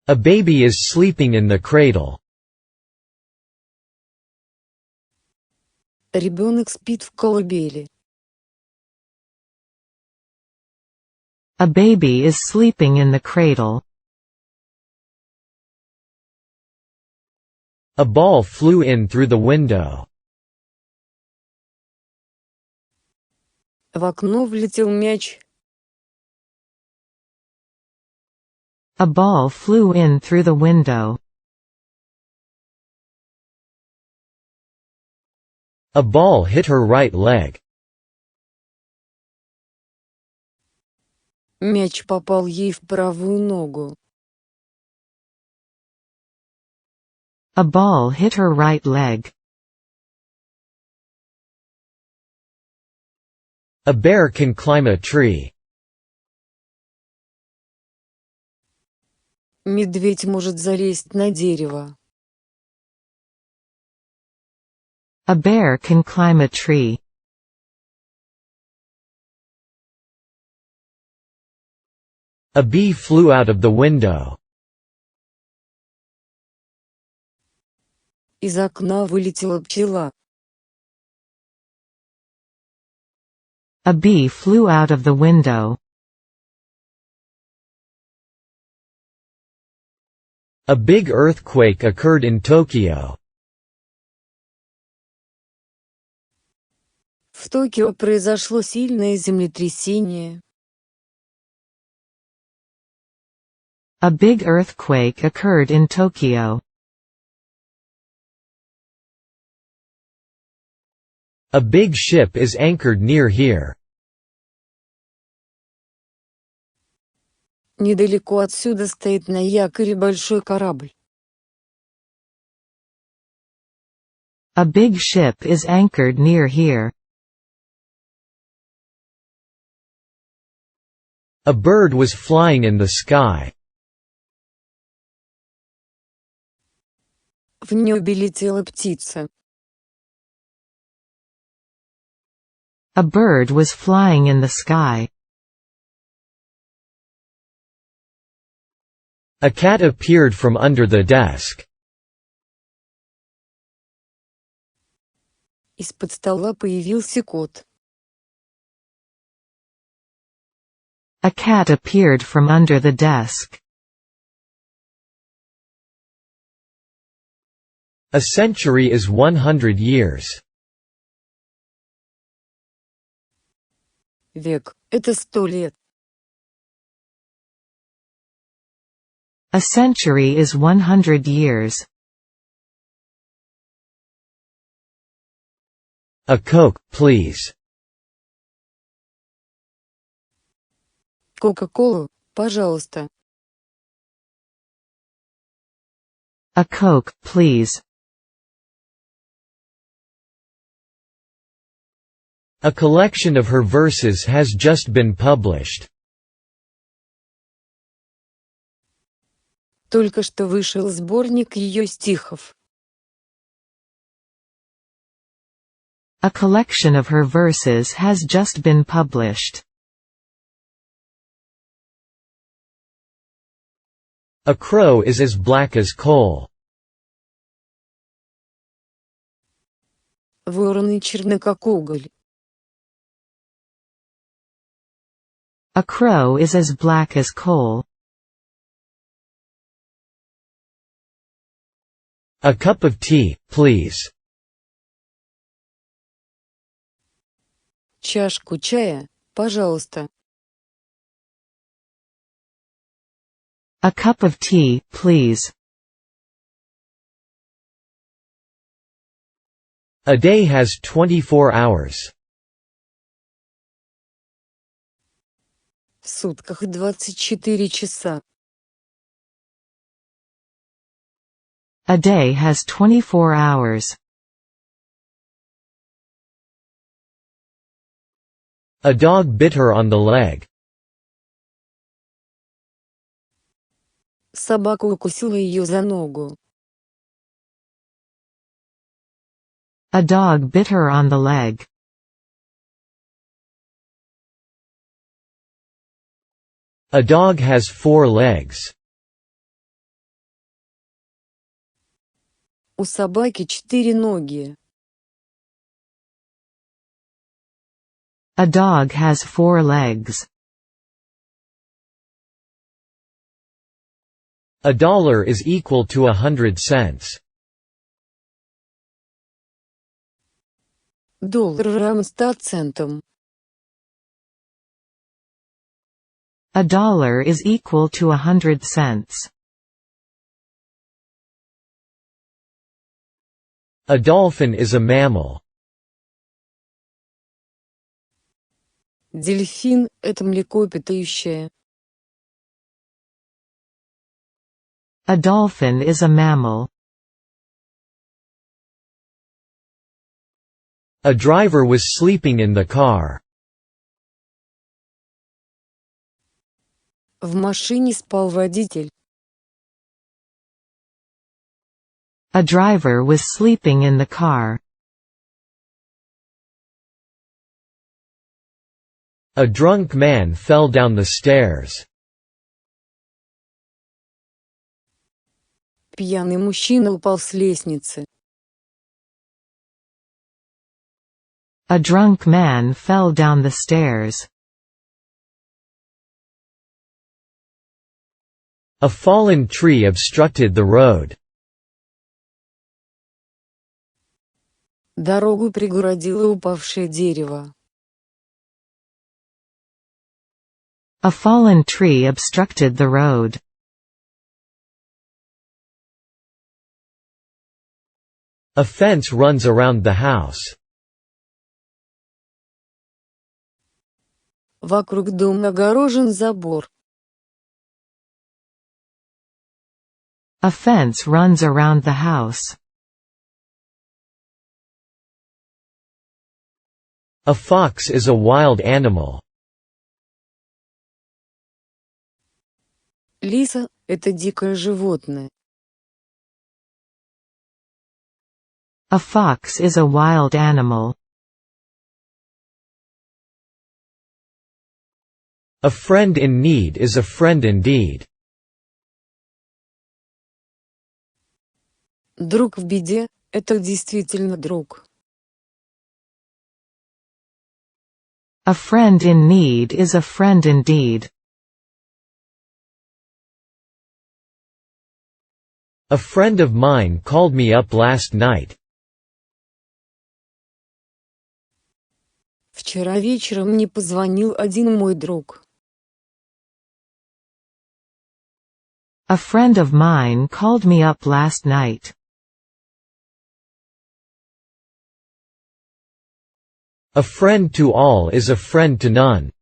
A baby is sleeping in the cradle. Ребенок спит в колыбели. A baby is sleeping in the cradle. A ball flew in through the window. В окно влетел мяч. A ball flew in through the window. A ball hit her right leg. Мяч попал ей в правую ногу. A ball hit her right leg. A bear can climb a tree. Медведь может залезть на дерево. A bear can climb a tree. A bee flew out of the window. Из окна вылетела пчела. A bee flew out of the window. A big earthquake occurred in Tokyo. В Токио произошло сильное землетрясение. A big earthquake occurred in Tokyo. A big ship is anchored near here. Недалеко отсюда стоит на якоре большой корабль. A big ship is anchored near here. A bird was flying in the sky. В небе летела птица. A bird was flying in the sky. A cat appeared from under the desk. Из-под стола появился кот. A cat appeared from under the desk. A century is 100 years. Век — это 100 лет. A century is 100 years. A Coke, please. Кока-колу, пожалуйста. A Coke, please. A collection of her verses has just been published. Только что вышел сборник ее стихов. A collection of her verses has just been published. A crow is as black as coal. Вороны черны как уголь. A crow is as black as coal. A cup of tea, please. Чашку чая, пожалуйста. A cup of tea, please. A day has 24 hours. В сутках 24 часа. A day has 24 hours. A dog bit her on the leg. Собака укусила ее за ногу. A dog bit her on the leg. A dog has 4 legs. У собаки 4 ноги. A dog has 4 legs. $1 is equal to 100 cents. Доллар равен 100 центам. A dollar is equal to 100 cents. A dolphin is a mammal. Дельфин – это млекопитающее. A dolphin is a mammal. A driver was sleeping in the car. В машине спал водитель. A driver was sleeping in the car. A drunk man fell down the stairs. Пьяный мужчина упал с лестницы. A drunk man fell down the stairs. A fallen tree obstructed the road. Дорогу преградило упавшее дерево. A fallen tree obstructed the road. A fence runs around the house. Вокруг дома огорожен забор. A fence runs around the house. A fox is a wild animal. Лиса – это дикое животное. A fox is a wild animal. A friend in need is a friend indeed. Друг в беде – это действительно друг. A friend in need is a friend indeed. A friend of mine called me up last night. Вчера вечером мне позвонил один мой друг. A friend of mine called me up last night. A friend to all is a friend to none.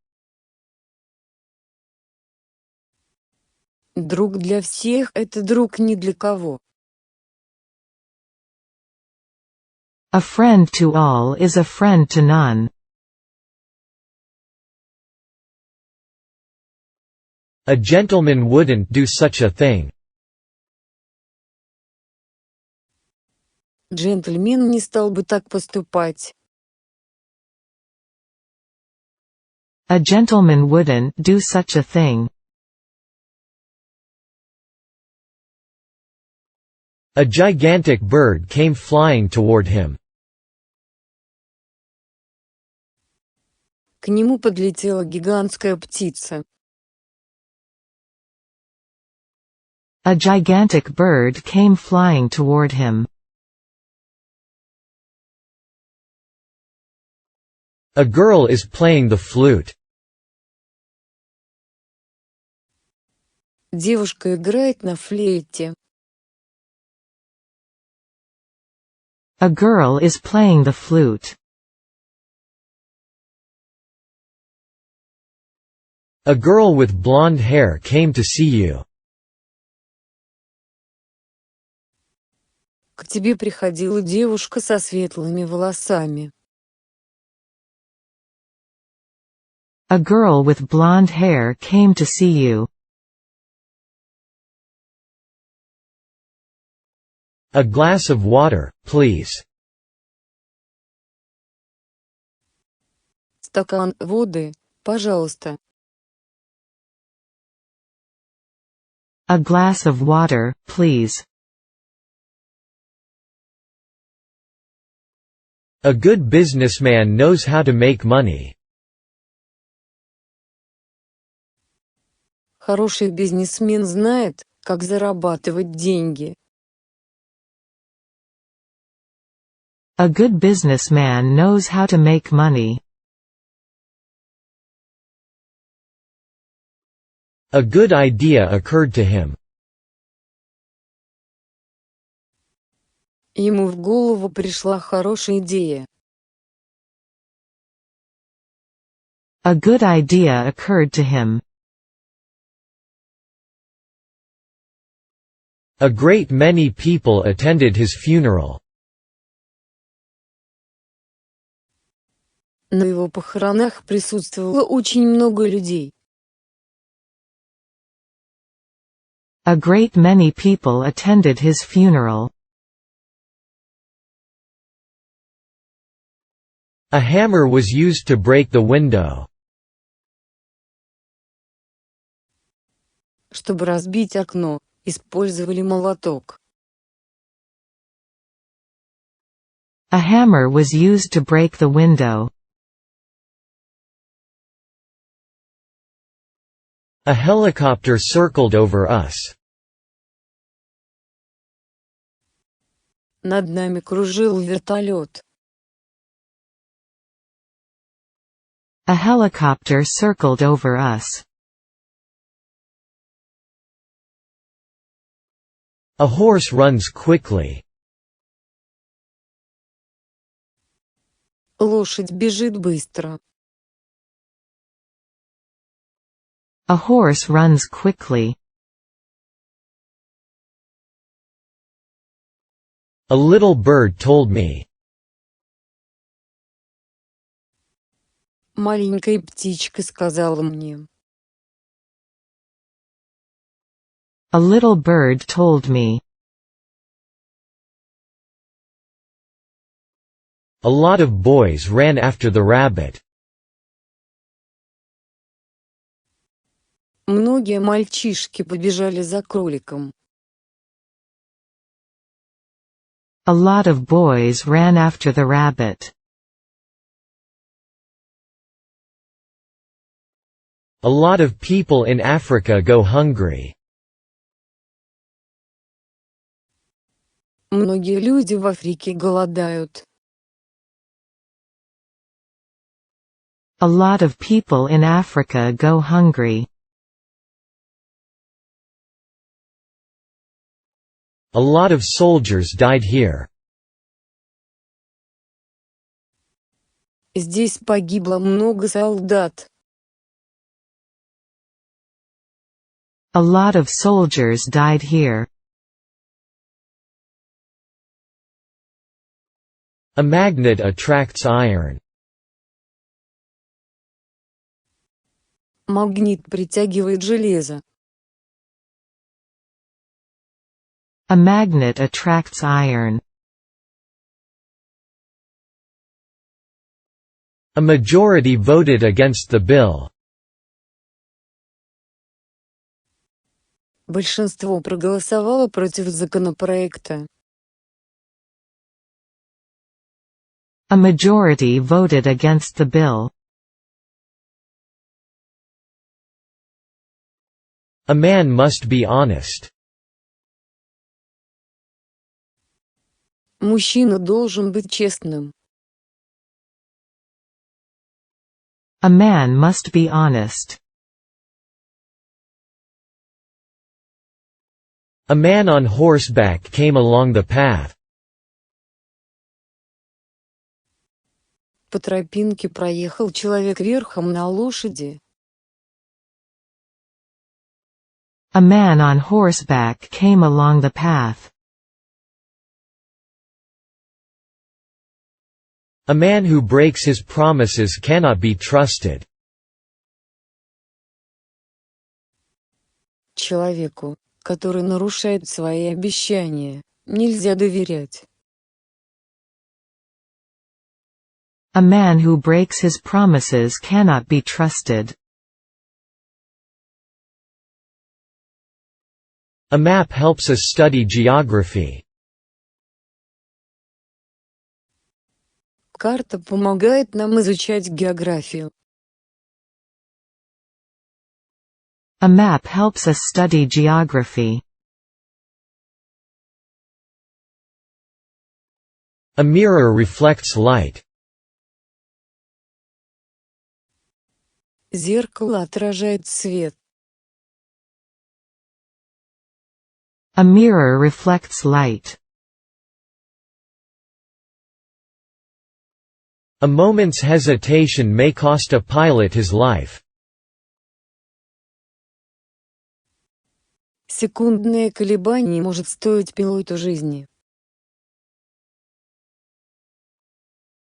Друг для всех – это друг ни для кого. A friend to all is a friend to none. A gentleman wouldn't do such a thing. Джентльмен не стал бы так поступать. A gentleman wouldn't do such a thing. A gigantic bird came flying toward him. К нему подлетела гигантская птица. A gigantic bird came flying toward him. A girl is playing the flute. Девушка играет на флейте. A girl is playing the flute. A girl with blonde hair came to see you. К тебе приходила девушка со светлыми волосами. A girl with blonde hair came to see you. A glass of water, please. Стакан воды, пожалуйста. A glass of water, please. A good businessman knows how to make money. Хороший бизнесмен знает, как зарабатывать деньги. A good businessman knows how to make money. A good idea occurred to him. Ему в голову пришла хорошая идея. A good idea occurred to him. A great many people attended his funeral. На его похоронах присутствовало очень много людей. A great many people attended his funeral. A hammer was used to break the window. Чтобы разбить окно, использовали молоток. A hammer was used to break the window. A helicopter circled over us. Над нами кружил вертолет. A helicopter circled over us. A horse runs quickly. Лошадь бежит быстро. A horse runs quickly. A little bird told me. Маленькая птичка сказала мне. A little bird told me. A lot of boys ran after the rabbit. Многие мальчишки побежали за кроликом. A lot of boys ran after the rabbit. A lot of people in Africa go hungry. Многие люди в Африке голодают. A lot of people in Africa go hungry. A lot of soldiers died here. Здесь погибло много солдат. A lot of soldiers died here. A magnet attracts iron. Магнит притягивает железо. A magnet attracts iron. A majority voted against the bill. Большинство проголосовало против законопроекта. A majority voted against the bill. A man must be honest. Мужчина должен быть честным. A man must be honest. A man on horseback came along the path. По тропинке проехал человек верхом на лошади. A man on horseback came along the path. A man who breaks his promises cannot be trusted. Человеку, который нарушает свои обещания, нельзя доверять. A man who breaks his promises cannot be trusted. A map helps us study geography. Карта помогает нам изучать географию. A map helps us study geography. A mirror reflects light. Зеркало отражает свет. A mirror reflects light. A moment's hesitation may cost a pilot his life. Секундное колебание может стоить пилоту жизни.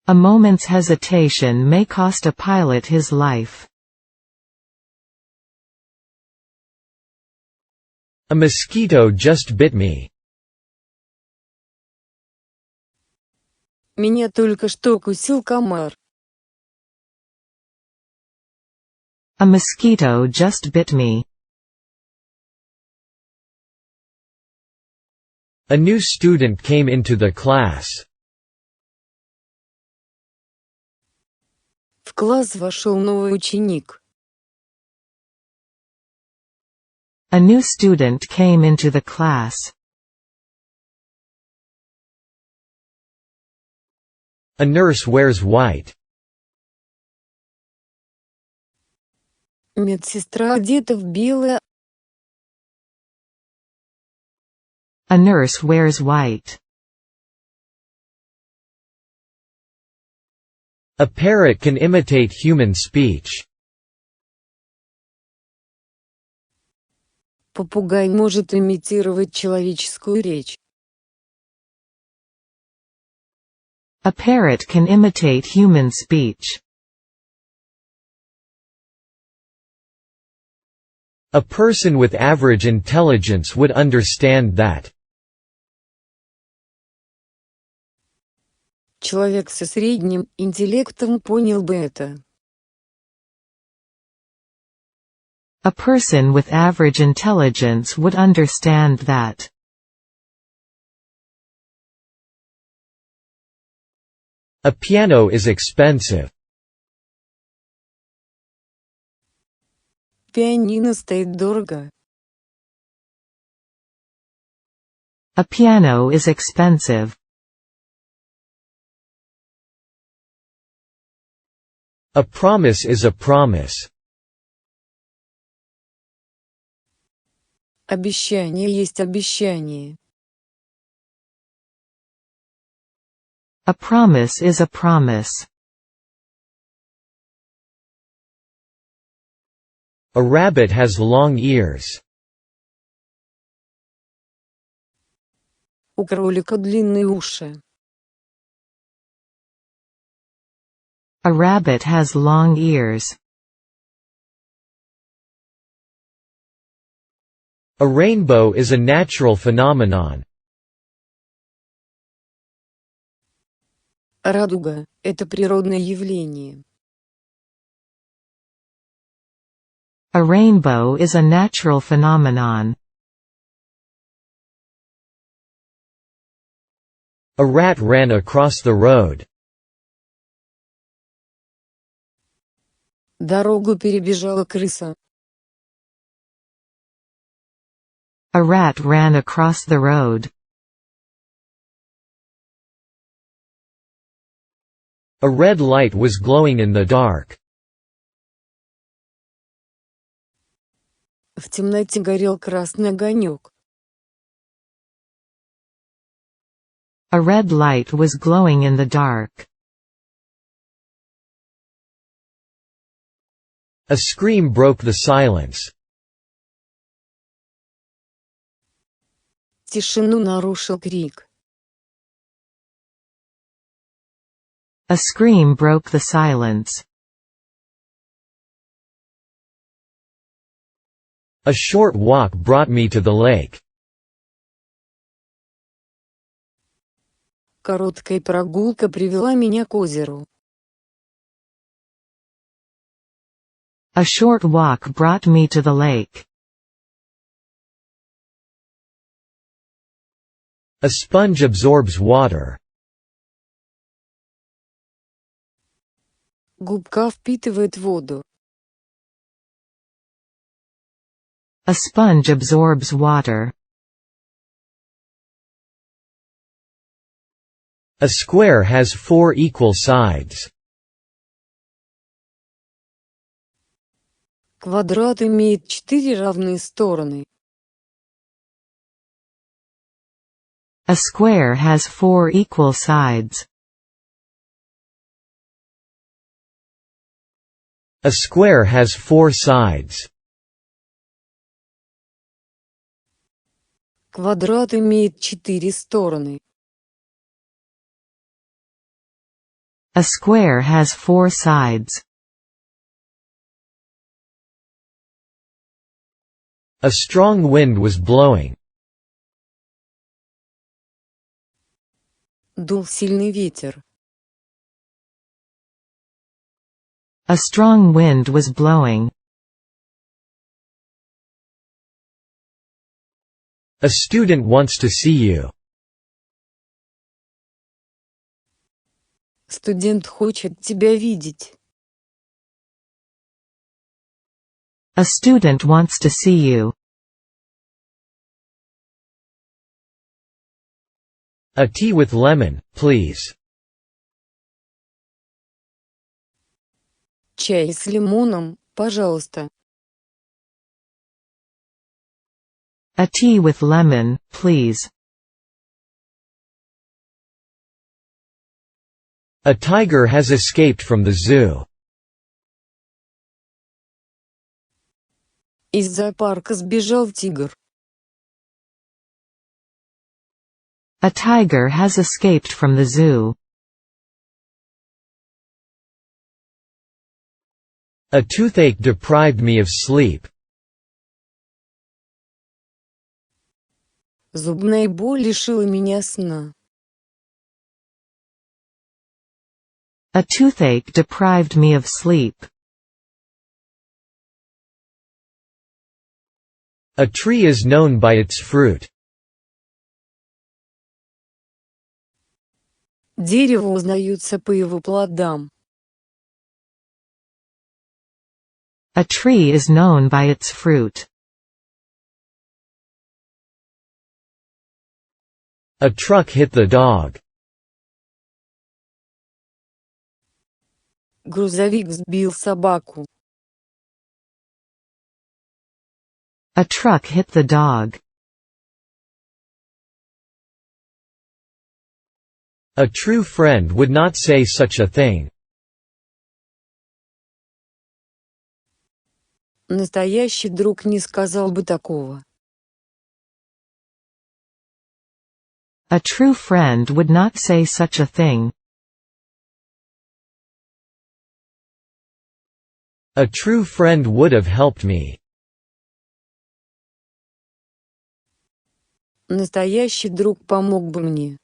A moment's hesitation may cost a pilot his life. A mosquito just bit me. Меня только что укусил комар. A mosquito just bit me. A new student came into the class. В класс вошел новый ученик. A new student came into the class. A nurse wears white. Медсестра одета в белое. A nurse wears white. A parrot can imitate human speech. Попугай может имитировать человеческую речь. A parrot can imitate human speech. A person with average intelligence would understand that. Человек со средним интеллектом понял бы это. A person with average intelligence would understand that. A piano is expensive. Пианино стоит дорого. A piano is expensive. A promise is a promise. Обещание есть обещание. A promise is a promise. A rabbit has long ears. У кролика длинные уши. A rabbit has long ears. A rainbow is a natural phenomenon. Радуга – это природное явление. A rainbow is a natural phenomenon. A rat ran across the road. Дорогу перебежала крыса. A rat ran across the road. A red light was glowing in the dark. В темноте горел красный огонек. A red light was glowing in the dark. A scream broke the silence. Тишину нарушил крик. A scream broke the silence. A short walk brought me to the lake. Короткая прогулка привела меня к озеру. A short walk brought me to the lake. A sponge absorbs water. Губка впитывает воду. A sponge absorbs water. A square has 4 equal sides. Квадрат имеет 4 равные стороны. A square has 4 equal sides. A square has 4 sides. Квадрат имеет 4 стороны. A square has 4 sides. A strong wind was blowing. Дул сильный ветер. A strong wind was blowing. A student wants to see you. Студент хочет тебя видеть. A student wants to see you. A tea with lemon, please. Чай с лимоном, пожалуйста. A tea with lemon, please. A tiger has escaped from the zoo. Из зоопарка сбежал тигр. A tiger has escaped from the zoo. A toothache deprived me of sleep. Зубная боль лишила меня сна. A toothache deprived me of sleep. A tree is known by its fruit. Дерево узнается по его плодам. A tree is known by its fruit. A truck hit the dog. Грузовик сбил собаку. A truck hit the dog. A true friend would not say such a thing. Настоящий друг не сказал бы такого. A true friend would not say such a thing. A true friend would have helped me. Настоящий друг помог бы мне.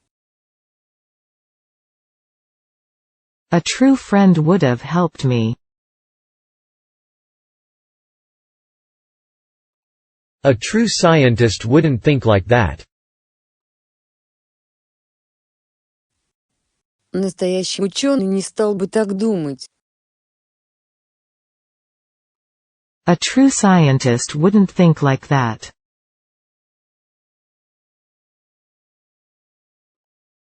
A true friend would have helped me. A true scientist wouldn't think like that. Настоящий ученый не стал бы так думать. A true scientist wouldn't think like that.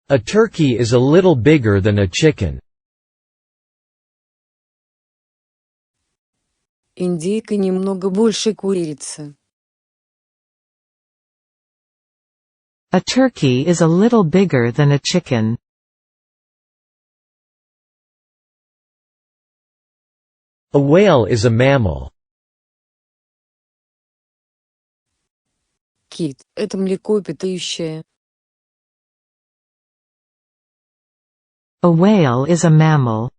A turkey is a little bigger than a chicken. Индейка немного больше курицы. A turkey is a little bigger than a chicken. A whale is a mammal. Кит – это млекопитающее. A whale is a mammal.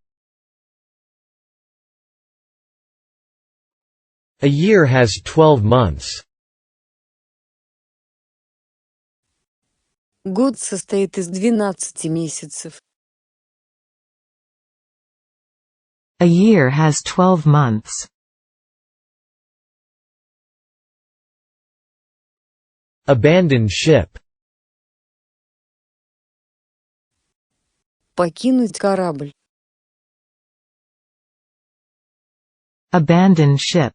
A year has 12 months. Год состоит из 12 месяцев. A year has 12 months. Abandoned ship. Покинуть корабль. Abandon ship.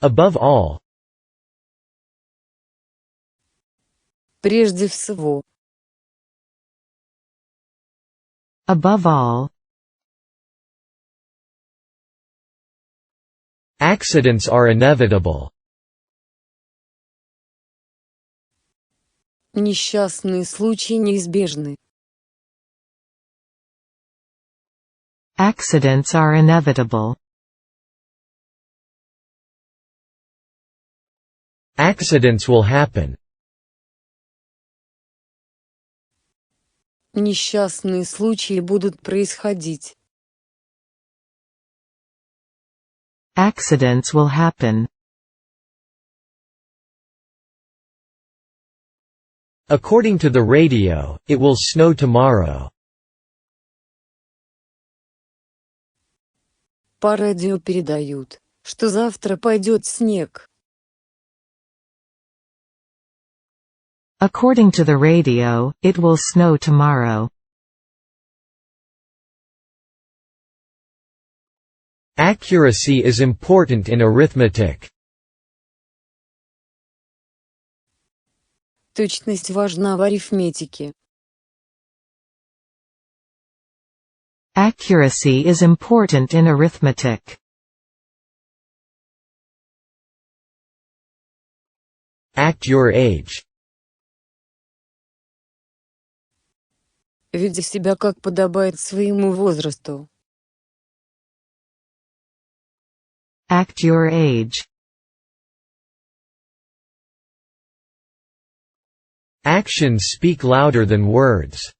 Above all. Прежде всего. Above all. Accidents are inevitable. Несчастные случаи неизбежны. Accidents are inevitable. Accidents will happen. Несчастные случаи будут происходить. Accidents will happen. According to the radio, it will snow tomorrow. По радио передают, что завтра пойдет снег. According to the radio, it will snow tomorrow. Accuracy is important in arithmetic. Точность важна в арифметике. Accuracy is important in arithmetic. Act your age. Веди себя как подобает своему возрасту. Act your age. Actions speak louder than words.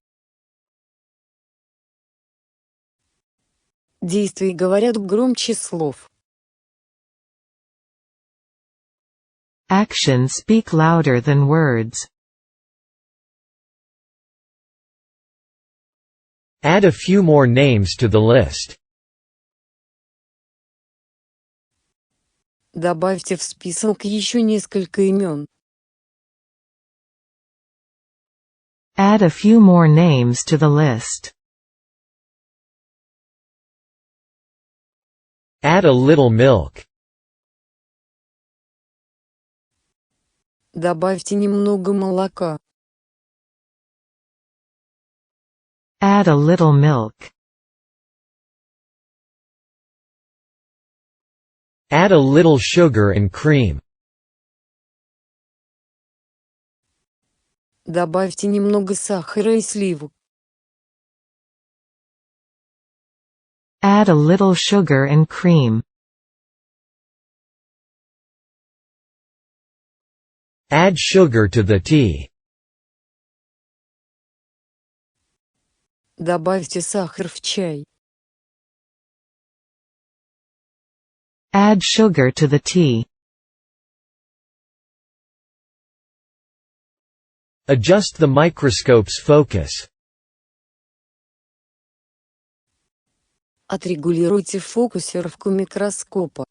Действия говорят громче слов. Actions speak louder than words. Add a few more names to the list. Добавьте в список еще несколько имен. Add a few more names to the list. Add a little milk. Добавьте немного молока. Add a little milk. Add a little sugar and cream. Добавьте немного сахара и сливок. Add a little sugar and cream. Add sugar to the tea. Добавьте сахар в чай. Add sugar to the tea. Adjust the microscope's focus. Отрегулируйте фокусировку микроскопа.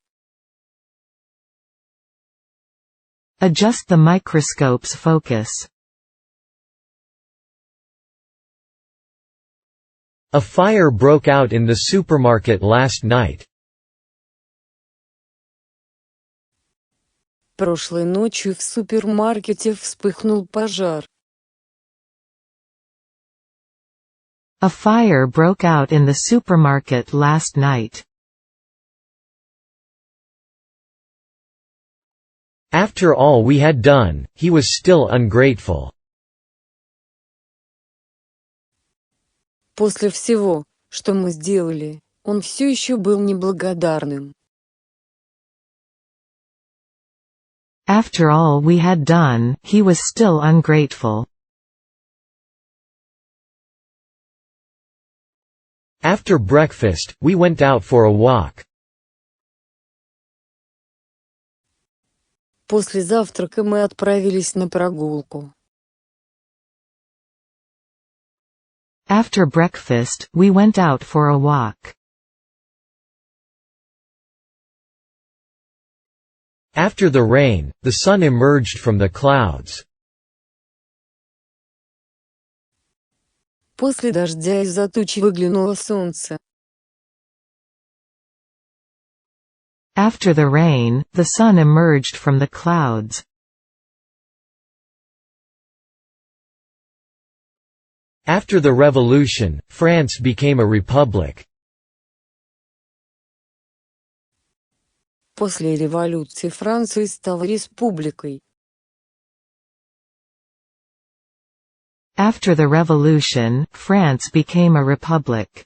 Adjust the microscope's focus. A fire broke out in the supermarket last night. Прошлой ночью в супермаркете вспыхнул пожар. A fire broke out in the supermarket last night. After all we had done, he was still ungrateful. После всего, что мы сделали, он все еще был неблагодарным. After all we had done, he was still ungrateful. After breakfast, we went out for a walk. После завтрака мы отправились на прогулку. After breakfast, we went out for a walk. After the rain, the sun emerged from the clouds. После дождя из-за тучи выглянуло солнце. After the rain, the sun emerged from the clouds. After the revolution, France became a republic. После революции Франция стала республикой. After the revolution, France became a republic.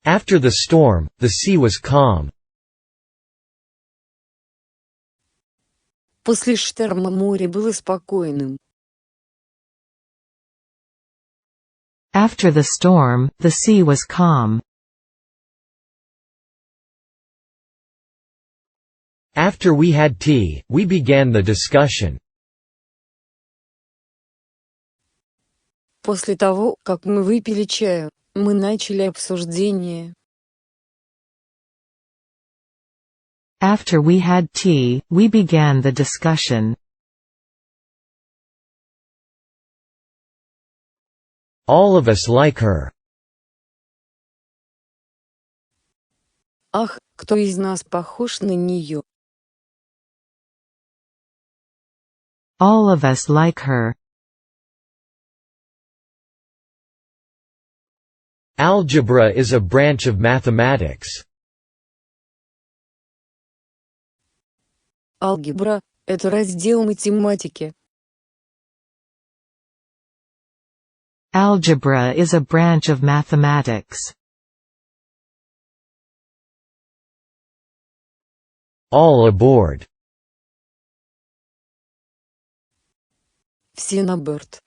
After the storm, the sea was calm. После шторма море было спокойным. After the storm, the sea was calm. After we had tea, we began the discussion. После того, как мы выпили чаю, мы начали обсуждение. After we had tea, we began the discussion. All of us like her. Ах, кто из нас похож на нее? All of us like her. Algebra is a branch of mathematics. Алгебра – это раздел математики. Algebra is a branch of mathematics. All aboard. Все на борт.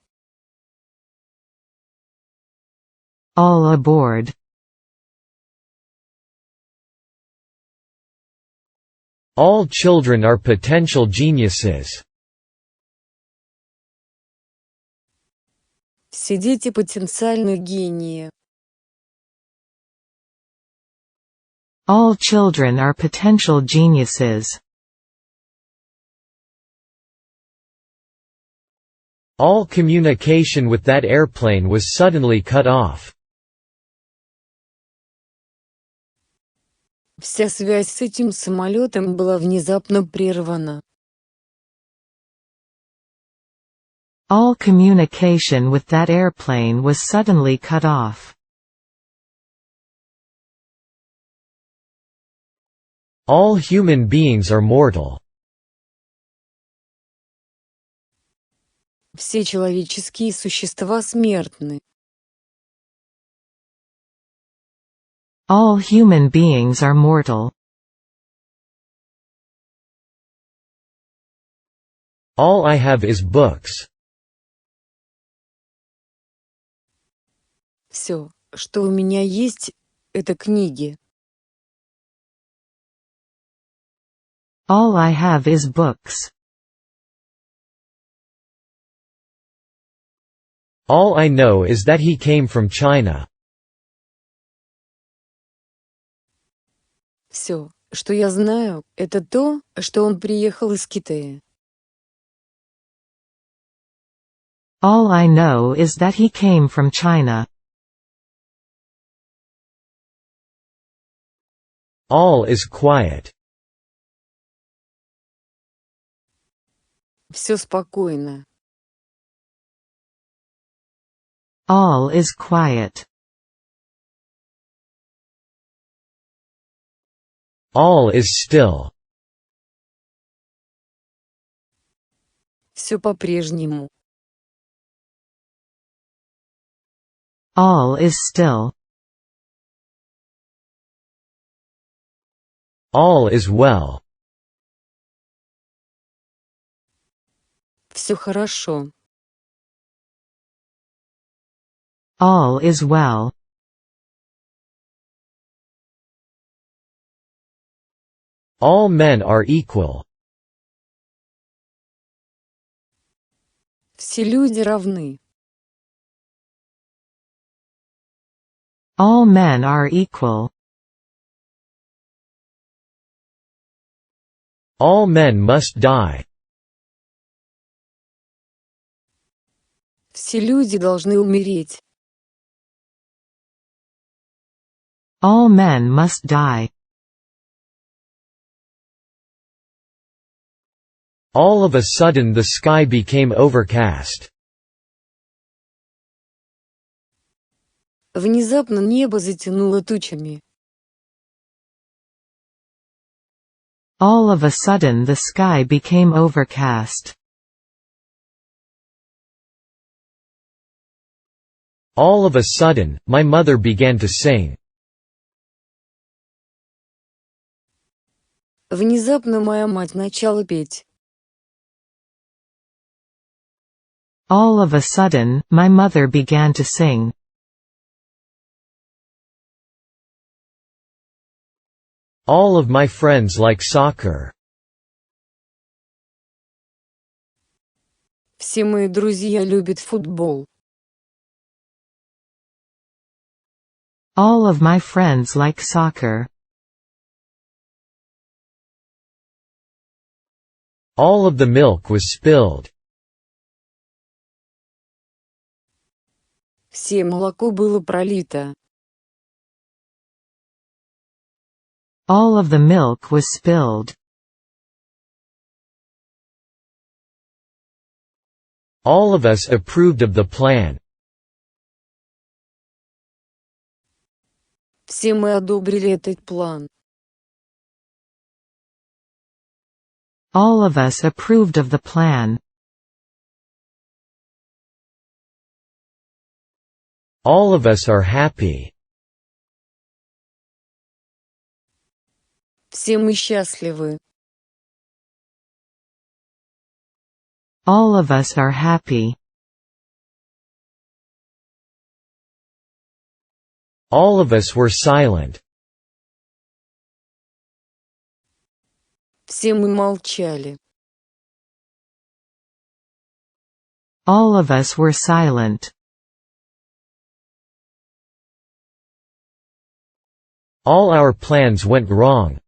All aboard. All children are potential geniuses. Все дети потенциальные гении. All children are potential geniuses. All communication with that airplane was suddenly cut off. Вся связь с этим самолетом была внезапно прервана. All communication with that airplane was suddenly cut off. All human beings are mortal. Все человеческие существа смертны. All human beings are mortal. All I have is books. Все, что у меня есть, это книги. All I have is books. All I know is that he came from China. Все, что я знаю, это то, что он приехал из Китая. All I know is that he came from China. All is quiet. Все спокойно. All is quiet. All is still. Все по-прежнему. All is still. All is well. Все хорошо. All is well. All men are equal. Все люди равны. All men are equal. All men must die. Все люди должны умереть. All men must die. All of a sudden the sky became overcast. Внезапно небо затянуло тучами. All of a sudden the sky became overcast. All of a sudden, my mother began to sing. Внезапно моя мать начала петь. All of a sudden, my mother began to sing. All of my friends like soccer. Все мои друзья любят футбол. All of my friends like soccer. All of the milk was spilled. Все молоко было пролито. All of the milk was spilled. All of us approved of the plan. Все мы одобрили этот план. All of us approved of the plan. All of us are happy. Все мы счастливы. All of us are happy. All of us were silent. Все мы молчали. All of us were silent. All our plans went wrong.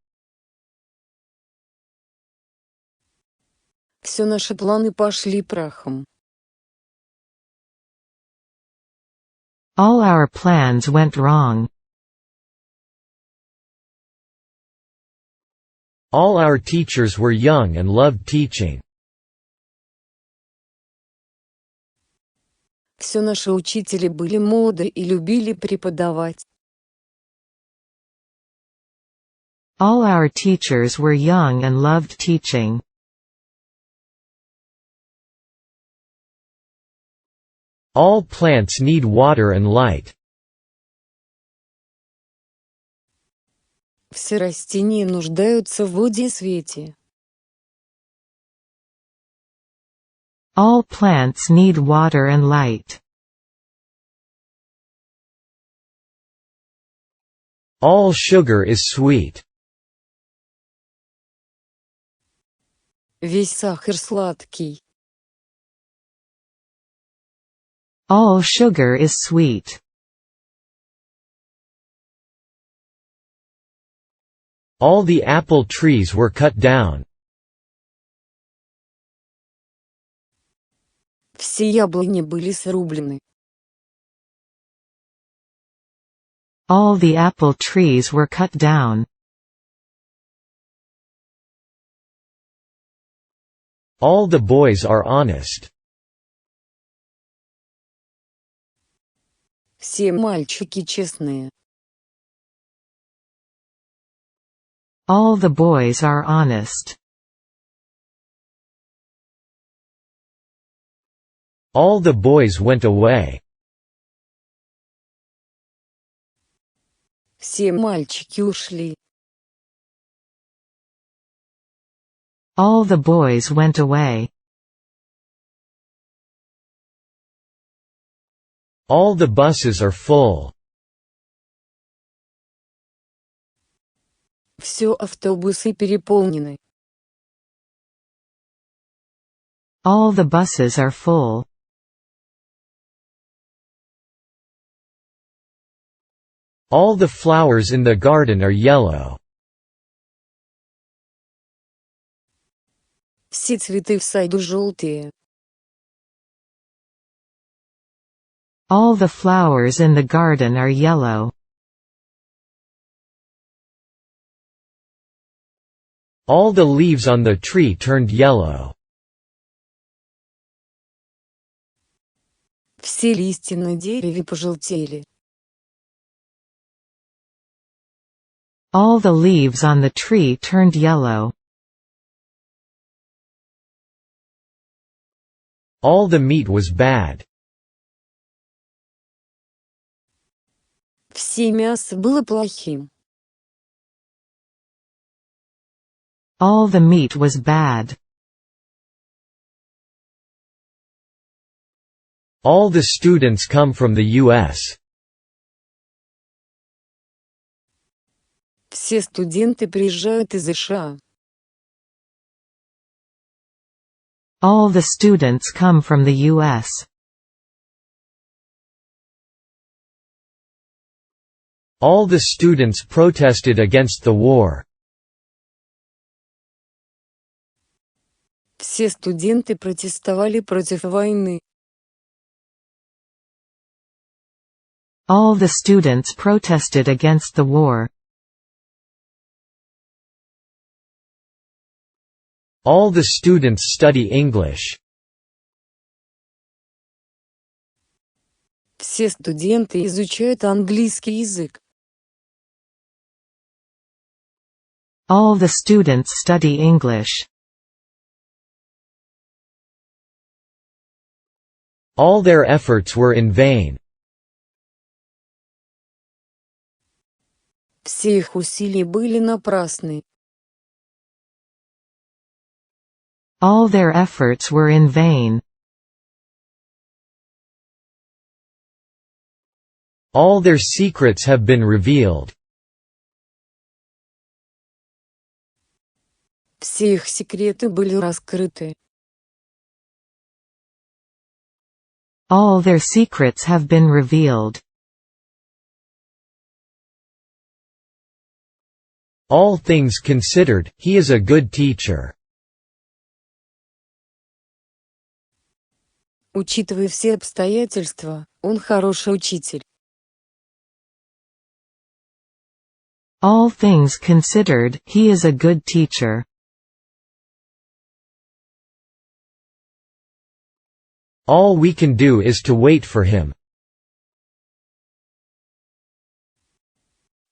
Все наши планы пошли прахом. All our plans went wrong. All our teachers were young and loved teaching. Все наши учители были молоды и любили преподавать. All our teachers were young and loved teaching. All plants need water and light. Все растения нуждаются в воде и свете. All plants need water and light. All sugar is sweet. Весь сахар сладкий. All sugar is sweet. All the apple trees were cut down. Все яблони были срублены. All the apple trees were cut down. All the boys are honest. Все мальчики честные. All the boys are honest. All the boys went away. Все мальчики ушли. All the boys went away. All the buses are full. Все автобусы переполнены. All the buses are full. All the flowers in the garden are yellow. Все цветы в саду желтые. All the flowers in the garden are yellow. All the leaves on the tree turned yellow. Все листья на дереве пожелтели. All the leaves on the tree turned yellow. All the meat was bad. Все мясо было плохим. All the meat was bad. All the students come from the U.S. Все студенты приезжают из США. All the students come from the U.S. All the students protested against the war. Все студенты протестовали против войны. All the students protested against the war. All the students study English. Все студенты изучают английский язык. All the students study English. All their efforts were in vain. Все их усилия были напрасны. All their efforts were in vain. All their secrets have been revealed. Все их секреты были раскрыты. All their secrets have been revealed. All things considered, he is a good teacher. Учитывая все обстоятельства, он хороший учитель. All things considered, he is a good teacher. All we can do is to wait for him.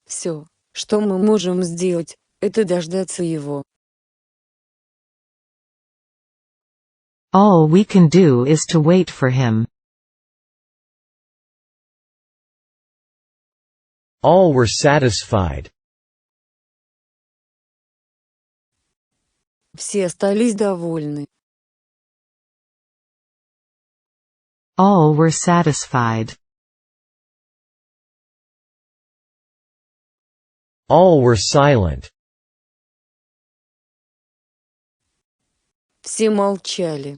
Все, что мы можем сделать, это дождаться его. All we can do is to wait for him. All were satisfied. Все остались довольны. All were satisfied. All were silent. Все молчали.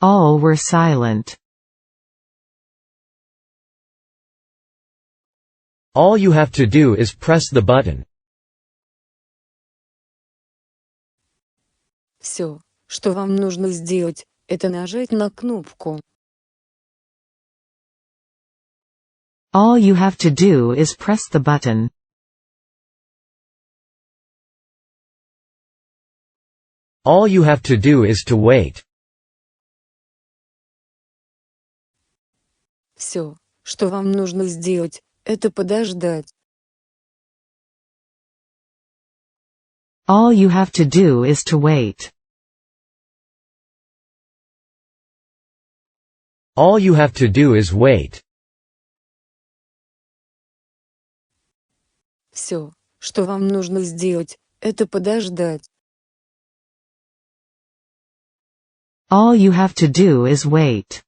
All were silent. All you have to do is press the button. Все, что вам нужно сделать, это нажать на кнопку. All you have to do is press the button. All you have to do is to wait. Все, что вам нужно сделать, это подождать. All you have to do is to wait. All you have to do is wait. Все, что вам нужно сделать, это подождать. All you have to do is wait.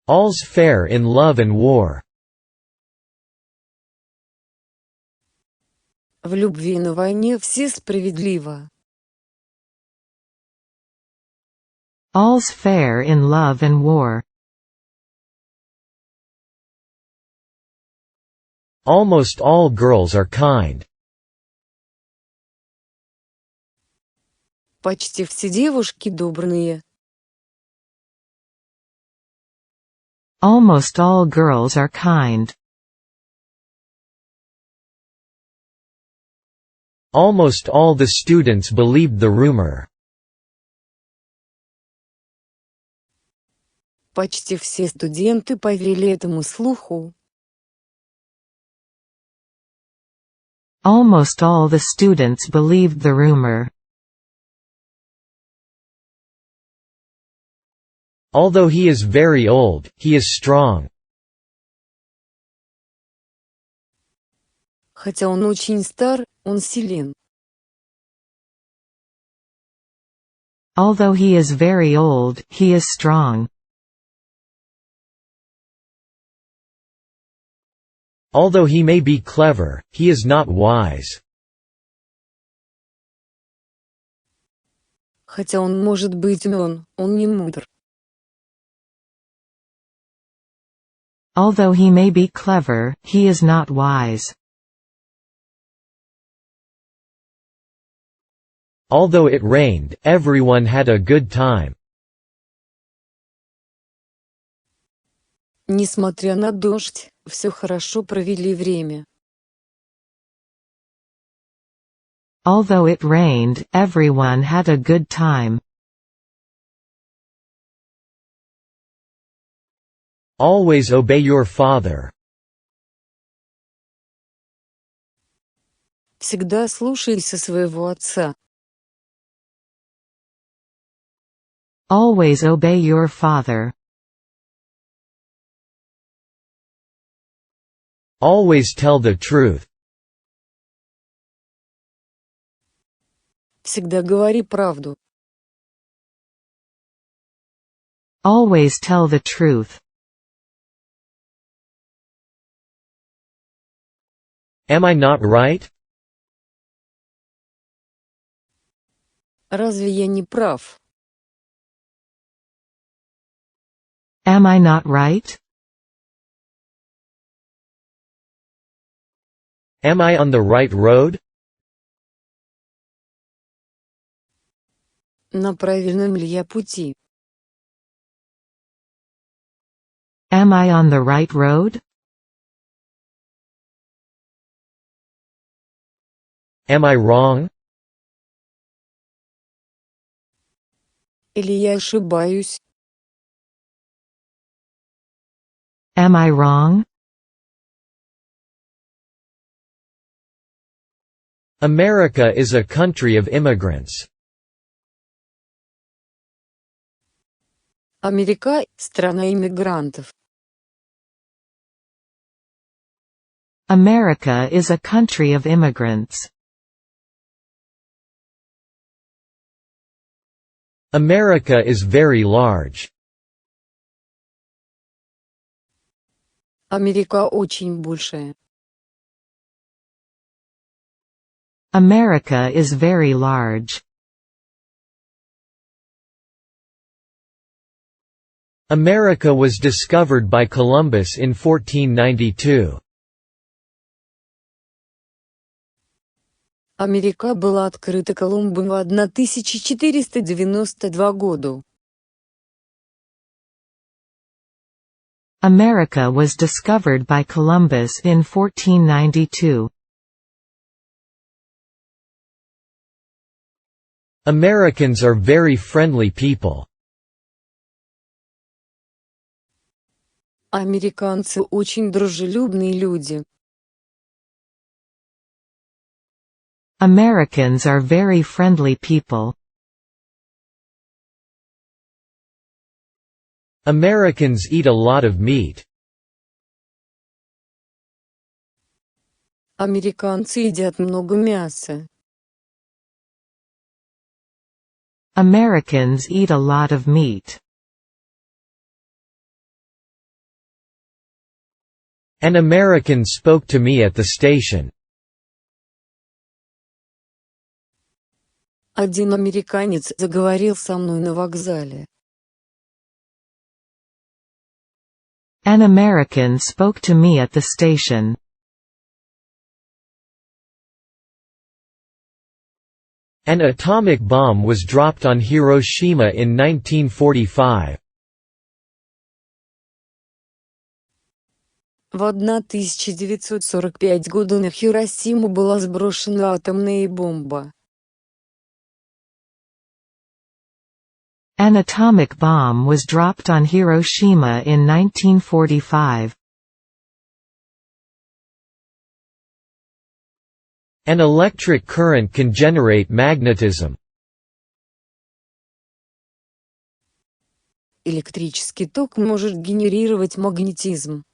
All's fair in love and war. В любви и на войне все справедливо. All's fair in love and war. Almost all girls are kind. Почти все девушки добрые. Almost all girls are kind. Almost all the students believed the rumor. Почти все студенты поверили этому слуху. Almost all the students believed the rumor. Although he is very old, he is strong. Хотя он очень стар, он силен. Although he is very old, he is strong. Although he may be clever, he is not wise. Хотя он может быть умён, он не мудр. Although he may be clever, he is not wise. Although it rained, everyone had a good time. Несмотря на дождь, все хорошо провели время. Although it rained, everyone had a good time. Always obey your father. Всегда слушайся своего отца. Always obey your father. Always tell the truth. Всегда говори правду. Always tell the truth. Am I not right? Разве я не прав? Am I not right? Am I on the right road? На правильном ли я пути? Am I on the right road? Am I wrong? Или я ошибаюсь? Am I wrong? America is a country of immigrants. Америка – страна иммигрантов. America is a country of immigrants. America is very large. Америка очень большая. America is very large. America was discovered by Columbus in 1492. Америка была открыта Колумбом в 1492 году. America was discovered by Columbus in 1492. Americans are very friendly people. Американцы очень дружелюбные люди. Americans are very friendly people. Americans eat a lot of meat. Американцы едят много мяса. Americans eat a lot of meat. An American spoke to me at the station. Один американец заговорил со мной на вокзале. An American spoke to me at the station. An atomic bomb was dropped on Hiroshima in 1945. В 1945 году на Хиросиму была сброшена атомная бомба. An atomic bomb was dropped on Hiroshima in 1945. An electric current can generate magnetism. Электрический ток может генерировать магнетизм.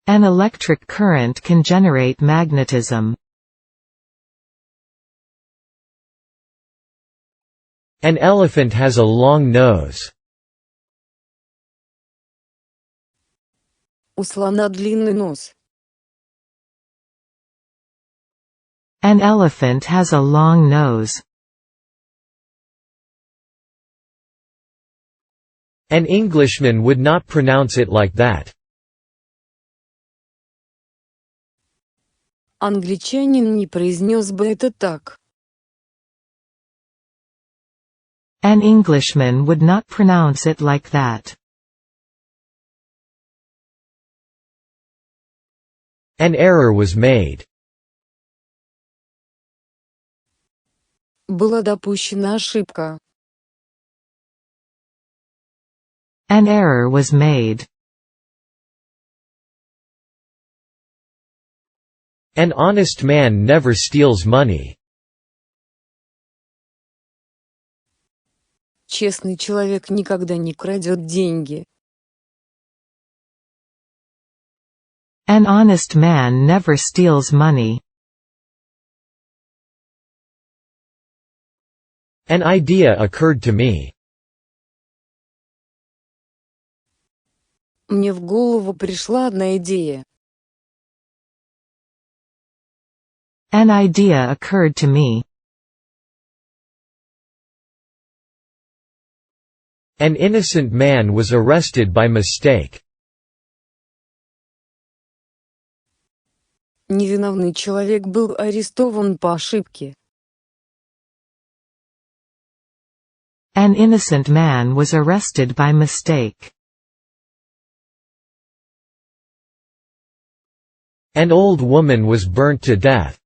An electric current can generate magnetism. An elephant has a long nose. У слона длинный нос. An elephant has a long nose. An Englishman would not pronounce it like that. Англичанин не произнес бы это так. An Englishman would not pronounce it like that. An error was made. Была допущена ошибка. An error was made. An honest man never steals money. Честный человек никогда не крадет деньги. An honest man never steals money. An idea occurred to me. Мне в голову пришла одна идея. An idea occurred to me. An innocent man was arrested by mistake. Невиновный человек был арестован по ошибке. An innocent man was arrested by mistake. An old woman was burnt to death.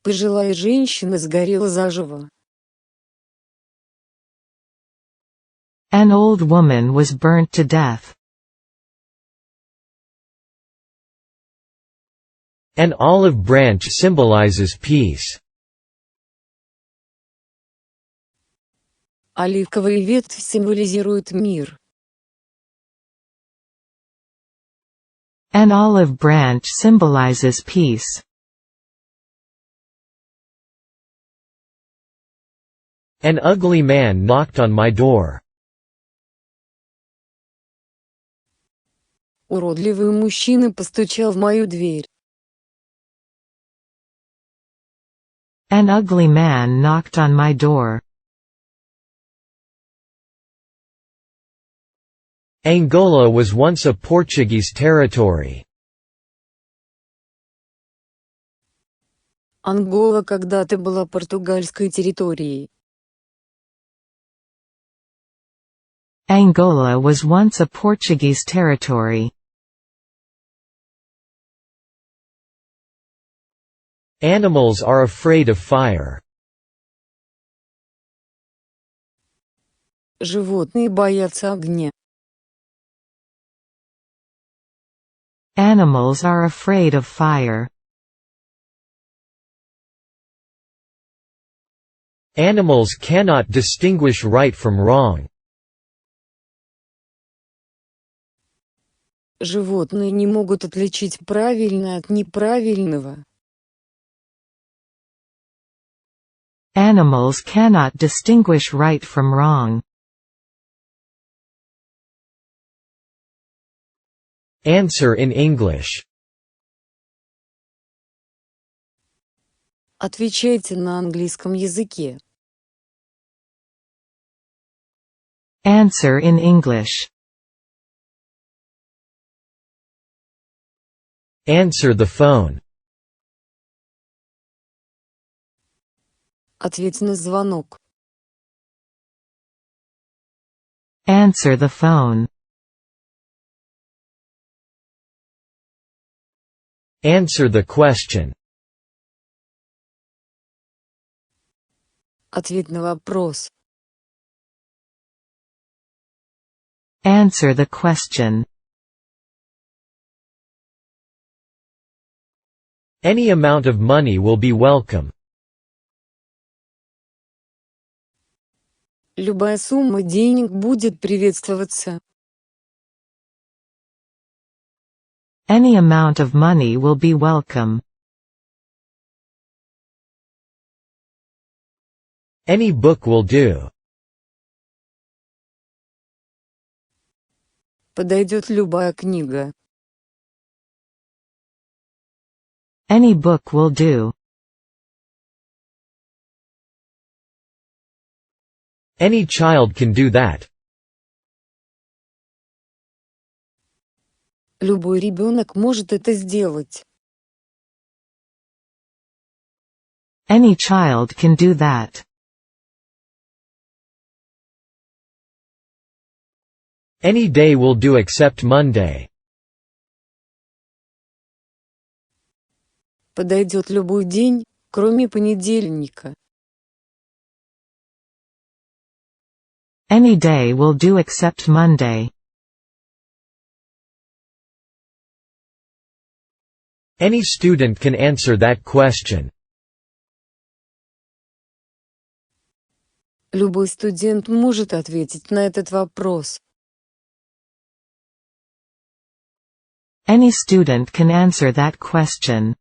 Пожилая женщина сгорела заживо. An old woman was burnt to death. An olive branch symbolizes peace. Оливковая ветвь символизирует мир. An olive branch symbolizes peace. An ugly man knocked on my door. Уродливый мужчина постучал в мою дверь. An ugly man knocked on my door. Angola was once a Portuguese territory. Ангола когда-то была португальской территорией. Angola was once a Portuguese territory. Animals are afraid of fire. Животные боятся огня. Animals are afraid of fire. Animals cannot distinguish right from wrong. Животные не могут отличить правильное от неправильного. Animals cannot distinguish right from wrong. Answer in English. Отвечайте на английском языке. Answer in English. Answer the phone. Ответь на звонок. Answer the phone. Answer the question. Ответь на вопрос. Answer the question. Any amount of money will be welcome. Любая сумма денег будет приветствоваться. Any amount of money will be welcome. Any book will do. Подойдет любая книга. Any book will do. Any child can do that. Любой ребенок может это сделать. Any child can do that. Any day will do except Monday. Подойдет любой день, кроме понедельника. Any day will do except Monday. Any student can answer that question. Любой студент может ответить на этот вопрос. Any student can answer that question.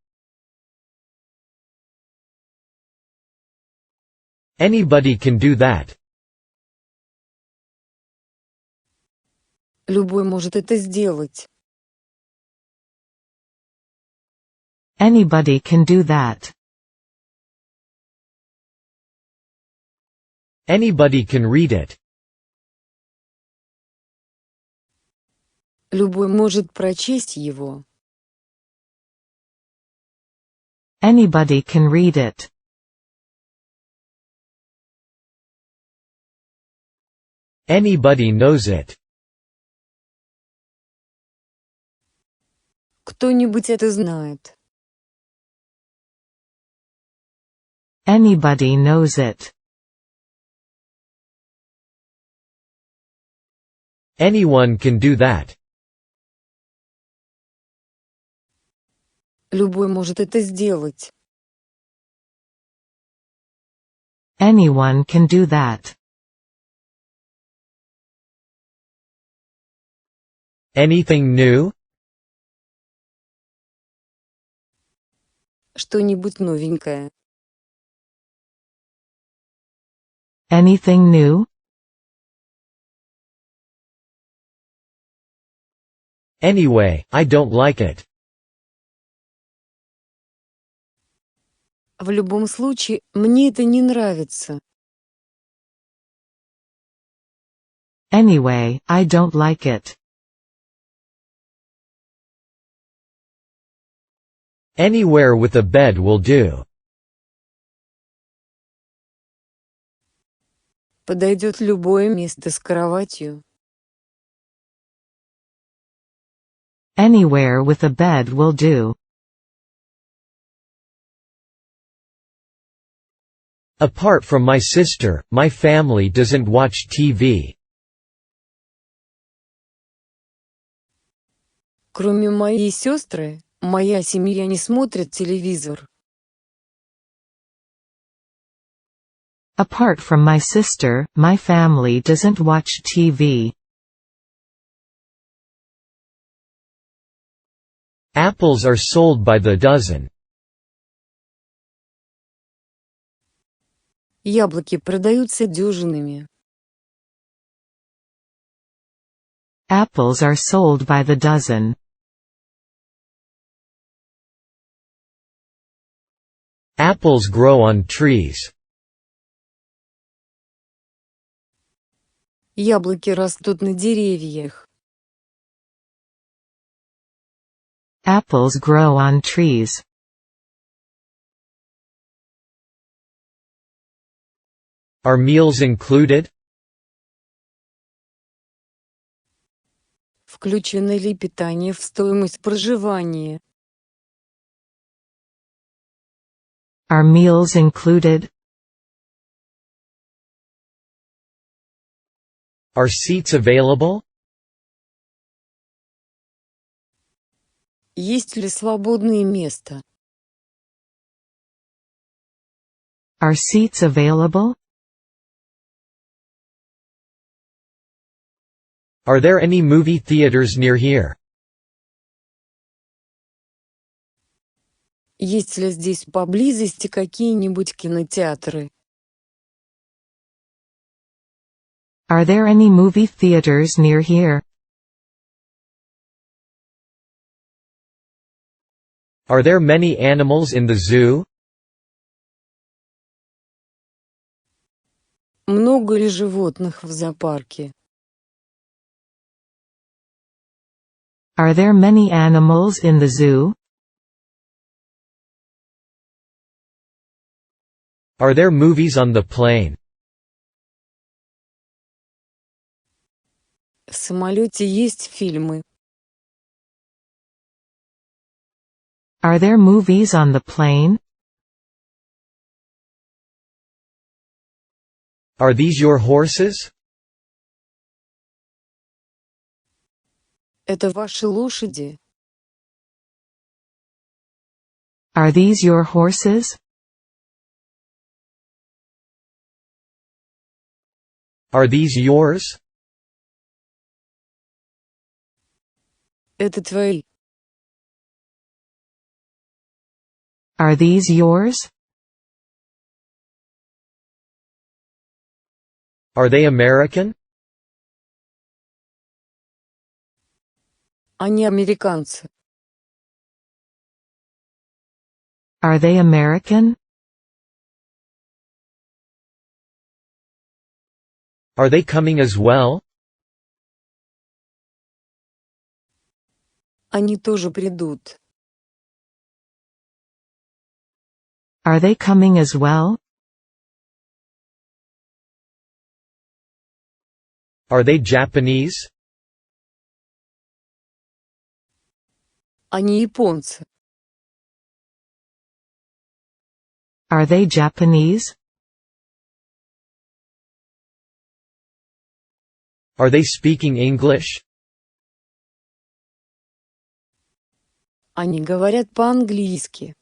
Anybody can do that. Любой может это сделать. Anybody can do that. Anybody can read it. Любой может прочесть его. Anybody can read it. Anybody knows it. Кто-нибудь это знает. Anybody knows it. Anyone can do that. Любой может это сделать. Anyone can do that. Anything new? Что-нибудь новенькое. Anything new? Anyway, I don't like it. В любом случае, мне это не нравится. Anyway, I don't like it. Anywhere with a bed will do. Подойдет любое место с кроватью. Anywhere with a bed will do. Apart from my sister, my family doesn't watch TV. Кроме моей сестры, моя семья не смотрит телевизор. Apart from my sister, my family doesn't watch TV. Apples are sold by the dozen. Яблоки продаются дюжинами. Apples are sold by the dozen. Apples grow on trees. Яблоки растут на деревьях. Apples grow on trees. Are meals included? Включено ли питание в стоимость проживания? Are meals included? Are seats available? Есть ли свободные места? Are seats available? Are there any movie theaters near here? Есть ли здесь поблизости какие-нибудь кинотеатры? Are there any movie theaters near here? Are there many animals in the zoo? Много ли животных в зоопарке? Are there many animals in the zoo? Are there movies on the plane? В самолете есть фильмы. Are there movies on the plane? Are these your horses? Это ваши лошади? Are these your horses? Are these yours? Это твои? Are these yours? Are they American? Они американцы. Are they American? Are they coming as well? Они тоже придут. Are they coming as well? Are they Japanese? Они японцы. Are they Japanese? Are they speaking English? Они говорят по-английски.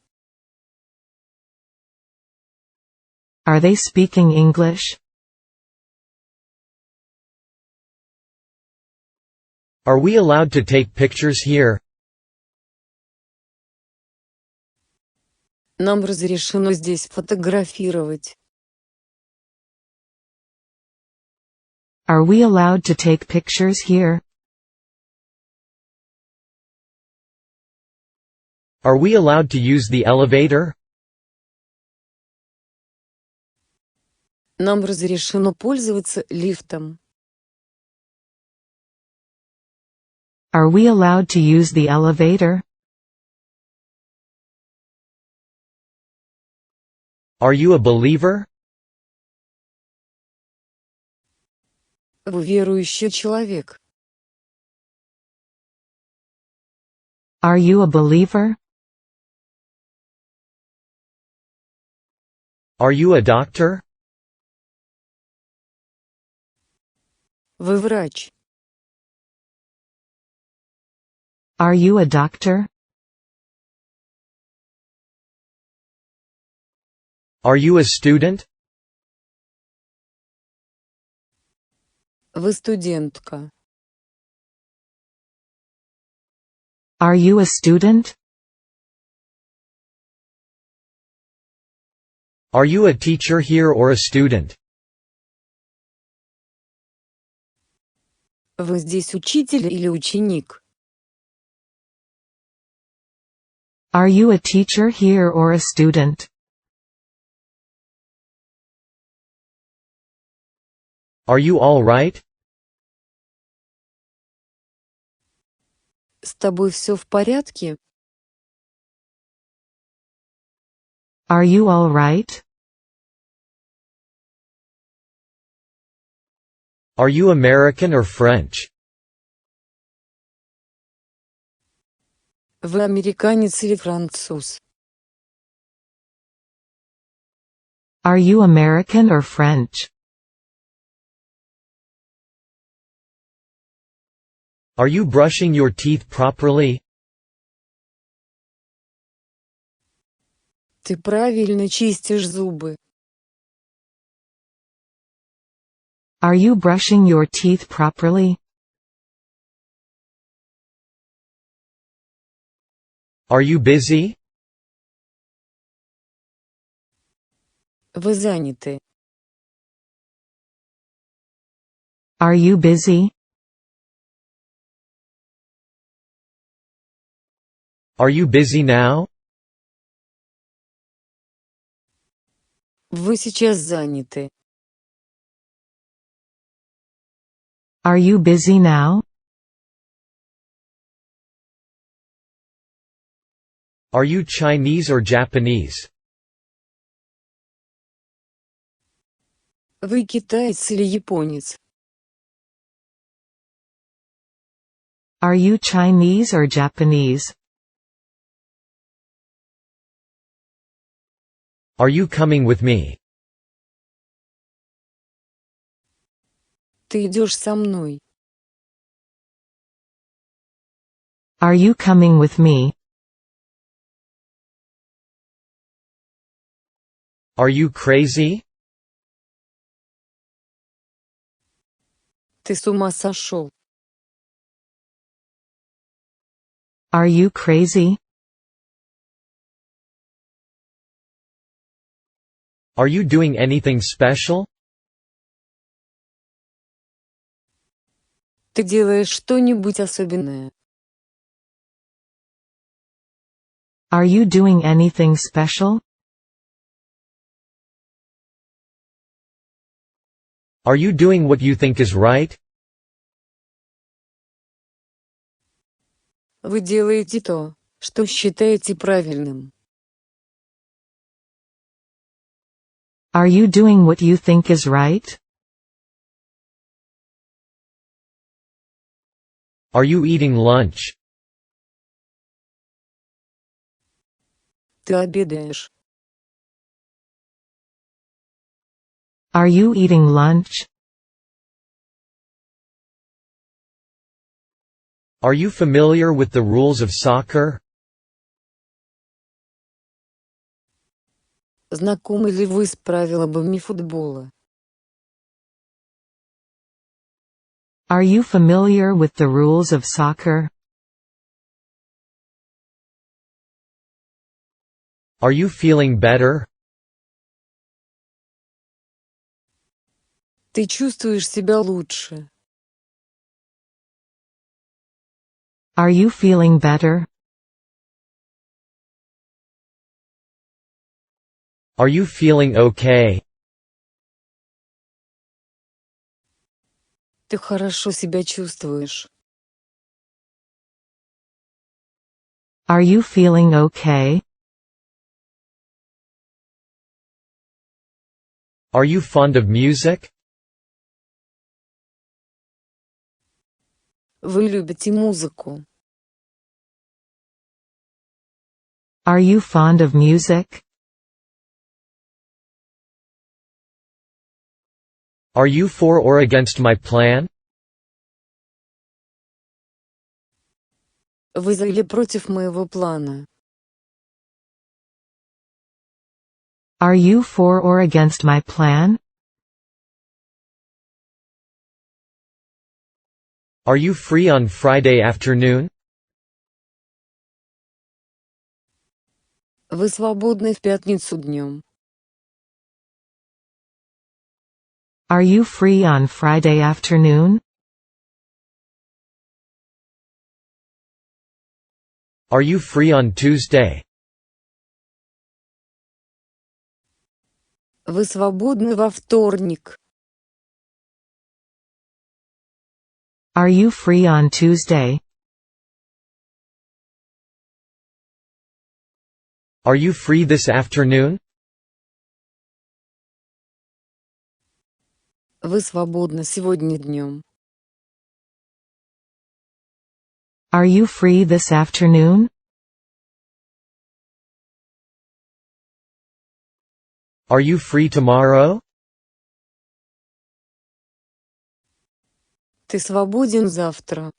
Are they speaking English? Are we allowed to take pictures here? Нам разрешено здесь фотографировать. Are we allowed to take pictures here? Are we allowed to use the elevator? Нам разрешено пользоваться лифтом. Are we allowed to use the elevator? Are you a believer? Вы верующий человек. Are you a believer? Are you a doctor? Вы врач. Are you a doctor? Are you a student? Вы студентка. Are you a student? Are you a teacher here or a student? Вы здесь учитель или ученик? Are you a teacher here or a student? Are you all right? С тобой все в порядке? Are you all right? Are you American or French? Вы американец или француз? Are you American or French? Are you brushing your teeth properly? Ты правильно чистишь зубы. Are you brushing your teeth properly? Are you busy? Вы заняты. Are you busy? Are you busy now? Вы сейчас заняты. Are you busy now? Are you Chinese or Japanese? Вы китаец или японец? Are you Chinese or Japanese? Are you coming with me? Ты идешь со мной. Are you coming with me? Are you crazy? Ты с ума сошел. Are you crazy? Are you doing anything special? Ты делаешь что-нибудь особенное. Are you doing anything special? Are you doing what you think is right? Вы делаете то, что считаете правильным. Are you doing what you think is right? Are you eating lunch? Ты обедаешь. Are you eating lunch? Are you familiar with the rules of soccer? Знакомы ли вы с правилами футбола? Are you familiar with the rules of soccer? Are you feeling better? Ты чувствуешь себя лучше. Are you feeling better? Are you feeling okay? Ты хорошо себя чувствуешь. Are you feeling okay? Are you fond of music? Вы любите музыку. Are you fond of music? Are you for or against my plan? Вы за или против моего плана? Are you for or against my plan? Are you free on Friday afternoon? Вы свободны в пятницу днем? Are you free on Friday afternoon? Are you free on Tuesday? Вы свободны во вторник? Are you free on Tuesday? Are you free this afternoon? Вы свободны сегодня днем? Are you free this afternoon? Are you free tomorrow? Ты свободен завтра?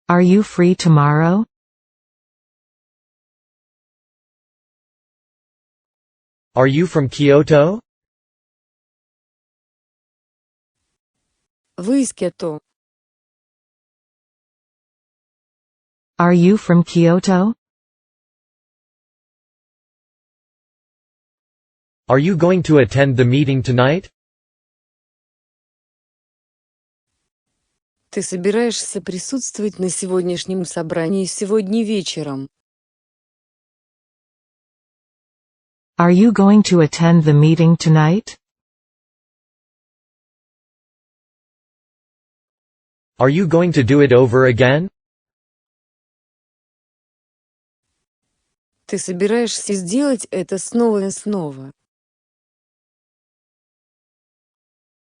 Are you free tomorrow? Are you from Kyoto? Вы из Кето? Are you from Kyoto? Are you going to attend the meeting tonight? Ты собираешься присутствовать на сегодняшнем собрании сегодня вечером? Are you going to attend the meeting tonight? Are you going to do it over again? Ты собираешься сделать это снова и снова?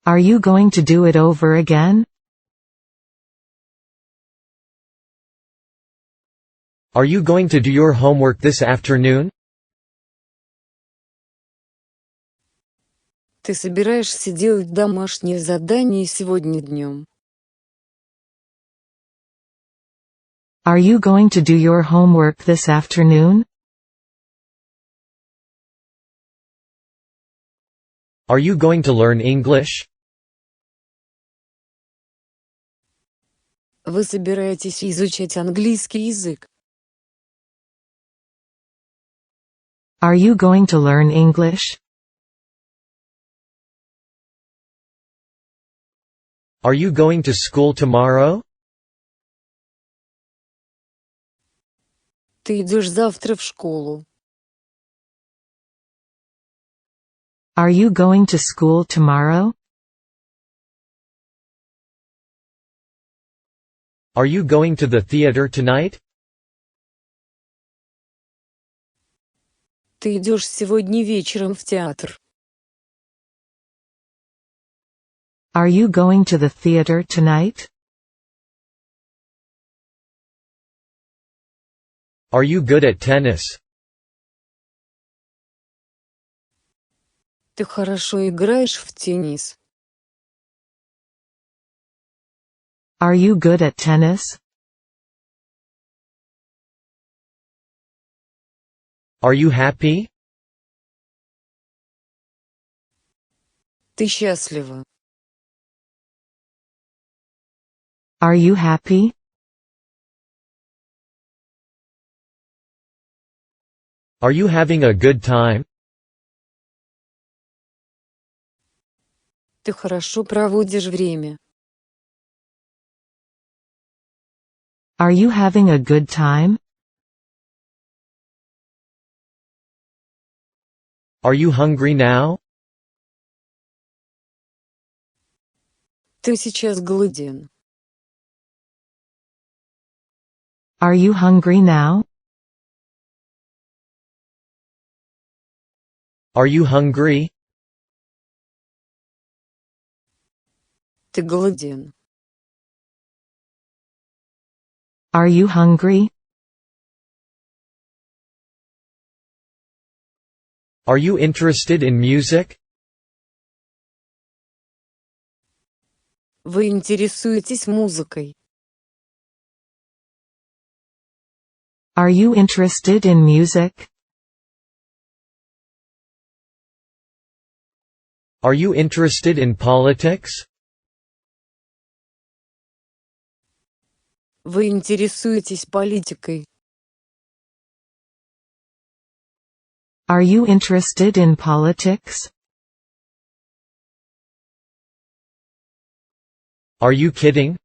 Are you going to do it over again? Are you going to do your homework this afternoon? Ты собираешься делать домашнее задание сегодня днем? Are you going to do your homework this afternoon? Are you going to learn English? Вы собираетесь изучать английский язык? Are you going to learn English? Are you going to school tomorrow? Ты идешь завтра в школу? Are you going to school tomorrow? Are you going to the theater tonight? Ты идешь сегодня вечером в театр? Are you going to the theater tonight? Are you good at tennis? Ты хорошо играешь в теннис? Are you good at tennis? Are you happy? Ты счастлива? Are you happy? Are you having a good time? Ты хорошо проводишь время? Are you having a good time? Are you hungry now? Ты сейчас голоден? Are you hungry now? Are you hungry? Ты голоден? Are you hungry? Are you interested in music? Вы интересуетесь музыкой? Are you interested in music? Are you interested in politics? Вы интересуетесь политикой? Are you interested in politics? Are you kidding?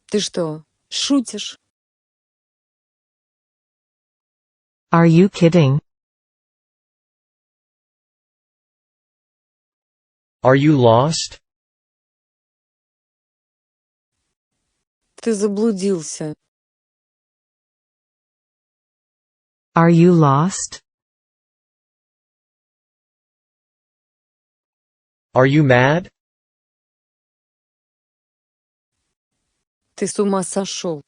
Ты что, шутишь? Are you kidding? Are you lost? Ты заблудился? Are you lost? Are you mad? Ты с ума сошел?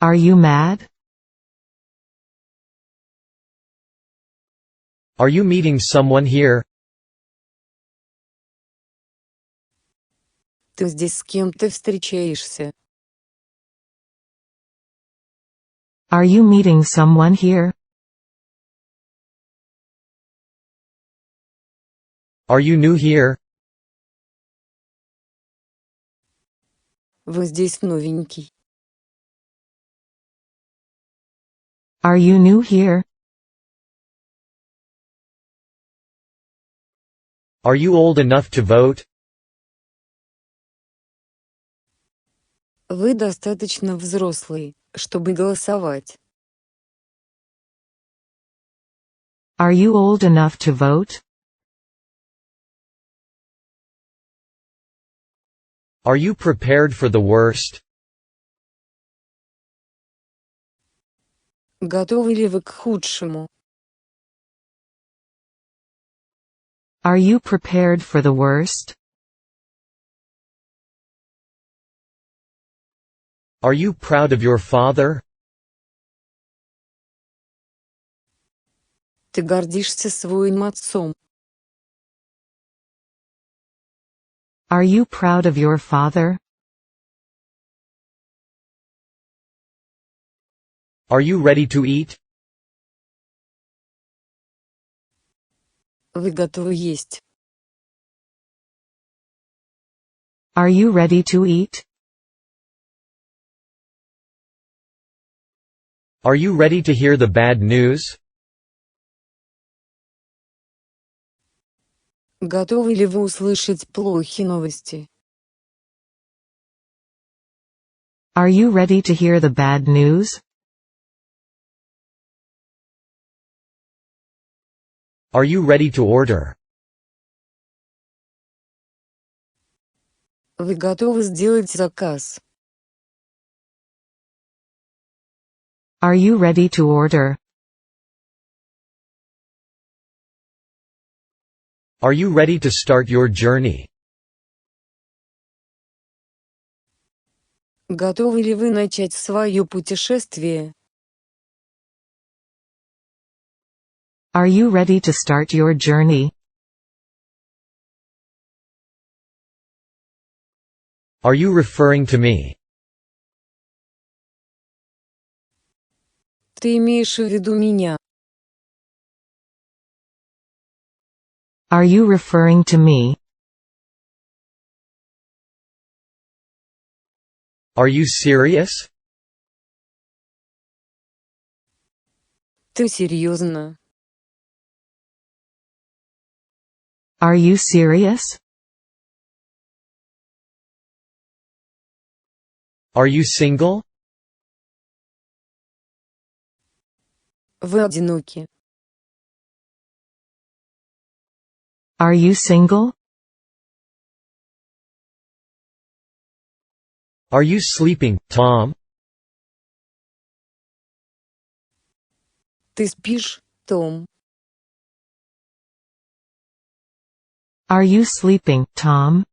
Are you mad? Are you meeting someone here? Ты здесь с кем-то встречаешься? Are you meeting someone here? Are you new here? Вы здесь новенький. Are you new here? Are you old enough to vote? Вы достаточно взрослый, чтобы голосовать. Are you old enough to vote? Are you prepared for the worst? Готовы ли вы к худшему? Are you prepared for the worst? Are you proud of your father? Ты гордишься своим отцом? Are you proud of your father? Are you ready to eat? Вы готовы есть? Are you ready to eat? Are you ready to hear the bad news? Готовы ли вы услышать плохие новости? Are you ready to hear the bad news? Are you ready to order? Вы готовы сделать заказ? Are you ready to order? Are you ready to start your journey? Готовы ли вы начать свое путешествие? Are you ready to start your journey? Are you referring to me? Ты имеешь в виду меня? Are you referring to me? Are you serious? Ты серьезно? Are you serious? Are you single? Вы одиноки? Are you single? Are you sleeping, Tom? Ты спишь, Том? Are you sleeping, Tom?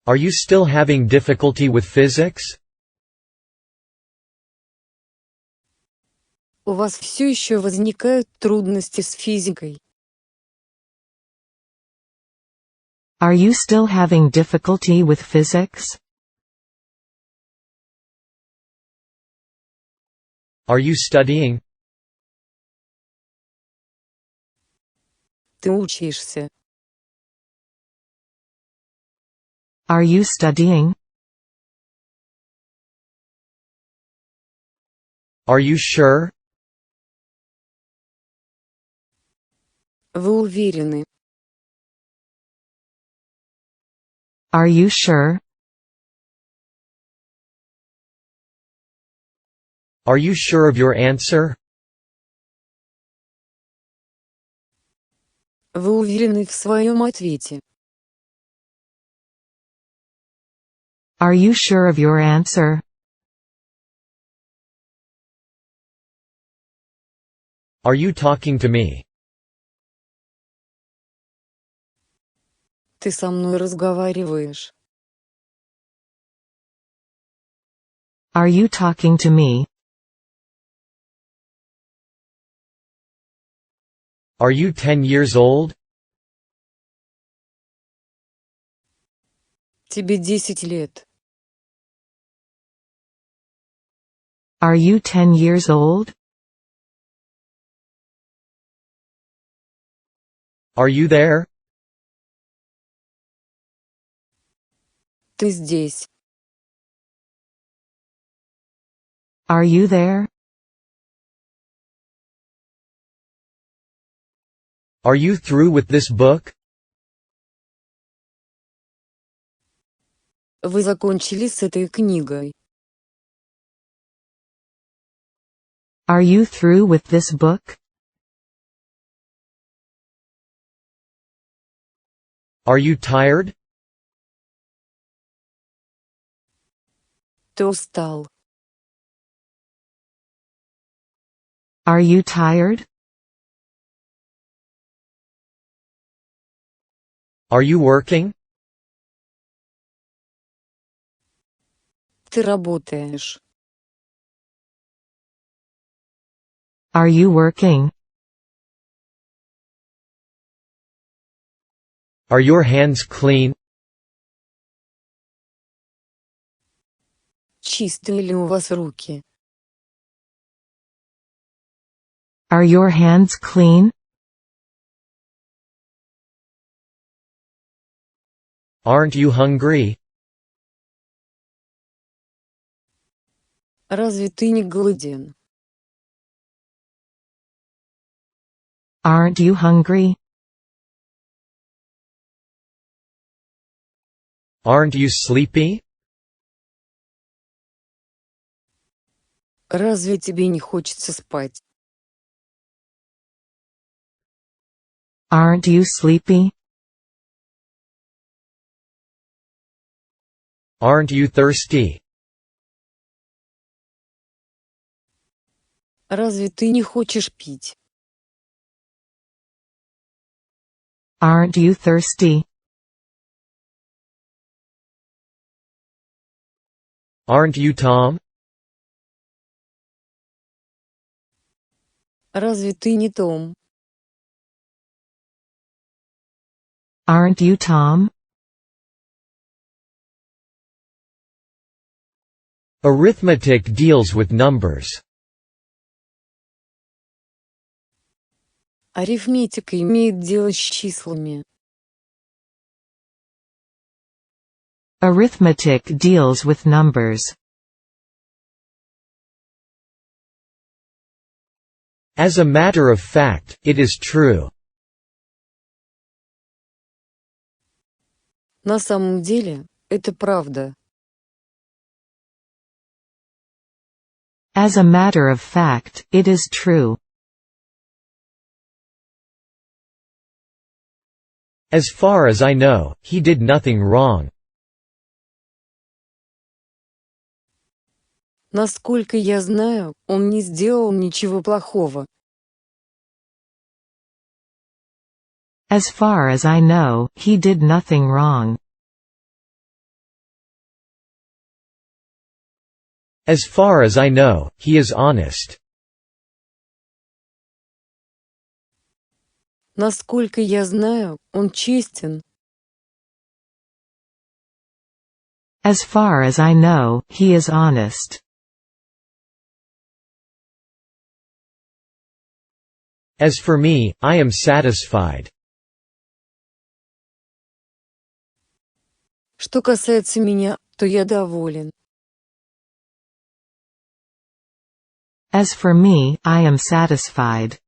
Are you still having difficulty with physics? У вас все еще возникают трудности с физикой? Are you still having difficulty with physics? Are you studying? Ты учишься? Are you studying? Are you sure? Вы уверены? Are you sure? Are you sure of your answer? Вы уверены в своем ответе? Are you sure of your answer? Are you talking to me? Ты со мной разговариваешь? Are you talking to me? Are you 10 years old? Тебе 10 лет. Are you 10 years old? Are you there? Ты здесь. Are you there? Are you through with this book? Вы закончили с этой книгой? Are you through with this book? Are you tired? Ты устал? Are you tired? Are you working? Ты работаешь? Are you working? Are your hands clean? Чистые ли у вас руки? Are your hands clean? Aren't you hungry? Разве ты не голоден? Aren't you hungry? Aren't you sleepy? Разве тебе не хочется спать? Aren't you sleepy? Aren't you thirsty? Разве ты не хочешь пить? Aren't you thirsty? Aren't you Tom? Разве ты не Том? Aren't you Tom? Arithmetic deals with numbers. Арифметика имеет дело с числами. Arithmetic deals with numbers. As a matter of fact, it is true. На самом деле, это правда. As a matter of fact, it is true. As far as I know, he did nothing wrong. Насколько я знаю, он не сделал ничего плохого. As far as I know, he did nothing wrong. As far as I know, he is honest. Насколько я знаю, он честен. As far as I know, he is honest. As for me, I am satisfied. Что касается меня, то я доволен. As for me, I am satisfied.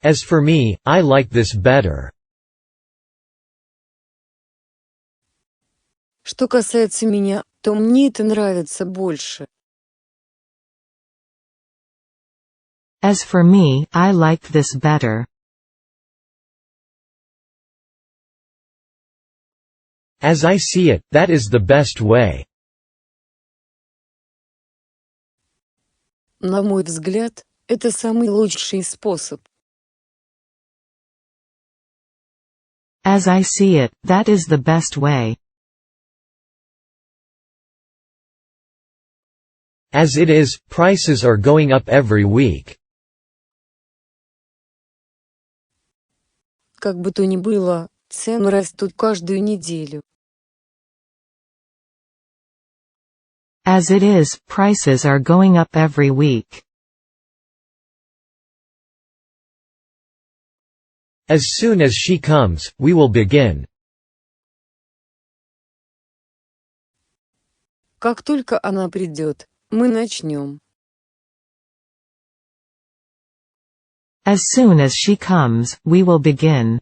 As for me, I like this better. Что касается меня, то мне это нравится больше. As for me, I like this better. As I see it, that is the best way. На мой взгляд, это самый лучший способ. As I see it, that is the best way. As it is, prices are going up every week. Как бы то ни было, цены растут каждую неделю. As it is, prices are going up every week. As soon as she comes, we will begin. Как только она придет, мы начнем. As soon as she comes, we will begin.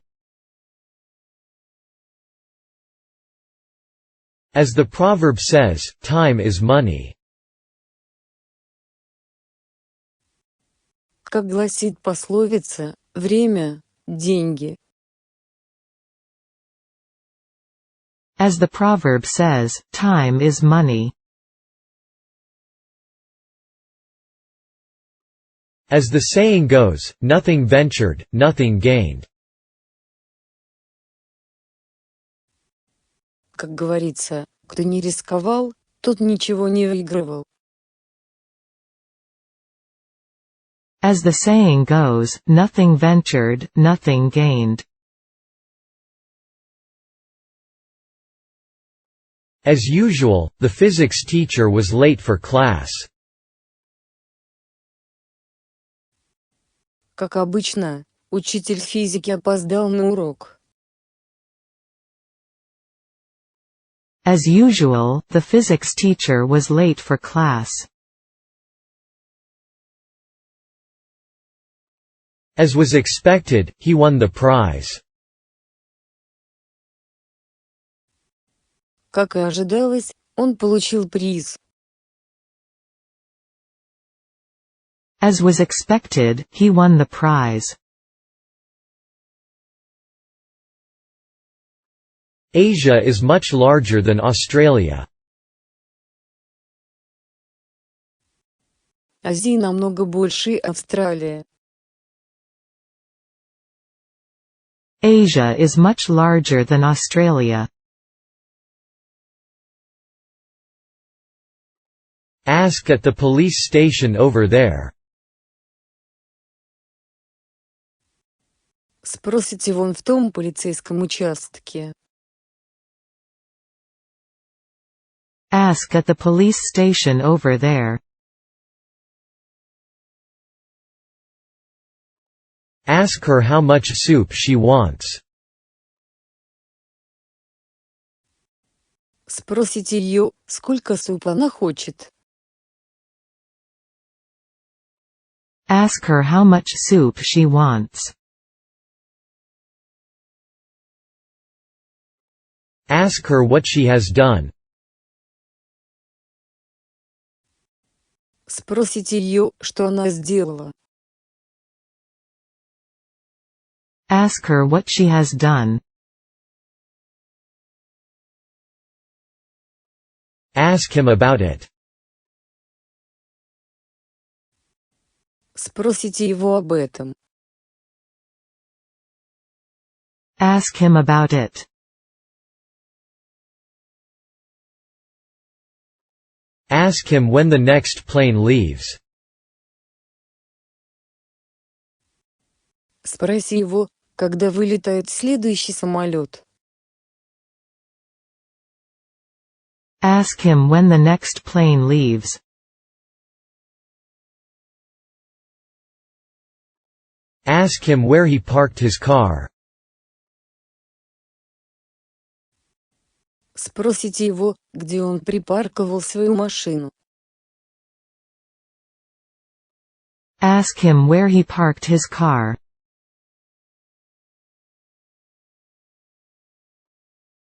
As the proverb says, time is money. Как гласит пословица, время – деньги. As the proverb says, time is money. As the saying goes, nothing ventured, nothing gained. Как говорится, кто не рисковал, тот ничего не выигрывал. As the saying goes, nothing ventured, nothing gained. As usual, the physics teacher was late for class. Как обычно, учитель физики опоздал на урок. As usual, the physics teacher was late for class. As was expected, he won the prize. Как и ожидалось, он получил приз. As was expected, he won the prize. Asia is much larger than Australia. Азия намного больше Австралии. Asia is much larger than Australia. Ask at the police station over there. Спросите вон в том полицейском участке. Ask at the police station over there. Ask her how much soup she wants. Спросите ее, сколько супа она хочет. Ask her how much soup she wants. Ask her what she has done. Спросите ее, что она сделала. Ask her what she has done. Ask him about it. Спросите его об этом. Ask him about it. Ask him when the next plane leaves. Спроси его, когда вылетает следующий самолет. Ask him when the next plane leaves. Ask him where he parked his car. Спросите его, где он припарковал свою машину. Ask him where he parked his car.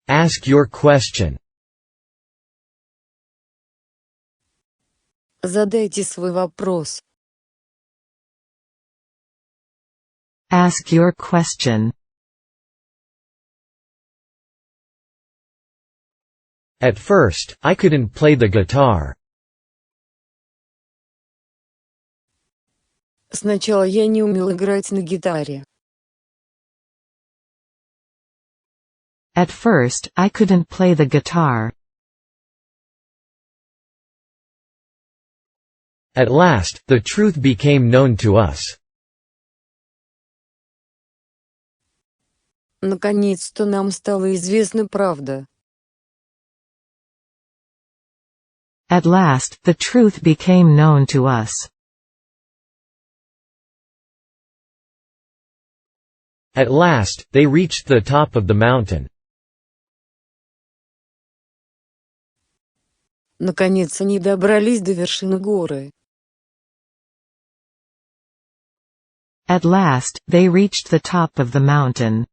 Ask your question. Задайте свой вопрос. Ask your question. At first, I couldn't play the guitar. Сначала я не умел играть на гитаре. At first, I couldn't play the guitar. At last, the truth became known to us. Наконец-то нам стала известна правда. At last, the truth became known to us. At last, they reached the top of the mountain. Наконец они добрались до вершины горы. At last, they reached the top of the mountain.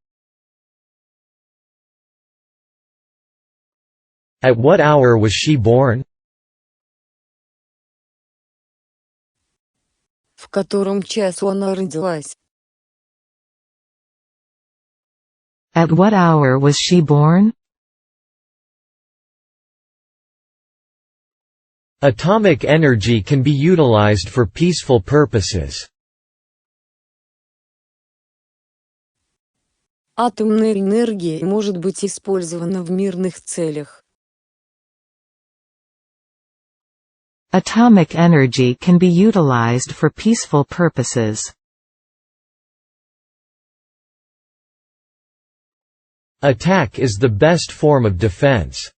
At what hour was she born? В котором часу она родилась? At what hour was she born? Atomic energy can be utilized for peaceful purposes. Атомная энергия может быть использована в мирных целях. Atomic energy can be utilized for peaceful purposes. Attack is the best form of defense.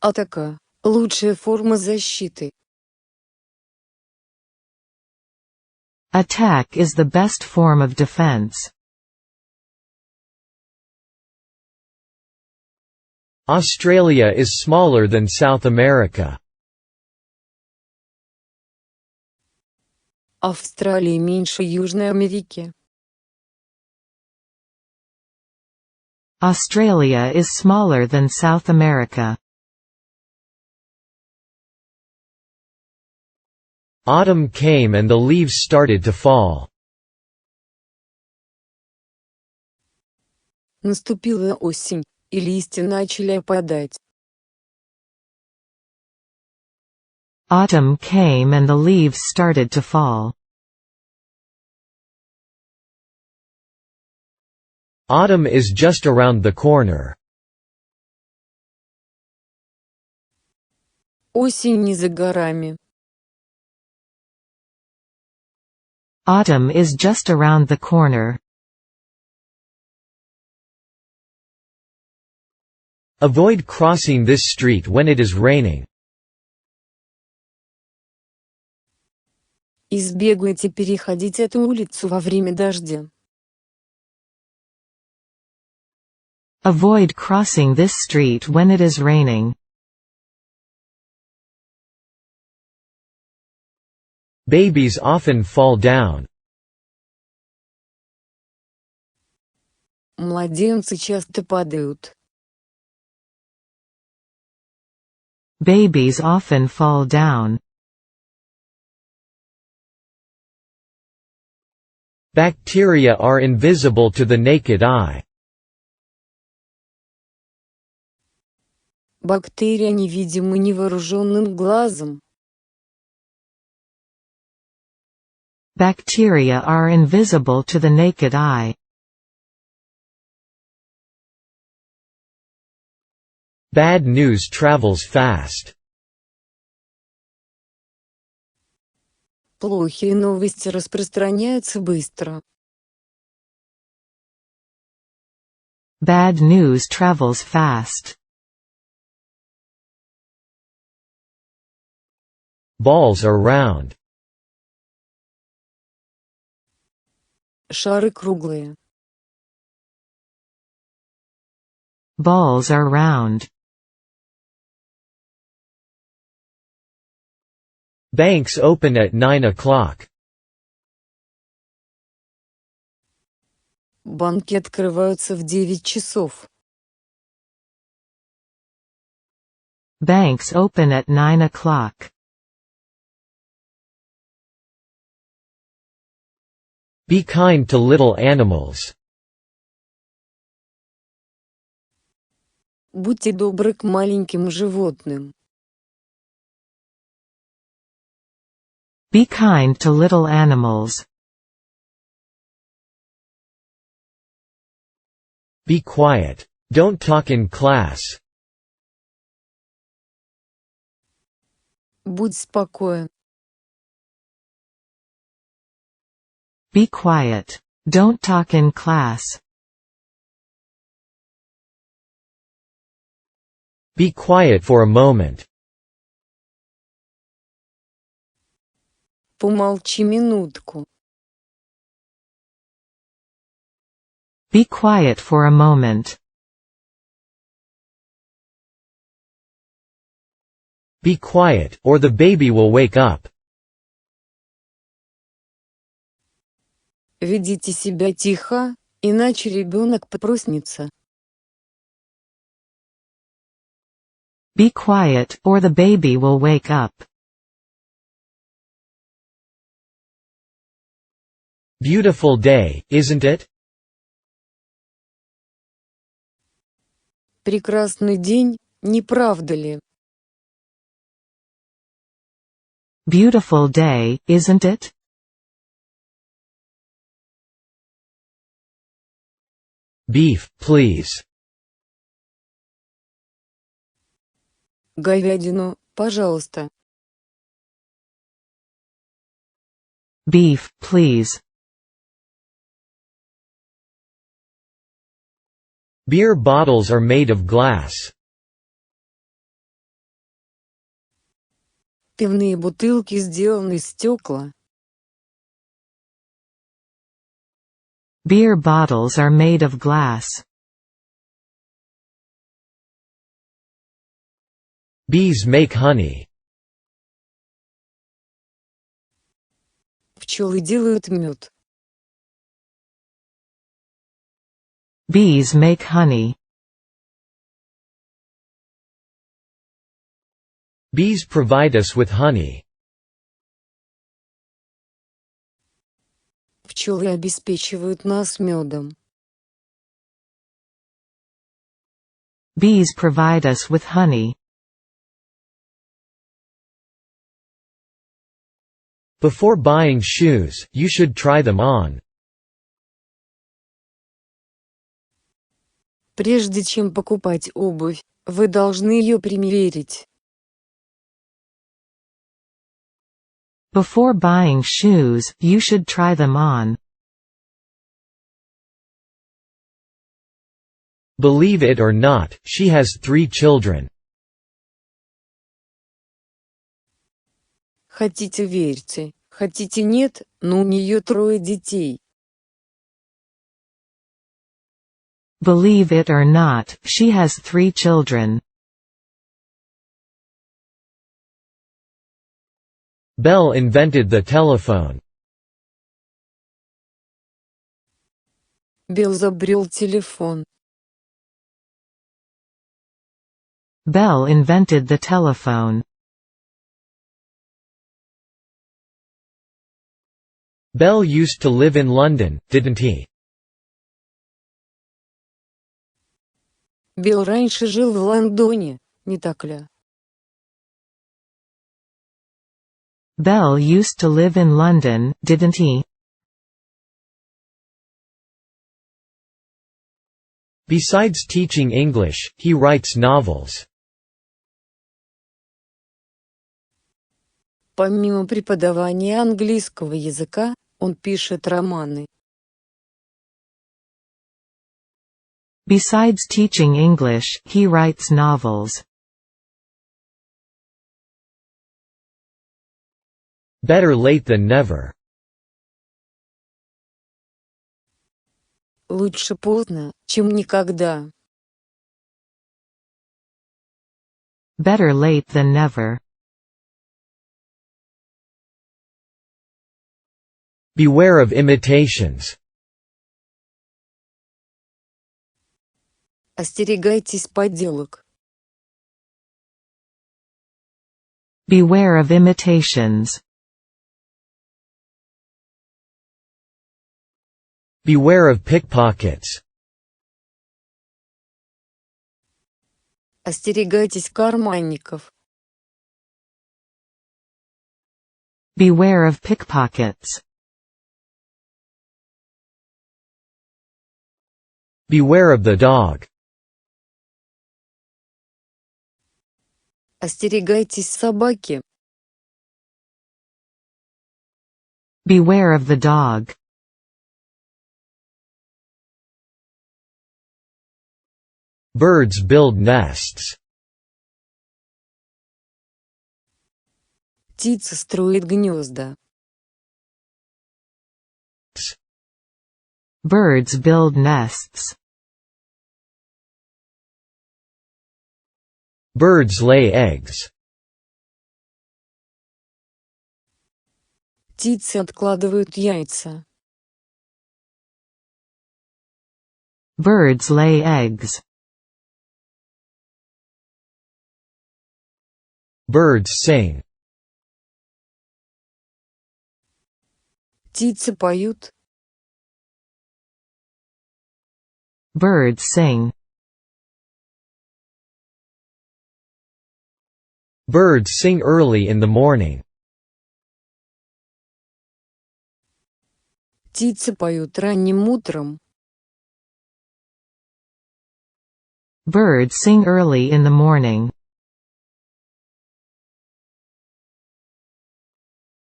Атака – лучшая форма защиты. Attack is the best form of defense. Australia is smaller than South America. Австралия меньше Южной Америки. Australia is smaller than South America. Autumn came and the leaves started to fall. Наступила осень, и листья начали опадать. Autumn came and the leaves started to fall. Autumn is just around the corner. Осень не за горами. Autumn is just around the corner. Avoid crossing this street when it is raining. Избегайте переходить эту улицу во время дождя. Avoid crossing this street when it is raining. Babies often fall down. Младенцы часто падают. Babies often fall down. Bacteria are invisible to the naked eye. Бактерии невидимы невооруженным глазом. Bacteria are invisible to the naked eye. Bad news travels fast. Плохие новости распространяются быстро. Bad news travels fast. Balls are round. Шары круглые. Balls are round. Banks open at 9 o'clock. Банки открываются в 9 часов. Banks open at 9 o'clock. Be kind to little animals. Будьте добры к маленьким животным. Be kind to little animals. Be quiet. Don't talk in class. Будь спокоен. Be quiet. Don't talk in class. Be quiet for a moment. Помолчи минутку. Be quiet for a moment. Be quiet, or the baby will wake up. Ведите себя тихо, иначе ребенок проснется. Be quiet, or the baby will wake up. Beautiful day, isn't it? Прекрасный день, не правда ли? Beautiful day, isn't it? Beef, please. Говядину, пожалуйста. Beef, please. Beer bottles are made of glass. Пивные бутылки сделаны из стекла. Beer bottles are made of glass. Bees make honey. Пчелы делают мед. Bees make honey. Bees provide us with honey. Пчелы обеспечивают нас медом. Bees provide us with honey. Before buying shoes, you should try them on. Прежде чем покупать обувь, вы должны ее примерить. Before buying shoes, you should try them on. Believe it or not, she has 3 children. Хотите верьте, хотите нет, но у нее 3 детей. Believe it or not, she has 3 children. Bell invented the telephone. Билл изобрел телефон. Bell invented the telephone. Bell used to live in London, didn't he? Билл раньше жил в Лондоне, не так ли? Bell used to live in London, didn't he? Besides teaching English, he writes novels. Помимо преподавания английского языка, он пишет романы. Besides teaching English, he writes novels. Better late than never. Лучше поздно, чем никогда. Better late than never. Beware of imitations. Остерегайтесь подделок. Beware of imitations. Beware of pickpockets. Остерегайтесь карманников. Beware of pickpockets. Beware of the dog. Остерегайтесь собаки. Beware of the dog. Birds build nests. Птица строит гнезда. Birds build nests. Birds lay eggs. Птицы откладывают яйца. Birds lay eggs. Birds sing. Птицы поют. Birds sing. Birds sing early in the morning. Птицы поют ранним утром. Birds sing early in the morning.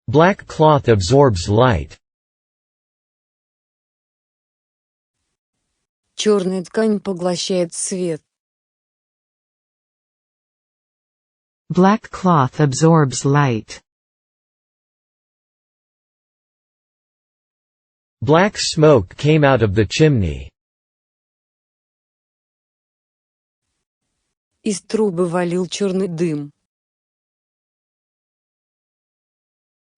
Black cloth absorbs light. Черная ткань поглощает свет. Black cloth absorbs light. Black smoke came out of the chimney. Из трубы валил черный дым.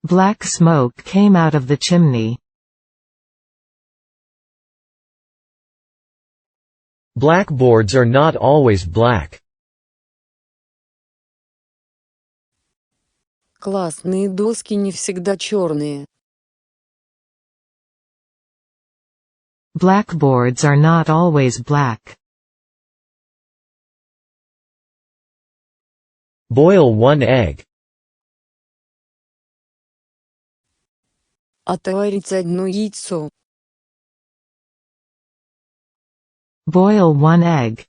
Black smoke came out of the chimney. Blackboards are not always black. Классные доски не всегда черные. Blackboards are not always black. Boil one egg. Отварить одно яйцо. Boil one egg.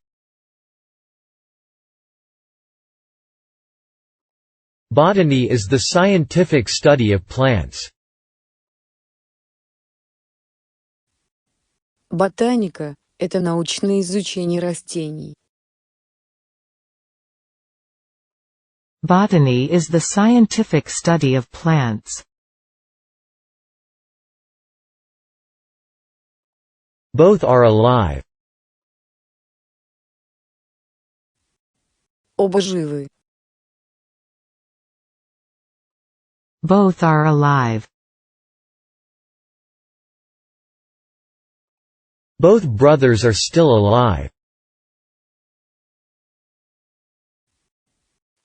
Botany is the scientific study of plants. Ботаника – это научное изучение растений. Botany is the scientific study of plants. Both are alive. Оба живы. Both are alive. Both brothers are still alive.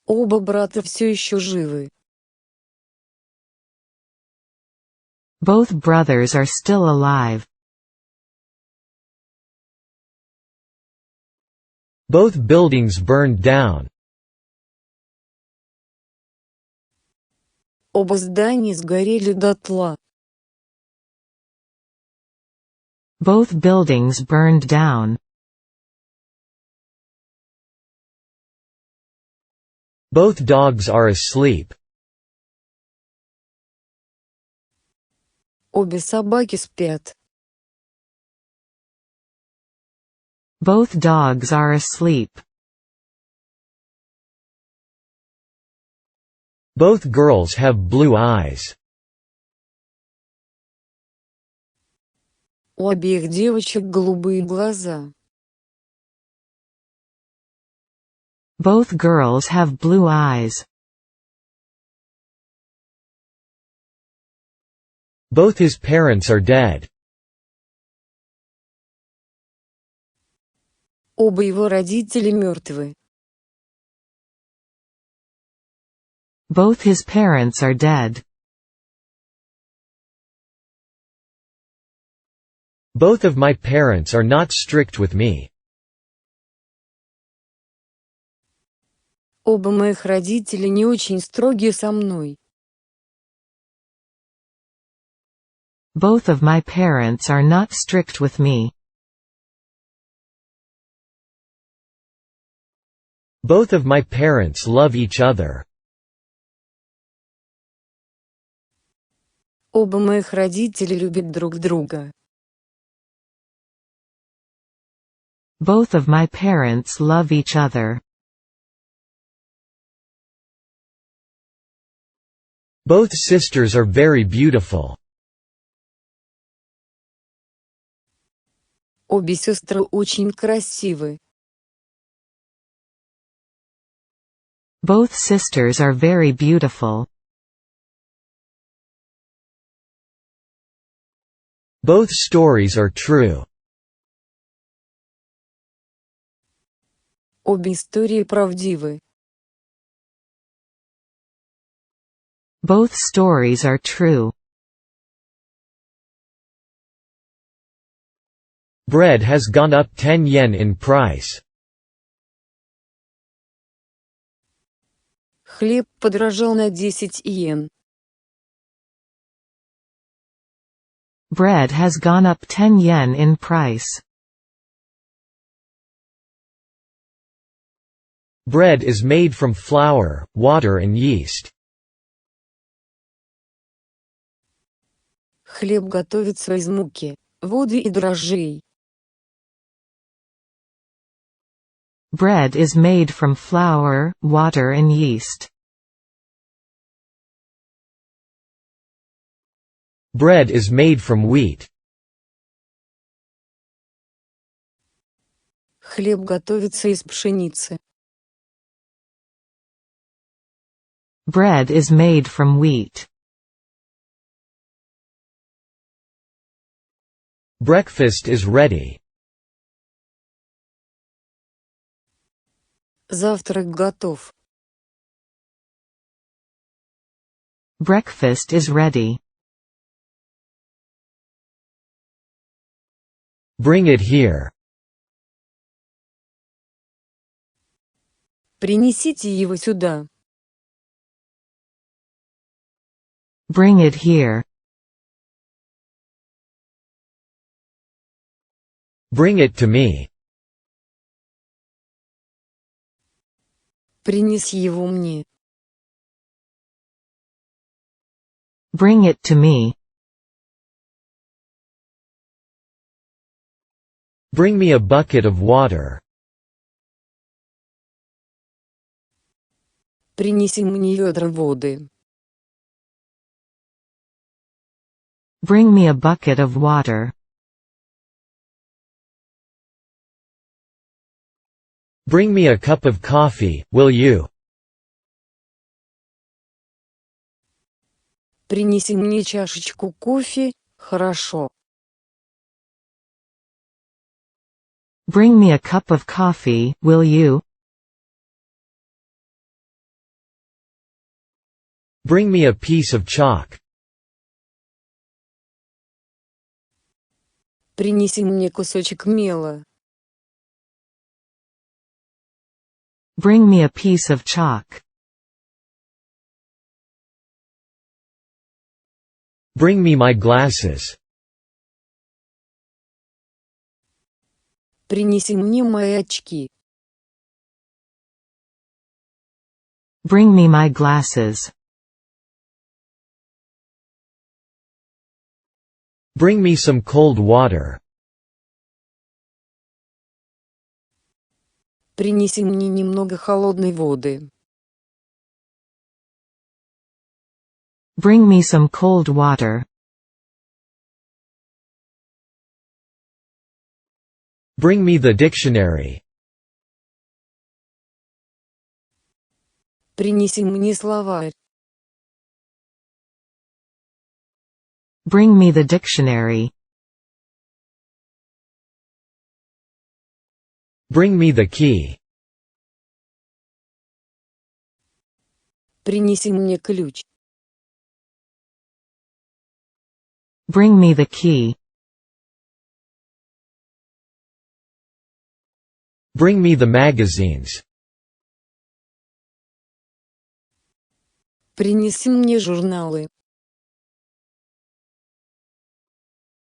Оба брата все еще живы. Both brothers are still alive. Both buildings burned down. Оба здания сгорели дотла. Both buildings burned down. Both dogs are asleep. Обе собаки спят. Both dogs are asleep. Both girls have blue eyes. У обеих девочек голубые глаза. Both girls have blue eyes. Both his parents are dead. Оба его родители мертвы. Both his parents are dead. Both of my parents are not strict with me. Оба моих родителя не очень строги со мной. Both of my parents are not strict with me. Both of my parents love each other. Оба моих родителя любят друг друга. Both of my parents love each other. Both sisters are very beautiful. Обе сестры очень красивы. Both sisters are very beautiful. Both stories are true. Обе истории правдивы. Both stories are true. Bread has gone up 10 yen in price. Хлеб подорожал на 10 йен. Bread has gone up 10 yen in price. Bread is made from flour, water and yeast. Хлеб готовится из муки, воды и дрожжей. Bread is made from flour, water and yeast. Bread is made from wheat. Хлеб готовится из пшеницы. Bread is made from wheat. Breakfast is ready. Завтрак готов. Breakfast is ready. Bring it here. Принесите его сюда. Bring it here. Bring it to me. Принеси его мне. Bring it to me. Bring me a bucket of water. Принеси мне ведра воды. Bring me a bucket of water. Bring me a cup of coffee, will you? Принеси мне чашечку кофе, хорошо. Bring me a cup of coffee, will you? Bring me a piece of chalk. Принеси мне кусочек мела. Bring me a piece of chalk. Bring me my glasses. Принеси мне мои очки. Bring me my glasses. Bring me some cold water. Принеси мне немного холодной воды. Bring me some cold water. Bring me the dictionary. Принеси мне словарь. Bring me the dictionary. Bring me the key. Принеси мне ключ. Bring me the key. Bring me the magazines. Принеси мне журналы.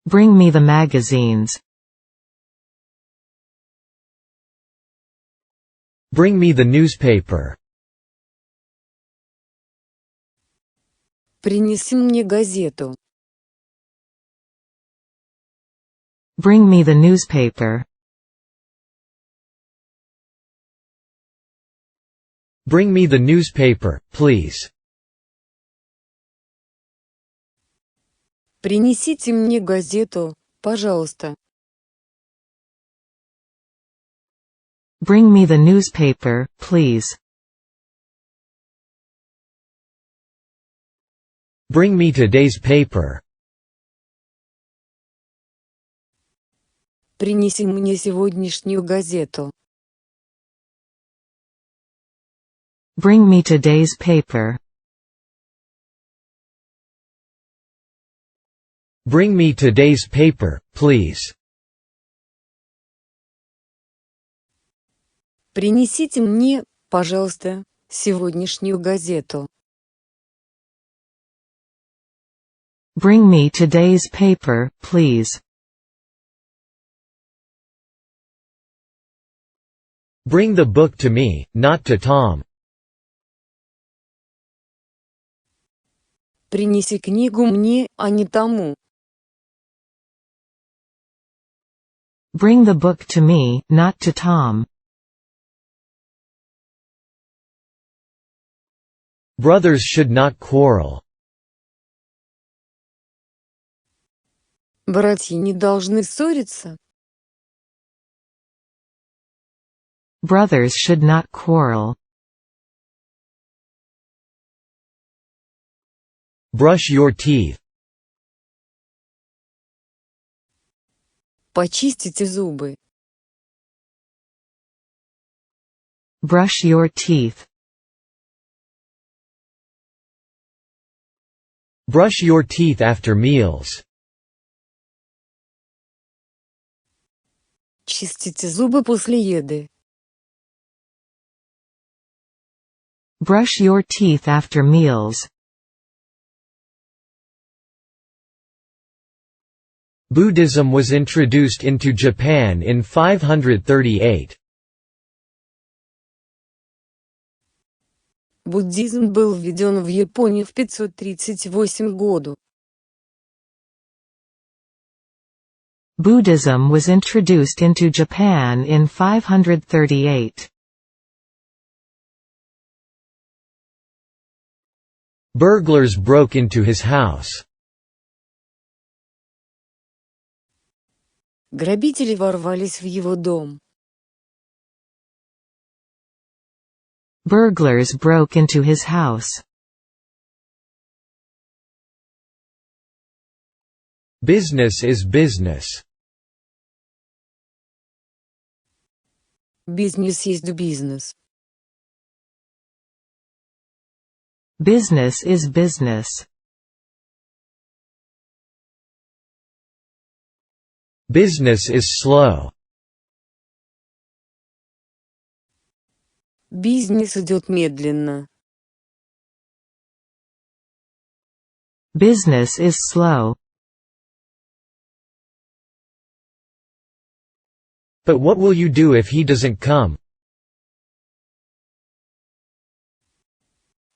Bring me the magazines. Bring me the newspaper. Принеси мне газету. Bring me the newspaper. Bring me the newspaper, please. Принесите мне газету, пожалуйста. Bring me the newspaper, please. Bring me today's paper. Принеси мне сегодняшнюю газету. Bring me today's paper. Bring me today's paper, please. Принесите мне, пожалуйста, сегодняшнюю газету. Bring me today's paper, please. Bring the book to me, not to Tom. Принеси книгу мне, а не тому. Bring the book to me, not to Tom. Brothers should not quarrel. Братья не должны ссориться. Brothers should not quarrel. Brush your teeth. Почистите зубы. Brush your teeth. Brush your teeth after meals. Чистите зубы после еды. Brush your teeth after meals. Buddhism was introduced into Japan in 538. Буддизм был введен в Японию в 538 году. Buddhism was introduced into Japan in 538. Burglars broke into his house. Грабители ворвались в его дом. Burglars broke into his house. Business is business. Бизнес есть бизнес. Business is business. Business is slow. Бизнес идет медленно. Business is slow. But what will you do if he doesn't come?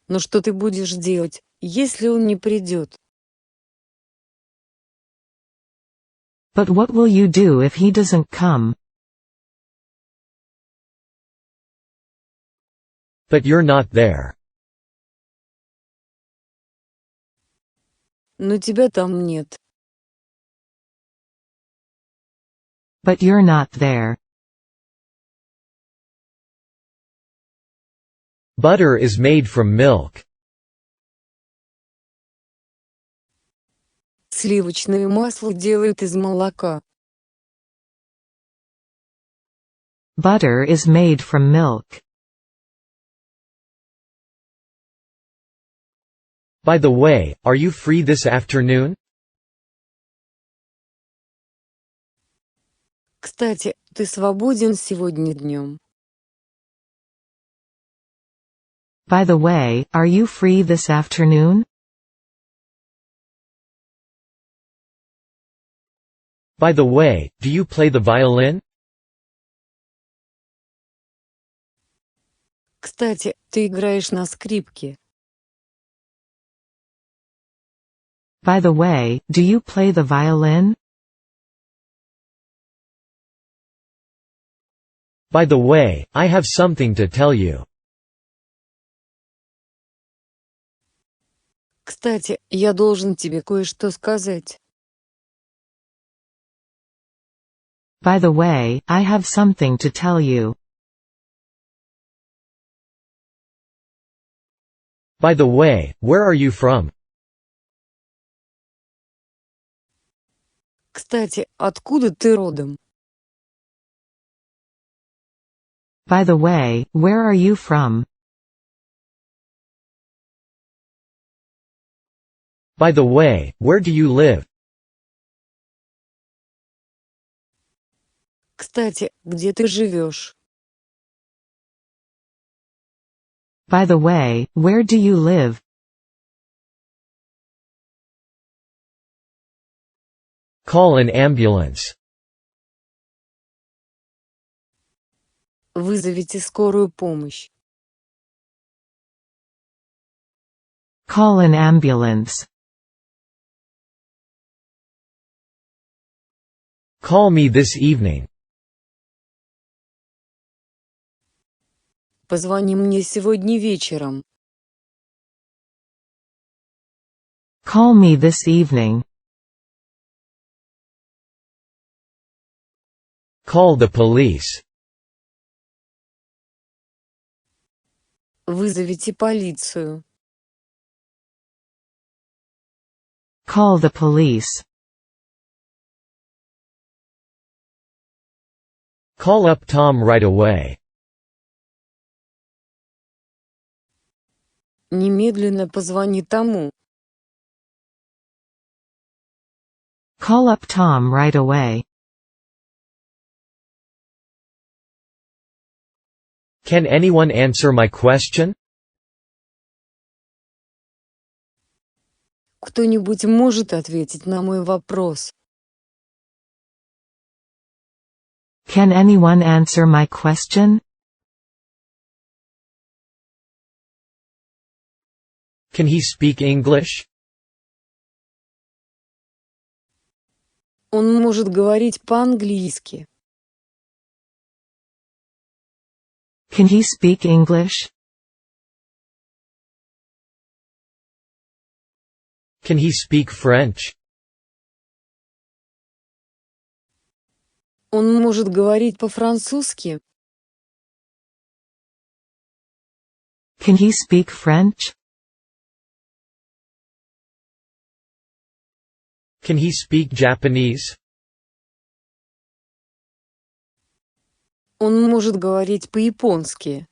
Но что ты будешь делать, если он не придет? But what will you do if he doesn't come? But you're not there. Но тебя там нет. But you're not there. Butter is made from milk. Сливочное масло делают из молока. Butter is made from milk. By the way, are you free this afternoon? Кстати, ты свободен сегодня днем? By the way, are you free this afternoon? By the way, do you play the violin? Кстати, ты играешь на скрипке. By the way, do you play the violin? By the way, I have something to tell you. Кстати, я должен тебе кое-что сказать. By the way, I have something to tell you. By the way, where are you from? Кстати, откуда ты родом? By the way, where are you from? By the way, where do you live? Кстати, где ты живешь? By the way, where do you live? Call an ambulance. Вызовите скорую помощь. Call an ambulance. Call me this evening. Позвони мне сегодня вечером. Call me this evening. Call the police. Вызовите полицию. Call the police. Call up Tom right away. Немедленно позвони тому. Call up Tom right away. Can anyone answer my question? Кто-нибудь может ответить на мой вопрос? Can anyone answer my question? Can he speak English? Он может говорить по-английски. Can he speak English? Can he speak French? Он может говорить по-французски. Can he speak French? Can he speak Japanese? Он может говорить по-японски.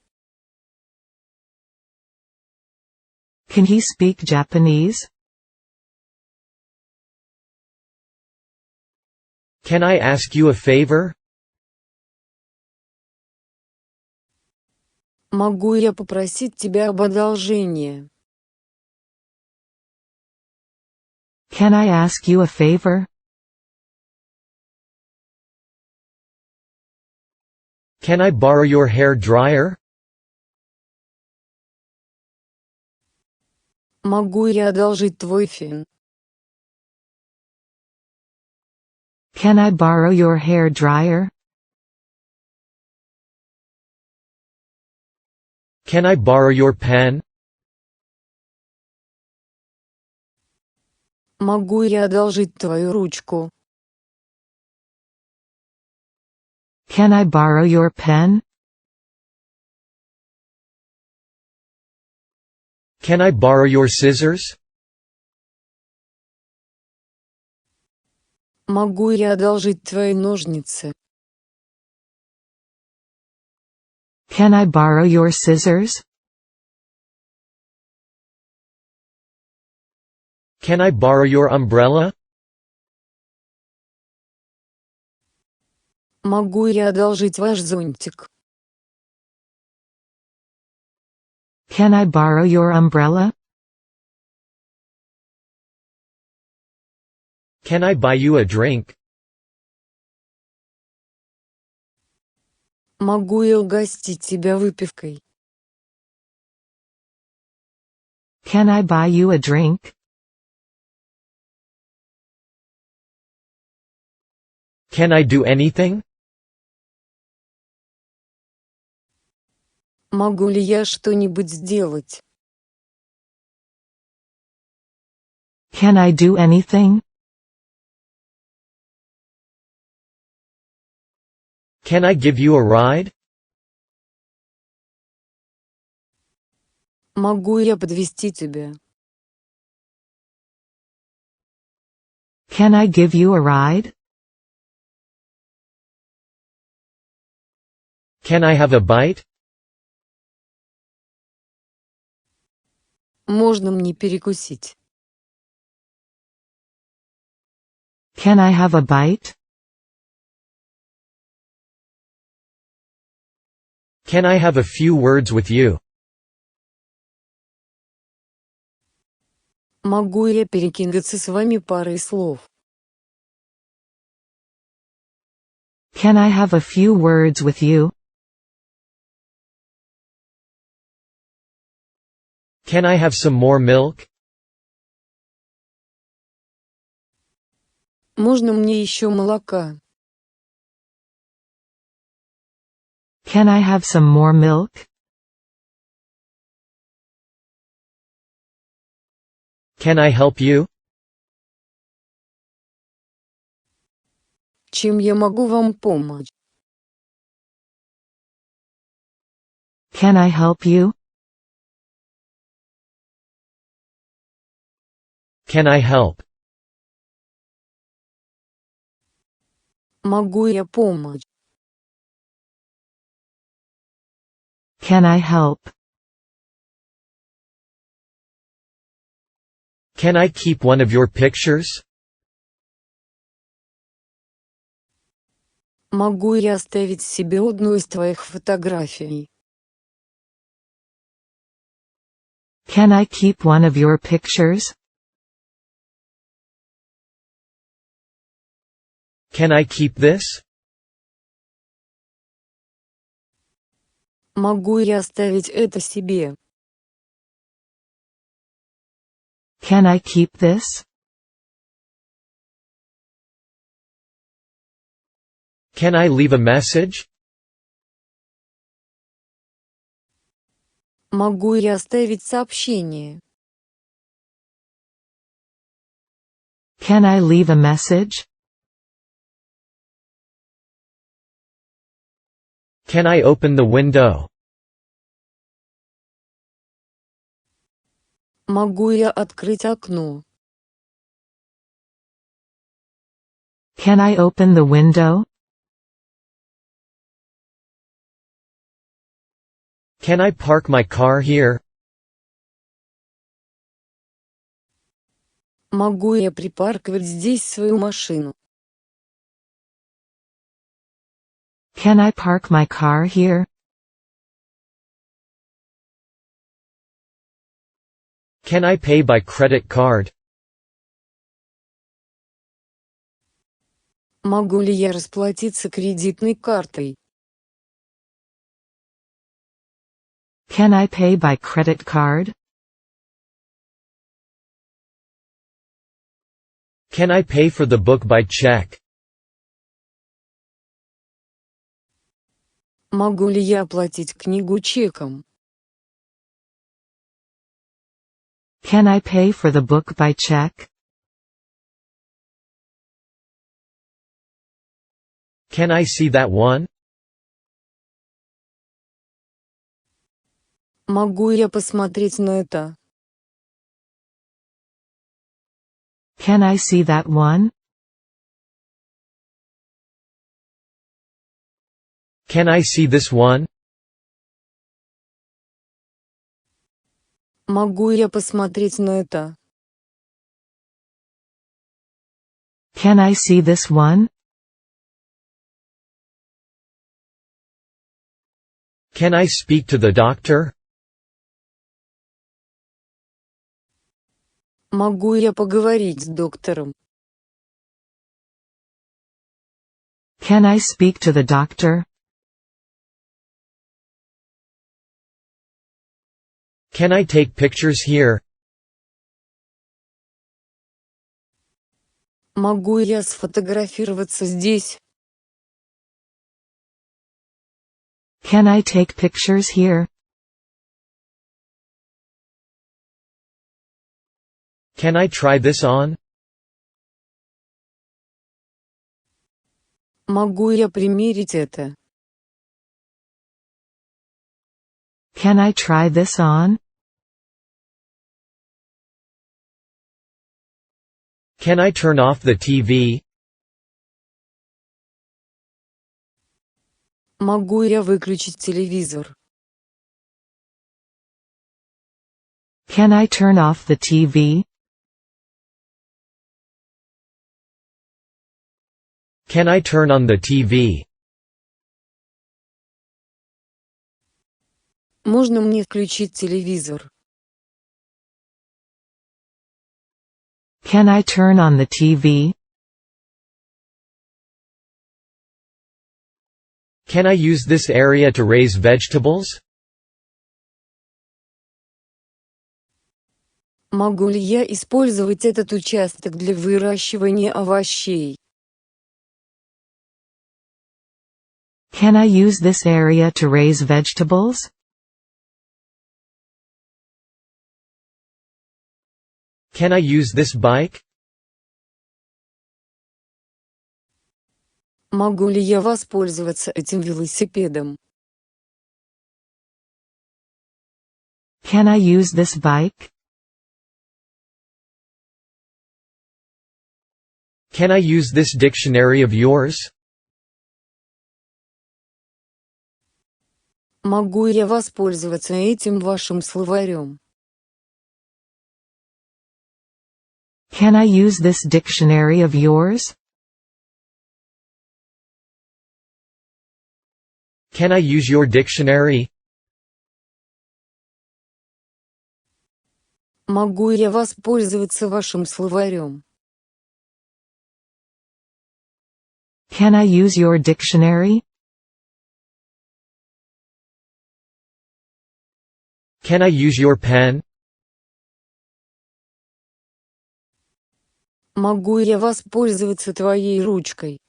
Can he speak Japanese? Can I ask you a favor? Могу я попросить тебя об одолжении? Can I ask you a favor? Can I borrow your hair dryer? Могу я одолжить твой фен? Can I borrow your hair dryer? Can I borrow your pen? Могу я одолжить твою ручку? Can I borrow your pen? Can I borrow your scissors? Могу я одолжить твои ножницы? Can I borrow your scissors? Can I borrow your umbrella? Могу я одолжить ваш зонтик? Can I borrow your umbrella? Can I buy you a drink? Могу я угостить тебя выпивкой? Can I buy you a drink? Can I do anything? Могу ли я что-нибудь сделать? Can I do anything? Can I give you a ride? Могу я подвезти тебя? Can I give you a ride? Can I have a bite? Можно мне перекусить? Can I have a bite? Can I have a few words with you? Могу я перекинуться с вами парой слов? Can I have a few words with you? Can I have some more milk? Можно мне еще молока? Can I have some more milk? Can I help you? Чем я могу вам помочь? Can I help you? Can I help? Могу я помочь? Can I help? Can I keep one of your pictures? Могу я оставить себе одну из твоих фотографий? Can I keep one of your pictures? Can I keep this? Могу я оставить это себе? Can I keep this? Can I leave a message? Могу я оставить сообщение? Can I leave a message? Can I open the window? Могу я открыть окно? Can I open the window? Can I park my car here? Могу я припарковать здесь свою машину? Can I park my car here? Can I pay by credit card? Могу ли я расплатиться кредитной картой? Can I pay by credit card? Can I pay for the book by check? Могу ли я оплатить книгу чеком? Can I pay for the book by check? Can I see that one? Могу я посмотреть на это? Can I see that one? Can I see this one? Могу я посмотреть на это? Can I see this one? Can I speak to the doctor? Могу я поговорить с доктором? Can I speak to the doctor? Can I take pictures here? Могу я сфотографироваться здесь? Can I take pictures here? Can I try this on? Могу я примерить это? Can I try this on? Can I turn off the TV? Могу я выключить телевизор? Can I turn off the TV? Can I turn on the TV? Можно мне включить телевизор? Can I turn on the TV? Can I use this area to raise vegetables? Могу ли я использовать этот участок для выращивания овощей? Can I use this area to raise vegetables? Can I use this bike? Могу ли я воспользоваться этим велосипедом? Can I use this bike? Can I use this dictionary of yours? Могу я воспользоваться этим вашим словарем? Can I use this dictionary of yours? Can I use your dictionary? Могу я воспользоваться вашим словарем? Can I use your dictionary? Can I use your pen? Могу я воспользоваться твоей ручкой?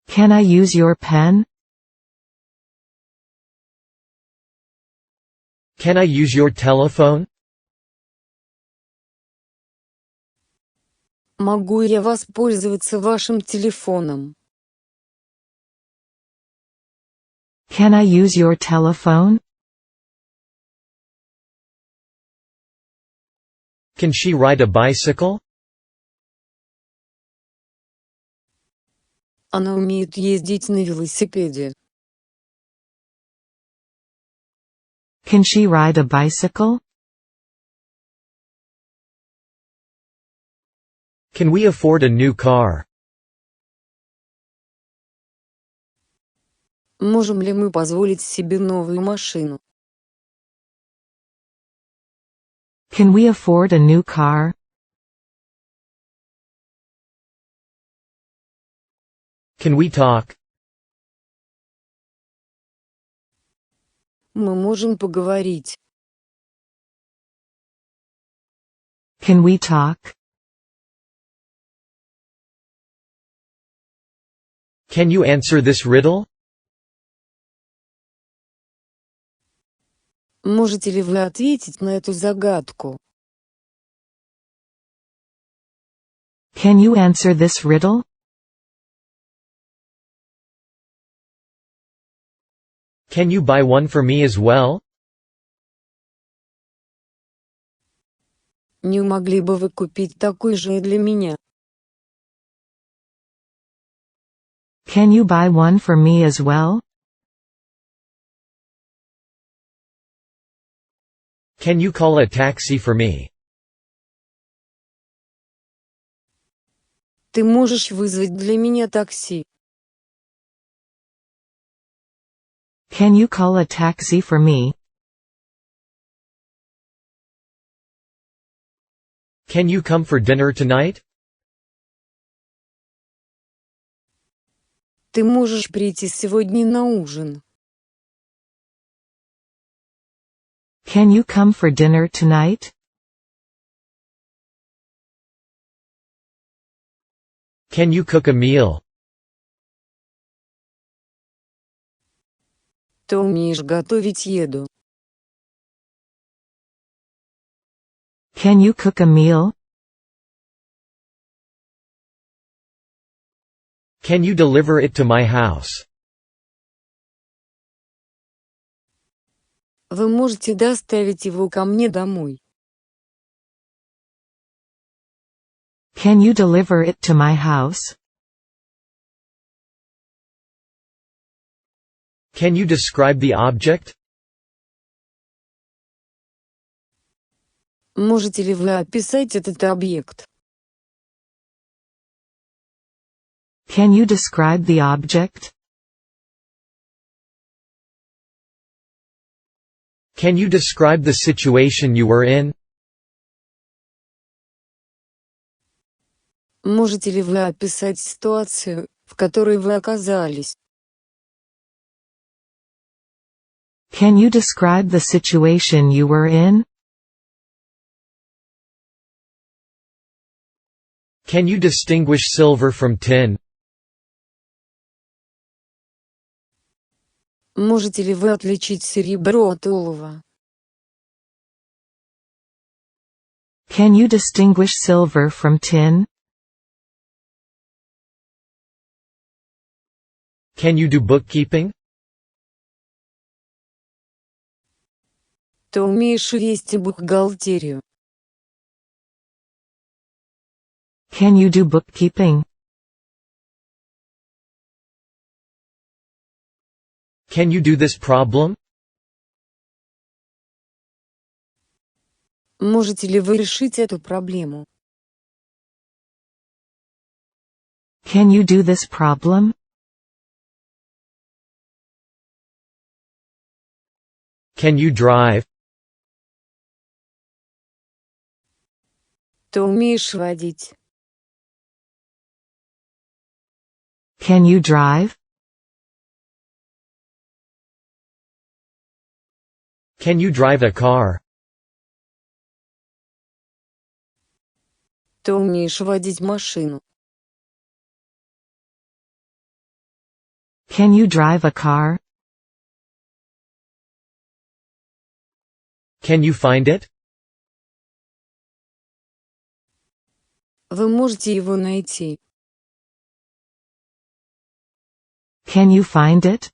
Can I use your pen? Can I use your telephone? Могу я воспользоваться вашим телефоном? Can I use your telephone? Can she ride a bicycle? Она умеет ездить на велосипеде. Can she ride a bicycle? Can we afford a new car? Можем ли мы позволить себе новую машину? Can we afford a new car? Can we talk? Мы можем поговорить. Can we talk? Can you answer this riddle? Можете ли вы ответить на эту загадку? Can you answer this riddle? Can you buy one for me as well? Не могли бы вы купить такой же и для меня? Can you buy one for me as well? Can you call a taxi for me? Ты можешь вызвать для меня такси? Can you call a taxi for me? Can you come for dinner tonight? Ты можешь прийти сегодня на ужин? Can you come for dinner tonight? Can you cook a meal? Ты умеешь готовить еду? Can you cook a meal? Can you deliver it to my house? Вы можете доставить его ко мне домой? Can you deliver it to my house? Can you describe the object? Можете ли вы описать этот объект? Can you describe the object? Can you describe the situation you were in? Можете ли вы описать ситуацию, в которой вы оказались? Can you describe the situation you were in? Can you distinguish silver from tin? Можете ли вы отличить серебро от олова? Can you distinguish silver from tin? Can you do bookkeeping? Ты умеешь вести бухгалтерию? Can you do bookkeeping? Can you do this problem? Можете ли вы решить эту проблему? Can you do this problem? Can you drive? Ты умеешь водить? Can you drive? Can you drive a car? Ты умеешь водить машину? Can you drive a car? Can you find it? Вы можете его найти? Can you find it?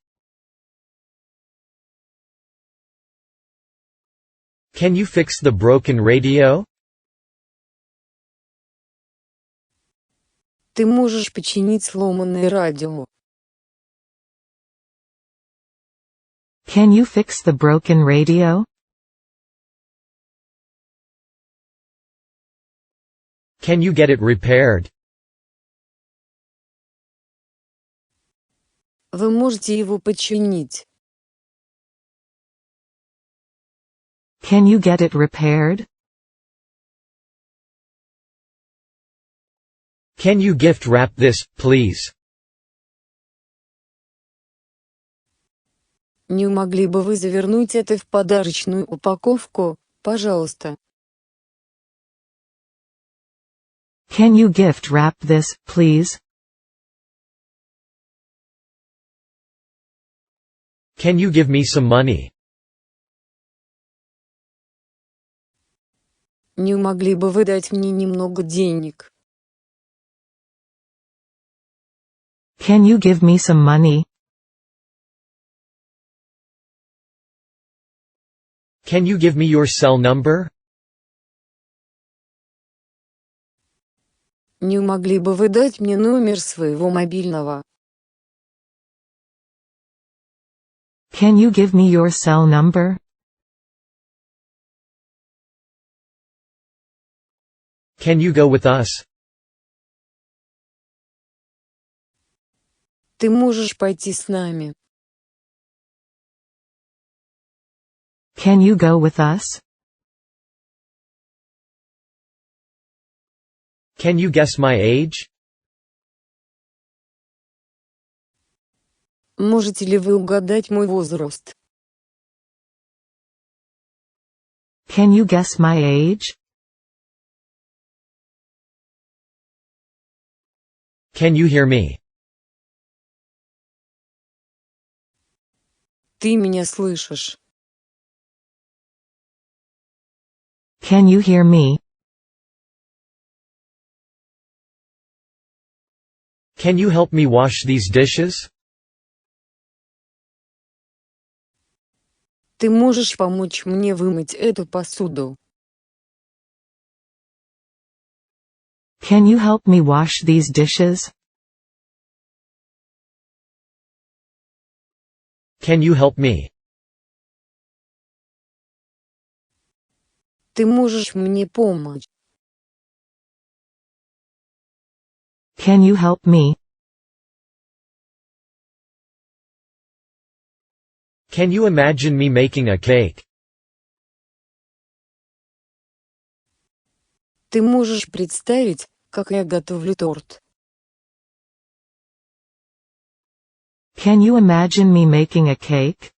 Can you fix the broken radio? Ты можешь починить сломанное радио? Can you fix the broken radio? Can you get it repaired? Вы можете его починить? Can you get it repaired? Can you gift wrap this, please? Не могли бы вы завернуть это в подарочную упаковку, пожалуйста? Can you gift wrap this, please? Can you give me some money? Не могли бы вы дать мне немного денег? Can you give me some money? Can you give me your cell number? Не могли бы вы дать мне номер своего мобильного? Can you give me your cell number? Can you go with us? Ты можешь пойти с нами? Can you go with us? Can you guess my age? Можете ли вы угадать мой возраст? Can you guess my age? Can you hear me? Ты меня слышишь? Can you hear me? Can you help me wash these dishes? Ты можешь помочь мне вымыть эту посуду? Can you help me wash these dishes? Can you help me? Ты можешь мне помочь? Can you help me? Can you imagine me making a cake? Ты можешь представить, как я готовлю торт? Can you imagine me making a cake?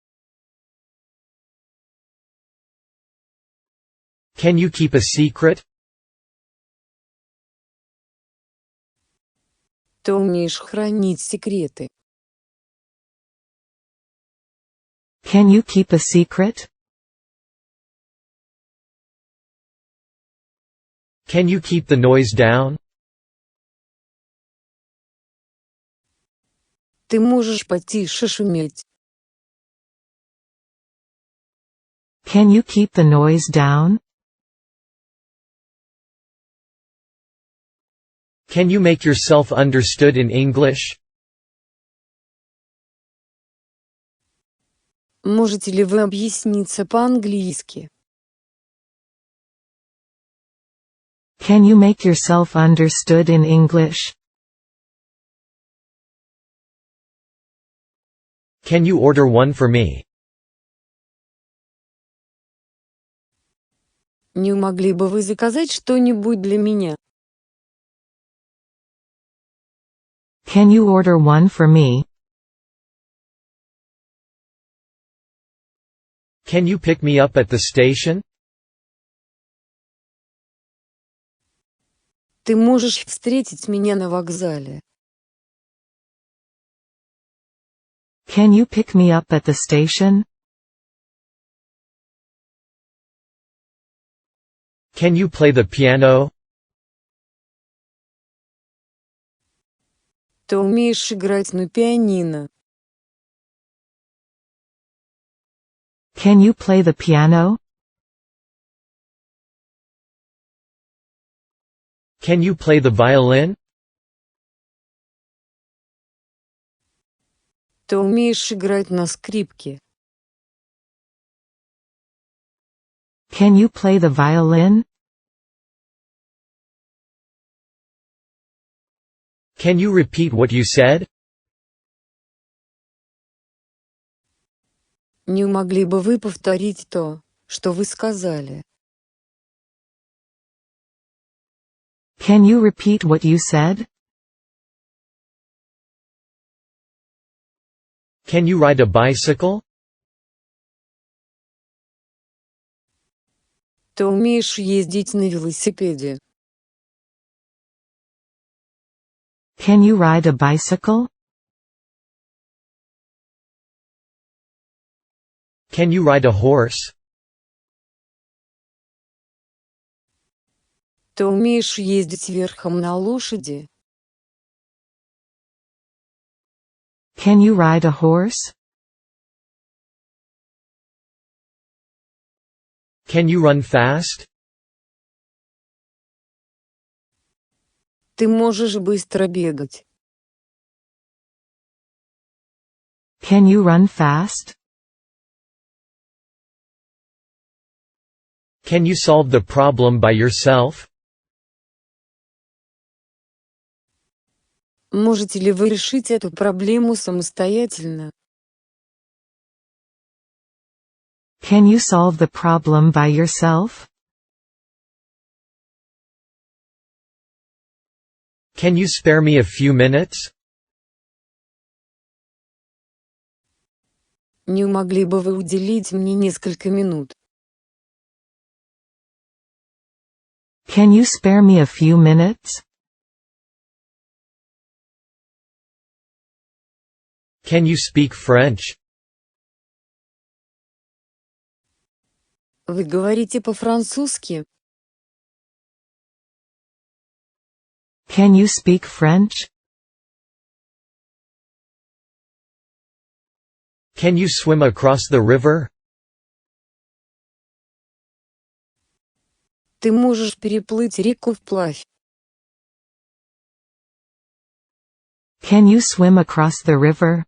Can you keep a secret? Ты умеешь хранить секреты? Can you keep a secret? Can you keep the noise down? Ты можешь потише шуметь? Can you keep the noise down? Can you make yourself understood in English? Можете ли вы объясниться по-английски? Can you make yourself understood in English? Can you order one for me? Не могли бы вы заказать что-нибудь для меня? Can you order one for me? Can you pick me up at the station? Ты можешь встретить меня на вокзале? Can you pick me up at the station? Can you play the piano? Ты умеешь играть на пианино? Can you play the piano? Can you play the violin? Ты умеешь играть на скрипке? Can you play the violin? Can you repeat what you said? Не могли бы вы повторить то, что вы сказали? Can you repeat what you said? Can you ride a bicycle? Ты умеешь ездить на велосипеде? Can you ride a bicycle? Can you ride a horse? Ты умеешь ездить верхом на лошади? Can you ride a horse? Can you run fast? Ты можешь быстро бегать? Can you run fast? Can you solve the problem by yourself? Можете ли вы решить эту проблему самостоятельно? Can you solve the problem by yourself? Can you spare me a few minutes? Не могли бы вы уделить мне несколько минут? Can you spare me a few minutes? Can you speak French? Вы говорите по-французски? Can you speak French? Can you swim across the river? Ты можешь переплыть реку вплавь. Can you swim across the river?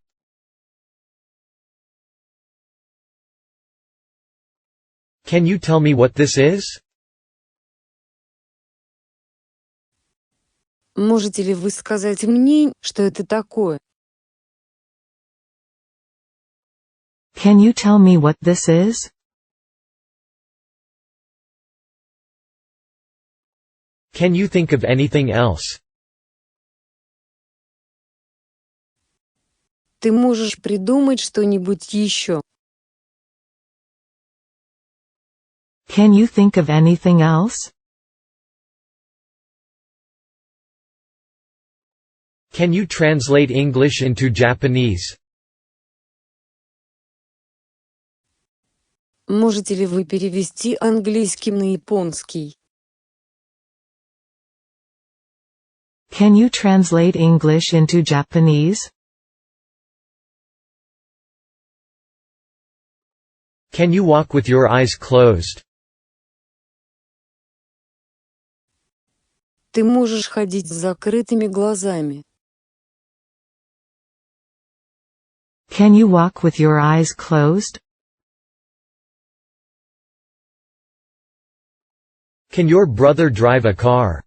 Can you tell me what this is? Можете ли вы сказать мне, что это такое? Can you tell me what this is? Can you think of anything else? Ты можешь придумать что-нибудь еще? Can you think of anything else? Can you translate English into Japanese? Можете ли вы перевести английский на японский? Can you translate English into Japanese? Can you walk with your eyes closed? Ты можешь ходить с закрытыми глазами. Can you walk with your eyes closed? Can your brother drive a car?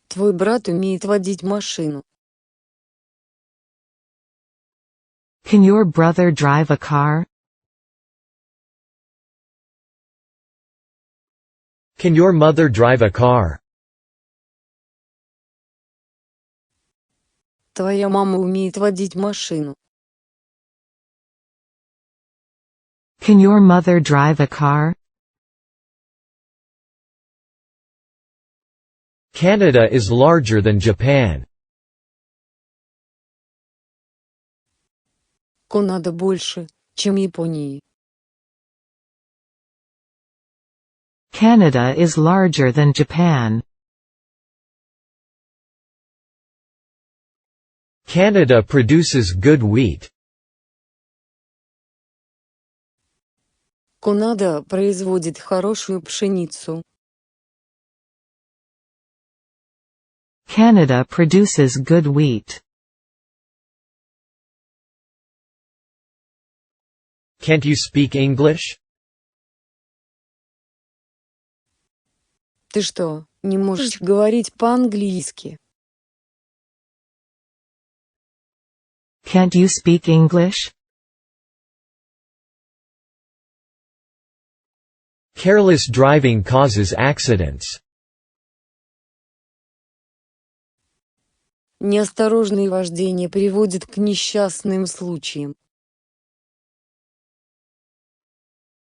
Твой брат умеет водить машину. Can your brother drive a car? Can your mother drive a car? Твоя мама умеет водить машину. Can your mother drive a car? Canada is larger than Japan. Канада больше, чем Япония. Canada is larger than Japan. Canada produces good wheat. Канада производит хорошую пшеницу. Canada produces good wheat. Can't you speak English? Ты что, не можешь говорить по-английски? Can't you speak English? Careless driving causes accidents. Неосторожное вождение приводит к несчастным случаям.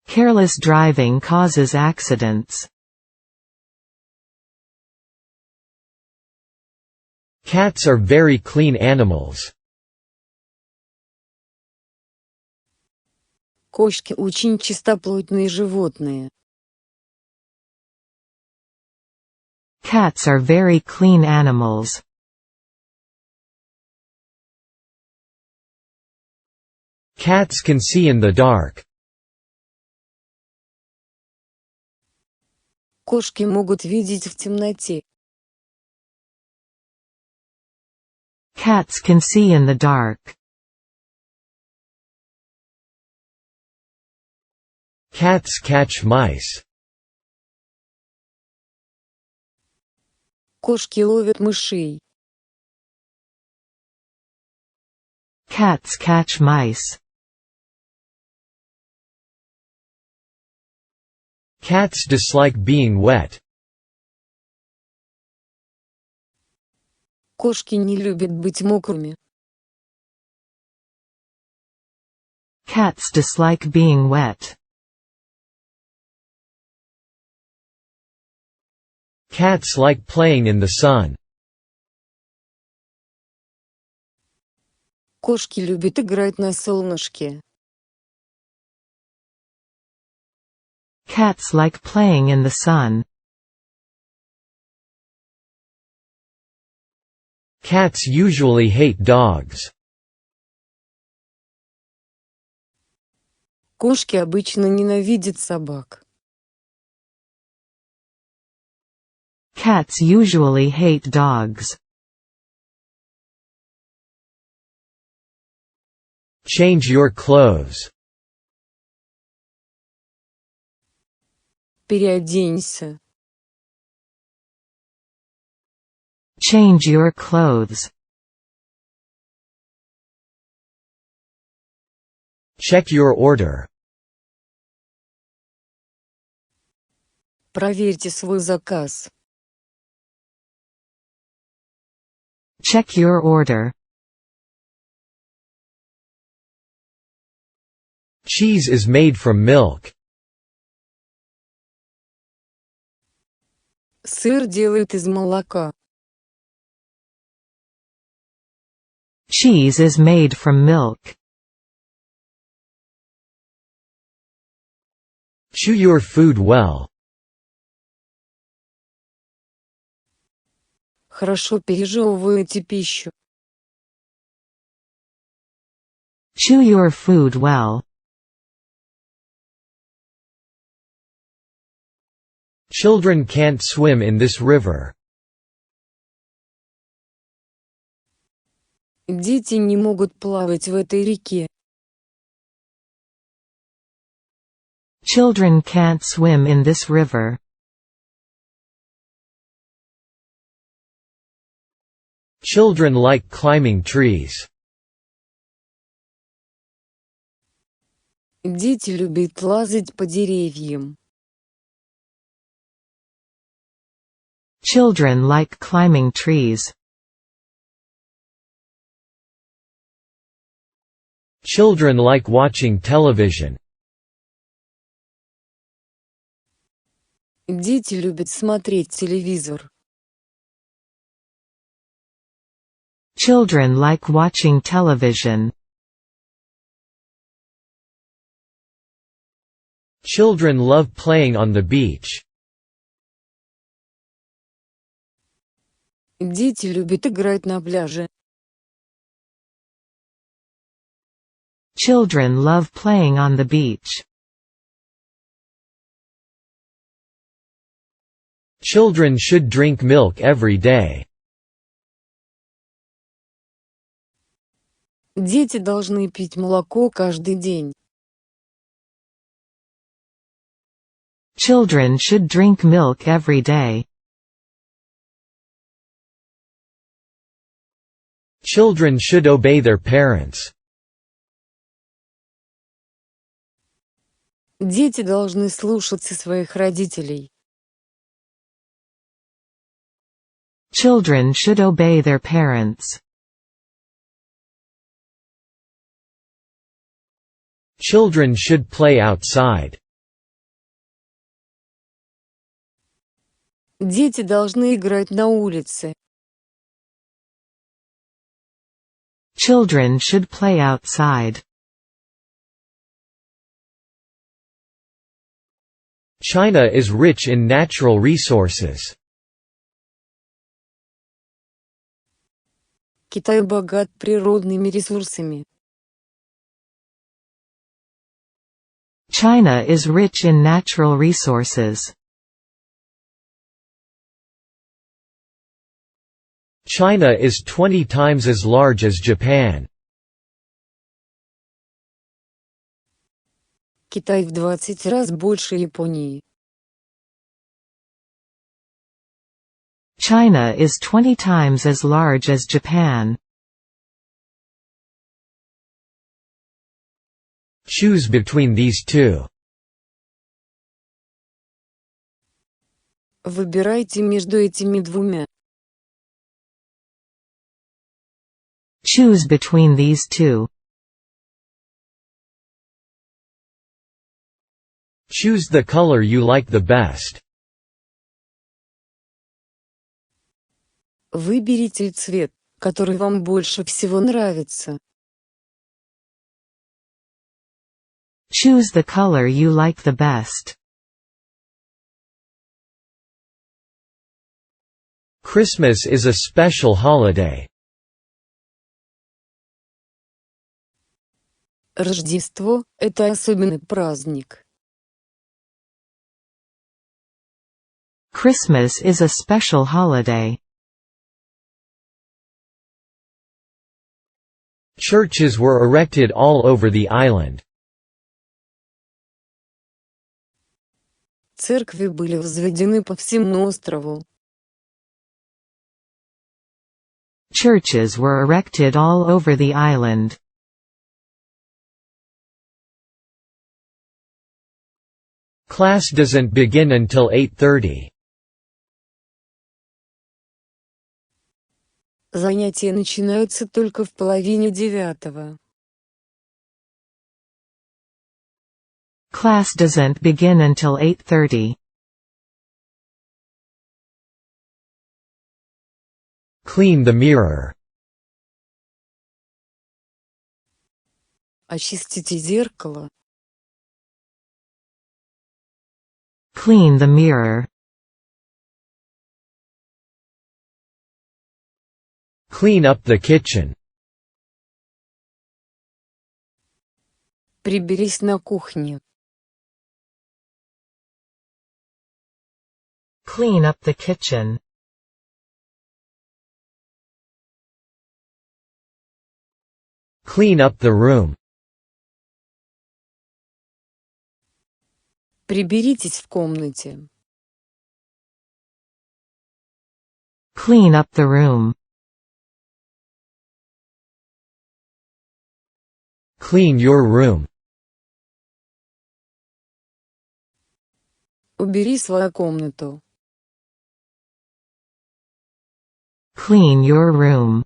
Careless driving causes accidents. Cats are very clean animals. Кошки очень чистоплотные животные. Cats are very clean animals. Cats can see in the dark. Кошки могут видеть в темноте. Cats can see in the dark. Cats catch mice. Кошки ловят мышей. Cats catch mice. Cats dislike being wet. Кошки не любят быть мокрыми. Cats dislike being wet. Cats like playing in the sun. Кошки любят играть на солнышке. Cats like playing in the sun. Cats usually hate dogs. Кошки обычно ненавидят собак. Cats usually hate dogs. Change your clothes. Переоденься. Change your clothes. Check your order. Проверьте свой заказ. Check your order. Cheese is made from milk. Сыр делают из молока. Cheese is made from milk. Chew your food well. Хорошо пережевывайте пищу. Chew your food well. Children can't swim in this river. Дети не могут плавать в этой реке. Children can't swim in this river. Children like climbing trees. Дети любят лазать по деревьям. Children like climbing trees. Children like watching television. Дети любят смотреть телевизор. Children like watching television. Children love playing on the beach. Дети любят играть на пляже. Children love playing on the beach. Children should drink milk every day. Дети должны пить молоко каждый день. Children should drink milk every day. Children should obey their parents. Дети должны слушаться своих родителей. Children should obey their parents. Children should play outside. Дети должны играть на улице. Children should play outside. China is rich in natural resources. Китай богат природными ресурсами. China is rich in natural resources. China is 20 times as large as Japan. Китай в 20 раз больше Японии. China is 20 times as large as Japan. Choose between these two. Выбирайте между этими двумя. Choose between these two. Choose the color you like the best. Выберите цвет, который вам больше всего нравится. Choose the color you like the best. Christmas is a special holiday. Рождество – это особенный праздник. Christmas is a special holiday. Churches were erected all over the island. Церкви были возведены по всему острову. Churches were erected all over the island. Class doesn't begin until 8:30. Занятия начинаются только в половине девятого. Class doesn't begin until 8:30. Clean the mirror. Очистите зеркало. Clean the mirror. Clean up the kitchen. Приберись на кухне. Clean up the kitchen. Clean up the room. Приберитесь в комнате. Clean up the room. Clean your room. Убери свою комнату. Clean your room.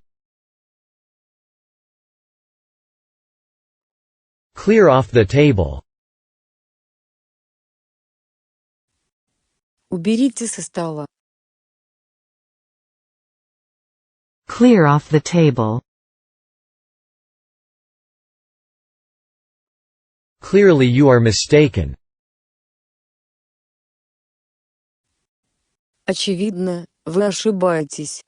Clear off the table. Уберите со стола. Clear off the table. Clearly you are mistaken. Очевидно, вы ошибаетесь.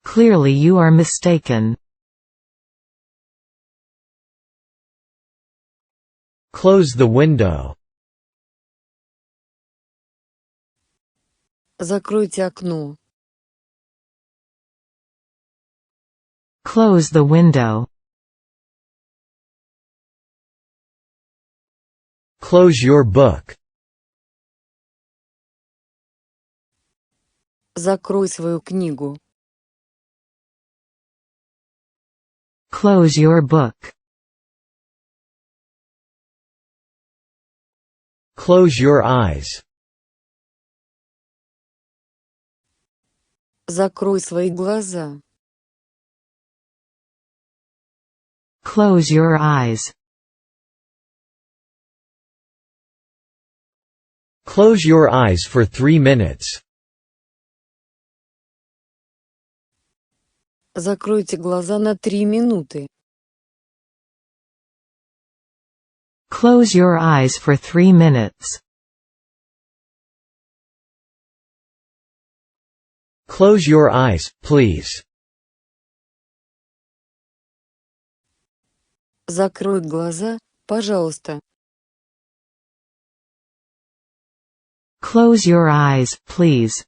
Clearly you are mistaken. Close the window. Закройте окно. Close the window. Close your book. Закрой свою книгу. Close your book. Close your eyes. Закрой свои глаза. Close your eyes. Close your eyes for 3 minutes. Закройте глаза на 3 минуты. Close your eyes for 3 minutes. Close your eyes, please. Закрой глаза, пожалуйста. Close your eyes, please.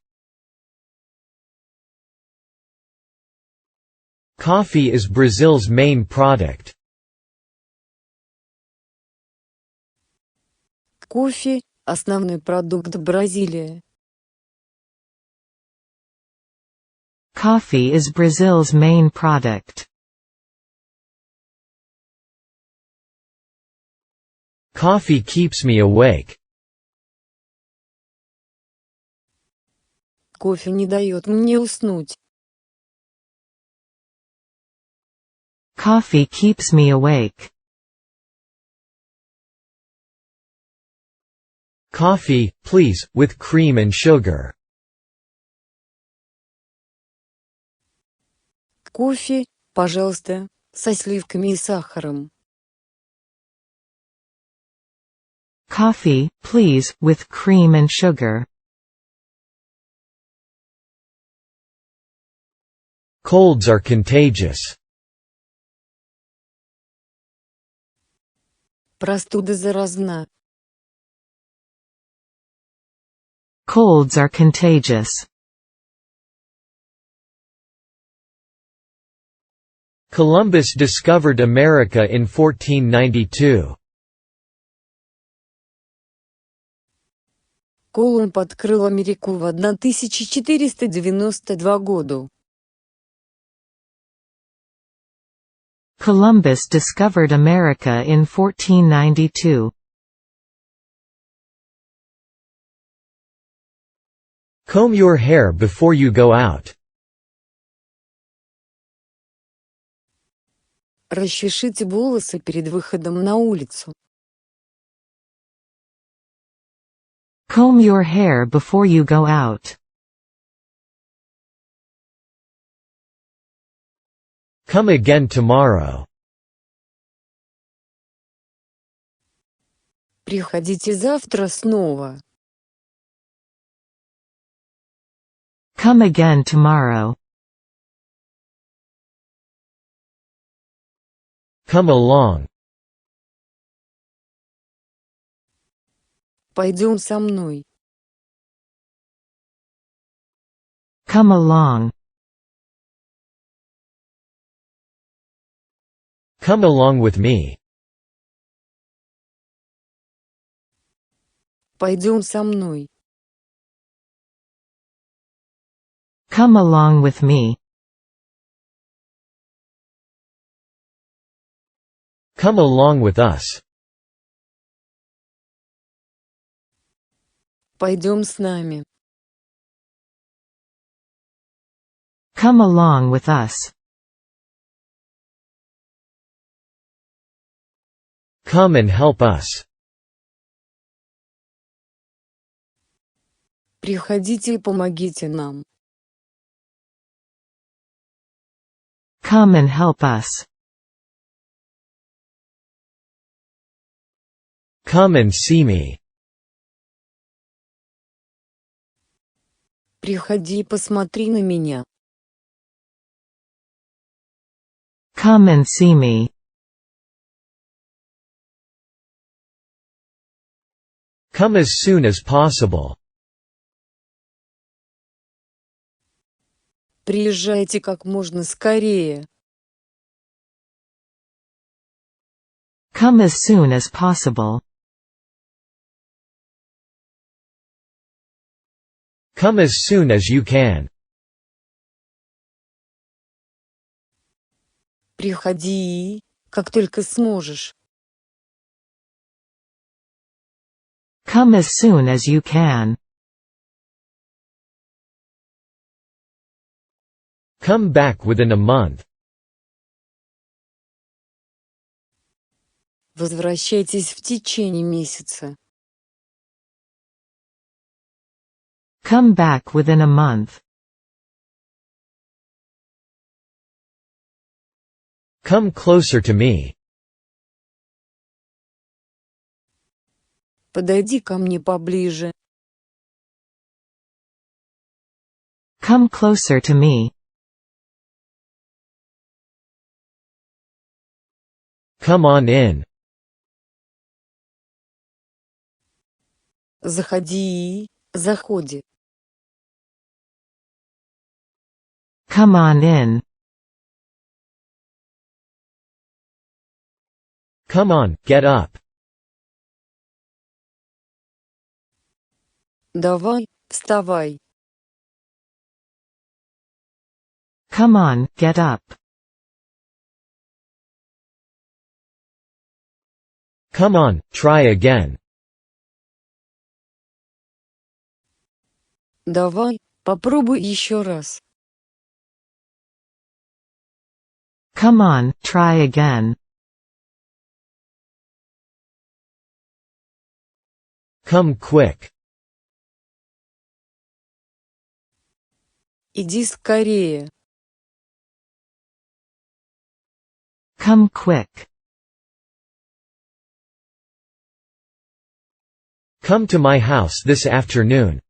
Coffee is Brazil's main product. Кофе – основной продукт Бразилии. Coffee is Brazil's main product. Coffee keeps me awake. Кофе не дает мне уснуть. Coffee keeps me awake. Coffee, please, with cream and sugar. Кофе, пожалуйста, со сливками и сахаром. Coffee, please, with cream and sugar. Colds are contagious. Простуда заразна. Colds are contagious. Columbus discovered America in 1492. Колумб открыл Америку в 1492 году. Columbus discovered America in 1492. Comb your hair before you go out. Расчешите волосы перед выходом на улицу. Comb your hair before you go out. Come again tomorrow. Приходите завтра снова. Come again tomorrow. Come along. Пойдем со мной. Come along. Come along with me. Пойдем со мной. Come along with me. Come along with us. Пойдем с нами. Come along with us. Come and help us. Приходите и помогите нам. Come and help us. Come and see me. Приходи и посмотри на меня. Come and see me. Come as soon as possible. Приезжайте как можно скорее. Come as soon as possible. Come as soon as you can. Приходи, как только сможешь. Come as soon as you can. Come back within a month. Возвращайтесь в течение месяца. Come back within a month. Come closer to me. Подойди ко мне поближе. Come closer to me. Come on in. Заходи, заходи. Come on in. Come on, get up. Давай, вставай. Come on, get up. Come on, try again. Давай, попробуй еще раз. Come on, try again. Come quick. Иди скорее. Come quick. Come to my house this afternoon.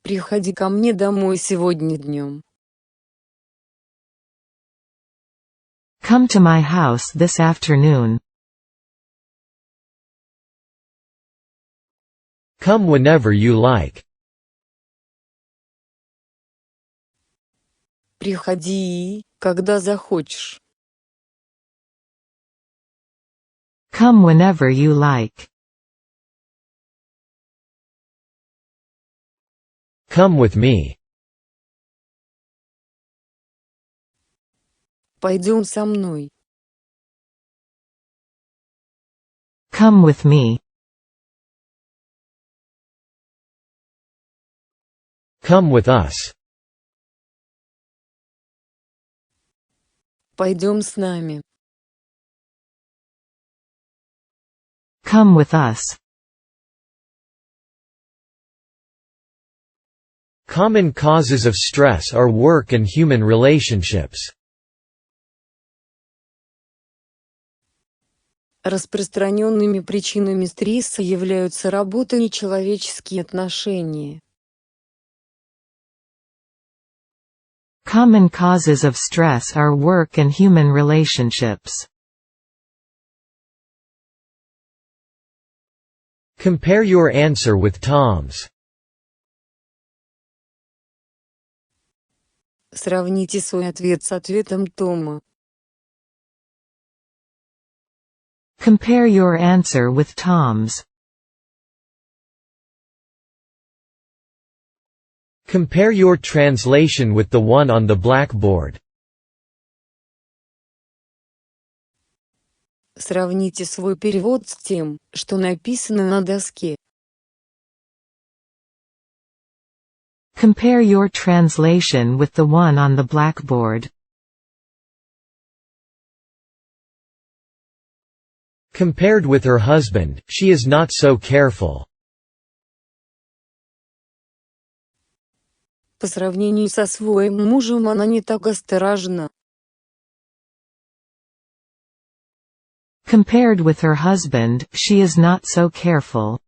Приходи ко мне домой сегодня днем. Come to my house this afternoon. Come whenever you like. Приходи, когда захочешь. Come whenever you like. Come with me. Пойдем со мной. Come with me. Come with us. Пойдем с нами. Come with us. Common causes of stress are work and human relationships. Распространенными причинами стресса являются работа и человеческие отношения. Common causes of stress are work and human relationships. Compare your answer with Tom's. Сравните свой ответ с ответом Тома. Compare your answer with Tom's. Compare your translation with the one on the blackboard. Сравните свой перевод с тем, что написано на доске. Compare your translation with the one on the blackboard. Compared with her husband, she is not so careful. По сравнению со своим мужем она не так осторожна. Compared with her husband, she is not so careful.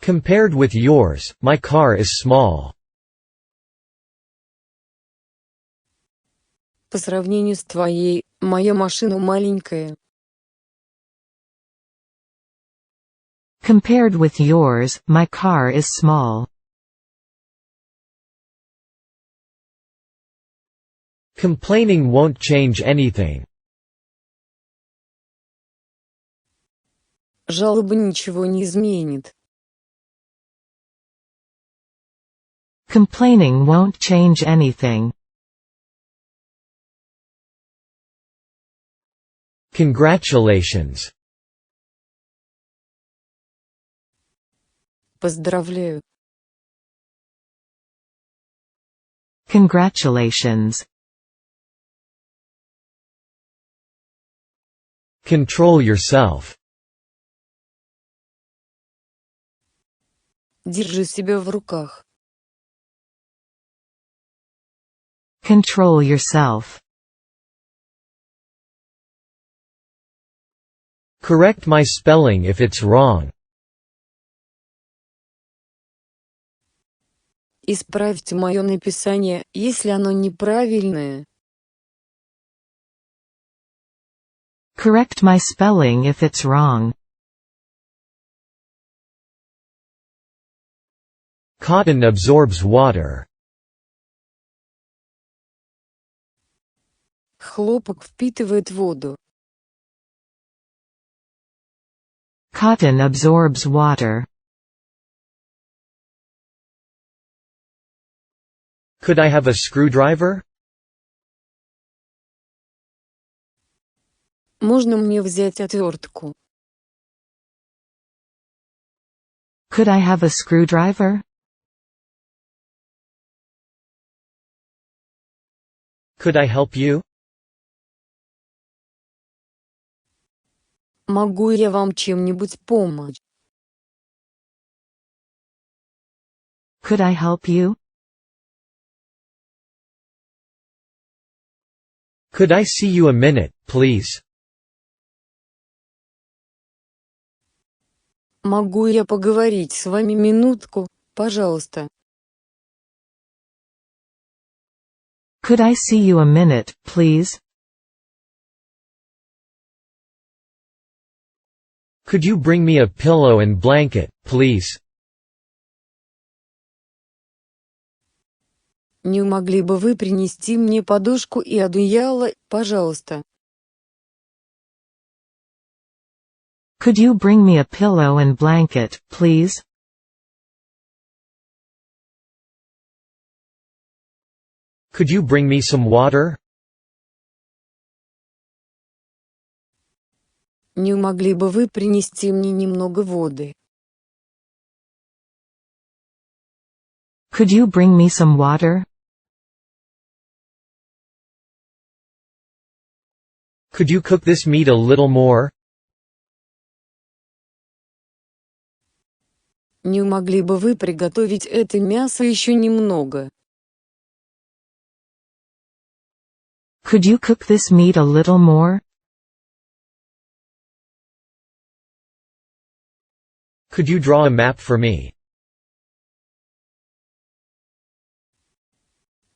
Compared with yours, my car is small. По сравнению с твоей, моя машина маленькая. Compared with yours, my car is small. Complaining won't change anything. Жалоба ничего не изменит. Complaining won't change anything. Congratulations. Поздравляю. Congratulations. Control yourself. Держи себя в руках. Control yourself. Correct my spelling if it's wrong. Исправьте мое написание, если оно неправильное. Correct my spelling if it's wrong. Cotton absorbs water. Хлопок впитывает воду. Cotton absorbs water. Could I have a screwdriver? Можно мне взять отвертку? Could I have a screwdriver? Could I help you? Могу я вам чем-нибудь помочь? Could I help you? Could I see you a minute, please? Могу я поговорить с вами минутку, пожалуйста? Could I see you a minute, please? Could you bring me a pillow and blanket, please? Не могли бы вы принести мне подушку и одеяло, пожалуйста? Could you bring me a pillow and blanket, please? Could you bring me some water? Не могли бы вы принести мне немного воды? Could you bring me some water? Could you cook this meat a little more? Не могли бы вы приготовить это мясо еще немного? Could you cook this meat a little more? Could you draw a map for me?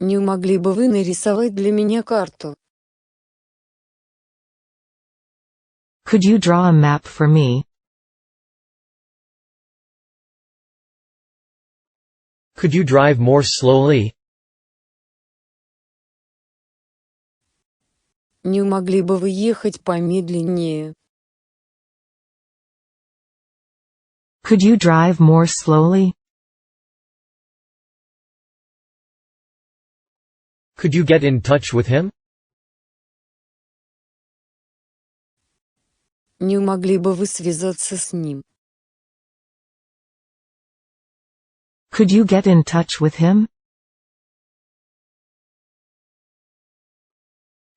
Не могли бы вы нарисовать для меня карту? Could you draw a map for me? Could you drive more slowly? Не могли бы вы ехать помедленнее? Could you drive more slowly? Could you get in touch with him? Не могли бы вы связаться с ним? Could you get in touch with him?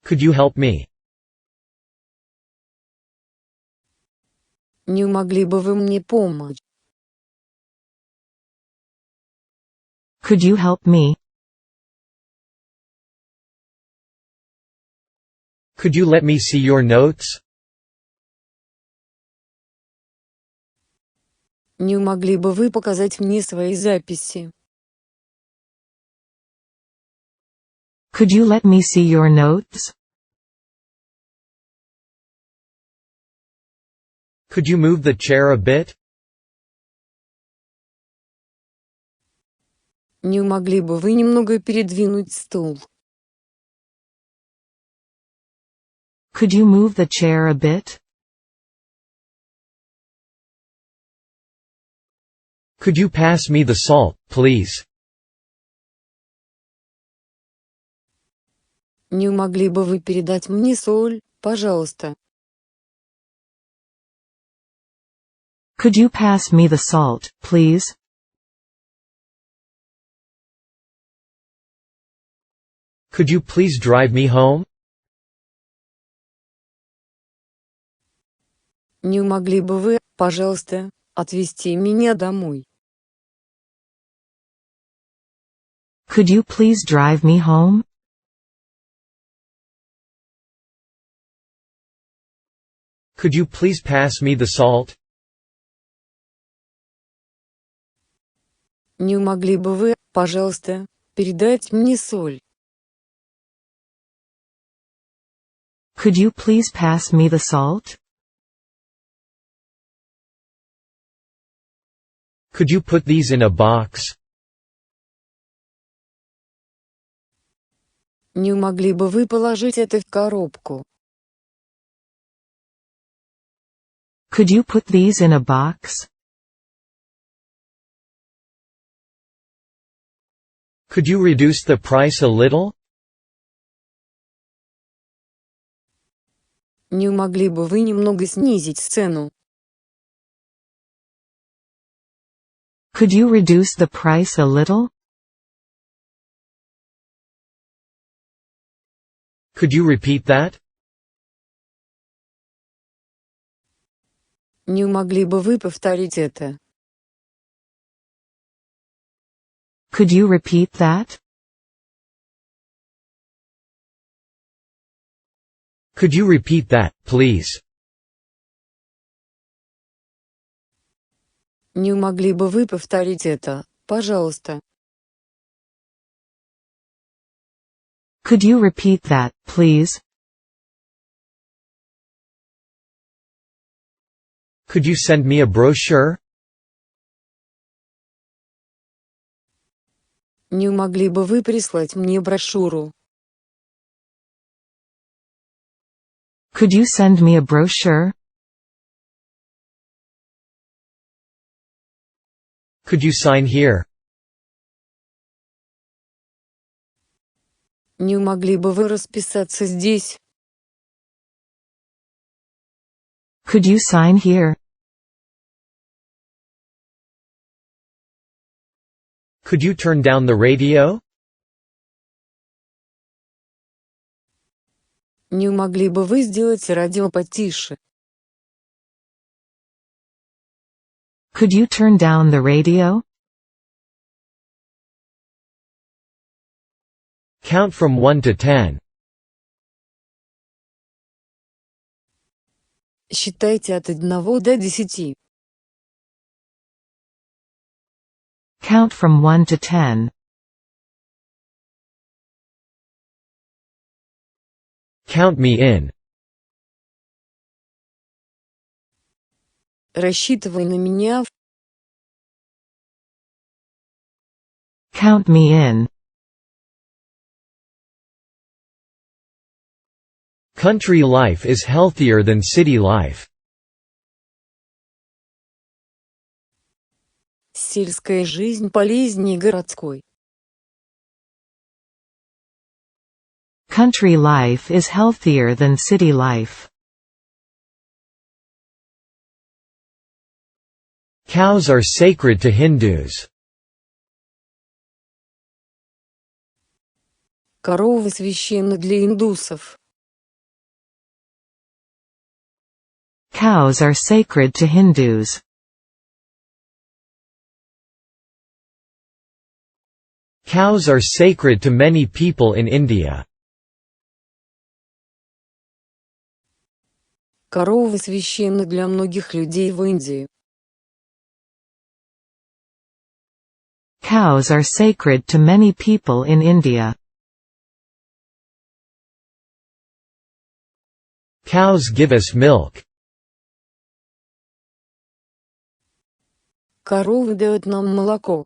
Could you help me? Не могли бы вы мне помочь? Could you help me? Could you let me see your notes? Не могли бы вы показать мне свои записи? Could you let me see your notes? Could you move the chair a bit? Не могли бы вы немного передвинуть стул? Could you move the chair a bit? Could you pass me the salt, please? Не могли бы вы передать мне соль, пожалуйста? Could you pass me the salt, please? Could you please drive me home? Не могли бы вы, пожалуйста, отвезти меня домой? Could you please drive me home? Could you please pass me the salt? Не могли бы вы, пожалуйста, передать мне соль? Could you please pass me the salt? Could you put these in a box? Не могли бы вы положить это в коробку? Could you put these in a box? Could you reduce the price a little? Не могли бы вы немного снизить цену? Could you reduce the price a little? Could you repeat that? Не могли бы вы повторить это? Could you repeat that? Could you repeat that, please? Не могли бы вы повторить это, пожалуйста? Could you repeat that, please? Could you send me a brochure? Не могли бы вы прислать мне брошюру? Could you send me a brochure? Could you sign here? Не могли бы вы расписаться здесь? Could you sign here? Could you turn down the radio? Не могли бы вы сделать радио потише? Could you turn down the radio? Count from 1 to 10. Считайте от 1 до 10. Count from 1 to 10. Count me in. Рассчитывай на меня. Count me in. Country life is healthier than city life. Сельская жизнь полезнее городской. Country life is healthier than city life. Cows are sacred to Hindus. Коровы священны для индусов. Cows are sacred to Hindus. Cows are sacred to many people in India. Коровы священны для многих людей в Индии. Cows are sacred to many people in India. Cows give us milk. Коровы дают нам молоко.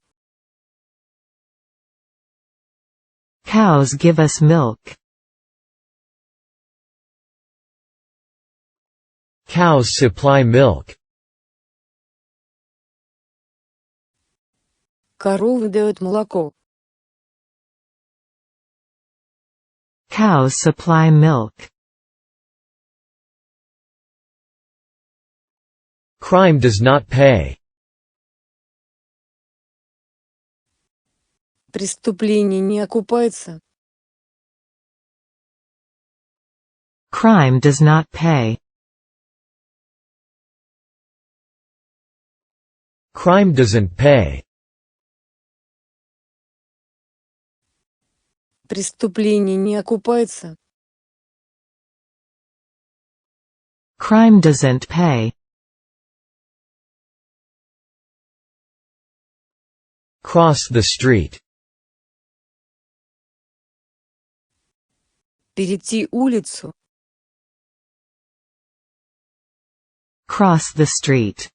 Cows give us milk. Cows supply milk. Коровы дают молоко. Cows supply milk. Crime does not pay. Преступление не окупается. Crime does not pay. Crime doesn't pay. Преступление не окупается. Crime doesn't pay. Cross the street. Перейти улицу. Cross the street.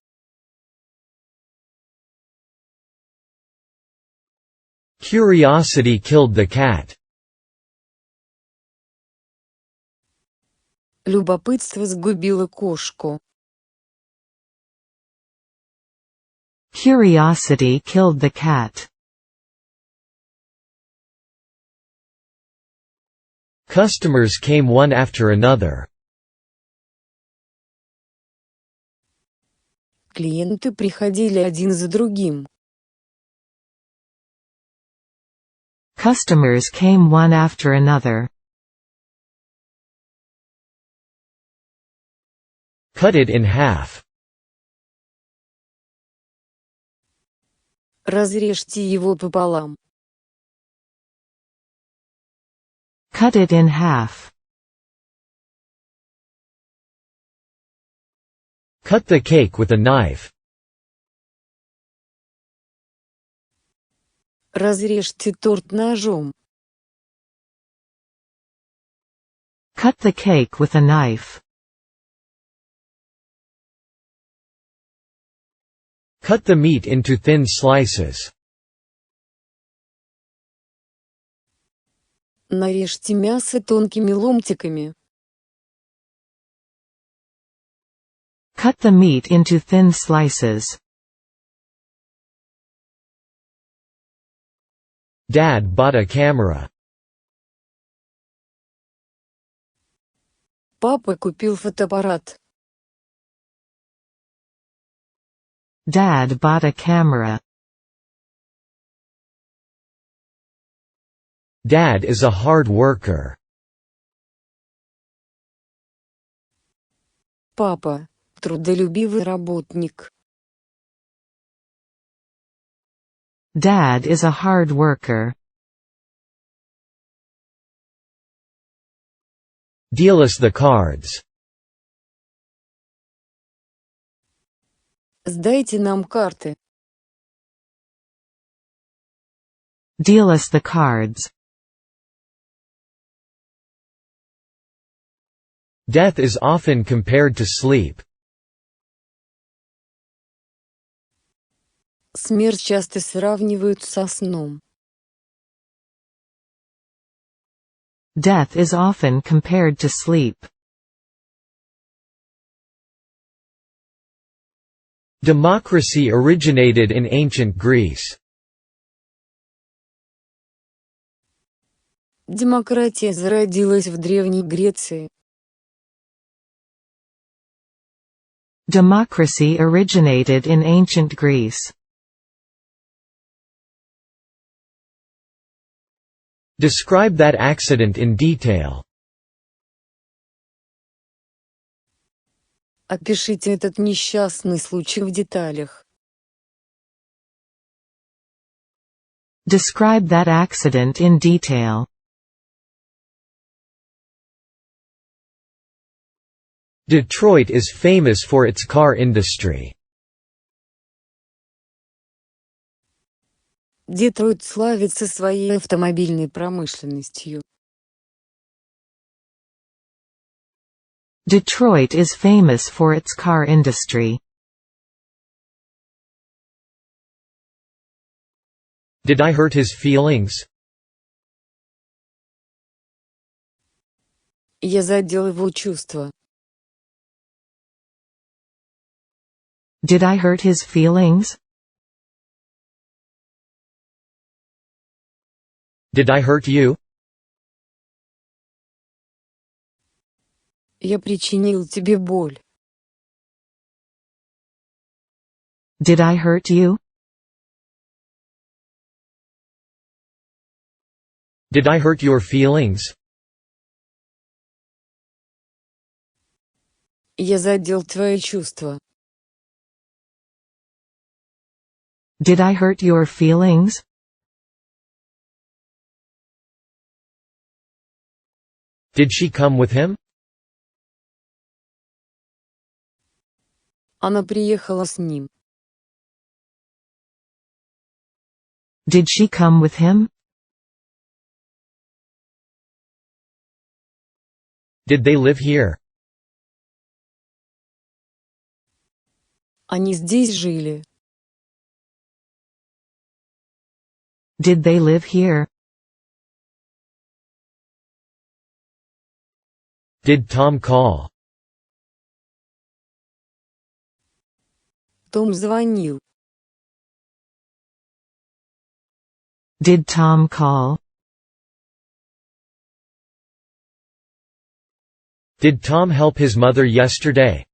Curiosity killed the cat. Любопытство сгубило кошку. Curiosity killed the cat. Customers came one after another. Клиенты приходили один за другим. Customers came one after another. Cut it in half. Разрежьте его пополам. Cut it in half. Cut the cake with a knife. Разрежьте торт ножом. Cut the cake with a knife. Cut the meat into thin slices. Нарежьте мясо тонкими ломтиками. Cut the meat into thin slices. Dad bought a camera. Папа купил фотоаппарат. Dad bought a camera. Dad is a hard worker. Папа – трудолюбивый работник. Dad is a hard worker. Deal us the cards. Сдайте нам карты. Deal us the cards. Death is often compared to sleep. Смерть часто сравнивают со сном. Death is often compared to sleep. Democracy originated in ancient Greece. Демократия зародилась в Древней Греции. Democracy originated in ancient Greece. Describe that accident in detail. Опишите этот несчастный случай в деталях. Describe that accident in detail. Detroit is famous for its car industry. Детройт славится своей автомобильной промышленностью. Detroit is famous for its car industry. Did I hurt his feelings? Я задел его чувства. Did I hurt his feelings? Did I hurt you? Я причинил тебе боль. Did I hurt you? Did I hurt your feelings? Я задел твои чувства. Did I hurt your feelings? Did she come with him? Она приехала с ним. Did she come with him? Did they live here? Они здесь жили. Did they live here? Did Tom call? Том звонил. Did Tom call? Did Tom help his mother yesterday?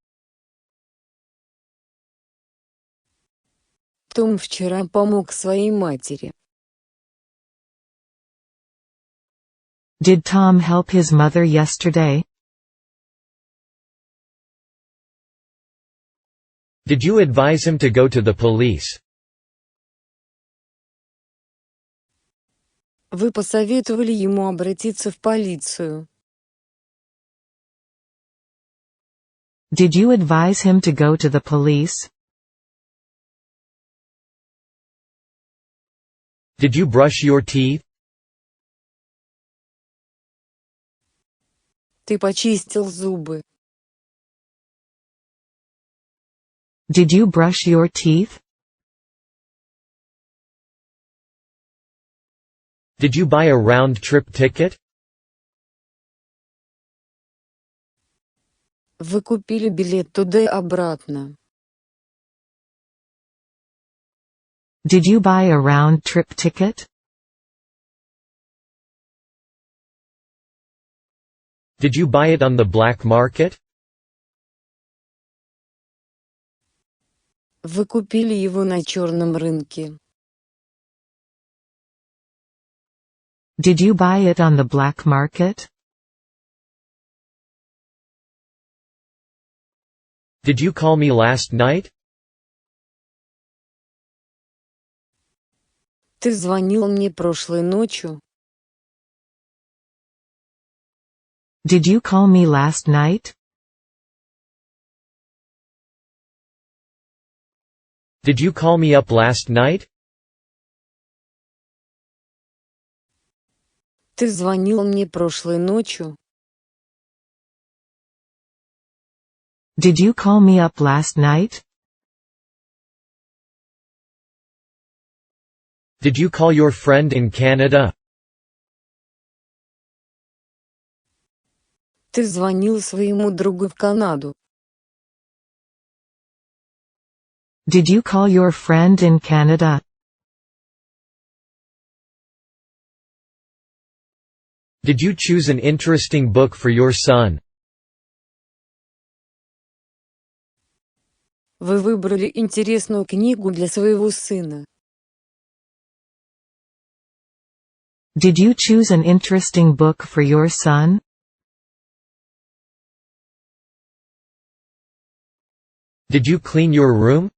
Том вчера помог своей матери. Did Tom help his mother yesterday? Did you advise him to go to the police? Вы посоветовали ему обратиться в полицию. Did you advise him to go to the police? Did you brush your teeth? Ты почистил зубы. Did you brush your teeth? Did you buy a round-trip ticket? Вы купили билет туда и обратно. Did you buy a round-trip ticket? Did you buy it on the black market? Вы купили его на черном рынке. Did you buy it on the black market? Did you call me last night? Ты звонил мне прошлой ночью. Did you call me last night? Did you call me up last night? Ты звонил мне прошлой ночью. Did you call me up last night? Did you call your friend in Canada? Ты звонил своему другу в Канаду. Did you call your friend in Canada? Did you choose an interesting book for your son? Вы выбрали интересную книгу для своего сына. Did you choose an interesting book for your son? Did you clean your room?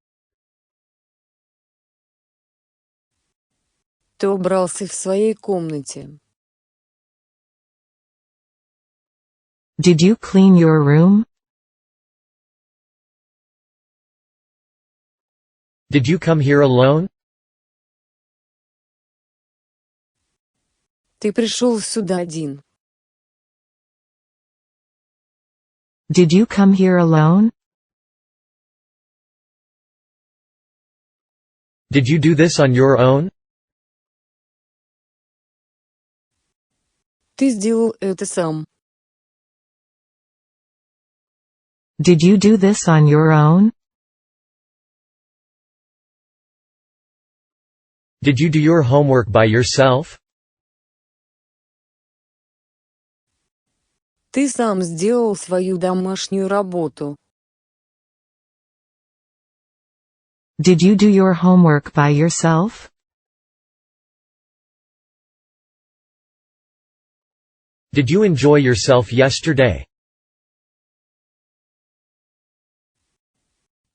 Ты убрался в своей комнате. Did you clean your room? Did you come here alone? Ты пришел сюда один. Did you come here alone? Did you do this on your own? Ты сделал это сам. Did you do this on your own? Did you do your homework by yourself? Ты сам сделал свою домашнюю работу. Did you do your homework by yourself? Did you enjoy yourself yesterday?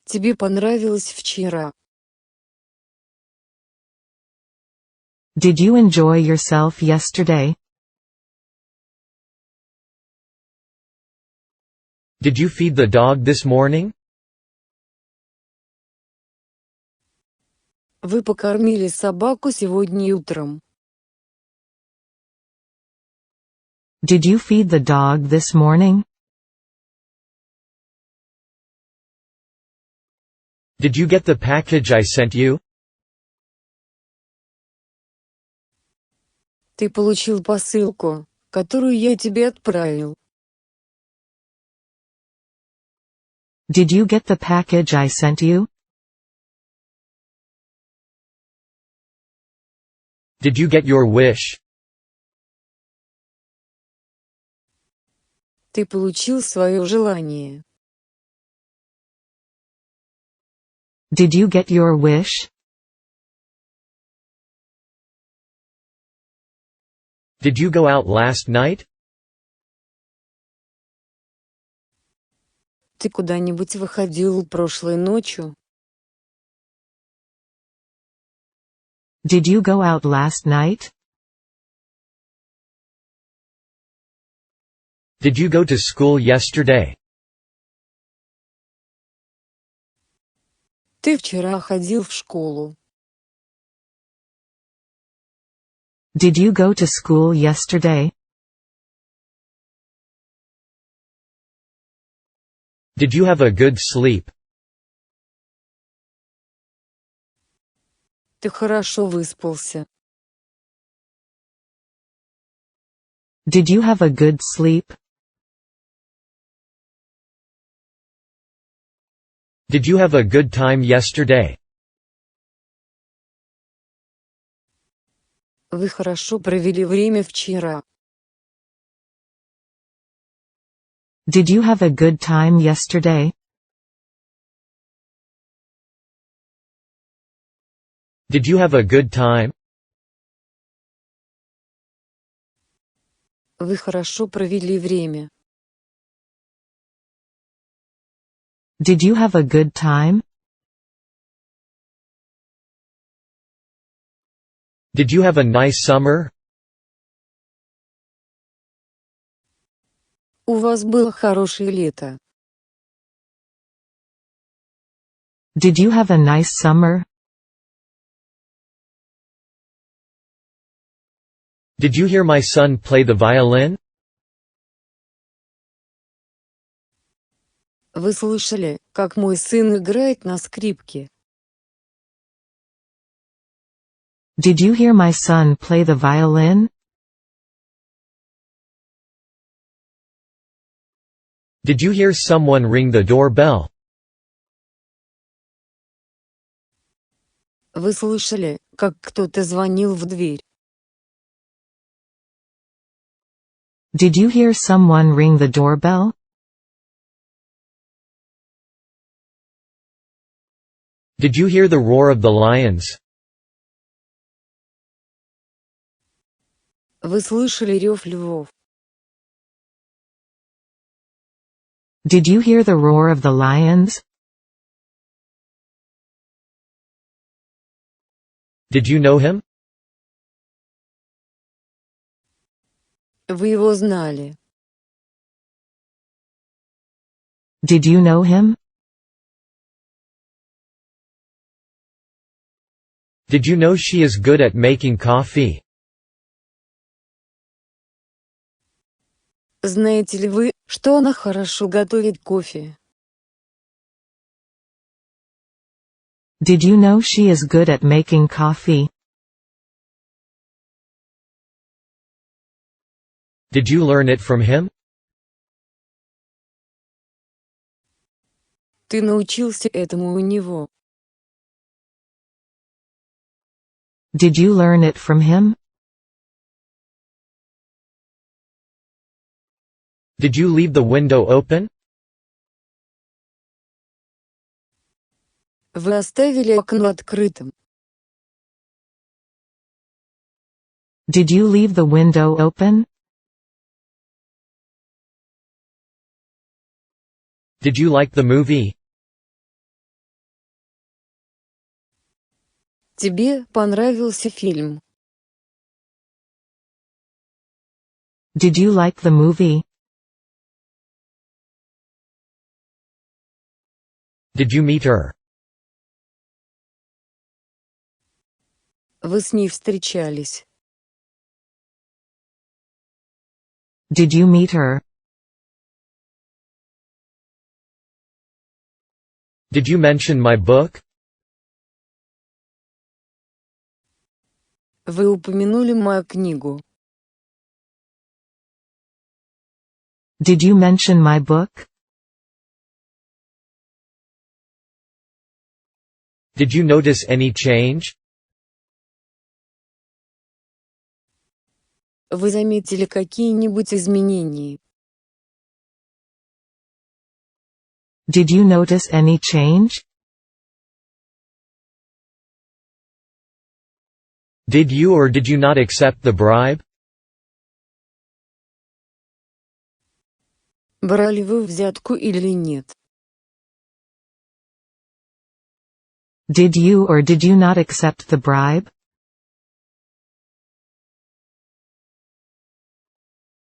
Тебе понравилось вчера. Did you enjoy yourself yesterday? Did you feed the dog this morning? Вы покормили собаку сегодня утром. Did you feed the dog this morning? Did you get the package I sent you? Ты получил посылку, которую я тебе отправил. Did you get the package I sent you? Did you get your wish? Ты получил свое желание. Did you get your wish? Did you go out last night? Ты куда-нибудь выходил прошлой ночью? Did you go out last night? Did you go to school yesterday? Ты вчера ходил в школу. Did you go to school yesterday? Did you have a good sleep? Ты хорошо выспался. Did you have a good sleep? Did you have a good time yesterday? Вы хорошо провели время вчера. Did you have a good time yesterday? Did you have a good time? Вы хорошо провели время. Did you have a good time? Did you have a nice summer? У вас было хорошее лето. Did you have a nice summer? Did you hear my son play the violin? Вы слышали, как мой сын играет на скрипке? Did you hear my son play the violin? Did you hear someone ring the doorbell? Вы слышали, как кто-то звонил в дверь? Did you hear someone ring the doorbell? Did you hear the roar of the lions? Вы слышали рев львов? Did you hear the roar of the lions? Did you know him? Вы его знали. Did you know him? Did you know she is good at making coffee? Знаете ли вы, что она хорошо готовит кофе? Did you know she is good at making coffee? Did you learn it from him? Ты научился этому у него. Did you learn it from him? Did you leave the window open? Вы оставили окно открытым. Did you leave the window open? Did you like the movie? Тебе понравился фильм? Did you like the movie? Did you meet her? Вы с ней встречались? Did you meet her? Did you mention my book? Вы упомянули мою книгу? Did you mention my book? Did you notice any change? Вы заметили какие-нибудь изменения? Did you notice any change? Did you or did you not accept the bribe? Брали вы взятку или нет? Did you or did you not accept the bribe?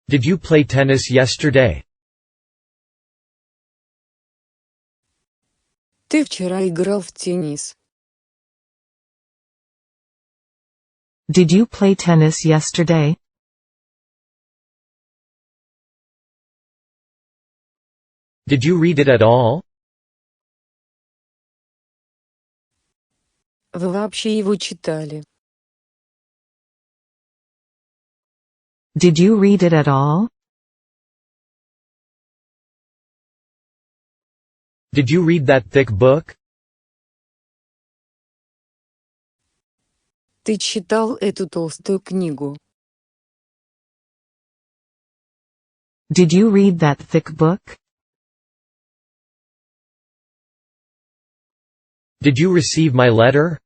Did you play tennis yesterday? Ты вчера играл в теннис. Did you play tennis yesterday? Did you read it at all? Вы вообще его читали? Did you read it at all? Did you read that thick book? Ты читал эту толстую книгу? Did you read that thick book? Did you receive my letter?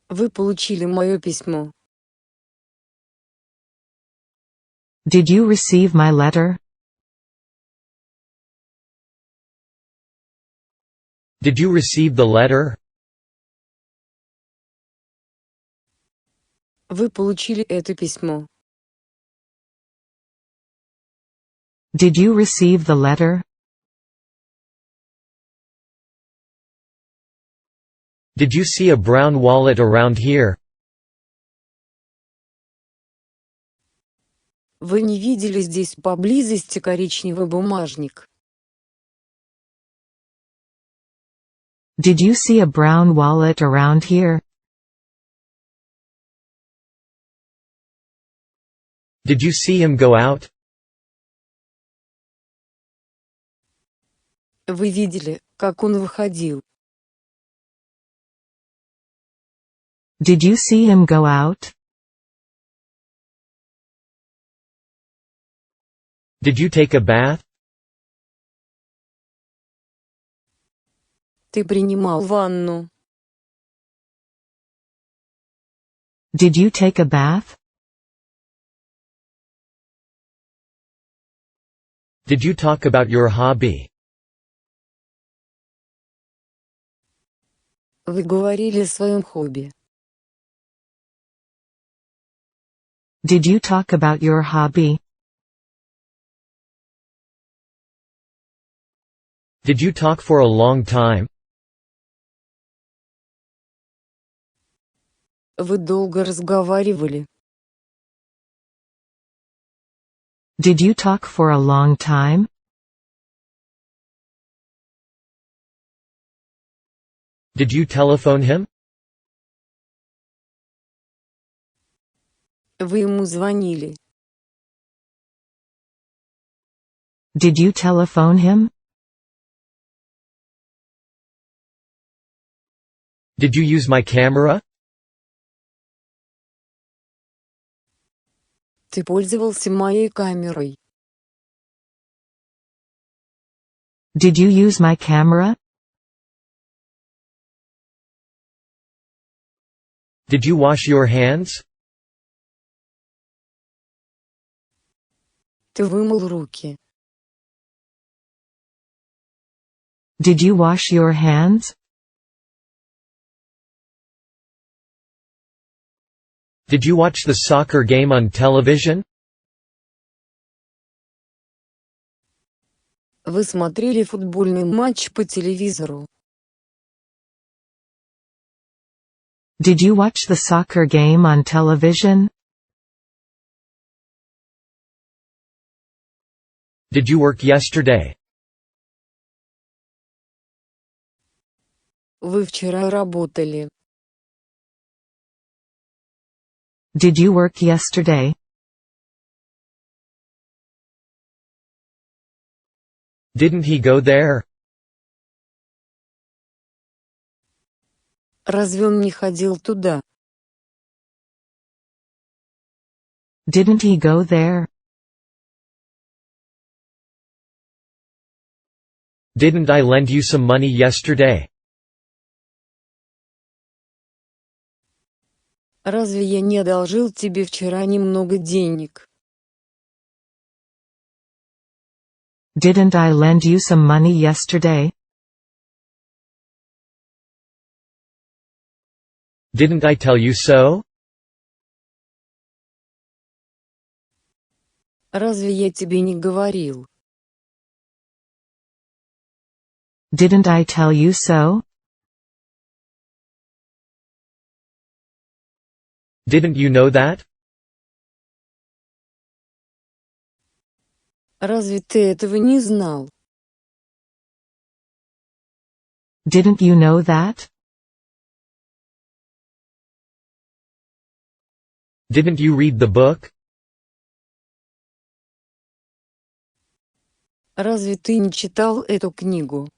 Вы получили мое письмо? Did you receive my letter? Did you receive the letter? Вы получили это письмо? Did you receive the letter? Did you see a brown wallet around here? Вы не видели здесь поблизости коричневый бумажник? Did you see a brown wallet around here? Did you see him go out? Вы видели, как он выходил? Did you see him go out? Did you take a bath? Ты принимал ванну? Did you take a bath? Did you talk about your hobby? Вы говорили о своем хобби? Did you talk about your hobby? Did you talk for a long time? Вы долго разговаривали? Did you talk for a long time? Did you telephone him? Вы ему звонили? Did you telephone him? Did you use my camera? Ты пользовался моей камерой? Did you use my camera? Did you wash your hands? Ты вымыл руки? Did you wash your hands? Did you watch the soccer game on television? Вы смотрели футбольный матч по телевизору? Did you watch the soccer game on television? Did you work yesterday? Вы вчера работали? Did you work yesterday? Didn't he go there? Разве он не ходил туда? Didn't he go there? Didn't I lend you some money yesterday? Разве я не одолжил тебе вчера немного денег? Didn't I lend you some money yesterday? Didn't I tell you so? Разве я тебе не говорил? Didn't I tell you so? Didn't you know that? Разве ты этого не знал? Didn't you know that? Didn't you read the book? Разве ты не читал эту книгу?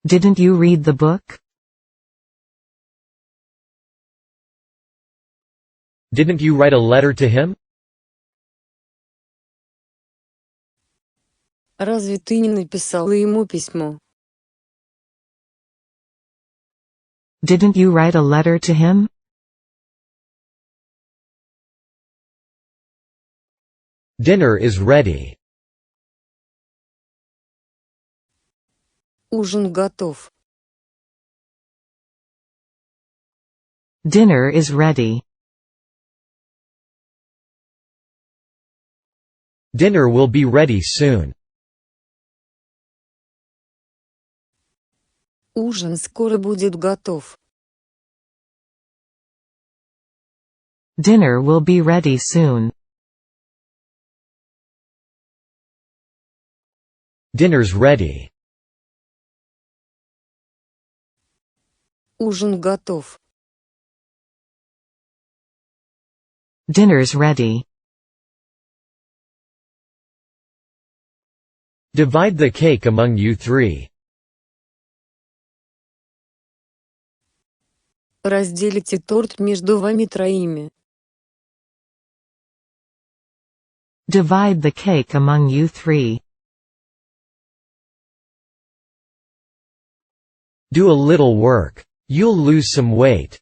Didn't you read the book? Didn't you write a letter to him? Разве ты не написала ему письмо? Didn't you write a letter to him? Dinner is ready. Ужин готов. Dinner is ready. Dinner will be ready soon. Ужин скоро будет готов. Dinner will be ready soon. Dinner's ready. Ужин готов. Dinner's ready. Divide the cake among you three. Разделите торт между вами троими. Divide the cake among you three. Do a little work. You'll lose some weight.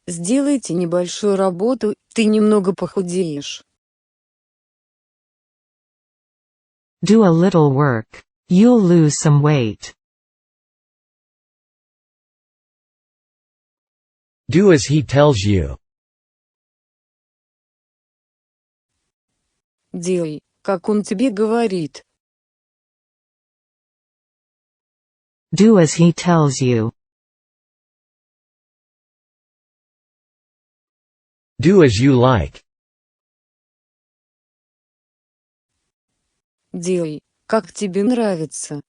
Сделайте небольшую работу, ты немного похудеешь. Do a little work. You'll lose some weight. Do as he tells you. Делай, как он тебе говорит. Do as he tells you. Do as you like. Делай, как тебе нравится.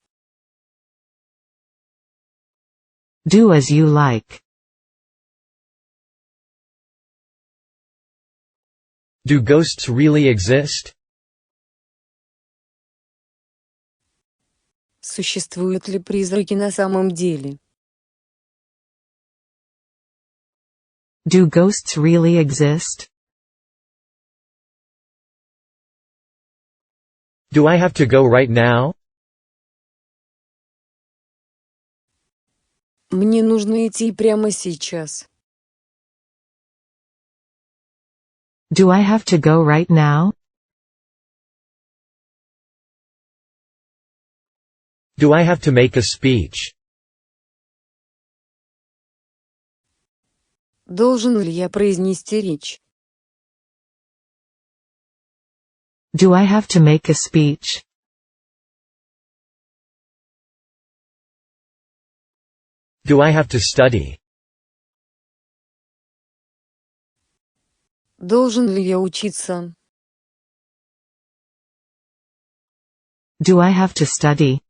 Do as you like. Do ghosts really exist? Существуют ли призраки на самом деле? Do ghosts really exist? Do I have to go right now? Мне нужно идти прямо сейчас. Do I have to go right now? Do I have to make a speech? Должен ли я произнести речь? Do I have to make a speech? Do I have to study? Должен ли я учиться? Do I have to study?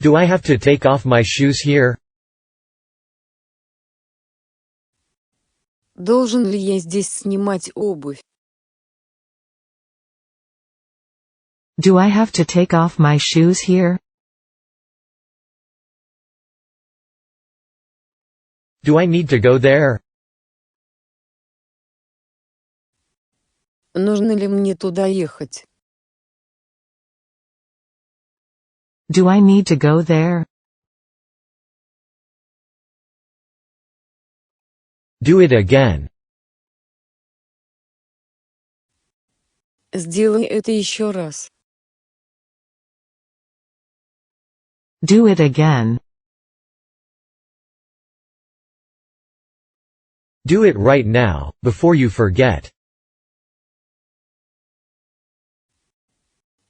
Do I have to take off my shoes here? Должен ли я здесь снимать обувь? Do I have to take off my shoes here? Do I need to go there? Нужно ли мне туда ехать? Do I need to go there? Do it again. Сделай это еще раз. Do it again. Do it right now, before you forget.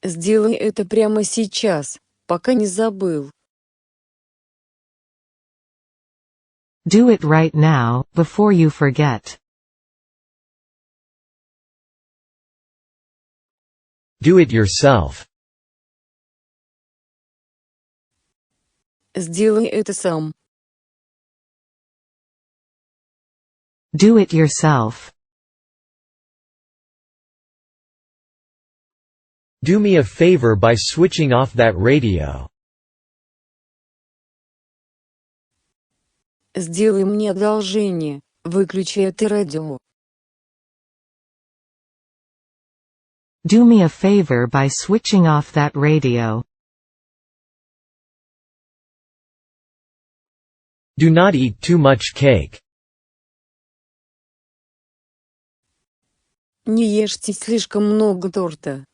Сделай это прямо сейчас, пока не забыл. Do it right now, before you forget. Do it yourself. Сделай это сам. Do it yourself. Do me a favor by switching off that radio. Сделай мне одолжение, выключи это радио. Do me a favor by switching off that radio. Do not eat too much cake. Не ешьте слишком много торта.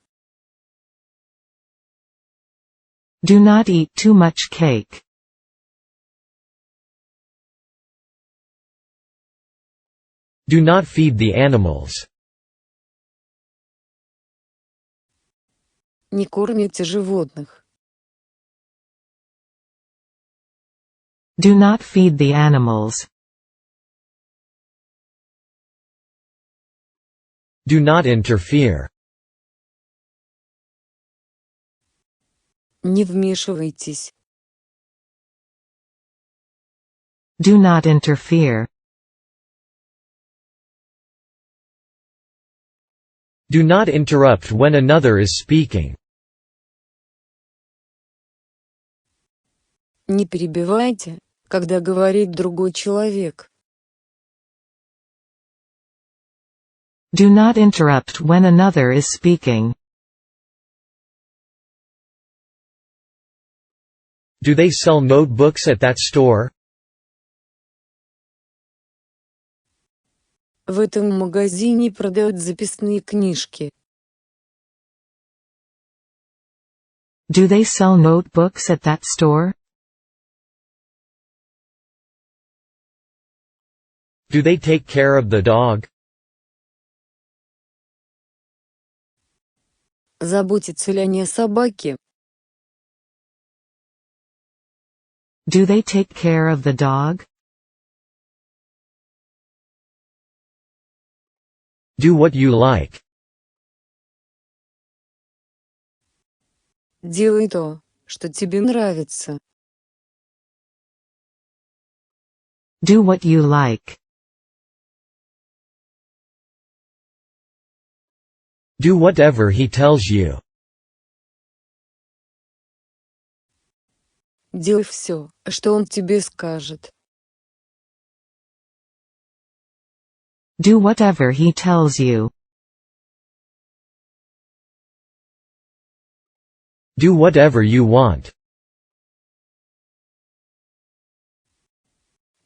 Do not eat too much cake. Do not feed the animals. Не кормите животных. Do not feed the animals. Do not interfere. Не вмешивайтесь. Do not interfere. Do not interrupt when another is speaking. Не перебивайте, когда говорит другой человек. Do not interrupt when another is speaking. Do they sell notebooks at that store? В этом магазине продают записные книжки. Do they sell notebooks at that store? Do they take care of the dog? Заботятся ли они о собаке? Do they take care of the dog? Do what you like. Делай то, что тебе нравится. Do what you like. Do whatever he tells you. Делай все, что он тебе скажет. Do whatever he tells you. Do whatever you want.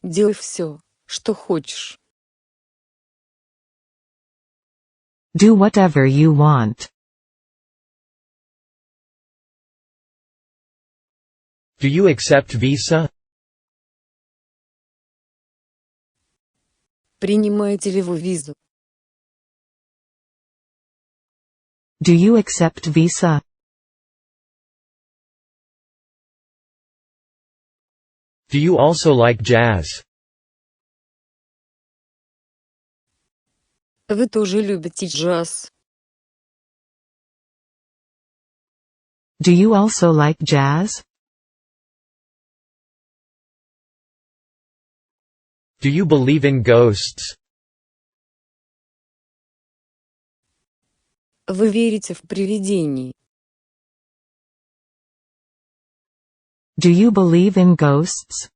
Делай все, что хочешь. Do whatever you want. Do you accept Visa? Принимаете ли вы визу? Do you accept Visa? Do you also like jazz? Вы тоже любите джаз? Do you also like jazz? Do you believe in ghosts? Вы верите в привидений? Do you believe in ghosts?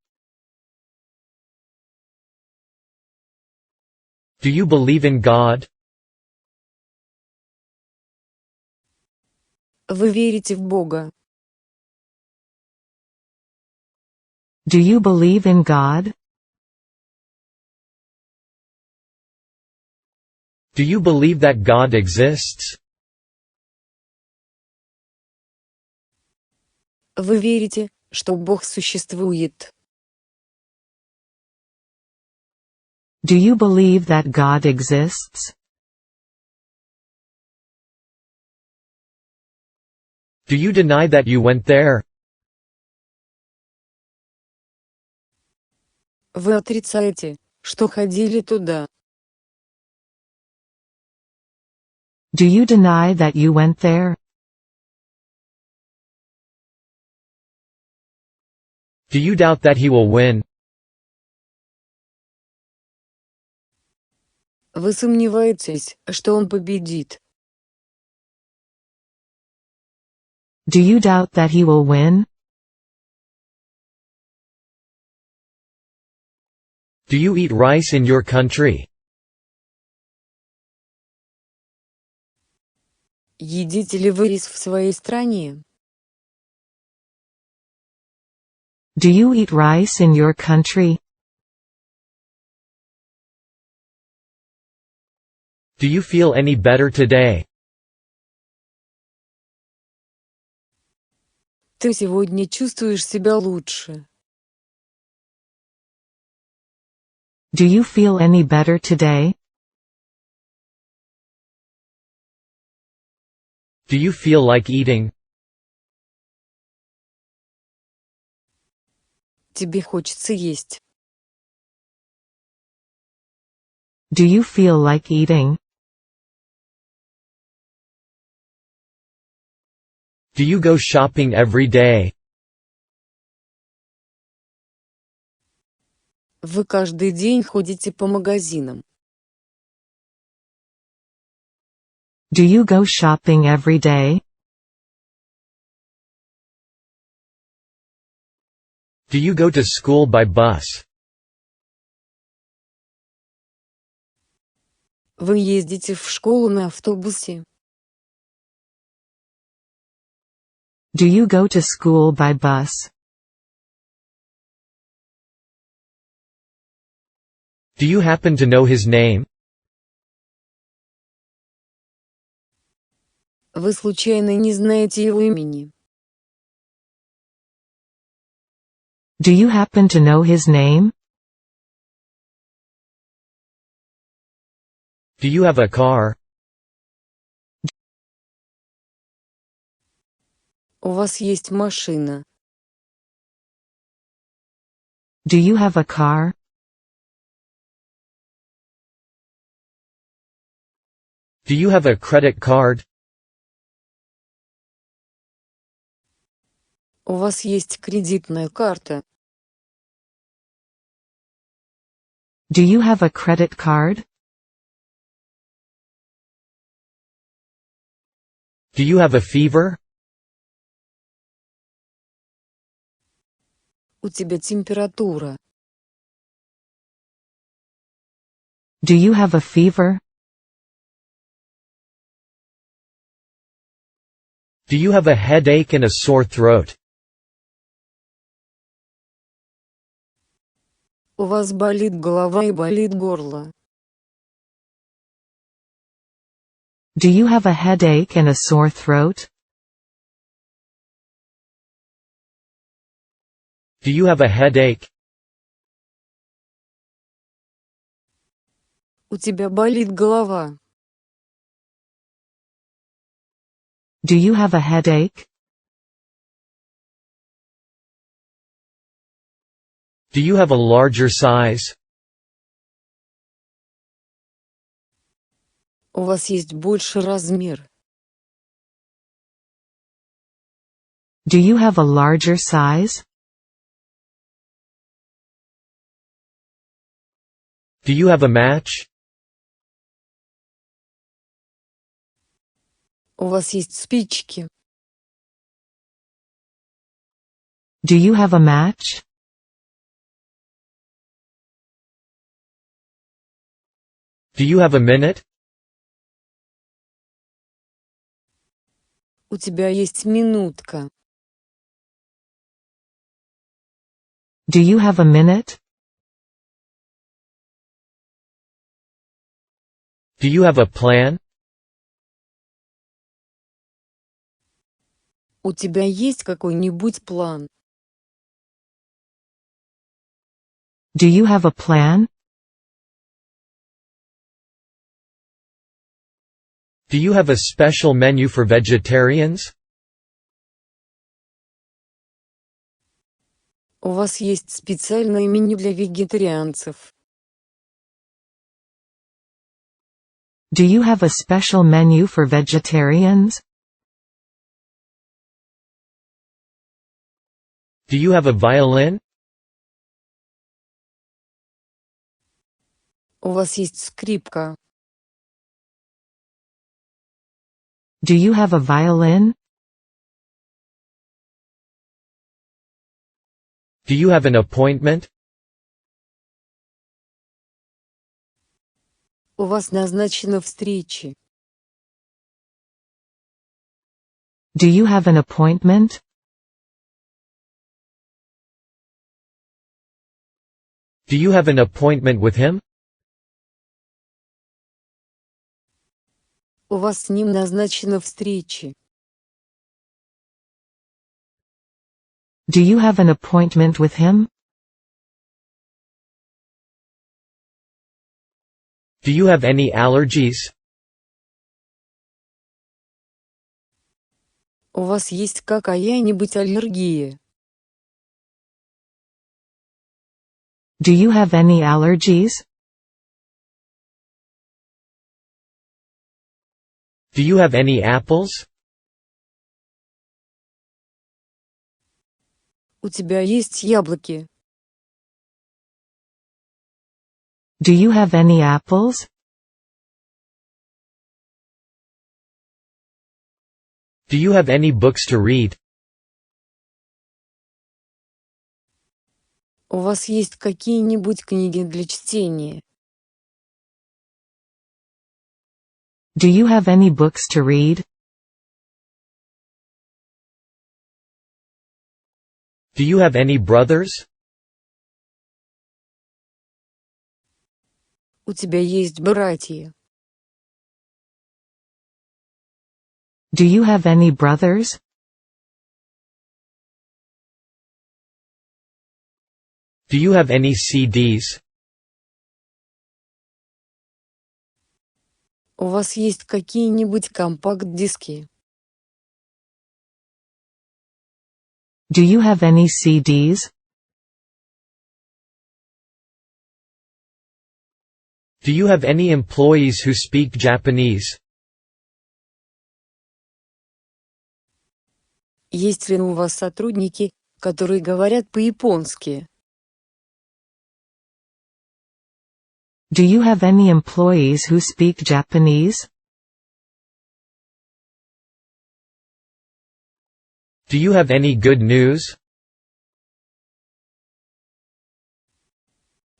Do you believe in God? Вы верите в Бога? Do you believe in God? Do you believe that God exists? Вы верите, что Бог существует? Do you believe that God exists? Do you deny that you went there? Вы отрицаете, что ходили туда? Do you deny that you went there? Do you doubt that he will win? Вы сомневаетесь, что он победит? Do you doubt that he will win? Do you eat rice in your country? Едите ли вы рис в своей стране? Do you eat rice in your country? Do you feel any better today? Ты сегодня чувствуешь себя лучше? Do you feel any better today? Do you feel like eating? Тебе хочется есть? Do you feel like eating? Do you go shopping every day? Вы каждый день ходите по магазинам? Do you go shopping every day? Do you go to school by bus? Вы ездите в школу на автобусе? Do you go to school by bus? Do you happen to know his name? Вы случайно не знаете его имени? Do you happen to know his name? Do you have a car? У вас есть машина? Do you have a car? Do you have a credit card? У вас есть кредитная карта? Do you have a credit card? Do you have a fever? У тебя температура? Do you have a fever? Do you have a headache and a sore throat? У вас болит голова и болит горло? Do you have a headache and a sore throat? Do you have a headache? У тебя болит голова? Do you have a headache? Do you have a larger size? У вас есть больше размер? Do you have a larger size? Do you have a match? У вас есть спички? Do you have a match? Do you have a minute? У тебя есть минутка. Do you have a minute? Do you have a plan? У тебя есть какой-нибудь план? Do you have a plan? Do you have a special menu for vegetarians? У вас есть специальное меню для вегетарианцев? Do you have a special menu for vegetarians? Do you have a violin? У вас есть скрипка? Do you have a violin? Do you have an appointment? У вас назначена встреча? Do you have an appointment? Do you have an appointment with him? У вас с ним назначена встреча? Do you have an appointment with him? Do you have any allergies? У вас есть какая-нибудь аллергия? Do you have any allergies? Do you have any apples? У тебя есть яблоки? Do you have any apples? Do you have any books to read? У вас есть какие-нибудь книги для чтения? Do you have any books to read? Do you have any brothers? У тебя есть братья? Do you have any brothers? Do you have any CDs? У вас есть какие-нибудь компакт-диски? Do you have any CDs? Do you have any employees who speak Japanese? Есть ли у вас сотрудники, которые говорят по-японски? Do you have any employees who speak Japanese? Do you have any good news?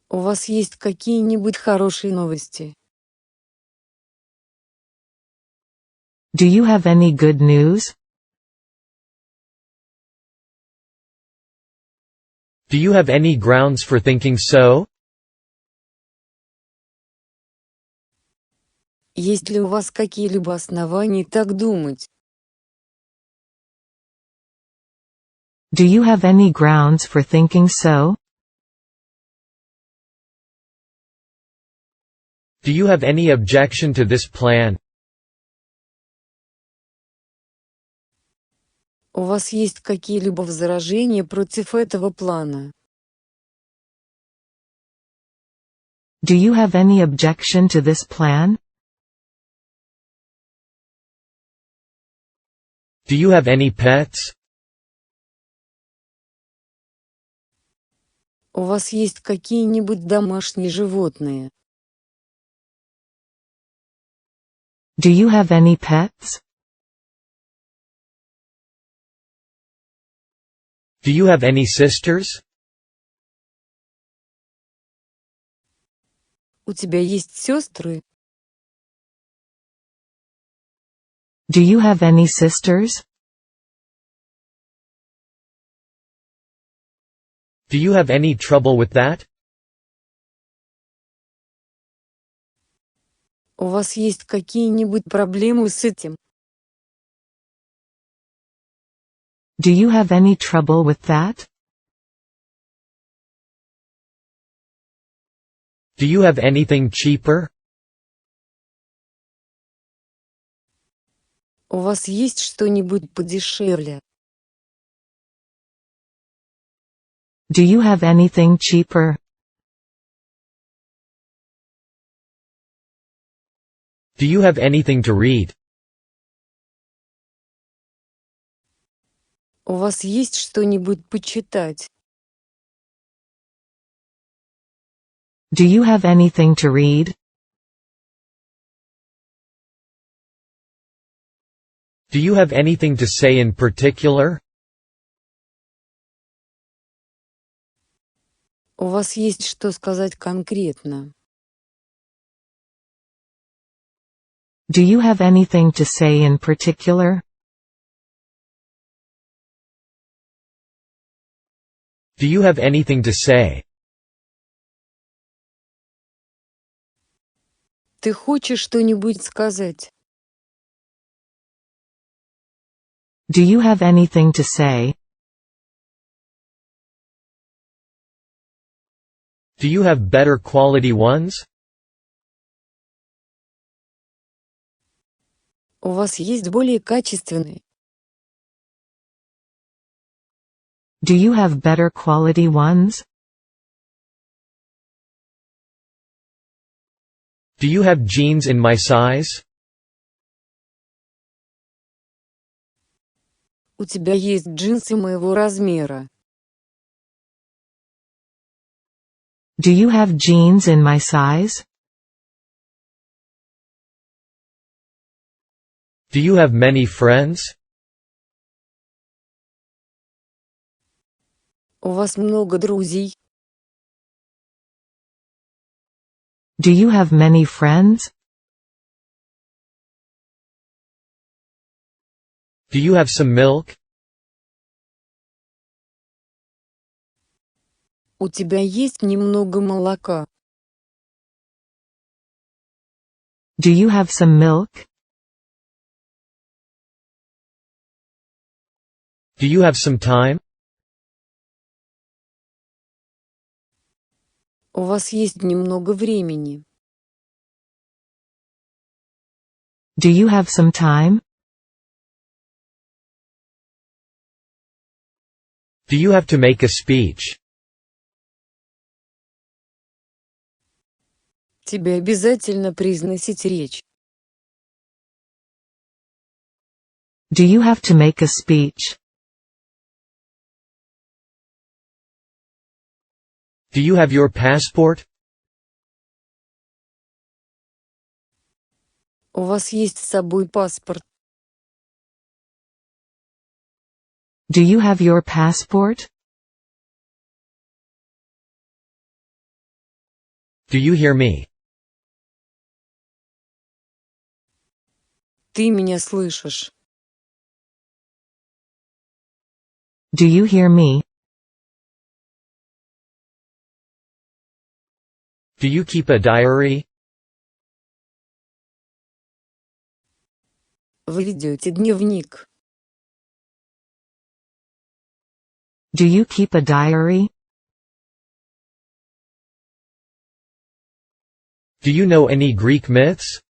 У вас есть какие-нибудь хорошие новости? Do you have any good news? Do you have any grounds for thinking so? Есть ли у вас какие-либо основания так думать? Do you have any grounds for thinking so? Do you have any objection to this plan? У вас есть какие-либо возражения против этого плана? Do you have any objection to this plan? Do you have any pets? У вас есть какие-нибудь домашние животные? Do you have any pets? Do you have any sisters? У тебя есть сестры? Do you have any sisters? Do you have any trouble with that? У вас есть какие-нибудь проблемы с этим? Do you have any trouble with that? Do you have anything cheaper? У вас есть что-нибудь подешевле? Do you have anything cheaper? Do you have anything to read? У вас есть что-нибудь почитать? Do you have anything to read? Do you have anything to say in particular? У вас есть что сказать конкретно? Do you have anything to say in particular? Do you have anything to say? Ты хочешь что-нибудь сказать? Do you have anything to say? Do you have better quality ones? У вас есть более качественные? Do you have better quality ones? Do you have jeans in my size? У тебя есть джинсы моего размера? Do you have jeans in my size? Do you have many friends? У вас много друзей? Do you have many friends? Do you have some milk? У тебя есть немного молока? Do you have some milk? Do you have some time? У вас есть немного времени? Do you have some time? Do you have to make a speech? Тебе обязательно произносить речь? Do you have to make a speech? Do you have your passport? У вас есть с собой паспорт? Do you have your passport? Do you hear me? Ты меня слышишь? Do you hear me? Do you keep a diary? Вы ведете дневник? Do you keep a diary? Do you know any Greek myths?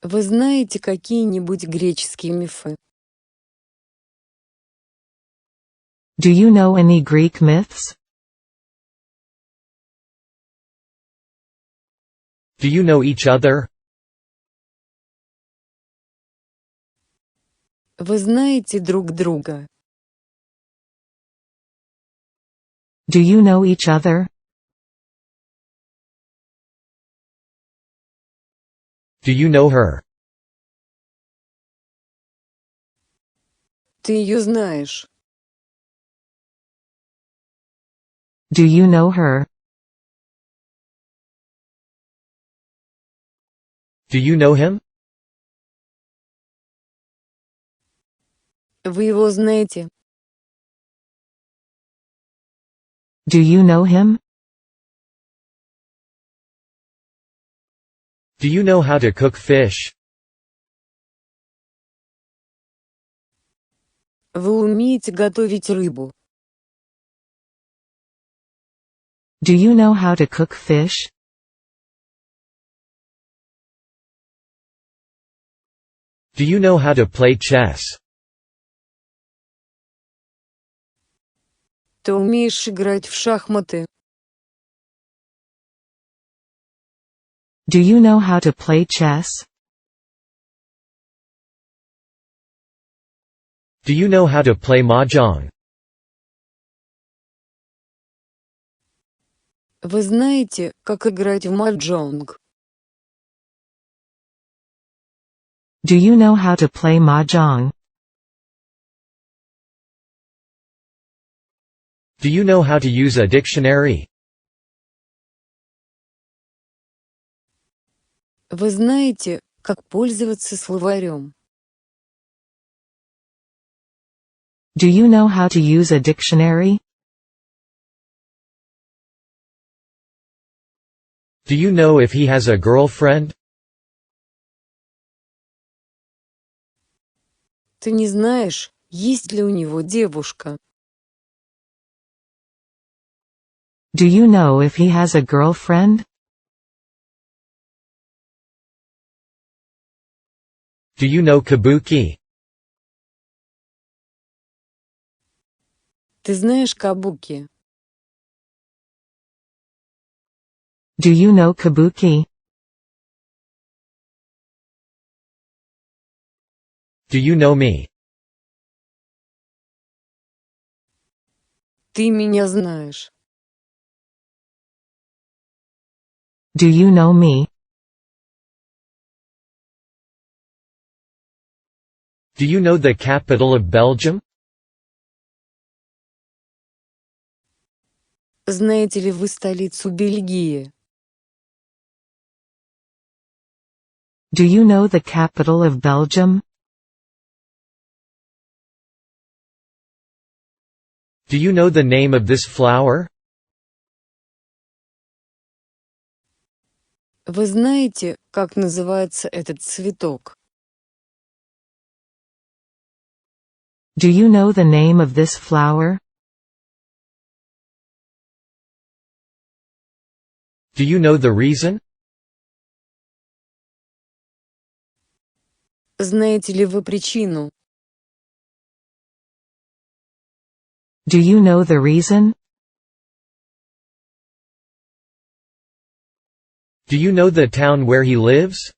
Вы знаете какие-нибудь греческие мифы? Do you know any Greek myths? Do you know each other? Вы знаете друг друга? Do you know each other? Do you know her? Ты ее знаешь? Do you know her? Do you know him? Вы его знаете? Do you know him? Do you know how to cook fish? Вы умеете готовить рыбу? Do you know how to cook fish? Do you know how to play chess? Ты умеешь играть в шахматы? Do you know how to play chess? Do you know how to play mahjong? Вы знаете, как играть в маджонг? Do you know how to play mahjong? Do you know how to use a dictionary? Вы знаете, как пользоваться словарем? Do you know how to use a dictionary? Do you know if he has a girlfriend? Ты не знаешь, есть ли у него девушка? Do you know if he has a girlfriend? Do you know kabuki? Ты знаешь кабуки? Do you know kabuki? Do you know me? Ты меня знаешь. Do you know me? Do you know the capital of Belgium? Знаете ли вы столицу Бельгии? Do you know the capital of Belgium? Do you know the name of this flower? Вы знаете, как называется этот цветок? Do you know the name of this flower? Do you know the reason? Знаете ли вы причину? Do you know the reason? Do you know the town where he lives?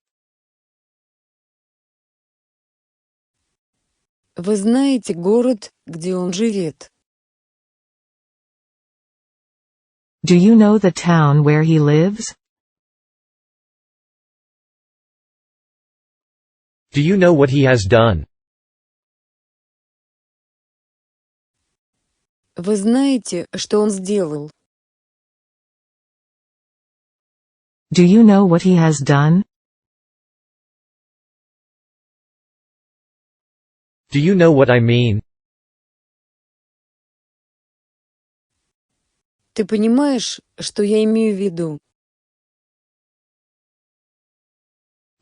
Вы знаете город, где он живет? Do you know the town where he lives? Do you know what he has done? Вы знаете, что он сделал? Do you know what he has done? Do you know what I mean? Ты понимаешь, что я имею в виду?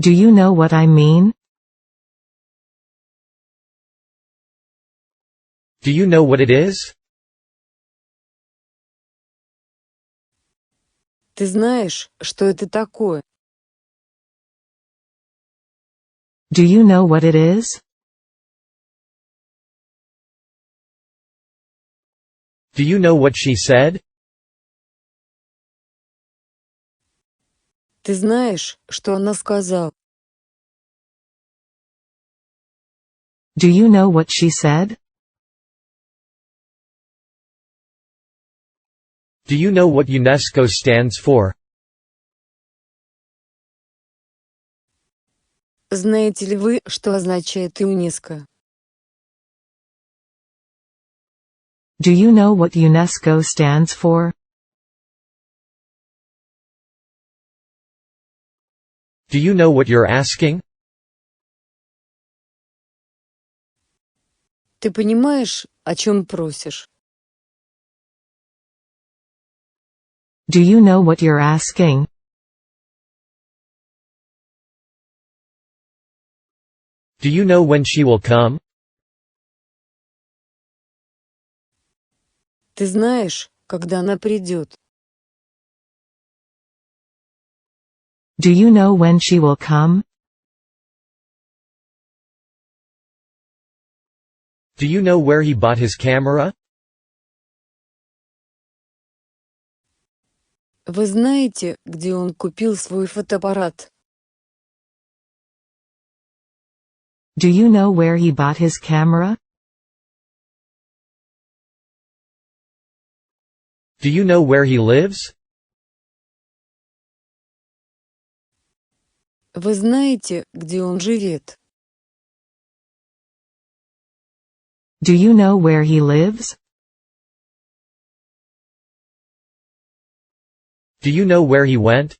Do you know what I mean? Do you know what it is? Ты знаешь, что это такое? Do you know what it is? Do you know what she said? Ты знаешь, что она сказала? Do you know what she said? Do you know what UNESCO stands for? Знаете ли вы, что означает ЮНЕСКО? Do you know what UNESCO stands for? Do you know what you're asking? Ты понимаешь, о чем просишь? Do you know what you're asking? Do you know when she will come? Ты знаешь, когда она придет? Do you know when she will come? Do you know where he bought his camera? Вы знаете, где он купил свой фотоаппарат? Do you know where he bought his camera? Do you know where he lives? Вы знаете, где он живет? Do you know where he lives? Do you know where he went?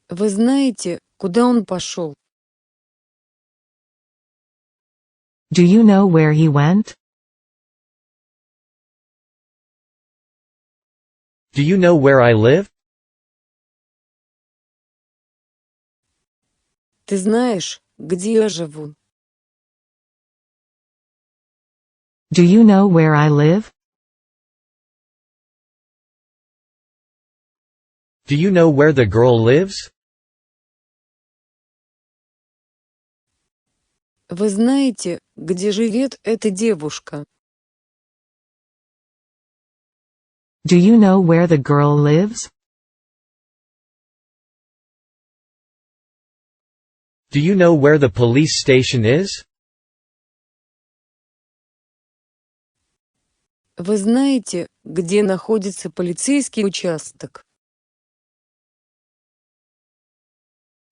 Вы знаете, куда он пошел? Do you know where he went? Do you know where I live? Ты знаешь, где я живу? Do you know where I live? Do you know where the girl lives? Вы знаете, где живет эта девушка? Do you know where the girl lives? Do you know where the police station is? Вы знаете, где находится полицейский участок?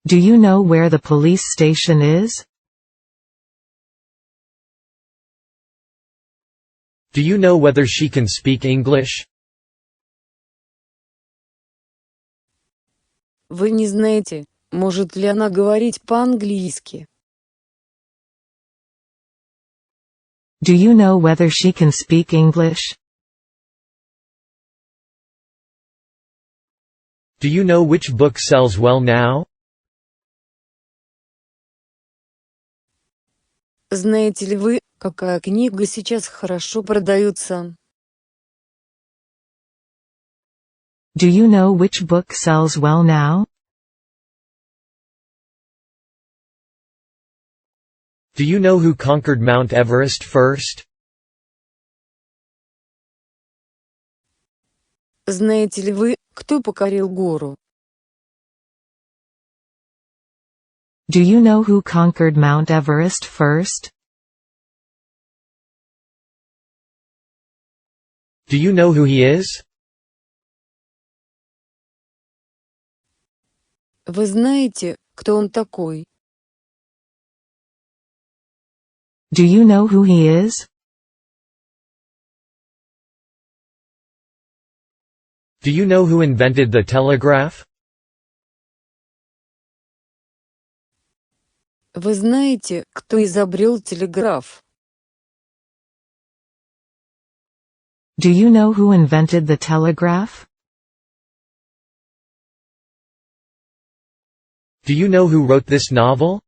Do you know where the police station is? Do you know whether she can speak English? Вы не знаете, может ли она говорить по-английски? Do you know whether she can speak English? Do you know which book sells well now? Знаете ли вы, какая книга сейчас хорошо продается? Do you know which book sells well now? Do you know who conquered Mount Everest first? Знаете ли вы, кто покорил гору? Do you know who conquered Mount Everest first? Do you know who he is? Вы знаете, кто он такой? Do you know who he is? Do you know who invented the telegraph? Вы знаете, кто изобрел телеграф? Do you know who invented the telegraph? Do you know who wrote this novel?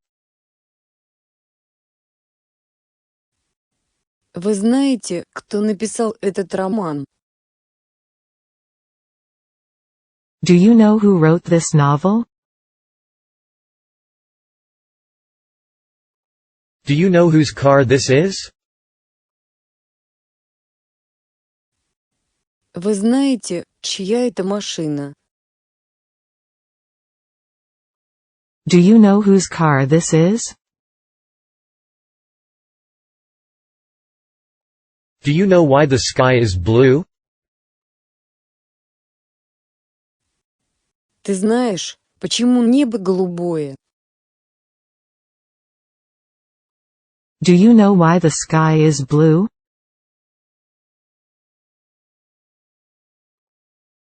Вы знаете, кто написал этот роман? Do you know who wrote this novel? Do you know whose car this is? Вы знаете, чья это машина? Do you know whose car this is? Do you know why the sky is blue? Ты знаешь, почему небо голубое? Do you know why the sky is blue?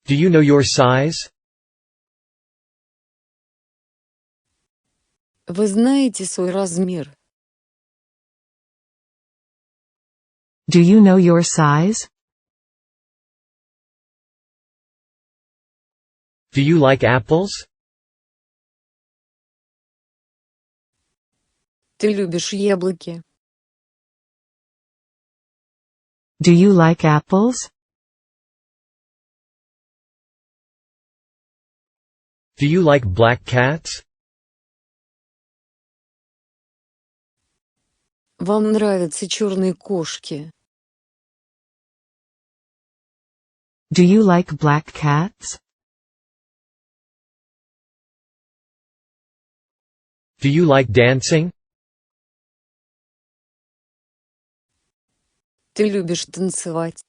Do you know your size? Вы знаете свой размер? Do you know your size? Do you like apples? Ты любишь яблоки? Do you like apples? Do you like black cats? Вам нравятся черные кошки? Do you like black cats? Do you like dancing? Ты любишь танцевать?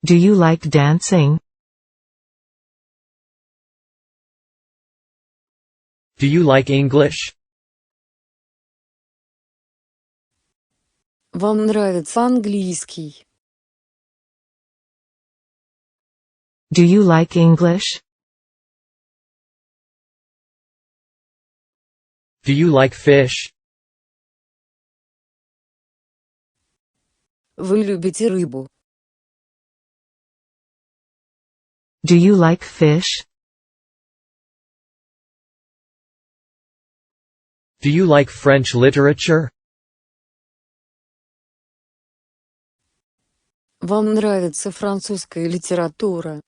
Do you like dancing? Do you like English? Вам нравится английский? Do you like English? Do you like fish? Вы любите рыбу? Do you like fish? Do you like French literature? Вам нравится французская литература?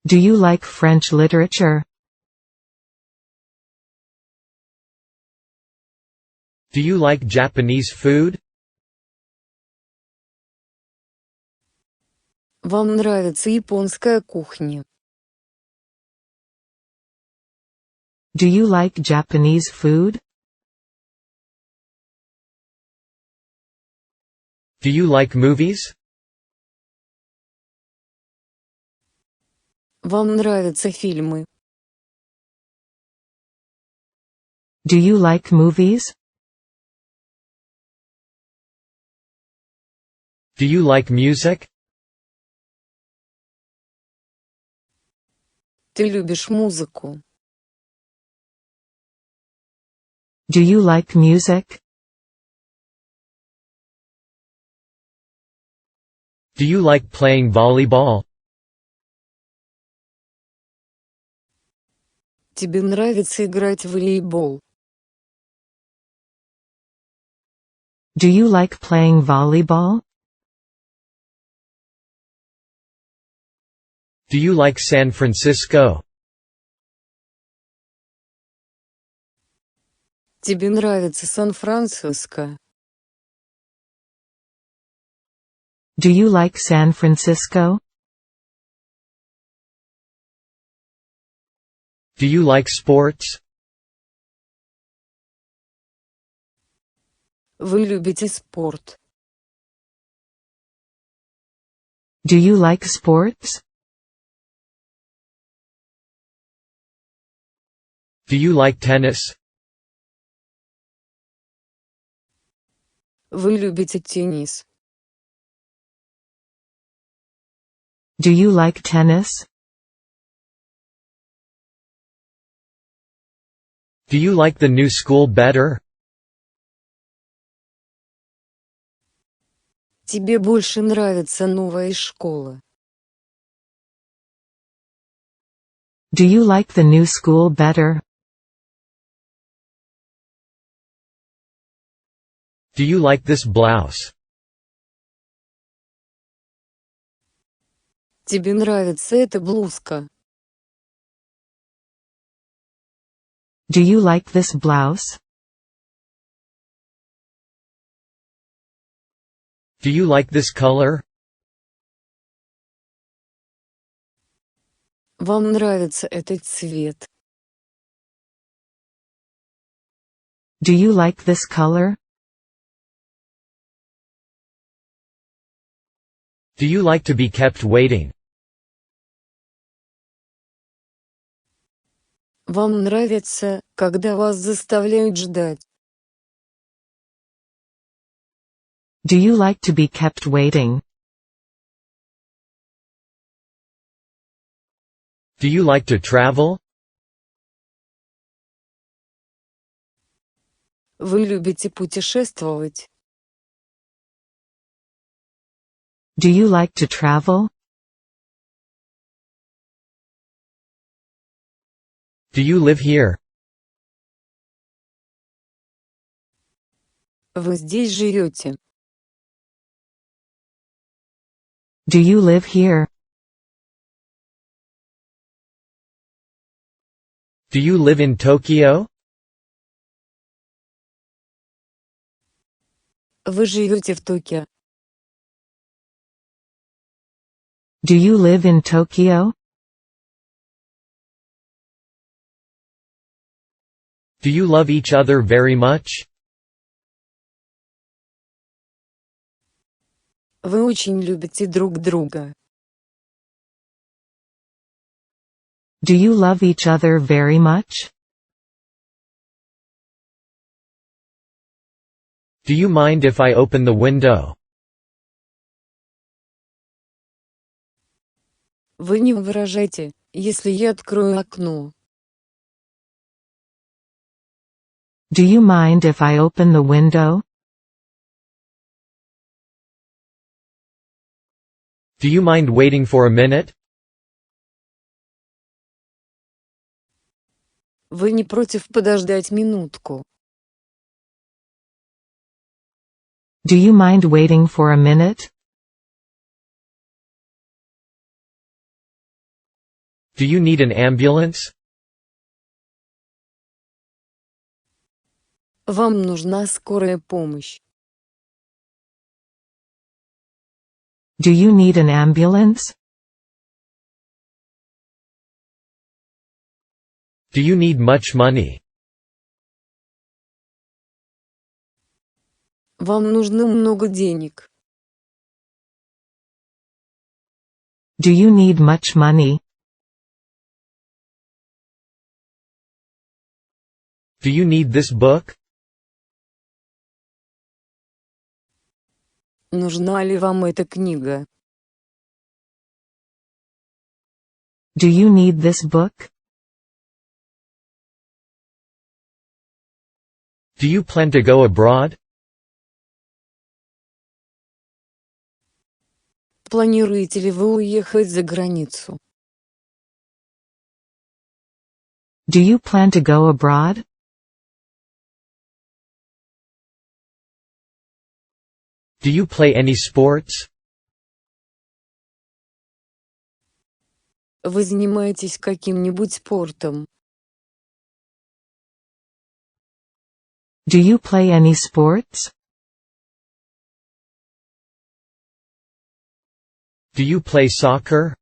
Do you like French literature? Do you like Japanese food? Вам нравится японская кухня? Do you like Japanese food? Do you like movies? Вам нравятся фильмы? Do you like movies? Do you like music? Ты любишь музыку? Do you like music? Do you like playing volleyball? Тебе нравится играть в волейбол? Do you like playing volleyball? Do you like San Francisco? Тебе нравится Сан-Франциско? Do you like San Francisco? Do you like sports? Вы любите спорт? Do you like sports? Do you like tennis? Вы любите теннис? Do you like tennis? Do you like the new school better? Тебе больше нравится новая школа? Do you like the new school better? Do you like this blouse? Тебе нравится эта блузка? Do you like this blouse? Do you like this color? Вам нравится этот цвет? Do you like this color? Do you like to be kept waiting? Вам нравится, когда вас заставляют ждать? Do you like to be kept waiting? Do you like to travel? Вы любите путешествовать? Do you like to travel? Do you live here? Вы здесь живете? Do you live here? Do you live in Tokyo? Вы живете в Токио? Do you live in Tokyo? Do you love each other very much? Вы очень любите друг друга? Do you love each other very much? Do you mind if I open the window? Вы не возражаете, если я открою окно? Do you mind if I open the window? Do you mind waiting for a minute? Вы не против подождать минутку? Do you mind waiting for a minute? Do you need an ambulance? Вам нужна скорая помощь? Do you need an ambulance? Do you need much money? Вам нужно много денег? Do you need much money? Do you need this book? Нужна ли вам эта книга? Do you need this book? Do you plan to go abroad? Планируете ли вы уехать за границу? Do you plan to go abroad? Do you play any sports? Вы занимаетесь каким-нибудь спортом? Do you play any sports? Do you play soccer?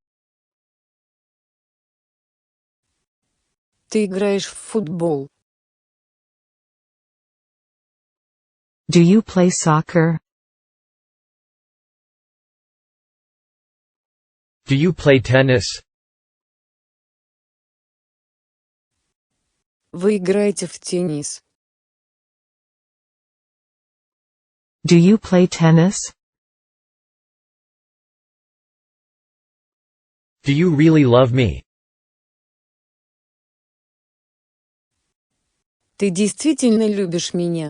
Ты играешь в футбол? Do you play soccer? Do you play tennis? Вы играете в теннис? Do you play tennis? Do you really love me? Ты действительно любишь меня?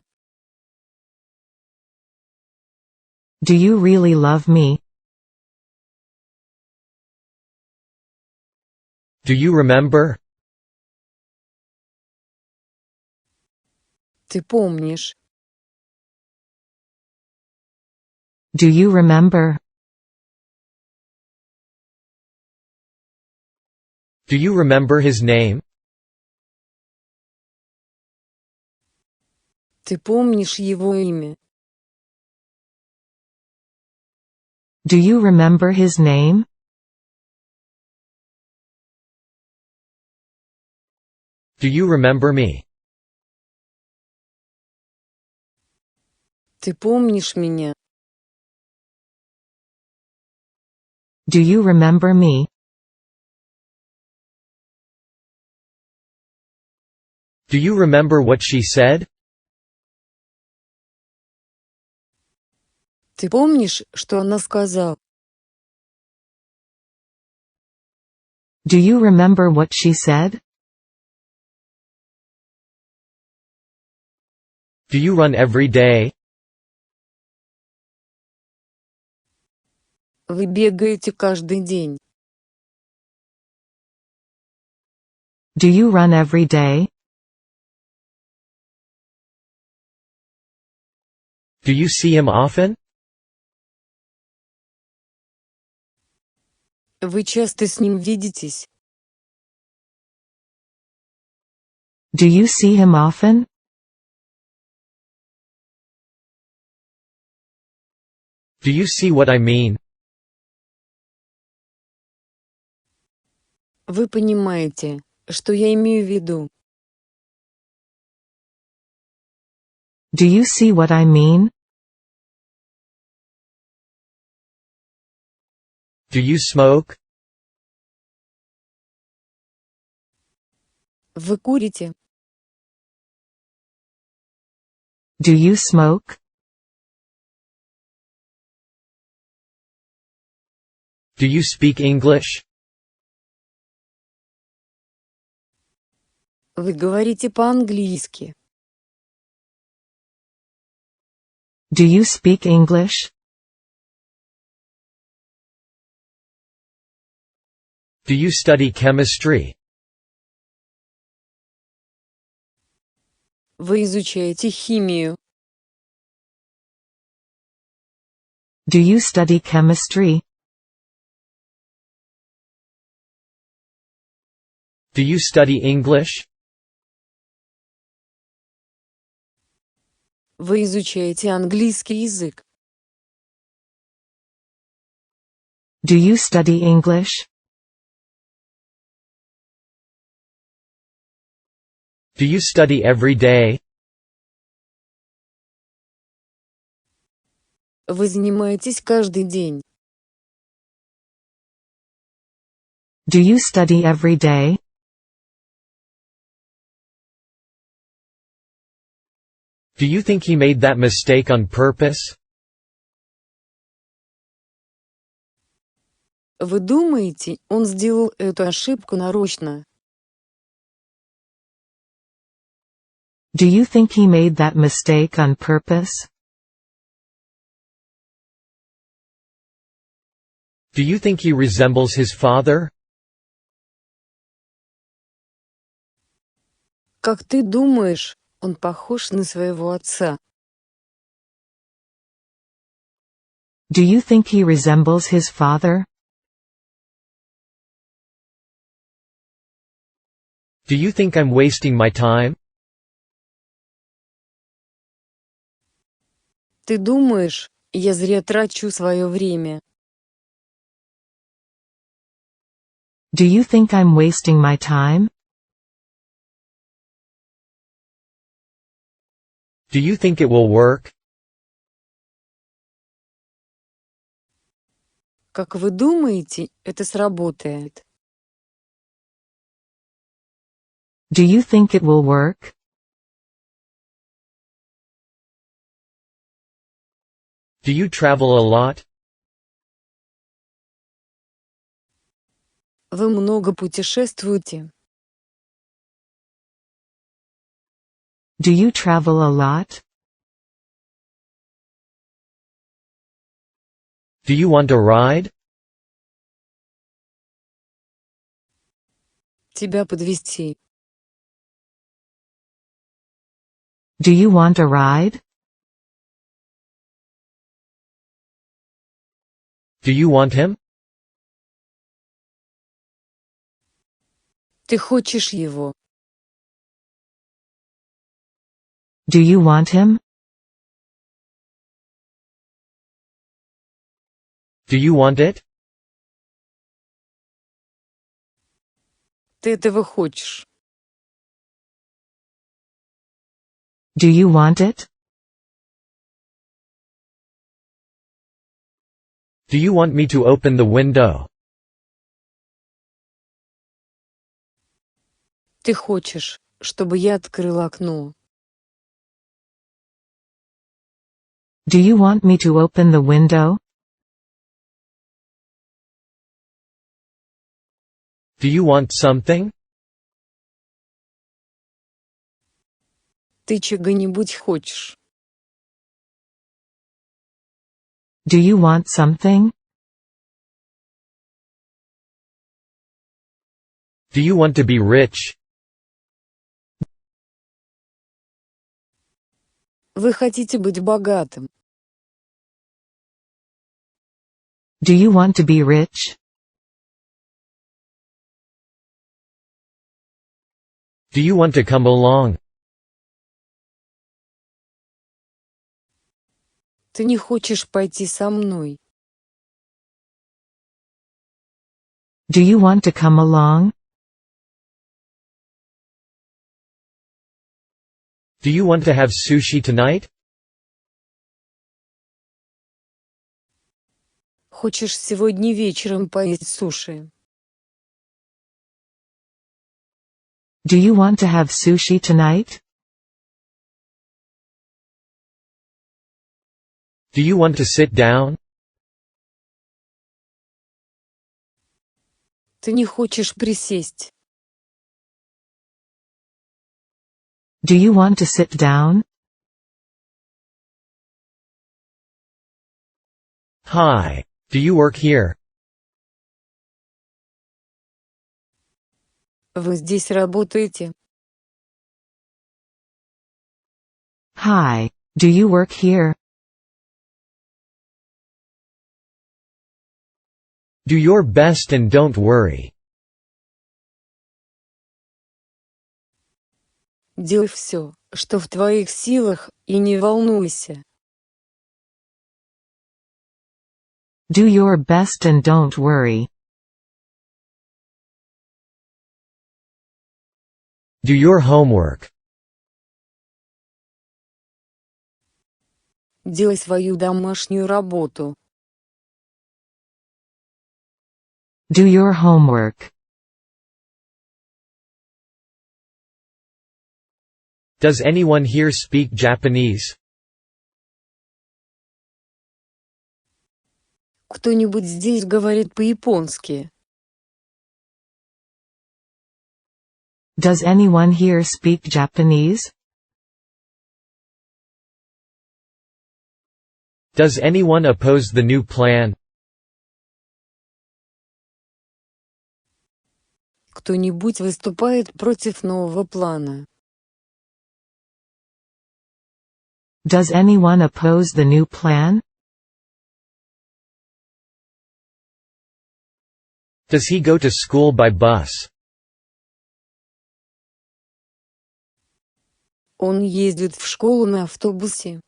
Do you really love me? Do you remember? Ты помнишь? Do you remember? Do you remember his name? Ты помнишь его имя? Do you remember his name? Do you remember me? Ты помнишь меня? Do you remember me? Do you remember what she said? Ты помнишь, что она сказала? Do you remember what she said? Do you run every day? Вы бегаете каждый день. Do you run every day? Do you see him often? Вы часто с ним видитесь? Do you see him often? Do you see what I mean? Вы понимаете, что я имею в виду? Do you see what I mean? Do you smoke? Вы курите? Do you smoke? Do you speak English? Вы говорите по-английски? Do you speak English? Do you study chemistry? Вы изучаете химию? Do you study chemistry? Do you study English? Вы изучаете английский язык? Do you study English? Do you study every day? Вы занимаетесь каждый день? Do you study every day? Do you think he made that mistake on purpose? Вы думаете, он сделал эту ошибку нарочно? Do you think he made that mistake on purpose? Do you think he resembles his father? Как ты думаешь, он похож на своего отца? Do you think he resembles his father? Do you think I'm wasting my time? Ты думаешь, я зря трачу свое время? Do you think I'm wasting my time? Do you think it will work? Как вы думаете, это сработает? Do you think it will work? Do you travel a lot? Вы много путешествуете? Do you travel a lot? Do you want a ride? Тебя подвезти? Do you want a ride? Do you want him? Ты хочешь его? Do you want him? Do you want it? Ты этого хочешь? Do you want it? Do you want me to open the window? Ты хочешь, чтобы я открыл окно? Do you want me to open the window? Do you want something? Ты чего-нибудь хочешь? Do you want something? Do you want to be rich? Вы хотите быть богатым? Do you want to be rich? Do you want to come along? Ты не хочешь пойти со мной? Do you want to come along? Do you want to have sushi tonight? Хочешь сегодня вечером поесть суши? Do you want to have sushi tonight? Do you want to sit down? Ты не хочешь присесть? Do you want to sit down? Hi. Do you work here? Вы здесь работаете? Hi. Do you work here? Do your best and don't worry. Делай все, что в твоих силах, и не волнуйся. Do your best and don't worry. Do your homework. Делай свою домашнюю работу. Do your homework. Does anyone here speak Japanese? Кто-нибудь здесь говорит по-японски? Does anyone here speak Japanese? Does anyone oppose the new plan? Кто-нибудь выступает против нового плана? Does anyone oppose the new plan? Does he go to school by bus? Он ездит в школу на автобусе.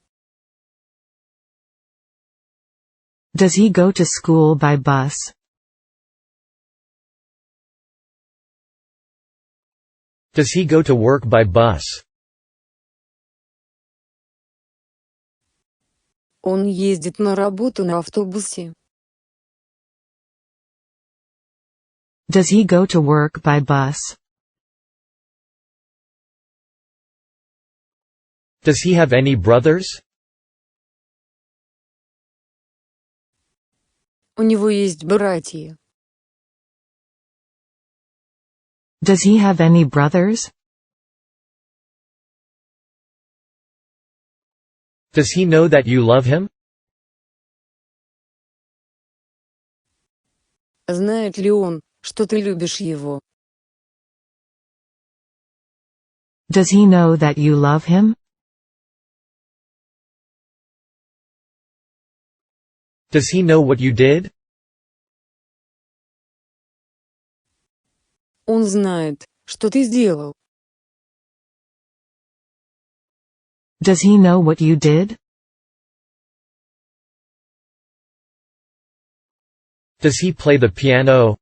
Does he go to school by bus? Does he go to work by bus? Он ездит на работу на автобусе. Does he go to work by bus? Does he have any brothers? У него есть братья. Does he have any brothers? Does he know that you love him? Знает ли он, что ты любишь его? Does he know that you love him? Does he know what you did? Он знает, что ты сделал. Does he know what you did? Does he play the piano?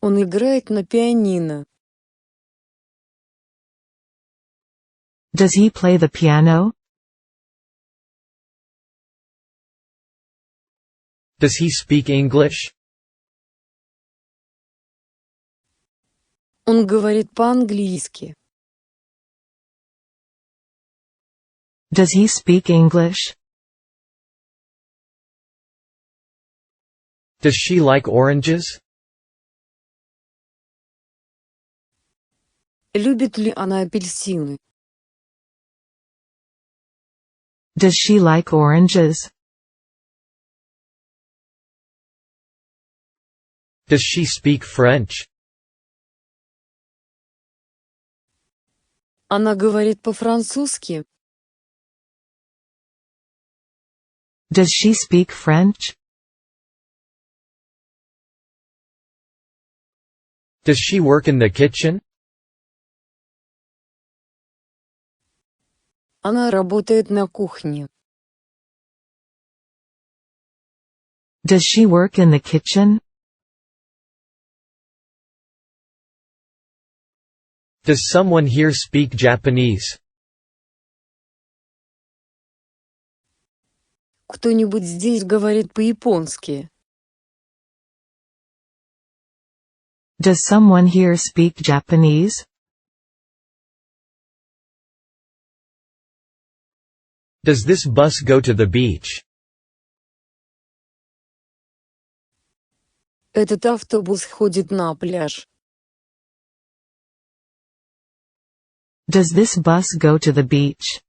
Он играет на пианино. Does he play the piano? Does he speak English? Он говорит по-английски. Does he speak English? Does she like oranges? Любит ли она апельсины? Does she like oranges? Does she speak French? Она говорит по-французски. Does she speak French? Does she work in the kitchen? Она работает на кухне. Does she work in the kitchen? Does someone here speak Japanese? Кто-нибудь здесь говорит по-японски? Does someone here speak Japanese? Does this bus go to the beach? Этот автобус ходит на пляж. Does this bus go to the beach?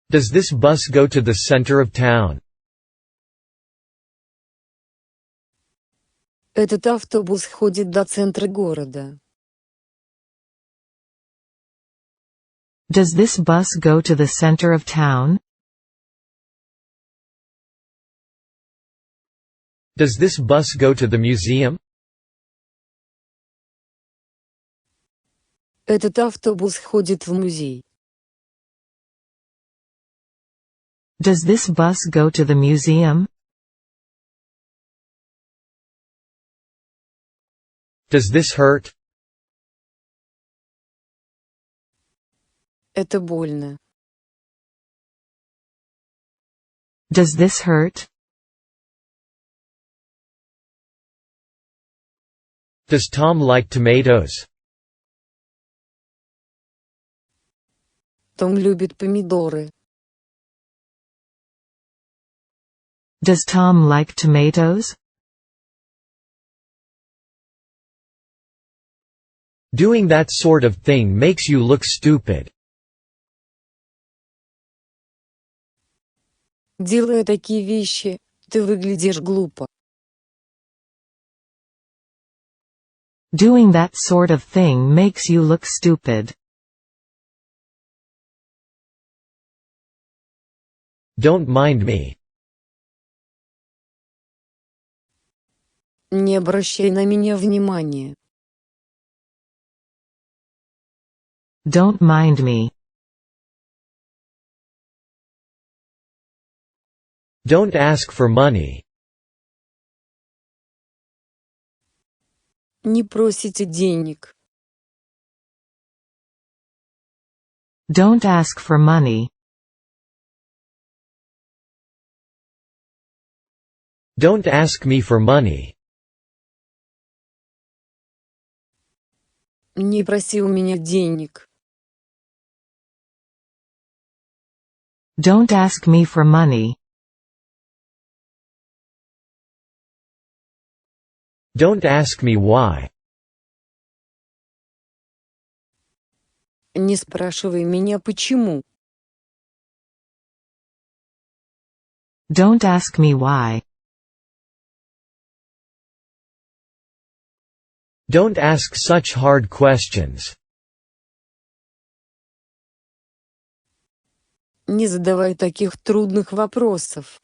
Does this bus go to the center of town? Этот автобус ходит до центра города. Does this bus go to the center of town? Does this bus go to the museum? Этот автобус ходит в музей. Does this bus go to the museum? Does this hurt? Это больно. Does this hurt? Does Tom like tomatoes? Том любит помидоры. Does Tom like tomatoes? Doing that sort of thing makes you look stupid. Делая такие вещи, ты выглядишь глупо. Doing that sort of thing makes you look stupid. Don't mind me. Не обращай на меня внимания. Don't mind me. Don't ask for money. Не просите денег. Don't ask for money. Don't ask me for money. Не проси у меня денег. Don't ask me for money. Don't ask me why. Не спрашивай меня почему. Don't ask me why. Don't ask such hard questions. Не задавай таких трудных вопросов.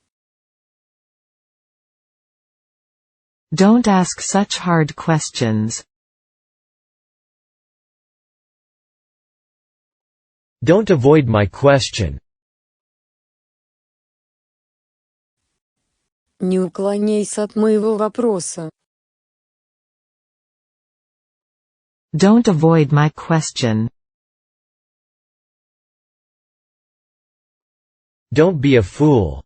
Don't ask such hard questions. Don't avoid my question. Не уклоняйся от моего вопроса. Don't avoid my question. Don't be a fool.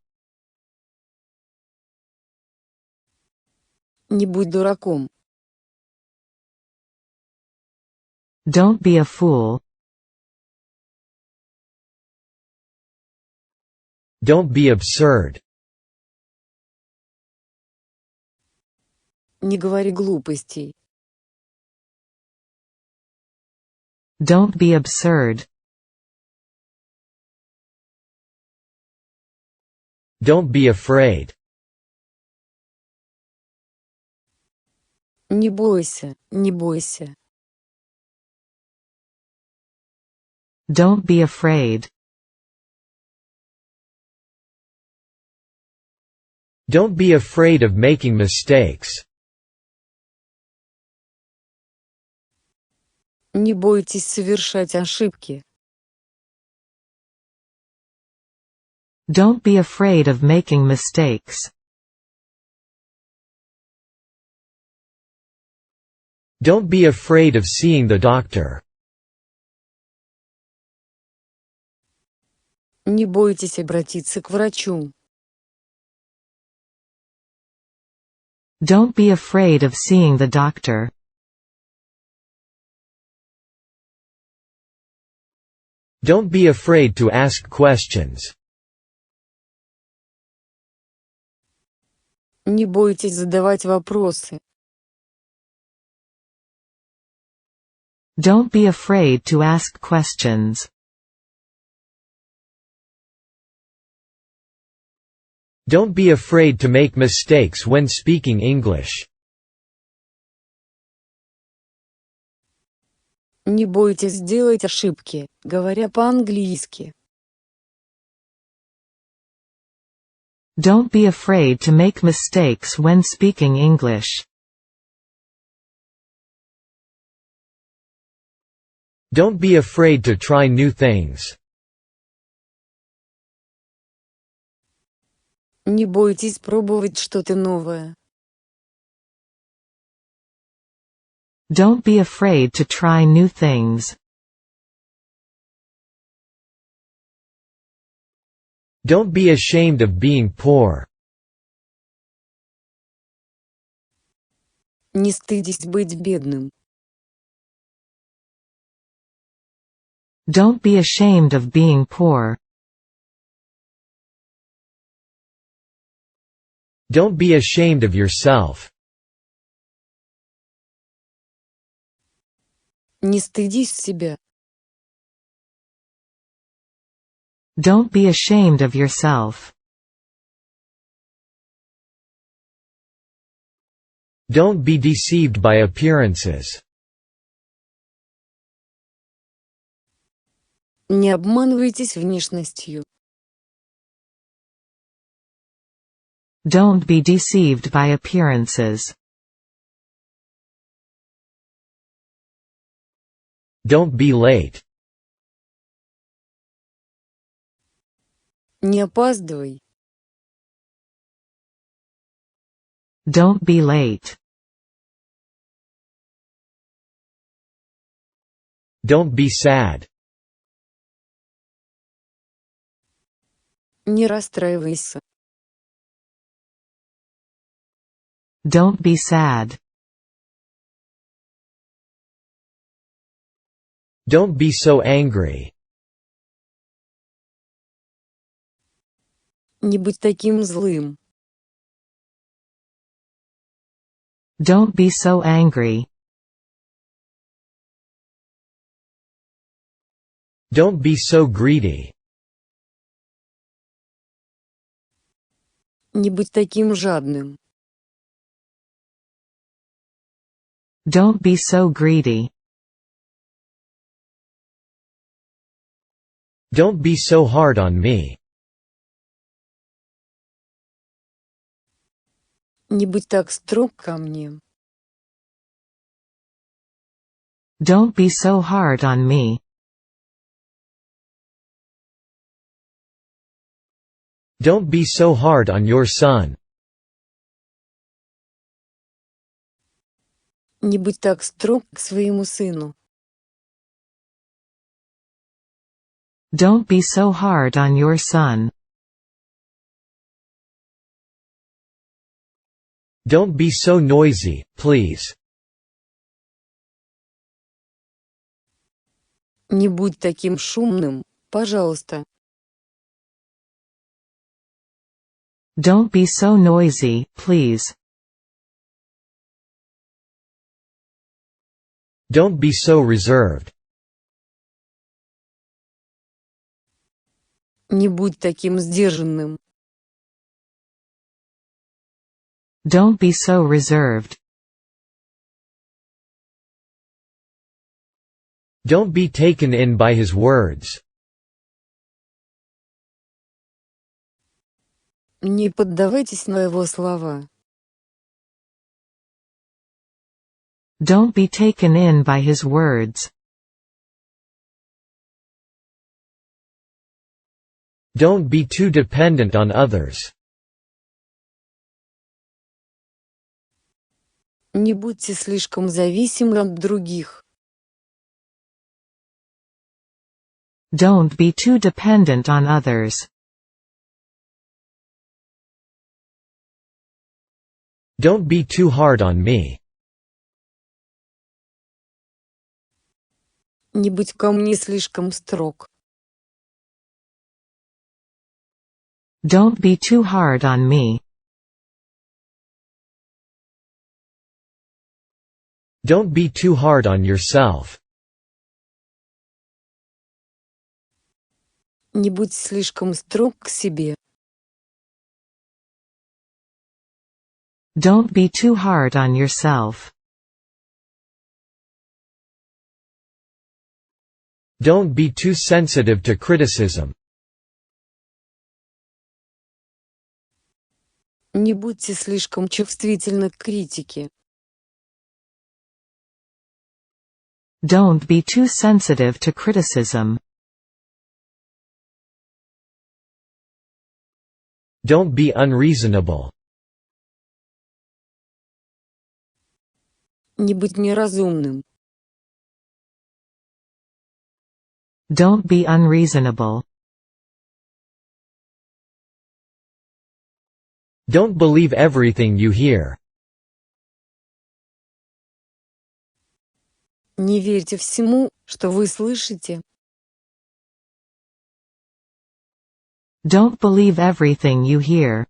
Не будь дураком. Don't be a fool. Don't be absurd. Не говори глупостей. Don't be absurd. Don't be afraid. Не бойся, не бойся. Don't be afraid. Don't be afraid of making mistakes. Не бойтесь совершать ошибки. Don't be afraid of making mistakes. Don't be afraid of seeing the doctor. Не бойтесь обратиться к врачу. Don't be afraid of seeing the doctor. Don't be afraid to ask questions. Не бойтесь задавать вопросы. Don't be afraid to ask questions. Don't be afraid to make mistakes when speaking English. Не бойтесь сделать ошибки, говоря по-английски. Don't be afraid to make mistakes when speaking English. Don't be afraid to try new things. Не бойтесь пробовать что-то новое. Don't be afraid to try new things. Don't be ashamed of being poor. Не стыдись быть бедным. Don't be ashamed of being poor. Don't be ashamed of yourself. Не стыдись себя. Don't be ashamed of yourself. Don't be deceived by appearances. Не обманывайтесь внешностью. Don't be deceived by appearances. Don't be late. Не опаздывай. Don't be late. Don't be sad. Не расстраивайся. Don't be sad. Don't be so angry. Не будь таким злым. Don't be so angry. Don't be so greedy. Не будь таким жадным. Don't be so greedy. Don't be so hard on me. Не будь так строг ко мне. Don't be so hard on me. Don't be so hard on your son. Не будь так строг к своему сыну. Don't be so hard on your son. Don't be so noisy, please. Не будь таким шумным, пожалуйста. Don't be so noisy, please. Don't be so reserved. Не будь таким сдержанным. Don't be so reserved. Don't be taken in by his words. Не поддавайтесь на его слова. Don't be taken in by his words. Don't be too dependent on others. Не будьте слишком зависимы от других. Don't be too dependent on others. Don't be too hard on me. Не будь ко мне слишком строг. Don't be too hard on me. Don't be too hard on yourself. Не будь слишком строг к себе. Don't be too hard on yourself. Don't be too sensitive to criticism. Не будьте слишком чувствительны к критике. Don't be too sensitive to criticism. Don't be unreasonable. Не будь неразумным. Don't be unreasonable. Don't believe everything you hear. Не верьте всему, что вы слышите. Don't believe everything you hear.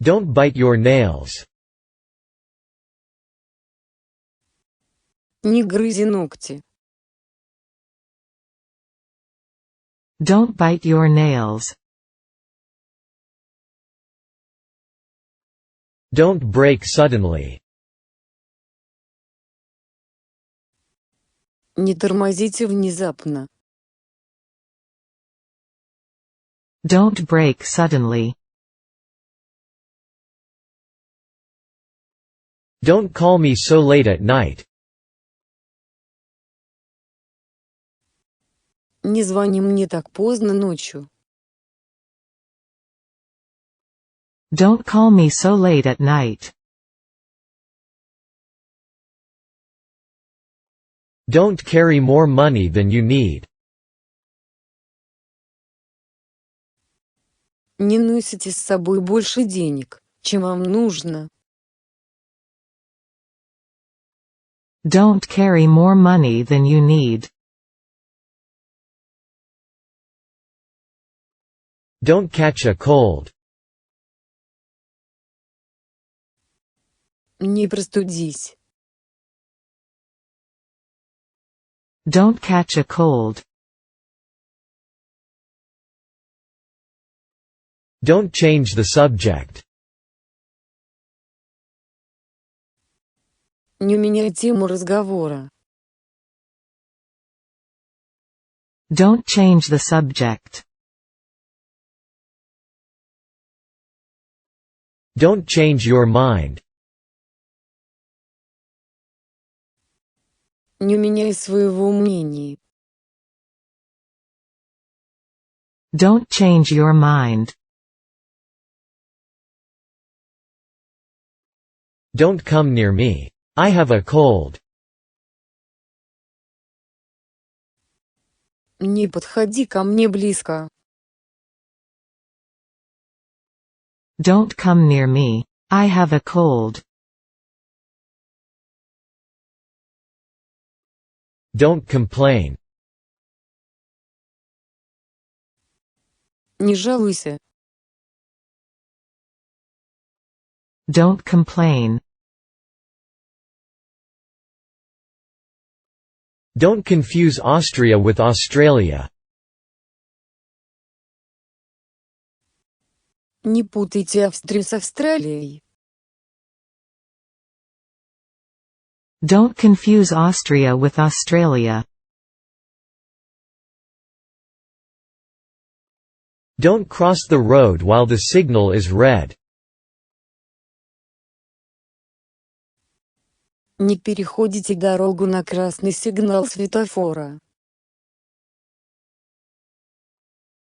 Don't bite your nails. Не грызи ногти. Don't bite your nails. Don't break suddenly. Не тормозите внезапно. Don't break suddenly. Don't call me so late at night. Не звони мне так поздно ночью. Don't call me so late at night. Don't carry more money than you need. Не носите с собой больше денег, чем вам нужно. Don't carry more money than you need. Don't catch a cold. Не простудись. Don't catch a cold. Don't change the subject. Не меняй тему разговора. Don't change the subject. Don't change your mind. Не меняй своего мнения. Don't change your mind. Don't come near me. I have a cold. Не подходи ко мне близко. Don't come near me. I have a cold. Don't complain. Не жалуйся. Don't complain. Don't confuse Austria with Australia. Не путайте Австрию с Австралией. Don't confuse Austria with Australia. Don't cross the road while the signal is red. Не переходите дорогу на красный сигнал светофора.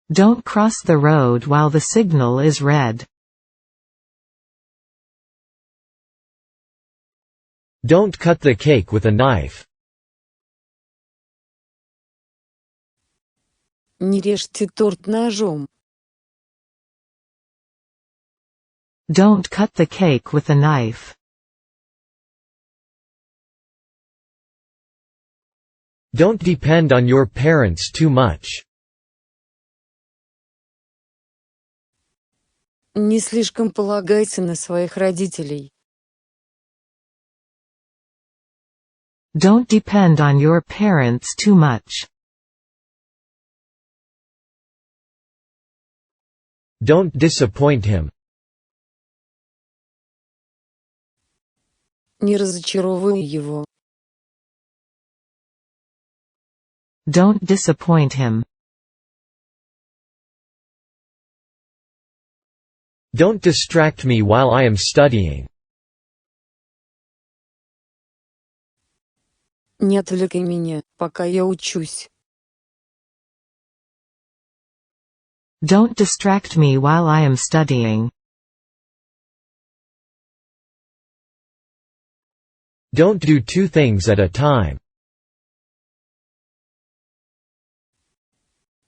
Don't cross the road while the signal is red. Don't cut the cake with a knife. Не режьте торт ножом. Don't cut the cake with a knife. Don't depend on your parents too much. Не слишком полагайся на своих родителей. Don't depend on your parents too much. Don't disappoint him. Не разочаровывай его. Don't disappoint him. Don't distract me while I am studying. Не отвлекай меня, пока я учусь. Don't distract me while I am studying. Don't do two things at a time.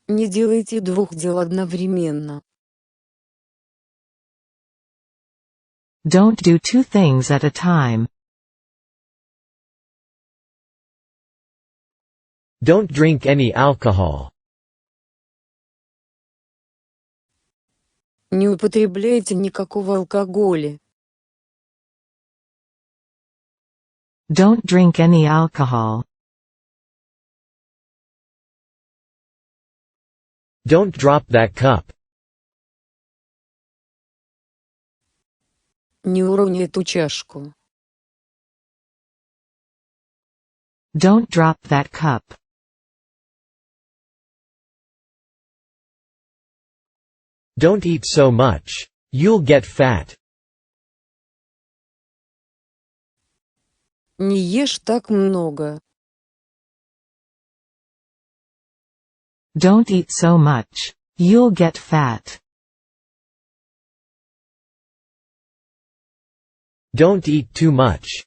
Не делайте двух дел одновременно. Don't do two things at a time. Don't drink any alcohol. Не употребляйте никакого алкоголя. Don't drink any alcohol. Don't drop that cup. Не урони эту чашку. Don't drop that cup. Don't eat so much. You'll get fat. Не ешь так много. Don't eat so much. You'll get fat. Don't eat too much.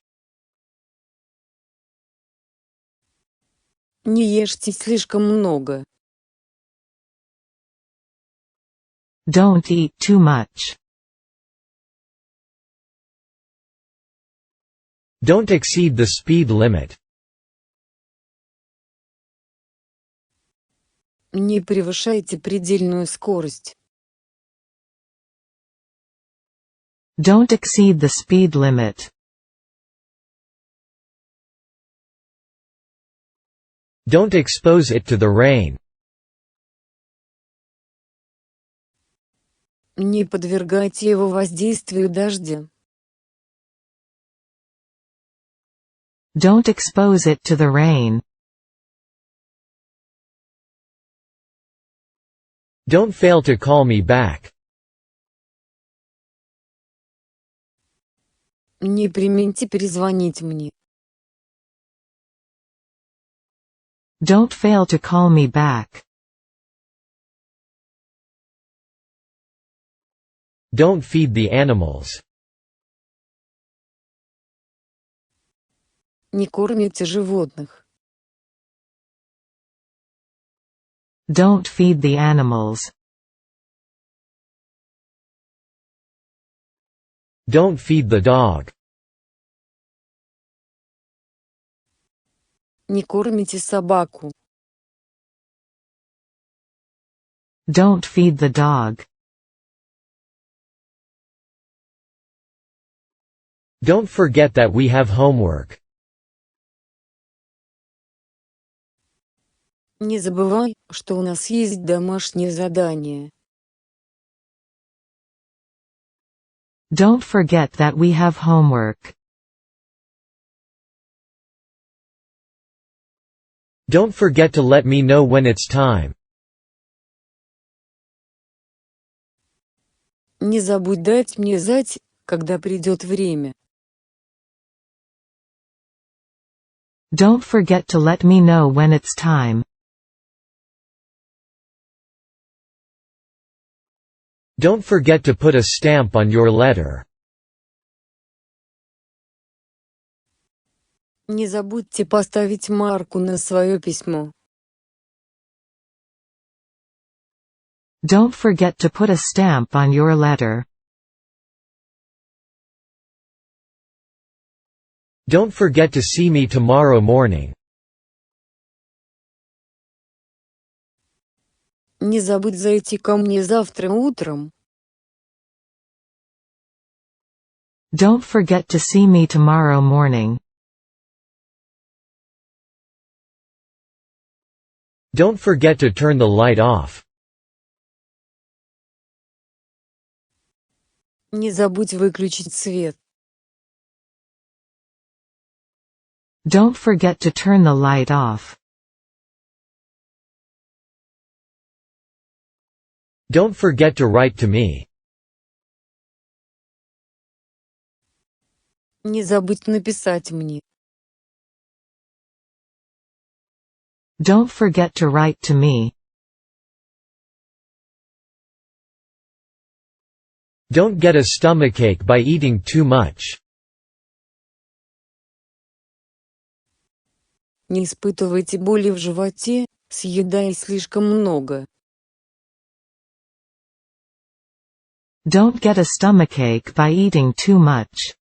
Не ешьте слишком много. Don't eat too much. Don't exceed the speed limit. Не превышайте предельную скорость. Don't exceed the speed limit. Don't expose it to the rain. Не подвергайте его воздействию дождя. Don't expose it to the rain. Don't fail to call me back. Не преминьте перезвонить мне. Don't fail to call me back. Don't feed the animals. Не кормите животных. Don't feed the animals. Don't feed the dog. Не кормите собаку. Don't feed the dog. Don't forget that we have homework. Не забывай, что у нас есть домашнее задание. Don't forget that we have homework. Don't forget to let me know when it's time. Не забудь дать мне знать, когда придет время. Don't forget to let me know when it's time. Don't forget to put a stamp on your letter. Не забудьте поставить марку на свое письмо. Don't forget to put a stamp on your letter. Don't forget to see me tomorrow morning. Не забудь зайти ко мне завтра утром. Don't forget to see me tomorrow morning. Don't forget to turn the light off. Не забудь выключить свет. Don't forget to turn the light off. Don't forget to write to me. Не забудь написать мне. Don't forget to write to me. Don't get a stomachache by eating too much. Не испытывайте боли в животе, съедая слишком много. Don't get a stomachache by eating too much.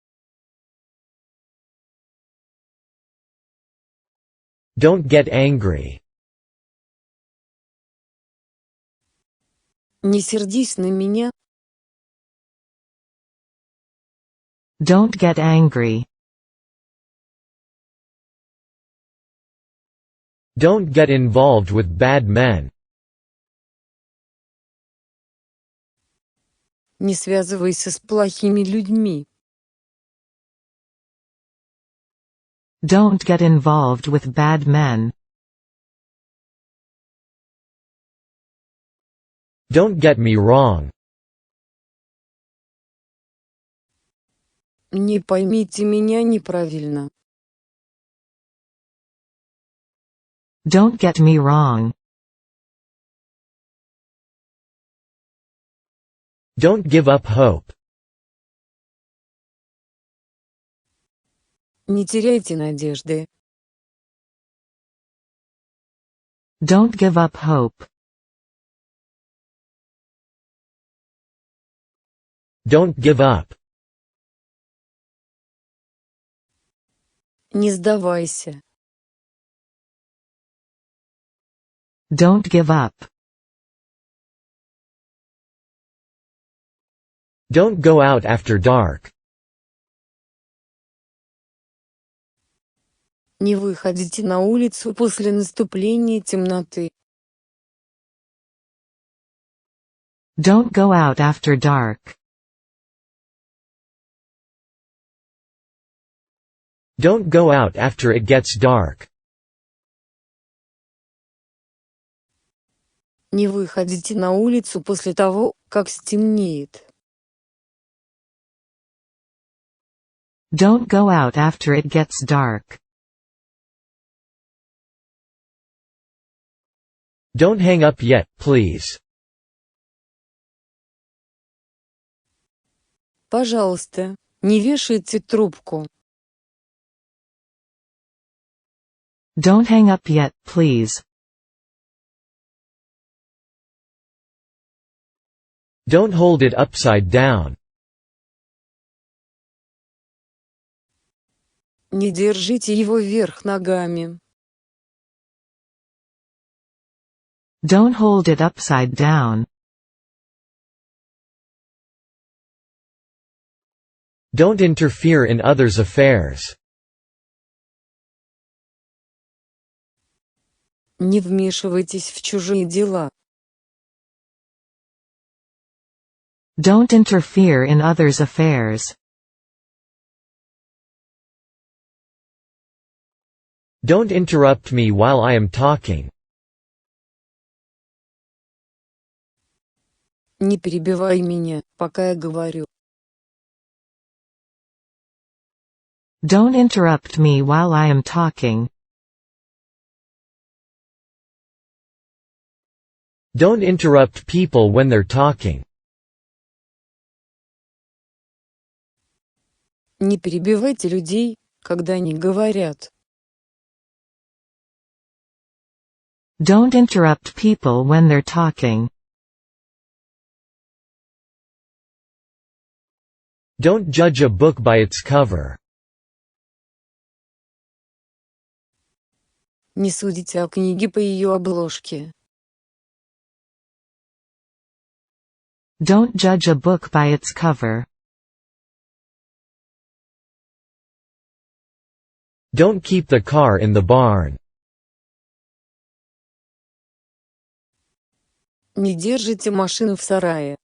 Don't get angry. Не сердись на меня. Don't get angry. Don't get involved with bad men. Не связывайся с плохими людьми. Don't get involved with bad men. Don't get me wrong. Не поймите меня неправильно. Don't get me wrong. Don't give up hope. Не теряйте надежды. Don't give up hope. Don't give up. Не сдавайся. Don't give up. Don't go out after dark. Не выходите на улицу после наступления темноты. Don't go out after dark. Don't go out after it gets dark. Не выходите на улицу после того, как стемнеет. Don't go out after it gets dark. Don't hang up yet, please. Пожалуйста, не вешайте трубку. Don't hang up yet, please. Don't hold it upside down. Не держите его вверх ногами. Don't hold it upside down. Don't interfere in others' affairs. Не вмешивайтесь в чужие дела. Don't interfere in others' affairs. Don't interrupt me while I am talking. Не перебивай меня, пока я говорю. Don't interrupt me while I am talking. Don't interrupt people when they're talking. Не перебивайте людей, когда они говорят. Don't interrupt people when they're talking. Don't judge a book by its cover. Не судите о книге по ее обложке. Don't judge a book by its cover. Don't keep the car in the barn. Не держите машину в сарае.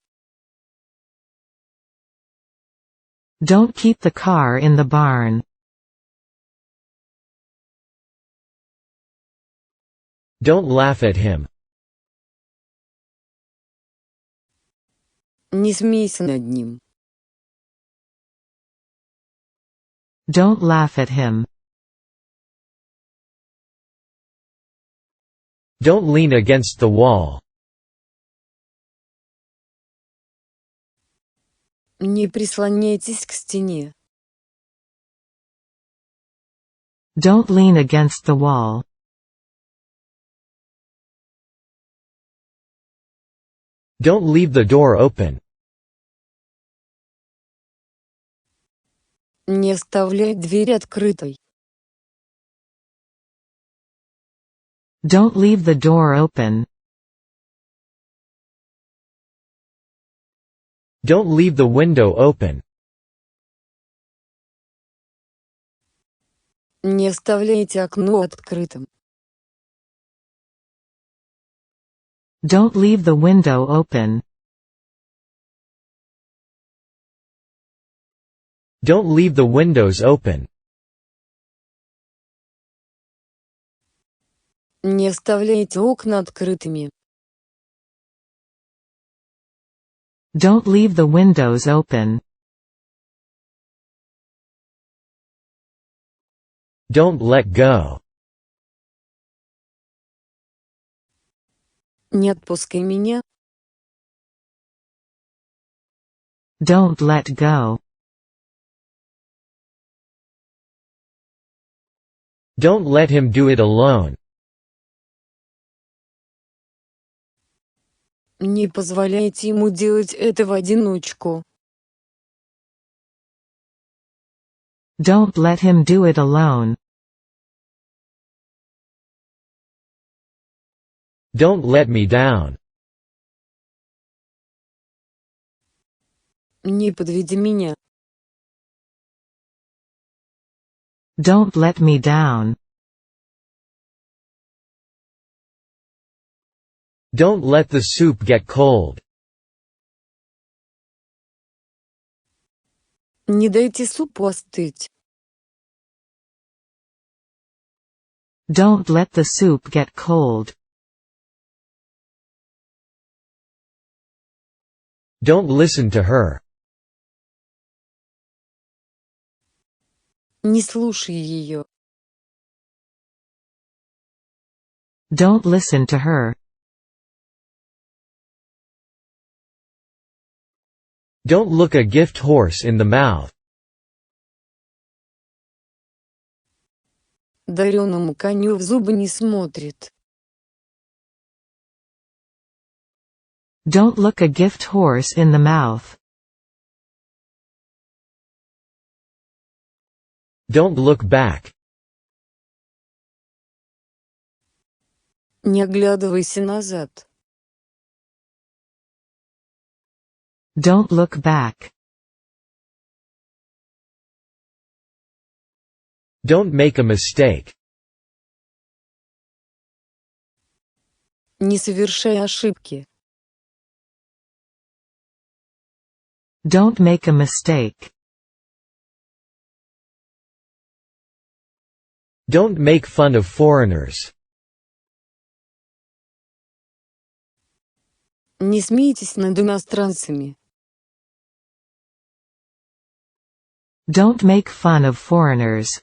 Don't keep the car in the barn. Don't laugh at him. Не смейся над ним. Don't laugh at him. Don't lean against the wall. Не прислоняйтесь к стене. Don't lean against the wall. Don't leave the door open. Не оставляй дверь открытой. Don't leave the door open. Don't leave the window open. Не оставляйте окно открытым. Don't leave the window open. Don't leave the windows open. Не оставляйте окна открытыми. Don't leave the windows open. Don't let go. Не отпускай меня. Don't let go. Don't let him do it alone. Не позволяйте ему делать это в одиночку. Don't let him do it alone. Don't let me down. Не подведи меня. Don't let me down. Don't let the soup get cold. Не дайте супу остыть. Don't let the soup get cold. Don't listen to her. Не слушай ее. Don't listen to her. Don't look a gift horse in the mouth. Дареному коню в зубы не смотрит. Don't look a gift horse in the mouth. Don't look back. Не оглядывайся назад. Don't look back. Don't make a mistake. Не совершай ошибки. Don't make a mistake. Don't make fun of foreigners. Не смейтесь над иностранцами. Don't make fun of foreigners.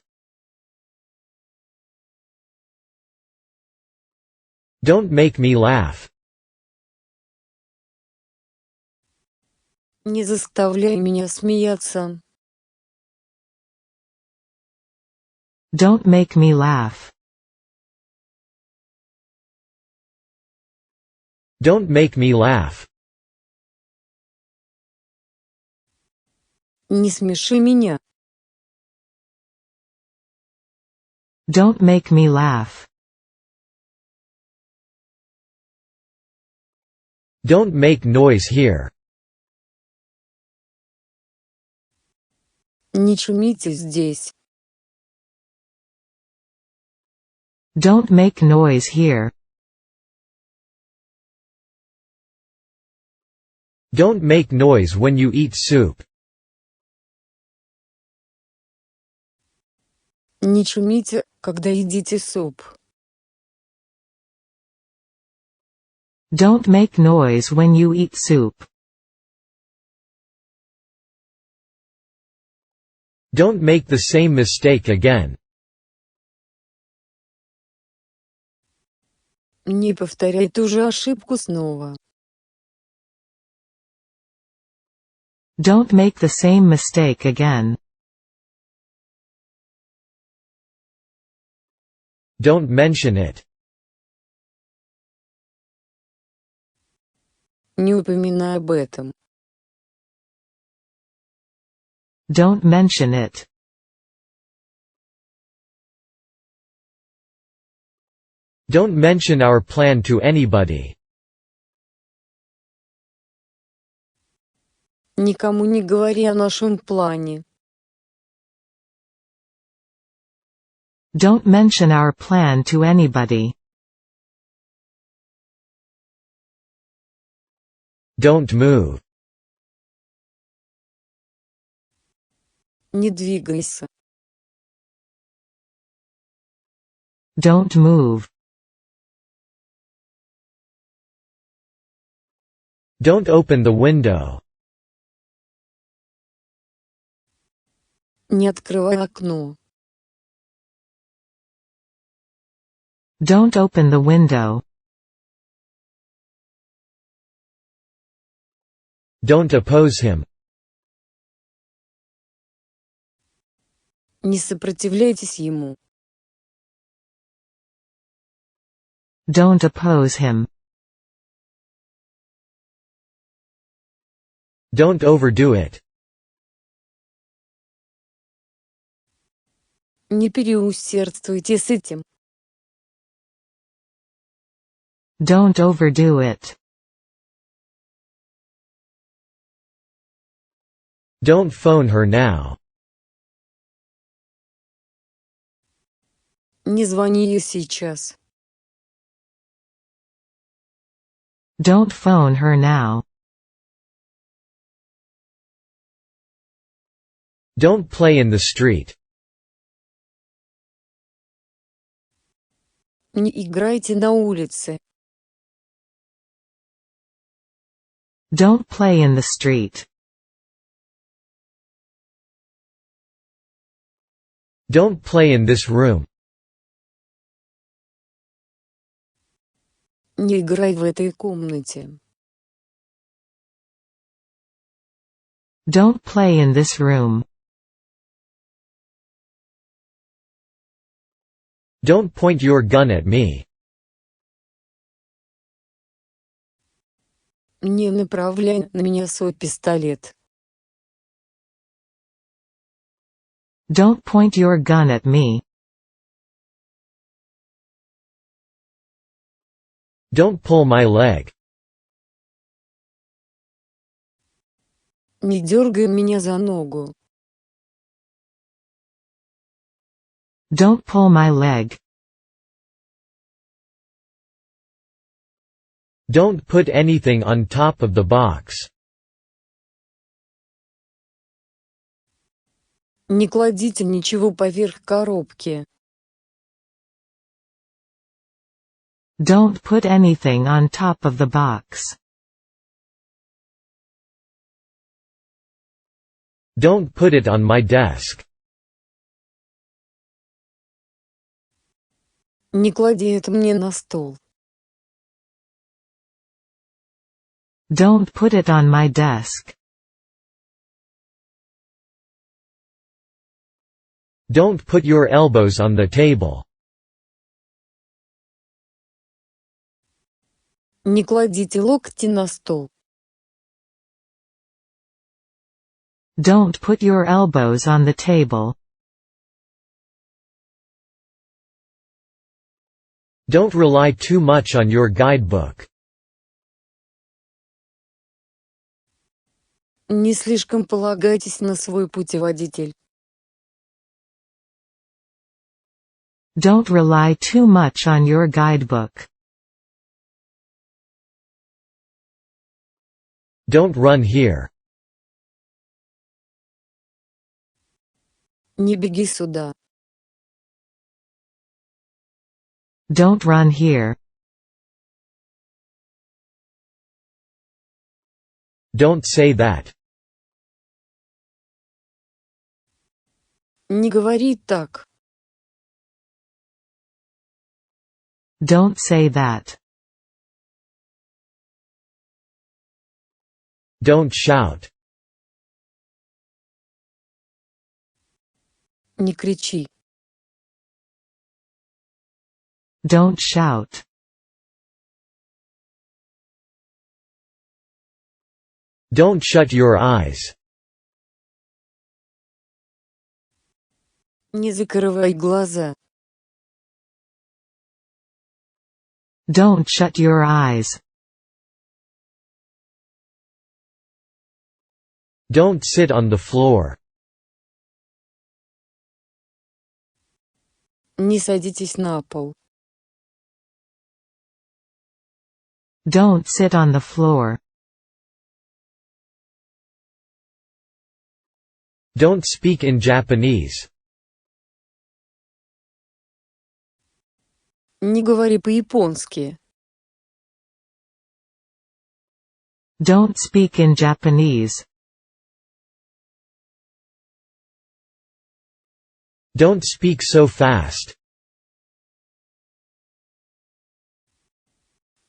Don't make me laugh. Не заставляй меня смеяться. Don't make me laugh. Don't make me laugh. Не смеши меня. Don't make me laugh. Don't make noise here. Не шумите здесь. Don't make noise here. Don't make noise when you eat soup. Не шумите, когда едите суп. Don't make noise when you eat soup. Don't make the same mistake again. Не повторяй ту же ошибку снова. Don't make the same mistake again. Don't mention it. Не упоминай об этом. Don't mention it. Don't mention our plan to anybody. Никому не говори о нашем плане. Don't mention our plan to anybody. Don't move. Не двигайся. Don't move. Don't open the window. Не открывай окно. Don't open the window. Don't oppose him. Не сопротивляйтесь ему. Don't oppose him. Don't overdo it. Не переусердствуйте с этим. Don't overdo it. Don't phone her now. Не звони ей сейчас. Don't phone her now. Don't play in the street. Не играйте на улице. Don't play in the street. Don't play in this room. Не играй в этой комнате. Don't play in this room. Don't point your gun at me. Не направляй на меня свой пистолет. Don't point your gun at me. Don't pull my leg. Не дергай меня за ногу. Don't pull my leg. Don't put anything on top of the box. Не кладите ничего поверх коробки. Don't put anything on top of the box. Don't put it on my desk. Не клади это мне на стол. Don't put it on my desk. Don't put your elbows on the table. Не кладите локти на стол. Don't put your elbows on the table. Don't rely too much on your guidebook. Не слишком полагайтесь на свой путеводитель. Don't rely too much on your guidebook. Don't run here. Не беги сюда. Don't run here. Don't say that. Не говори так. Don't say that. Don't shout. Не кричи. Don't shout. Don't shut your eyes. Не закрывай глаза. Don't shut your eyes. Don't sit on the floor. Не садитесь на пол. Don't sit on the floor. Don't speak in Japanese. Не говори по-японски. Don't speak in Japanese. Don't speak so fast.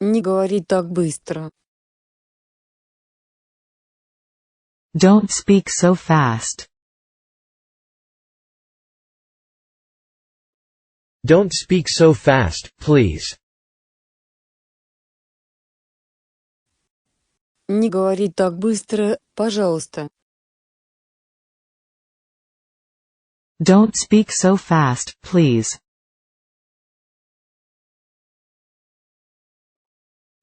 Не говори так быстро. Don't speak so fast. Don't speak so fast, please. Не говори так быстро, пожалуйста. Don't speak so fast, please.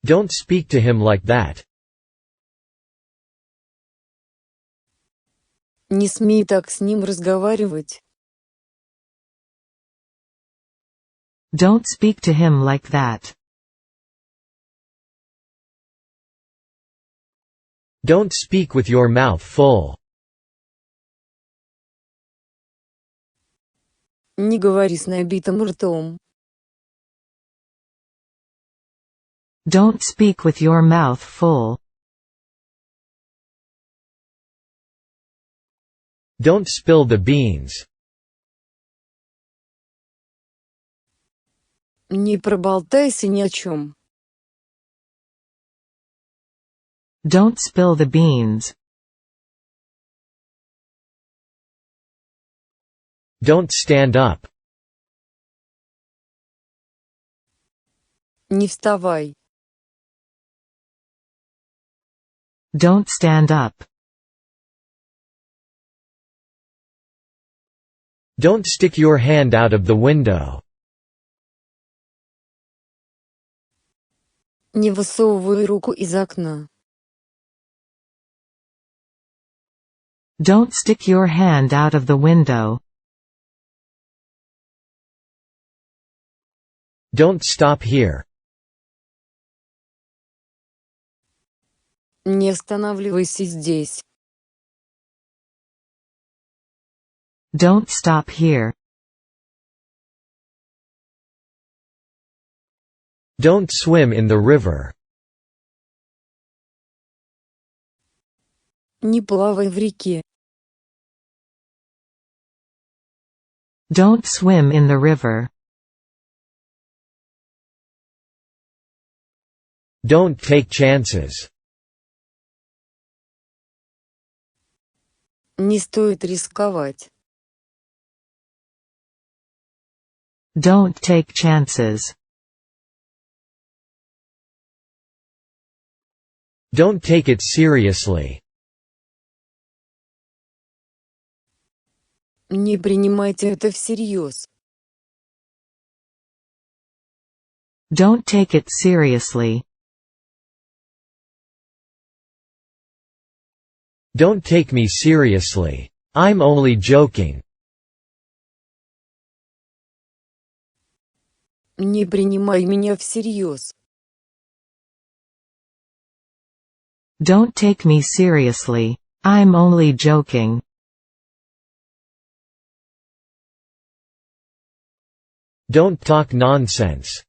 Don't speak to him like that. Не смей так с ним разговаривать. Don't speak to him like that. Don't speak with your mouth full. Не говори с набитым ртом. Don't speak with your mouth full. Don't spill the beans. Не проболтайся ни о чем. Don't spill the beans. Don't stand up. Не вставай. Don't stand up. Don't stick your hand out of the window. Не высовывай руку из окна. Don't stick your hand out of the window. Don't stop here. Не останавливайся здесь. Don't stop here. Don't swim in the river. Не плавай в реке. Don't swim in the river. Don't take chances. Не стоит рисковать. Don't take chances. Don't take it seriously. Не принимайте это всерьез. Don't take it seriously. Don't take me seriously. I'm only joking. Не принимай меня всерьез. Don't take me seriously. I'm only joking. Don't talk nonsense.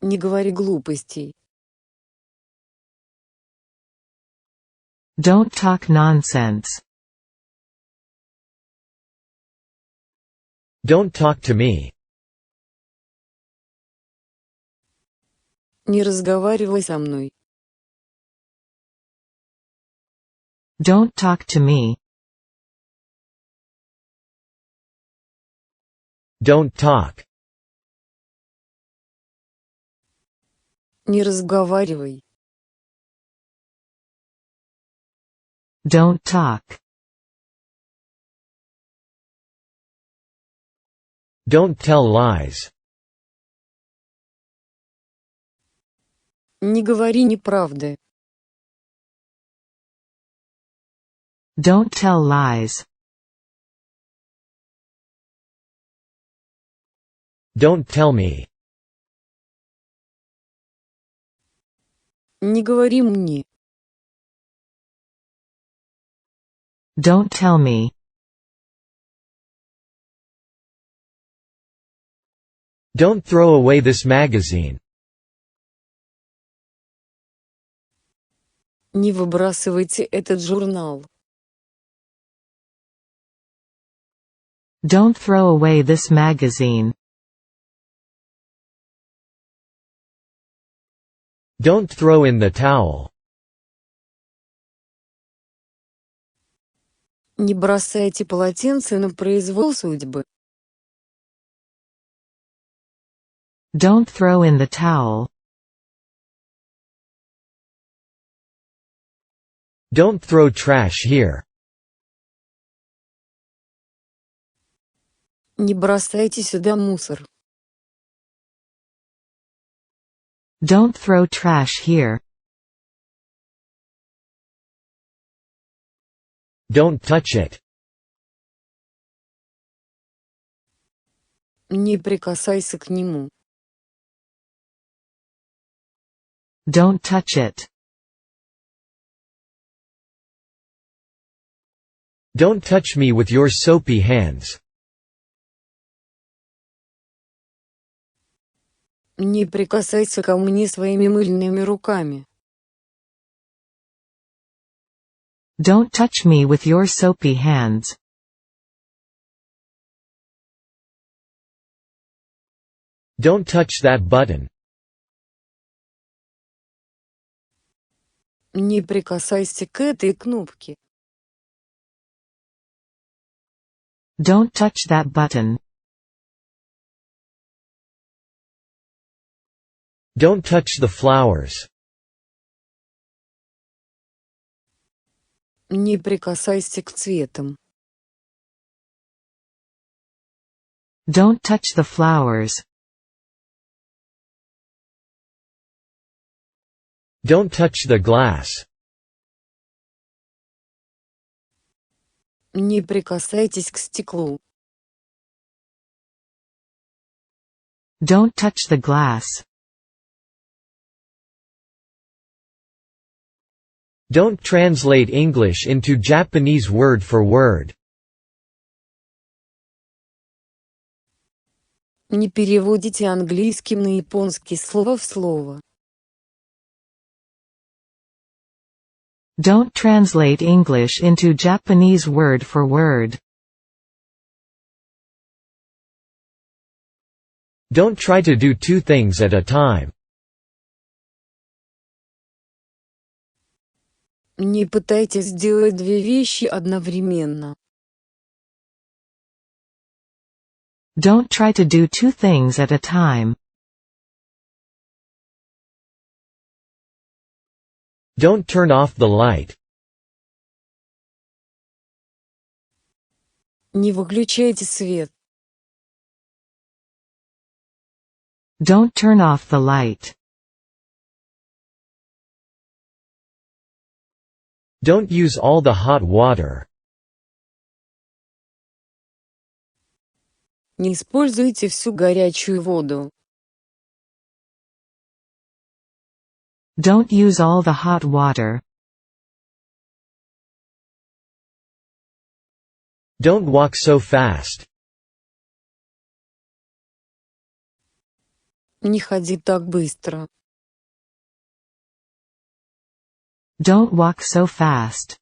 Не говори глупостей. Don't talk nonsense. Don't talk to me. Не разговаривай со мной. Don't talk to me. Don't talk. Не разговаривай. Don't talk. Don't tell lies. Не говори неправды. Don't tell lies. Don't tell me. Не говори мне. Don't tell me. Don't throw away this magazine. Не выбрасывайте этот журнал. Don't throw away this magazine. Don't throw in the towel. Не бросайте полотенце на произвол судьбы. Don't throw in the towel. Don't throw trash here. Не бросайте сюда мусор. Don't throw trash here. Don't touch it. Не прикасайся к нему. Don't touch it. Don't touch me with your soapy hands. Не прикасайся ко мне своими мыльными руками. Don't touch me with your soapy hands. Don't touch that button. Не прикасайся к этой кнопке. Don't touch that button. Don't touch the flowers. Не прикасайся к цветам. Don't touch the flowers. Don't touch the glass. Не прикасайтесь к стеклу. Don't touch the glass. Don't translate English into Japanese word for word. Не переводите английский на японский слово в слово. Don't translate English into Japanese word for word. Don't try to do two things at a time. Не пытайтесь сделать две вещи одновременно. Don't try to do two things at a time. Don't turn off the light. Не выключайте свет. Don't turn off the light. Don't use all the hot water. Не используйте всю горячую воду. Don't use all the hot water. Don't walk so fast. Не ходи так быстро. Don't walk so fast.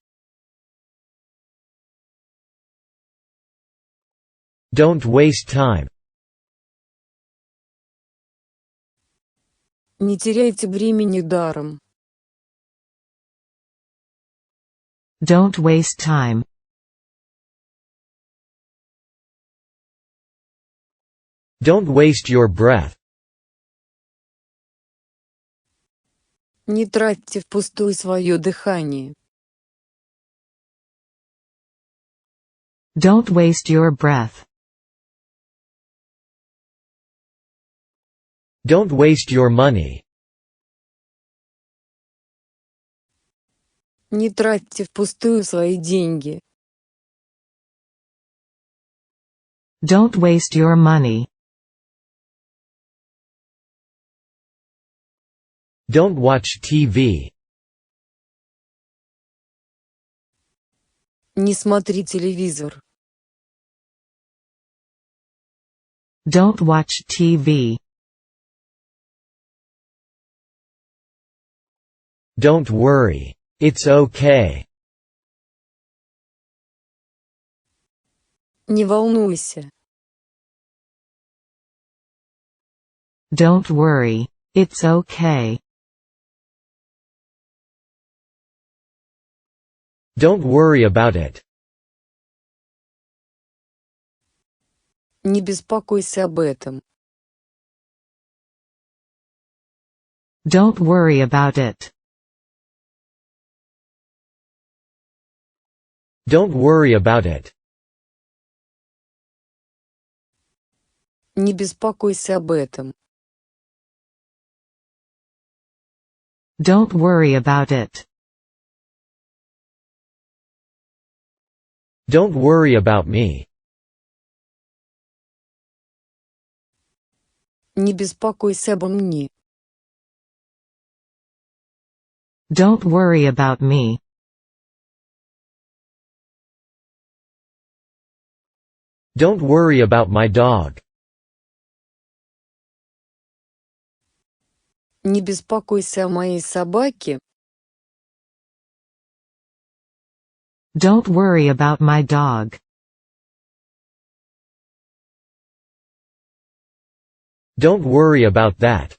Don't waste time. Не теряйте времени даром. Don't waste time. Don't waste your breath. Не тратьте впустую свое дыхание. Don't waste your breath. Don't waste your money. Не тратьте впустую свои деньги. Don't waste your money. Don't watch TV. Не смотри телевизор. Don't watch TV. Don't worry. It's okay. Не волнуйся. Don't worry. It's okay. Don't worry about it. Не беспокойся об этом. Don't worry about it. Don't worry about it. Не беспокойся об этом. Don't worry about it. Don't worry about me. Не беспокойся обо мне. Don't worry about me. Don't worry about my dog. Не беспокойся о моей собаке. Don't worry about my dog. Don't worry about that.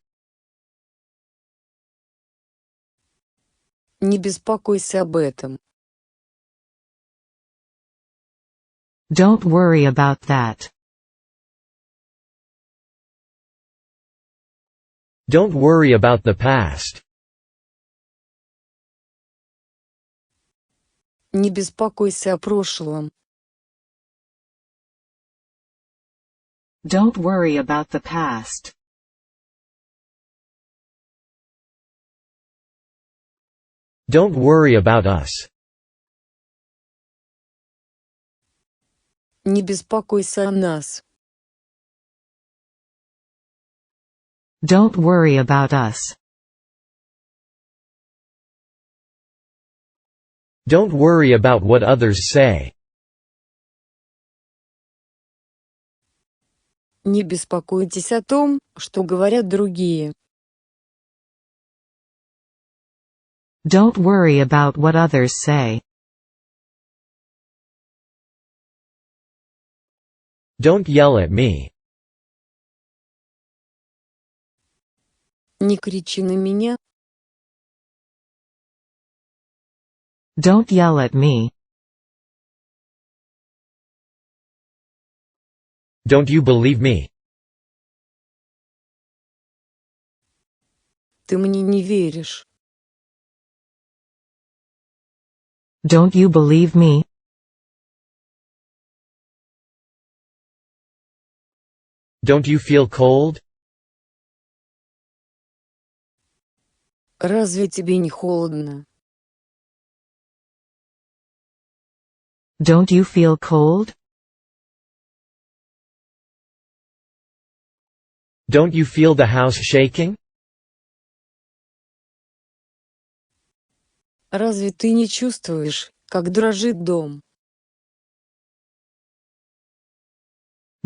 Не беспокойся об этом. Don't worry about that. Don't worry about the past. Не беспокойся о прошлом. Don't worry about the past. Don't worry about us. Не беспокойся о нас. Don't worry about us. Don't worry about what others say. Не беспокойтесь о том, что говорят другие. Don't worry about what others say. Don't yell at me. Не кричи на меня. Don't yell at me. Don't you believe me? Ты мне не веришь. Don't you believe me? Don't you feel cold? Разве тебе не холодно? Don't you feel cold? Don't you feel the house shaking? Разве ты не чувствуешь, как дрожит дом?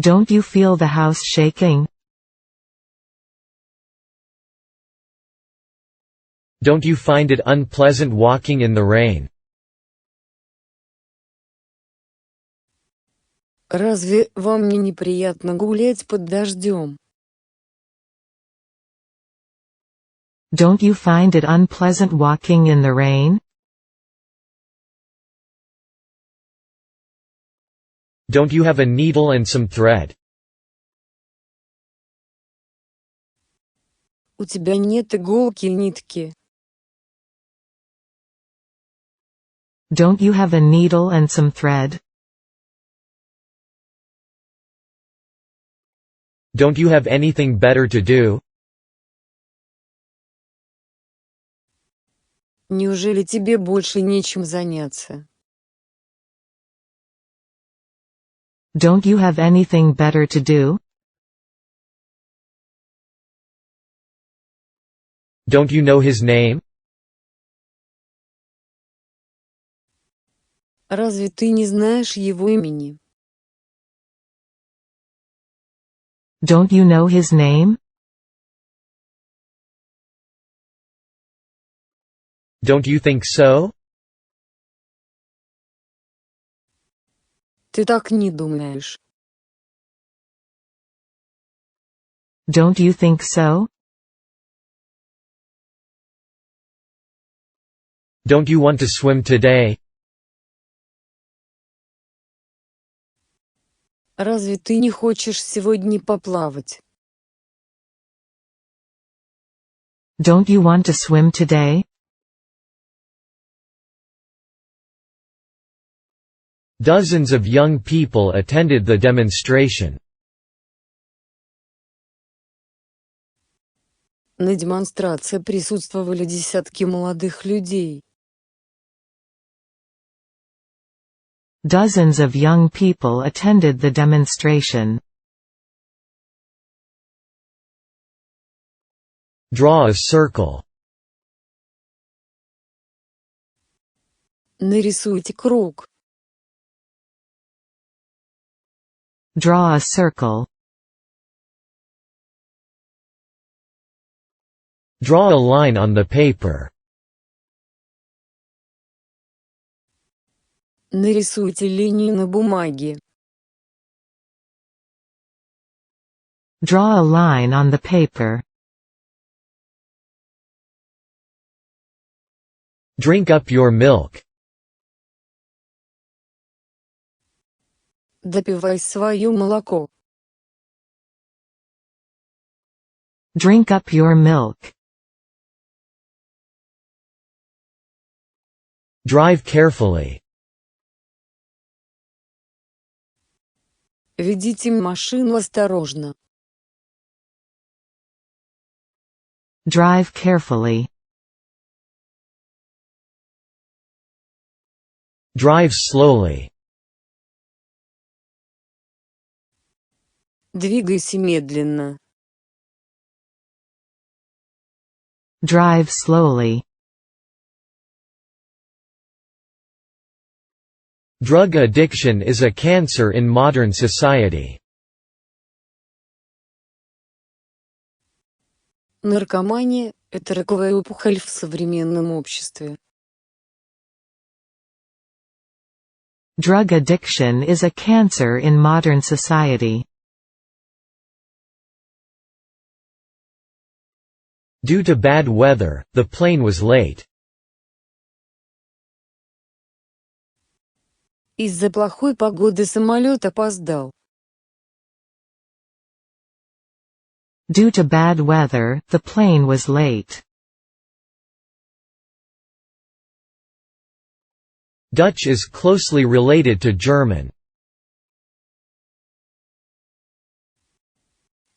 Don't you feel the house shaking? Don't you find it unpleasant walking in the rain? Разве вам не неприятно гулять под дождем? Don't you find it unpleasant walking in the rain? Don't you have a needle and some thread? У тебя нет иголки и нитки. Don't you have a needle and some thread? Don't you have anything better to do? Неужели тебе больше нечем заняться? Don't you have anything better to do? Don't you know his name? Разве ты не знаешь его имени? Don't you know his name? Don't you think so? Ты так не думаешь. Don't you think so? Don't you want to swim today? Разве ты не хочешь сегодня поплавать? Don't you want to swim today? Dozens of young people attended the demonstration. На демонстрации присутствовали десятки молодых людей. Dozens of young people attended the demonstration. Draw a circle. Нарисуйте круг. Draw a circle. Draw a line on the paper. Нарисуйте линию на бумаге. Draw a line on the paper. Drink up your milk. Допивай свое молоко. Drink up your milk. Drive carefully. Ведите машину осторожно. Drive carefully. Drive slowly. Двигайся медленно. Drive slowly. Drug addiction is a cancer in modern society. Наркомания – это раковая опухоль в современном обществе. Drug addiction is a cancer in modern society. Due to bad weather, the plane was late. Из-за плохой погоды самолет опоздал. Due to bad weather, the plane was late. Dutch is closely related to German.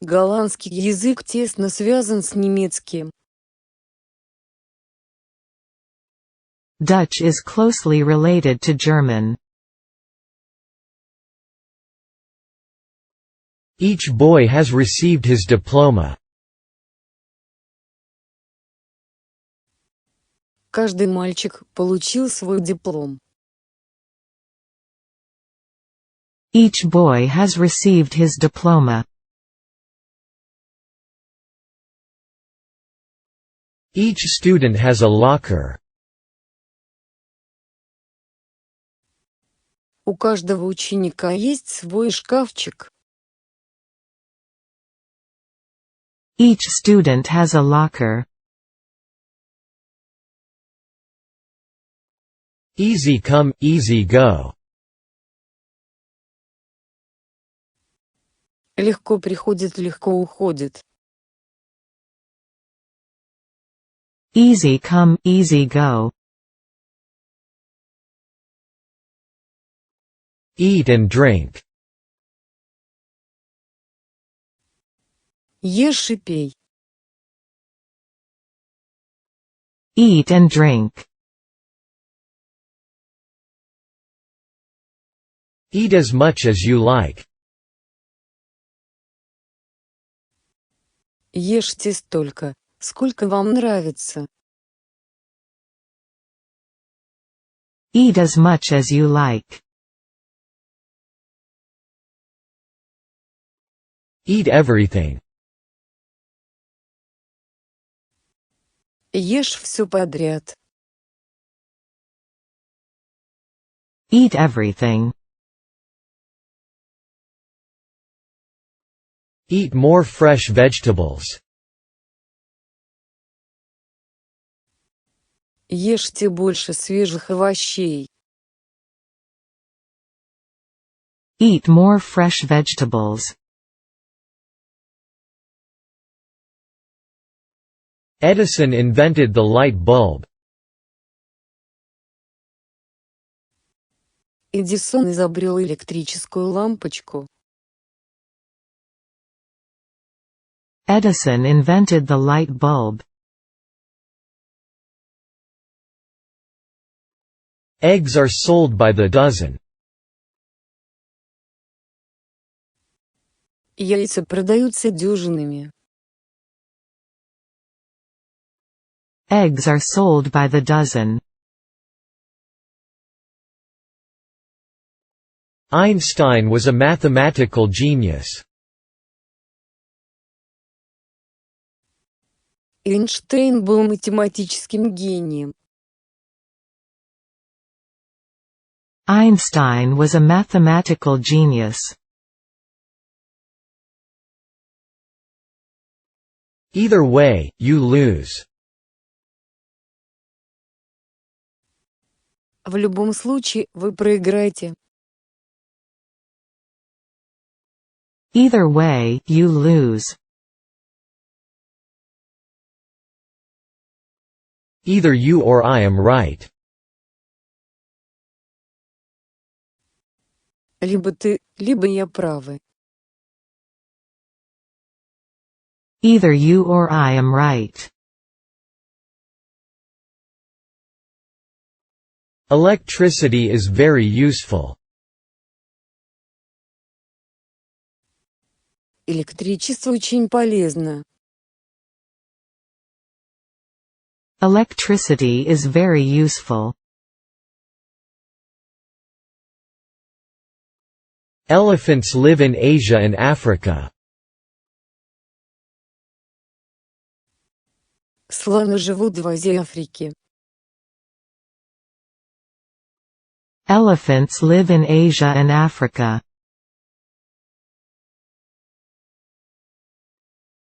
Голландский язык тесно связан с немецким. Dutch is closely related to German. Each boy has received his diploma. Каждый мальчик получил свой диплом. Each boy has received his diploma. Each student has a locker. У каждого ученика есть свой шкафчик. Each student has a locker. Easy come, easy go. Легко приходит, легко уходит. Easy come, easy go. Eat and drink. Ешь и пей. Eat and drink. Eat as much as you like. Ешьте столько, сколько вам нравится. Eat as much as you like. Eat everything. Ешь все подряд. Eat everything. Eat more fresh vegetables. Ешьте больше свежих овощей. Eat more fresh vegetables. Edison invented the light bulb. Эдисон изобрел электрическую лампочку. Edison invented the light bulb. Eggs are sold by the dozen. Яйца продаются дюжинами. Eggs are sold by the dozen. Einstein was a mathematical genius. Эйнштейн был математическим гением. Einstein was a mathematical genius. Either way, you lose. В любом случае, вы проиграете. Either way, you lose. Either you or I am right. Либо ты, либо я правы. Either you or I am right. Electricity is very useful. Электричество очень полезно. Electricity is very useful. Elephants live in Asia and Africa. Слоны живут в Азии и Африке. Elephants live in Asia and Africa.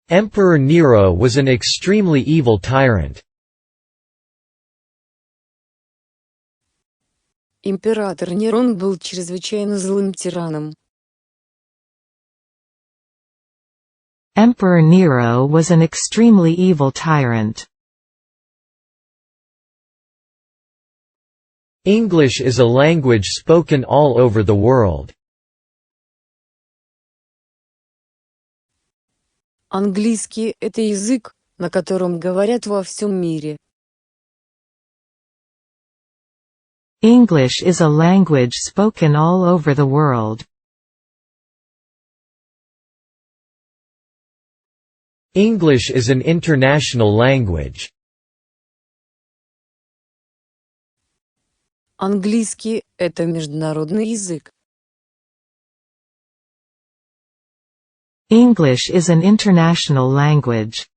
Emperor Nero was an extremely evil tyrant. Император Нерон был чрезвычайно злым тираном. Emperor Nero was an extremely evil tyrant. English is a language spoken all over the world. Английский – это язык, на котором говорят во всем мире. English is a language spoken all over the world. English is an international language. Английский – это международный язык. English is an international language.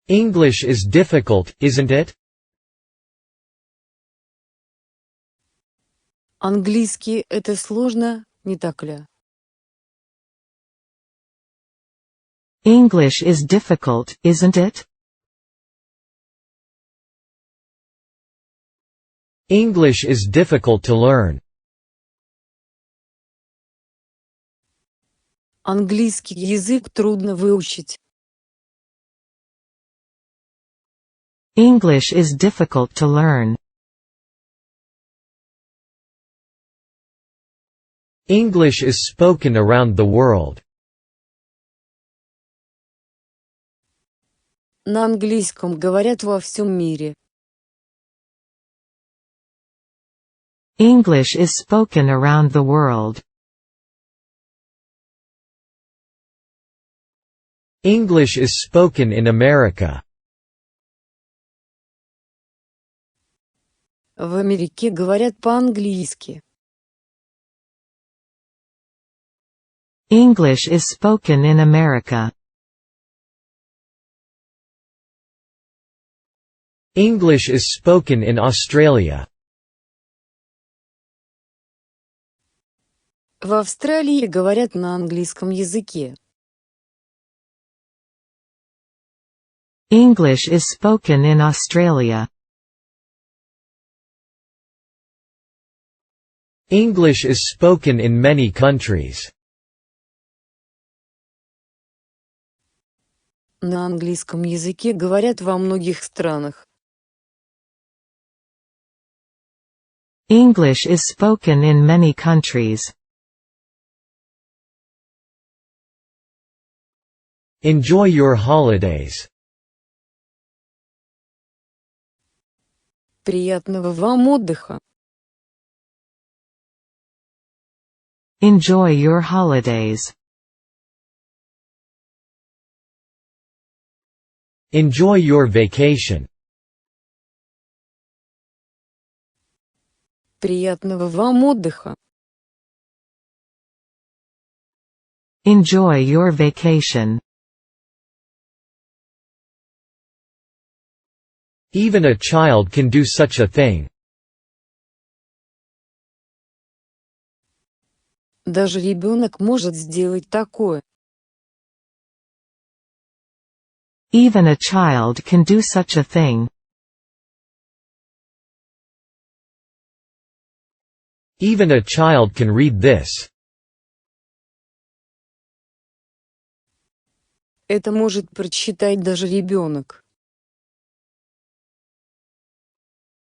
English is difficult, isn't it? Английский – это сложно, не так ли? English is difficult, isn't it? English is difficult to learn. Английский язык трудно выучить. English is difficult to learn. English is spoken around the world. На английском говорят во всем мире. English is spoken around the world. English is spoken in America. В Америке говорят по-английски. English is spoken in America. English is spoken in Australia. В Австралии говорят на английском языке. English is spoken in Australia. English is spoken in many countries. На английском языке говорят во многих странах. English is spoken in many countries. Enjoy your holidays. Приятного вам отдыха! Enjoy your holidays. Enjoy your vacation. Приятного вам отдыха! Enjoy your vacation. Even a child can do such a thing. Даже ребенок может сделать такое. Even a child can do such a thing. Even a child can read this. Это может прочитать даже ребенок.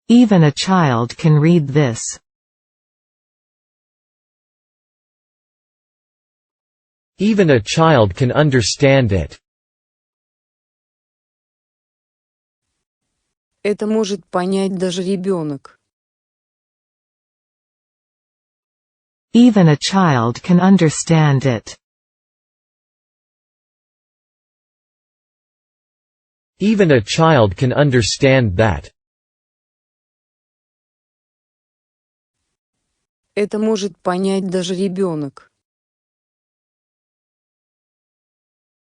Even a child can read this. Even a child can understand it. Это может понять даже ребенок. Even a child can understand it. Even a child can understand that. Это может понять даже ребенок.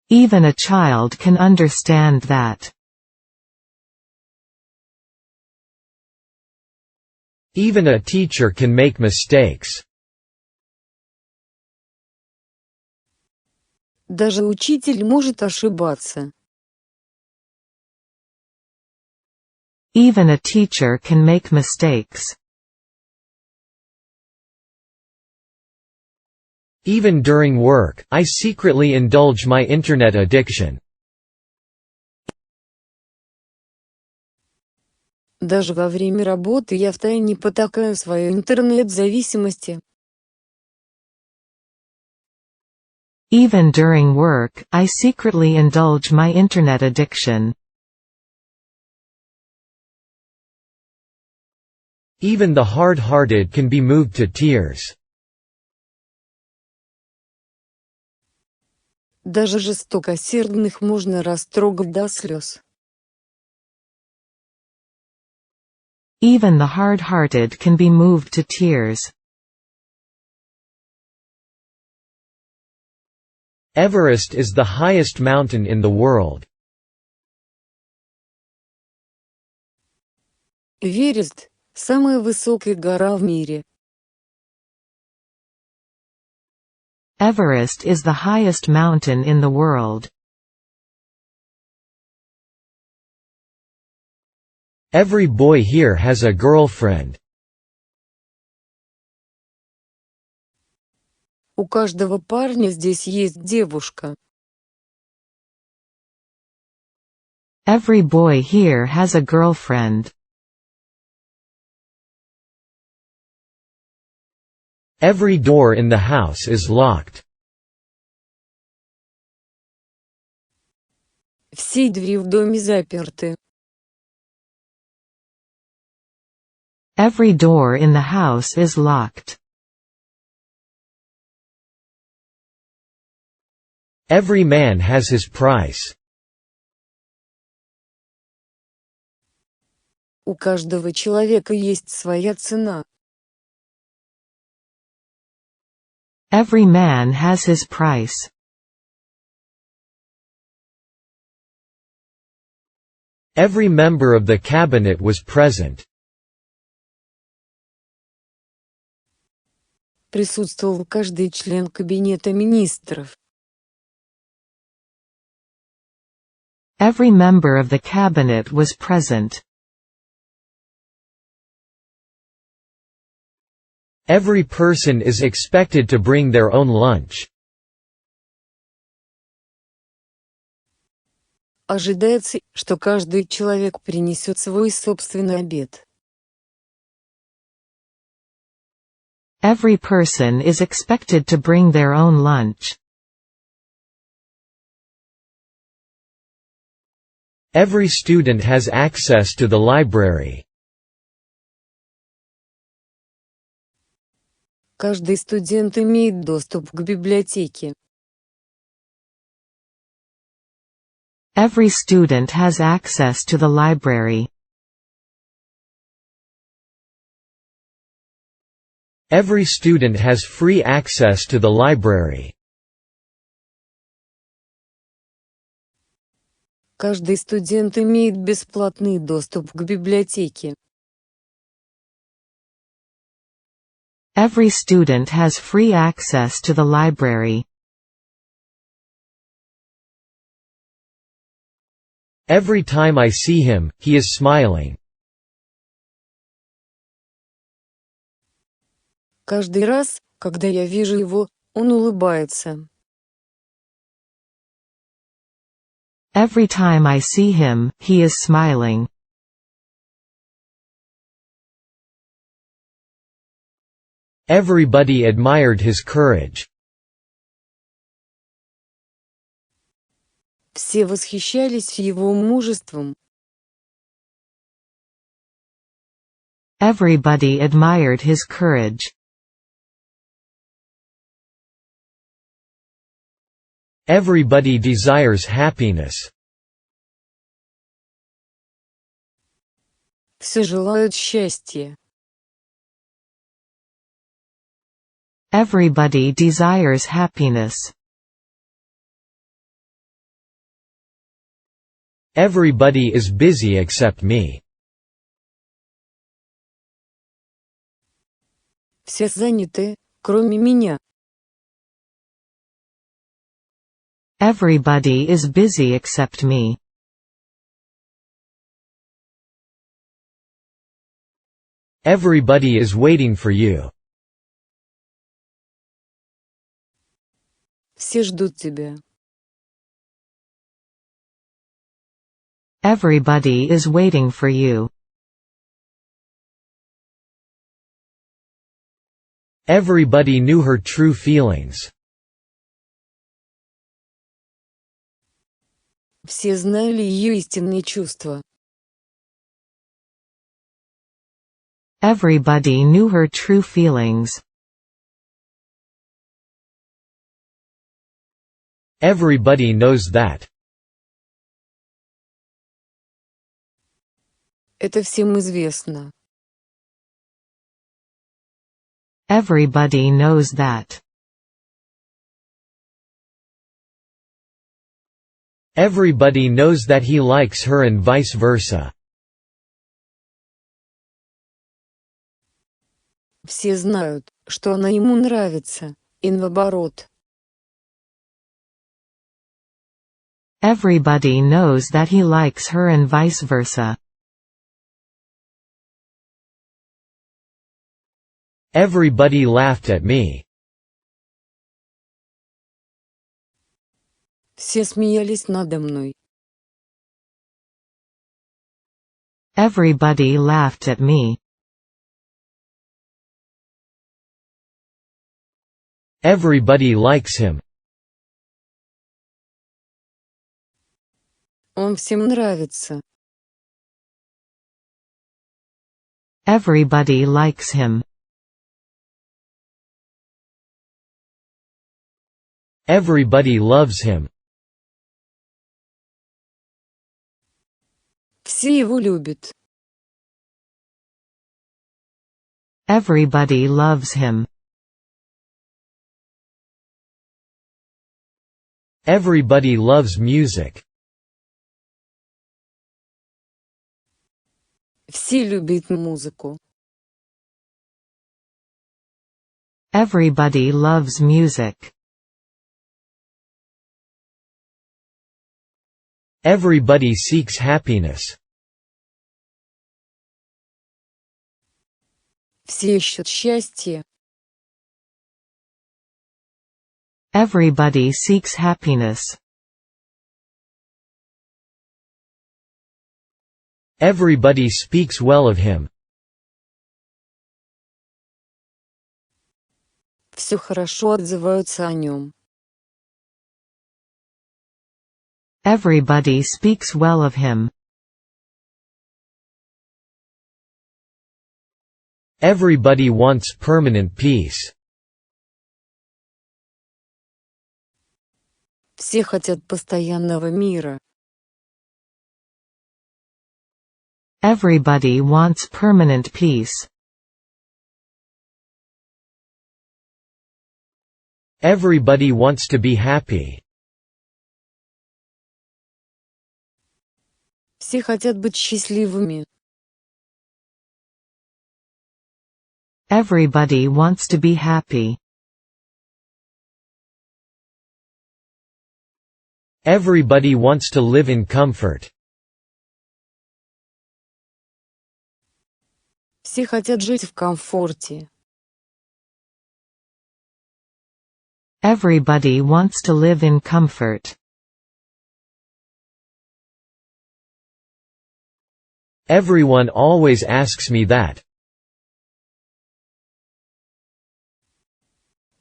Even a child can understand that. Even a teacher can make mistakes. Даже учитель может ошибаться. Even a teacher can make mistakes. Even during work, I secretly indulge my internet addiction. Даже во время работы я втайне потакаю своей интернет-зависимости. Even during work, I secretly indulge my internet addiction. Even the hard-hearted can be moved to tears. Даже жестокосердных можно растрогать до слез. Even the hard-hearted can be moved to tears. Everest is the highest mountain in the world. Эверест – самая высокая гора в мире. Everest is the highest mountain in the world. Every boy here has a girlfriend. У каждого парня здесь есть девушка. Every boy here has a girlfriend. Every door in the house is locked. Все двери в доме заперты. Every door in the house is locked. Every man has his price. У каждого человека есть своя цена. Every man has his price. Every member of the cabinet was present. Присутствовал каждый член кабинета министров. Every member of the cabinet was present. Every person is expected to bring their own lunch. Ожидается, что каждый человек принесет свой собственный обед. Every person is expected to bring their own lunch. Every student has access to the library. Каждый студент имеет доступ к библиотеке. Every student has access to the library. Every student has free access to the library. Каждый студент имеет бесплатный доступ к библиотеке. Every student has free access to the library. Every time I see him, he is smiling. Каждый раз, когда я вижу его, он улыбается. Every time I see him, he is smiling. Everybody admired his courage. Все восхищались его мужеством. Everybody admired his courage. Everybody desires happiness. Все желают счастья. Everybody desires happiness. Everybody is busy except me. Все заняты, кроме меня. Everybody is busy except me. Everybody is waiting for you. Все ждут тебя. Everybody is waiting for you. Everybody knew her true feelings. Все знали ее истинные чувства. Everybody knew her true feelings. Everybody knows that. Это всем известно. Everybody knows that. Everybody knows that he likes her and vice versa. Все знают, что она ему нравится, и наоборот. Everybody knows that he likes her and vice versa. Everybody laughed at me. Все смеялись надо мной. Everybody laughed at me. Everybody likes him. Он всем нравится. Everybody likes him. Everybody loves him. Все его любят. Everybody loves him. Everybody loves music. Все любят музыку. Everybody loves music. Everybody seeks happiness. Все ищут счастье. Everybody seeks happiness. Everybody speaks well of him. Все хорошо отзываются о нем. Everybody speaks well of him. Everybody wants permanent peace. Все хотят постоянного мира. Everybody wants permanent peace. Everybody wants to be happy. Все хотят быть счастливыми. Everybody wants to be happy. Everybody wants to live in comfort. Все хотят жить в комфорте. Everybody wants to live in comfort. Everyone always asks me that.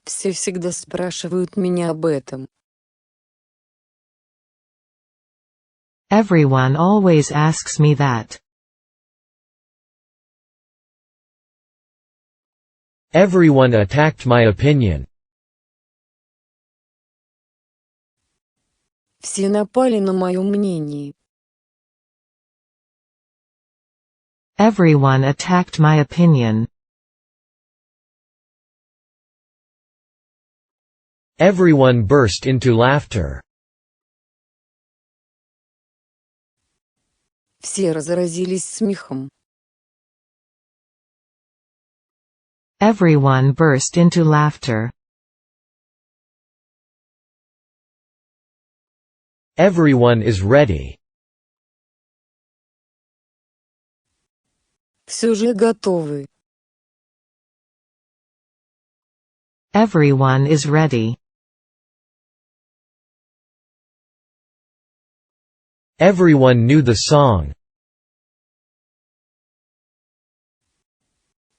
Все всегда спрашивают меня об этом. Everyone always asks me that. Everyone attacked my opinion. Все напали на мое мнение. Everyone attacked my opinion. Everyone burst into laughter. Все разразились смехом. Everyone burst into laughter. Everyone is ready. Все же готовы. Everyone is ready. Everyone knew the song.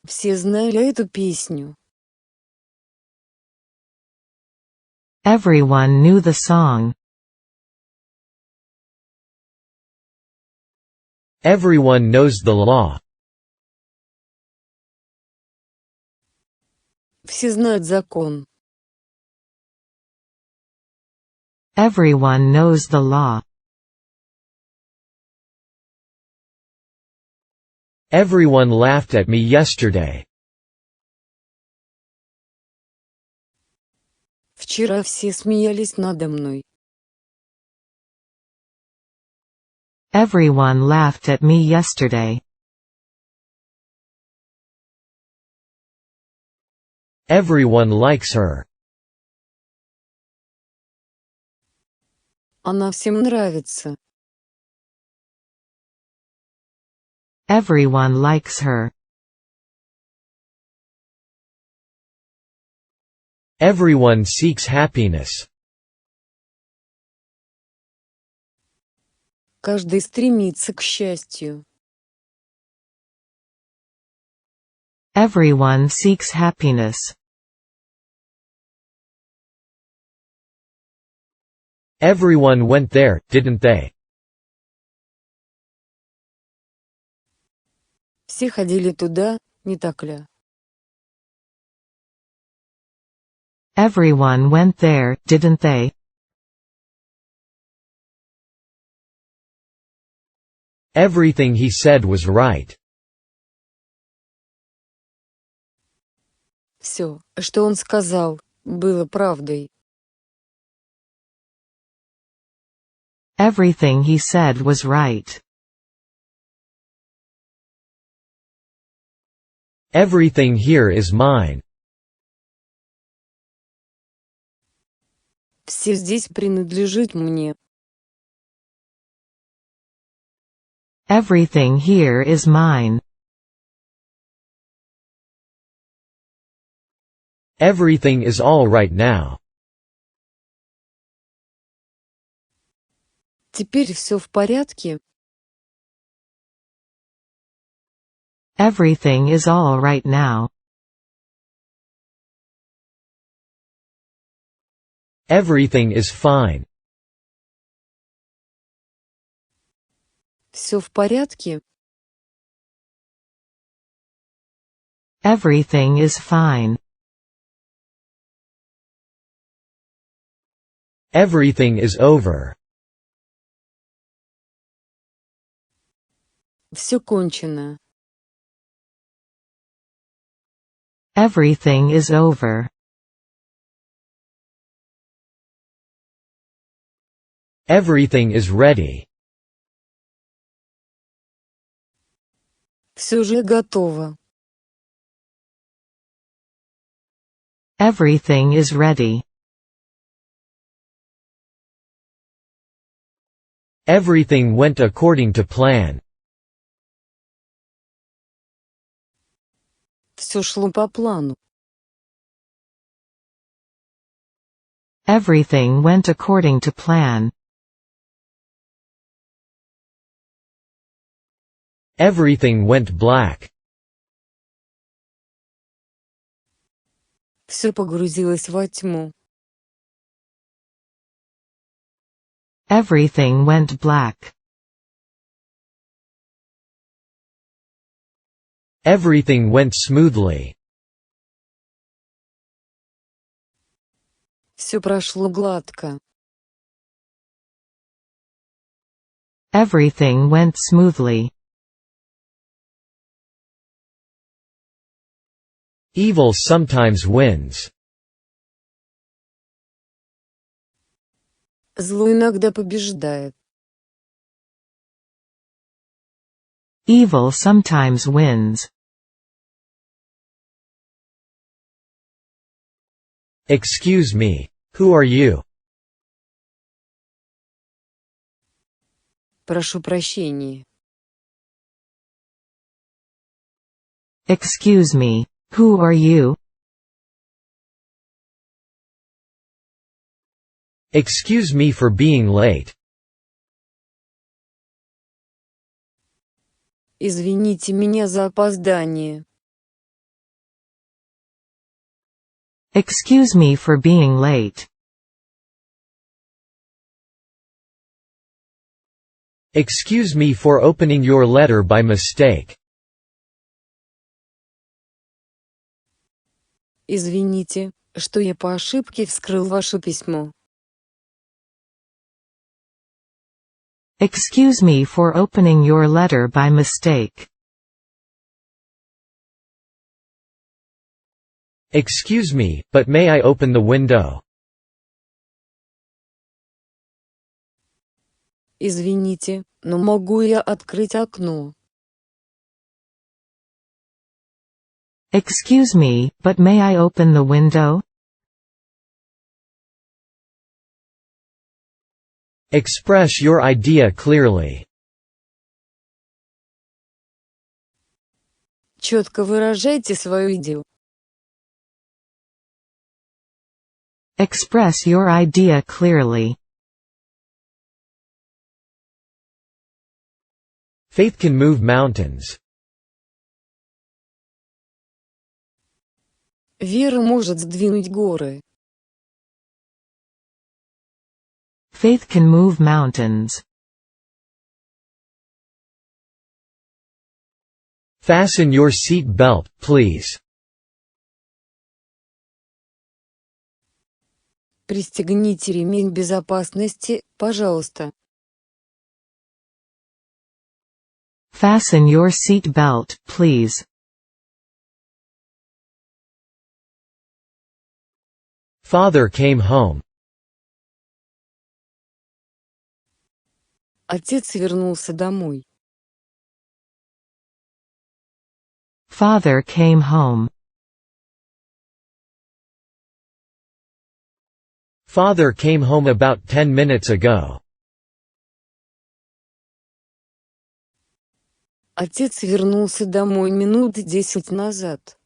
Все знали эту песню. Everyone knew the song. Everyone knows the law. Все знают закон. Everyone knows the law. Everyone laughed at me yesterday. Вчера все смеялись надо мной. Everyone laughed at me yesterday. Everyone likes her. Она всем нравится. Everyone likes her. Everyone seeks happiness. Каждый стремится к счастью. Everyone seeks happiness. Everyone went there, didn't they? Все ходили туда, не так ли? Everyone went there, didn't they? Everything he said was right. Все, что он сказал, было правдой. Everything he said was right. Everything here is mine. Все здесь принадлежит мне. Everything here is mine. Everything is all right now. Теперь все в порядке. Everything is all right now. Everything is fine. Все в порядке. Everything is fine. Everything is over. Все кончено. Everything is over. Everything is ready. Все же готово. Everything is ready. Everything went according to plan. Все шло по плану. Everything went according to plan. Everything went black. Все погрузилось во тьму. Everything went black. Everything went smoothly. Все прошло гладко. Everything went smoothly. Evil sometimes wins. Зло иногда побеждает. Evil sometimes wins. Excuse me. Who are you? Прошу прощения. Excuse me, who are you? Excuse me for being late. Извините меня за опоздание. Excuse me for being late. Excuse me for opening your letter by mistake. Извините, что я по ошибке вскрыл ваше письмо. Excuse me for opening your letter by mistake. Excuse me, but may I open the window? Извините, но могу я открыть окно? Excuse me, but may I open the window? Express your idea clearly. Четко выражайте свою идею. Express your idea clearly. Faith can move mountains. Вера может сдвинуть горы. Faith can move mountains. Fasten your seat belt, please. Пристегните ремень безопасности, пожалуйста. Fasten your seat belt, please. Father came home. Отец вернулся домой. Father came home. Father came home about 10 minutes ago. Отец вернулся домой минут 10 назад.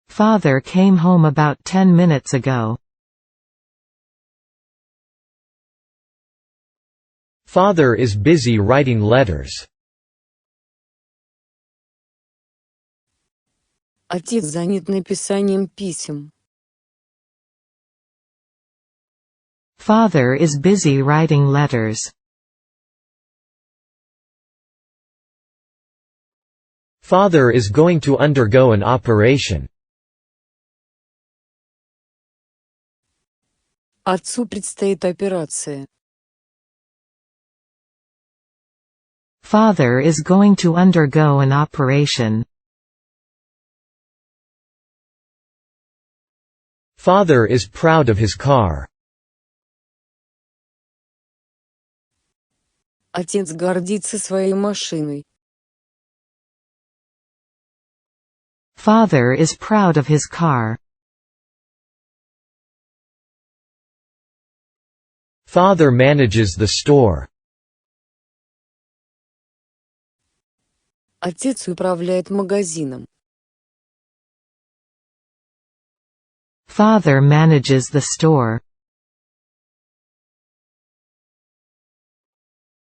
Father came home about 10 minutes ago. Father is busy writing letters. Отец занят написанием писем. Father is busy writing letters. Father is going to undergo an operation. Отцу предстоит операция. Father is going to undergo an operation. Father is proud of his car. Отец гордится своей машиной. Father is proud of his car. Father manages the store. Отец управляет магазином. Father manages the store.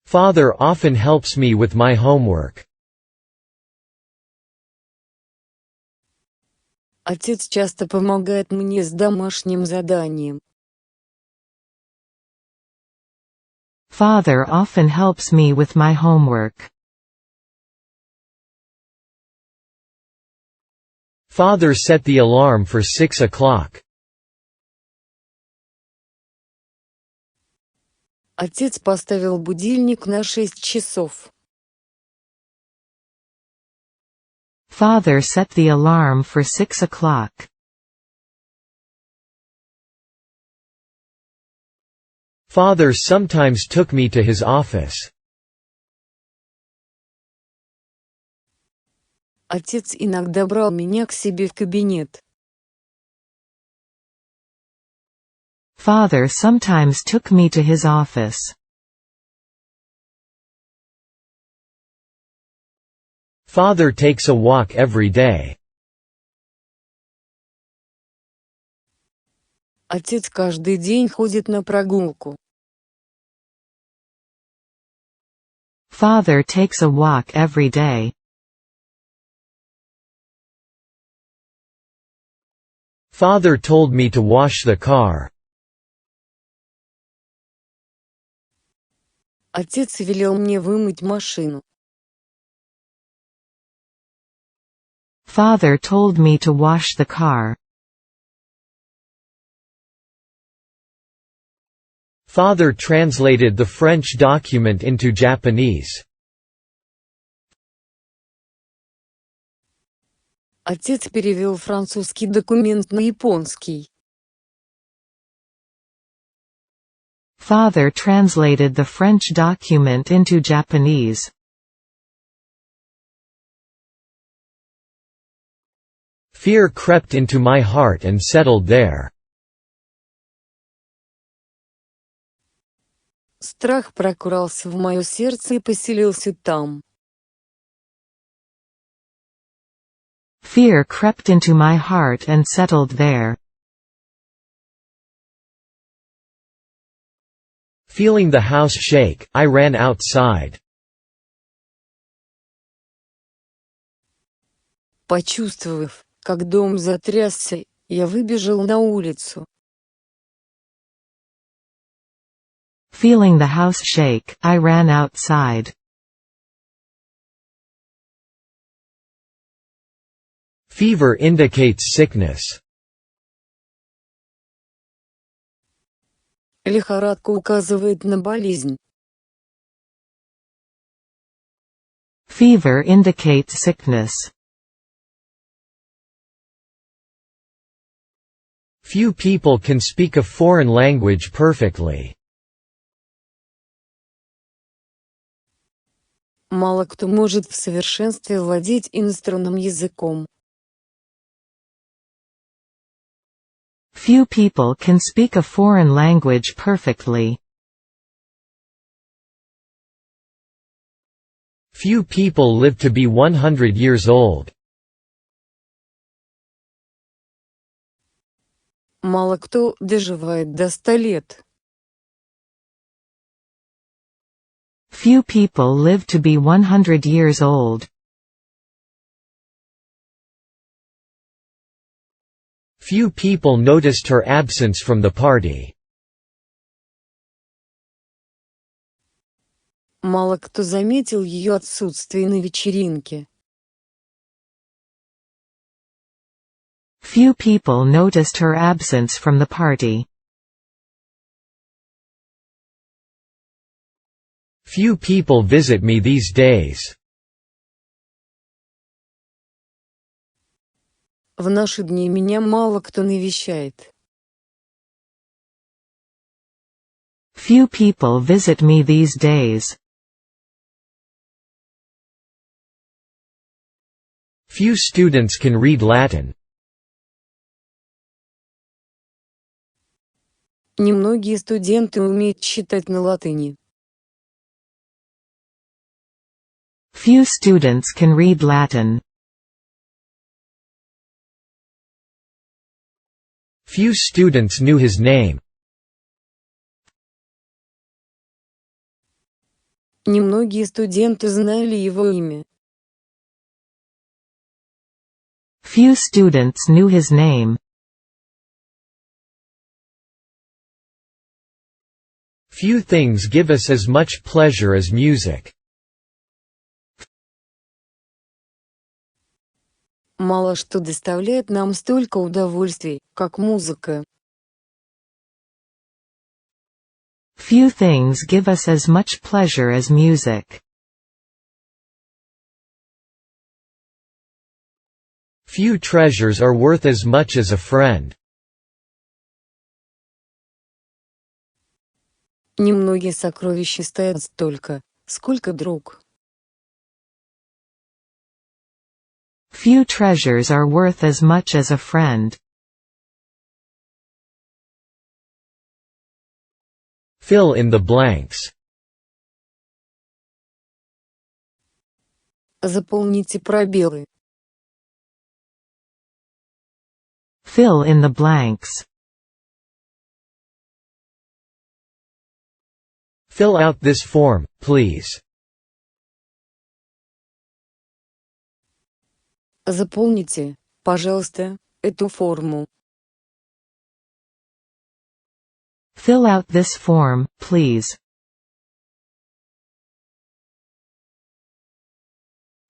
Father often helps me with my homework. Отец часто помогает мне с домашним заданием. Father often helps me with my homework. Father set the alarm for 6 o'clock. Отец поставил будильник на 6 часов. Father set the alarm for 6 o'clock. Father sometimes took me to his office. Отец иногда брал меня к себе в кабинет. Father sometimes took me to his office. Father takes a walk every day. Отец каждый день ходит на прогулку. Father takes a walk every day. Father told me to wash the car. Отец велел мне вымыть машину. Father told me to wash the car. Father translated the French document into Japanese. Отец перевел французский документ на японский. Father translated the French document into Japanese. Fear crept into my heart and settled there. Страх прокрался в мое сердце и поселился там. Fear crept into my heart and settled there. Feeling the house shake, I ran outside. Почувствовав, как дом затрясся, я выбежал на улицу. Feeling the house shake, I ran outside. Fever indicates sickness. Лихорадка указывает на болезнь. Fever indicates sickness. Few people can speak a foreign language perfectly. Мало кто может в совершенстве владеть иностранным языком. Few people can speak a foreign language perfectly. Few people live to be 100 years old. Мало кто доживает до 100 лет. Few people live to be 100 years old. Few people noticed her absence from the party. Мало кто заметил ее отсутствие на вечеринке. Few people noticed her absence from the party. Few people visit me these days. В наши дни меня мало кто навещает. Few people visit me these days. Few students can read Latin. Немногие студенты умеют читать на латыни. Few students can read Latin. Few students knew his name. Немногие студенты знали его имя. Few students knew his name. Few things give us as much pleasure as music. Мало что доставляет нам столько удовольствий, как музыка. Few things give us as much pleasure as music. Few treasures are worth as much as a friend. Немногие сокровища стоят столько, сколько друг. Few treasures are worth as much as a friend. Fill in the blanks. Заполните пробелы. Fill in the blanks. Fill out this form, please. Заполните, пожалуйста, эту форму. Fill out this form, please.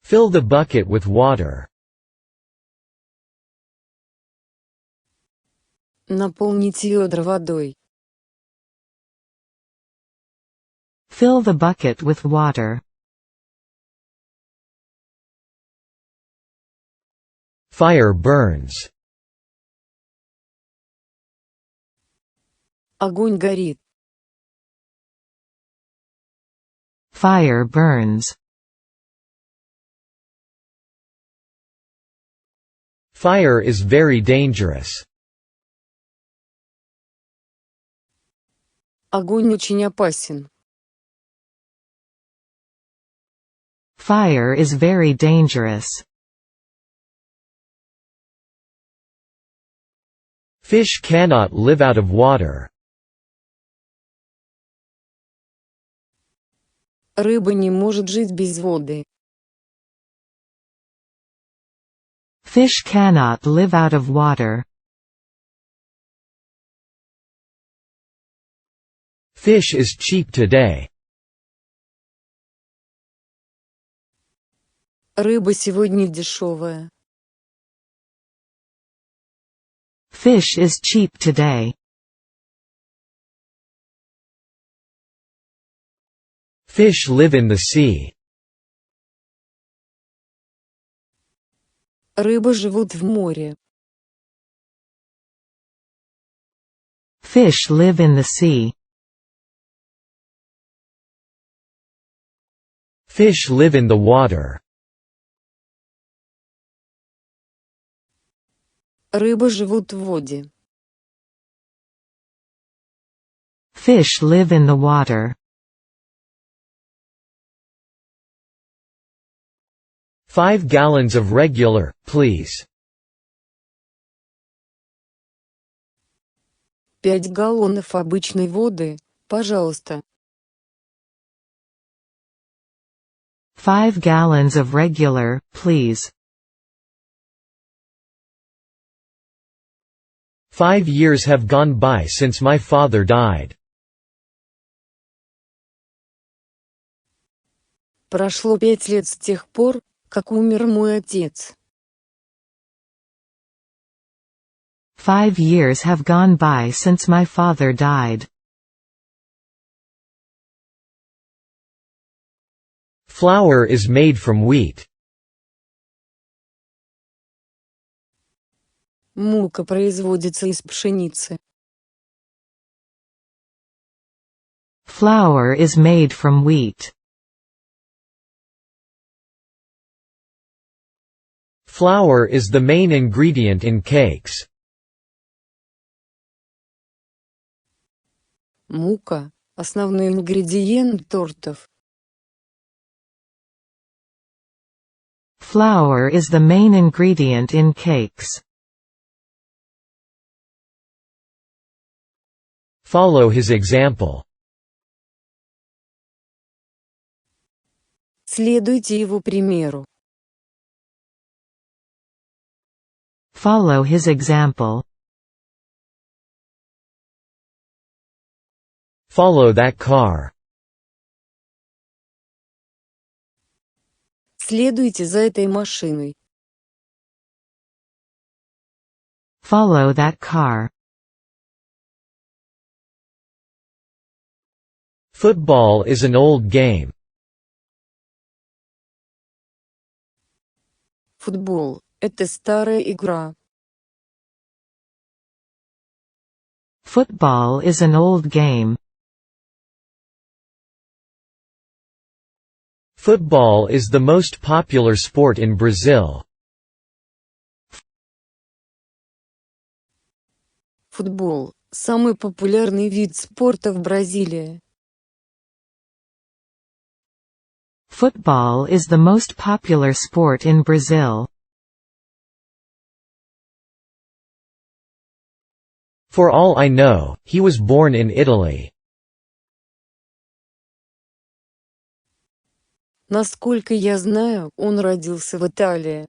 Fill the bucket with water. Наполните ведра водой. Fill the bucket with water. Fire burns. Огонь горит. Fire burns. Fire is very dangerous. Огонь очень опасен. Fire is very dangerous. Fish cannot live out of water. Рыба не может жить без воды. Fish cannot live out of water. Fish is cheap today. Рыба сегодня дешевая. Fish is cheap today. Fish live in the sea. Рыбы живут в море. Fish live in the sea. Fish live in the water. Рыбы живут в воде. Fish live in the water. 5 gallons of regular, please. 5 галлонов обычной воды, пожалуйста. 5 gallons of regular, please. 5 years have gone by since my father died. Прошло 5 лет с тех пор, как умер мой отец. 5 years have gone by since my father died. Flour is made from wheat. Мука производится из пшеницы. Flour is made from wheat. Flour is the main ingredient in cakes. Мука – основной ингредиент тортов. Flour is the main ingredient in cakes. Follow his example. Следуйте его примеру. Follow his example. Follow that car. Следуйте за этой машиной. Follow that car. Football is an old game. Футбол – это старая игра. Football is an old game. Football is the most popular sport in Brazil. Футбол – самый популярный вид спорта в Бразилии. Football is the most popular sport in Brazil. For all I know, he was born in Italy. Насколько я знаю, он родился в Италии.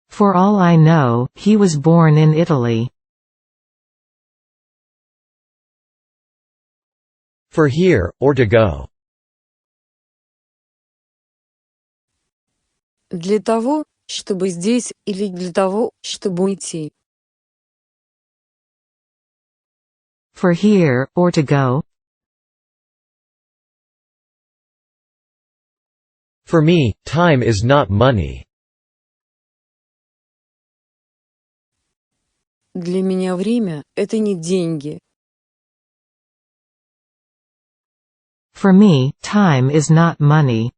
For all I know, he was born in Italy. For here, or to go. Для того, чтобы здесь, или для того, чтобы уйти. For here, or to go. For me, time is not money. Для меня время – это не деньги. For me, time is not money.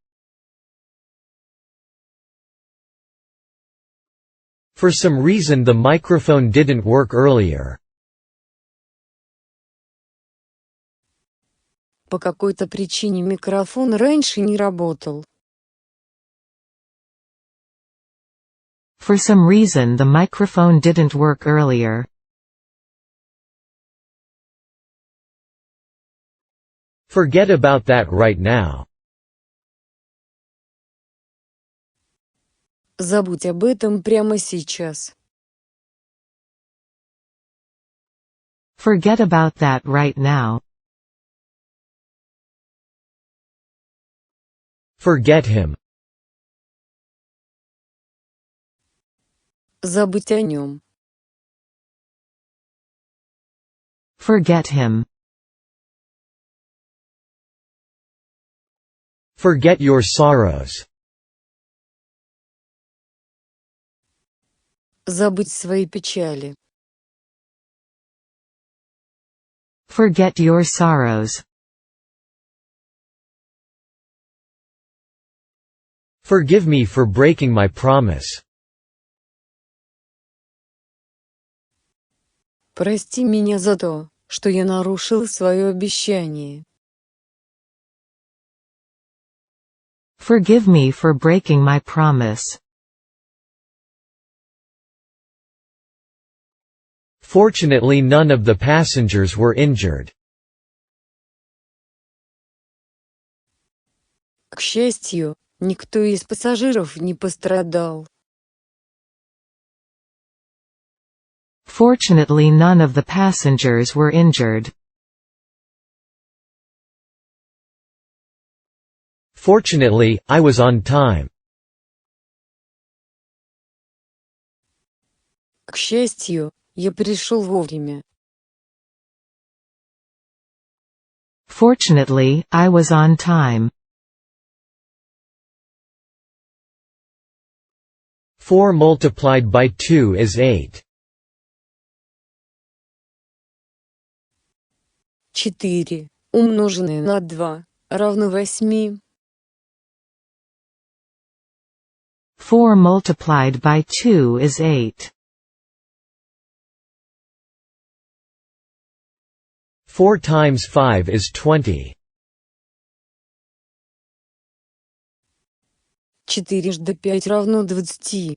For some reason the microphone didn't work earlier. По какой-то причине микрофон раньше не работал. For some reason the microphone didn't work earlier. Forget about that right now. Забудь об этом прямо сейчас. Forget about that right now. Forget him. Забыть о нем. Forget him. Forget your sorrows. Забыть свои печали. Forget your sorrows. Forgive me for breaking my promise. Прости меня за то, что я нарушил свое обещание. Forgive me for breaking my promise. Fortunately, none of the passengers were injured. К счастью, никто из пассажиров не пострадал. Fortunately, none of the passengers were injured. Fortunately, I was on time. К счастью, я пришел вовремя. Fortunately, I was on time. 4 multiplied by 2 is 8. 4, умноженное на 2, равно 8. 4 multiplied by 2 is 8. 4 times 5 is 20. 4 × 5 равно 20.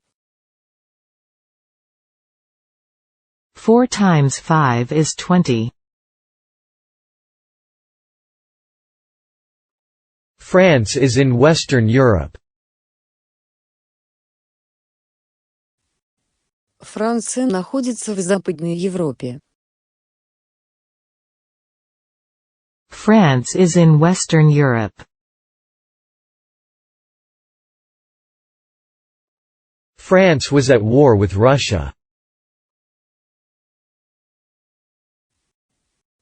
4 times 5 is 20. France is in Western Europe. Франция находится в Западной Европе. France is in Western Europe. France was at war with Russia.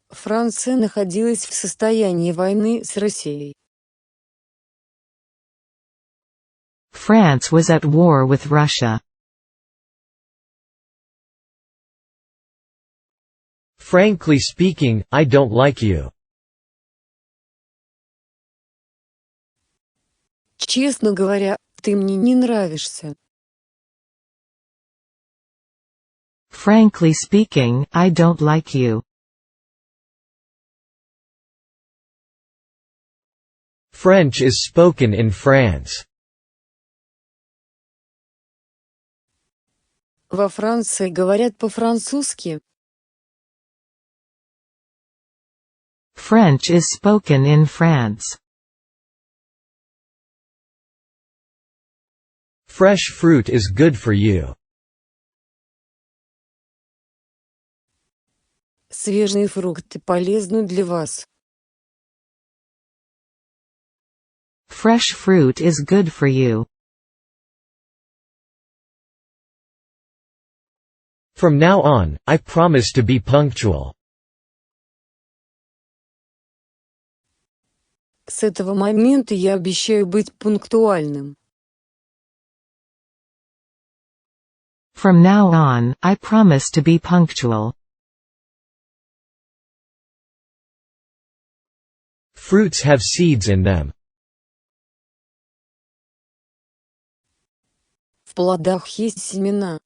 Франция находилась в состоянии войны с Россией. France was at war with Russia. Frankly speaking, I don't like you. Честно говоря, ты мне не нравишься. Frankly speaking, I don't like you. French is spoken in France. Во Франции говорят по-французски. French is spoken in France. Fresh fruit is good for you. Свежие фрукты полезны для вас. Fresh fruit is good for you. From now on, I promise to be punctual. С этого момента я обещаю быть пунктуальным. From now on, I promise to be punctual. Fruits have seeds in them. В плодах есть семена.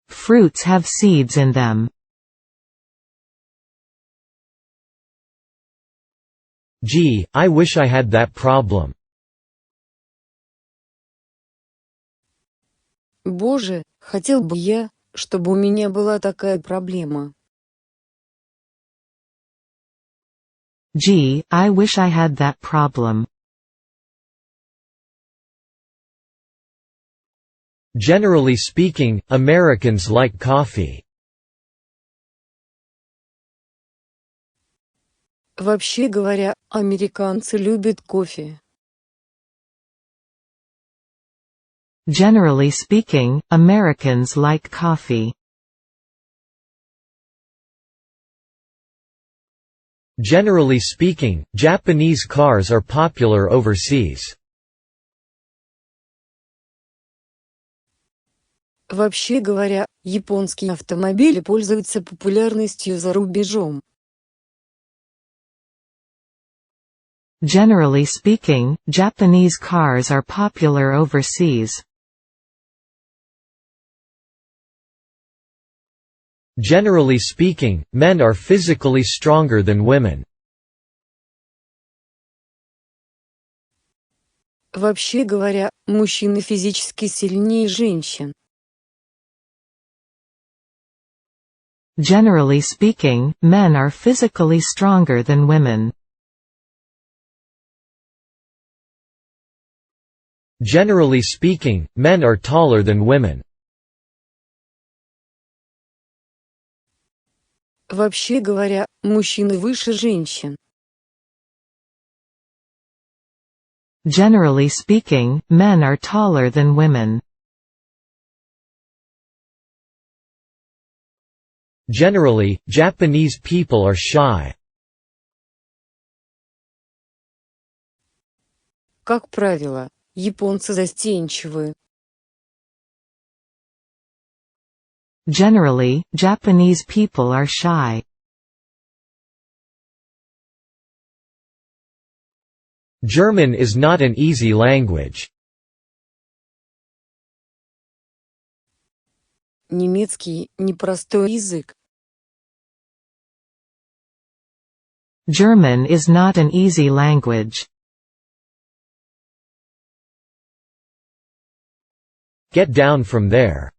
Fruits have seeds in them. Gee, I wish I had that problem. Боже, хотел бы я, чтобы у меня была такая проблема. Gee, I wish I had that problem. Generally speaking, Americans like coffee. Вообще говоря, американцы любят кофе. Generally speaking, Americans like coffee. Generally speaking, Japanese cars are popular overseas. Вообще говоря, японские автомобили пользуются популярностью за рубежом. Generally speaking, Japanese cars are popular overseas. Generally speaking, men are physically stronger than women. Вообще говоря, мужчины физически сильнее женщин. Generally speaking, men are physically stronger than women. Generally speaking, men are taller than women. Вообще говоря, мужчины выше женщин. Generally speaking, men are taller than women. Generally, Japanese people are shy. Как правило, японцы застенчивы. Generally, Japanese people are shy. German is not an easy language. Немецкий – непростой язык. German is not an easy language. Get down from there.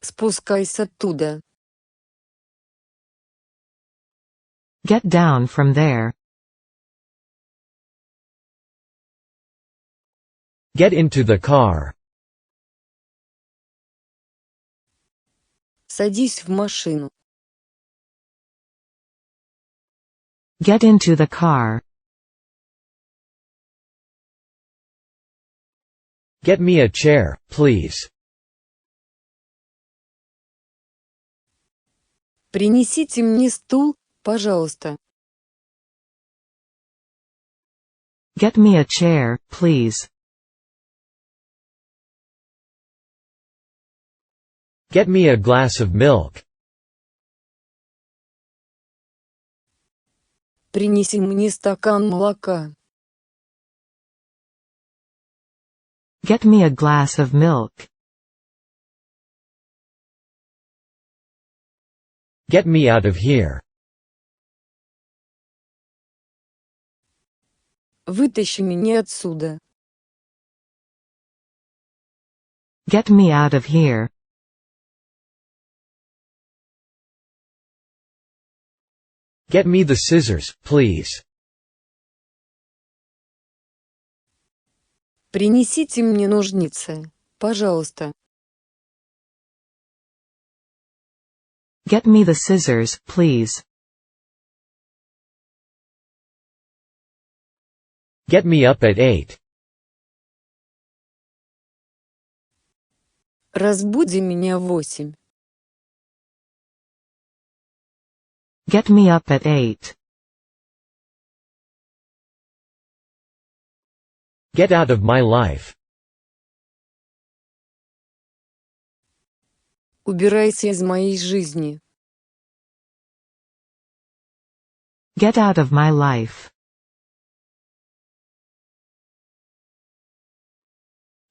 Спускайся оттуда. Get down from there. Get into the car. Садись в машину. Get into the car. Get me a chair, please. Принесите мне стул, пожалуйста. Get me a chair, please. Get me a glass of milk. Принеси мне стакан молока. Get me a glass of milk. Get me out of here. Вытащи меня отсюда. Get me out of here. Get me the scissors, please. Принесите мне ножницы, пожалуйста. Get me the scissors, please. Get me up at 8. Разбуди меня в 8. Get me up at 8. Get out of my life. Убирайся из моей жизни. Get out of my life.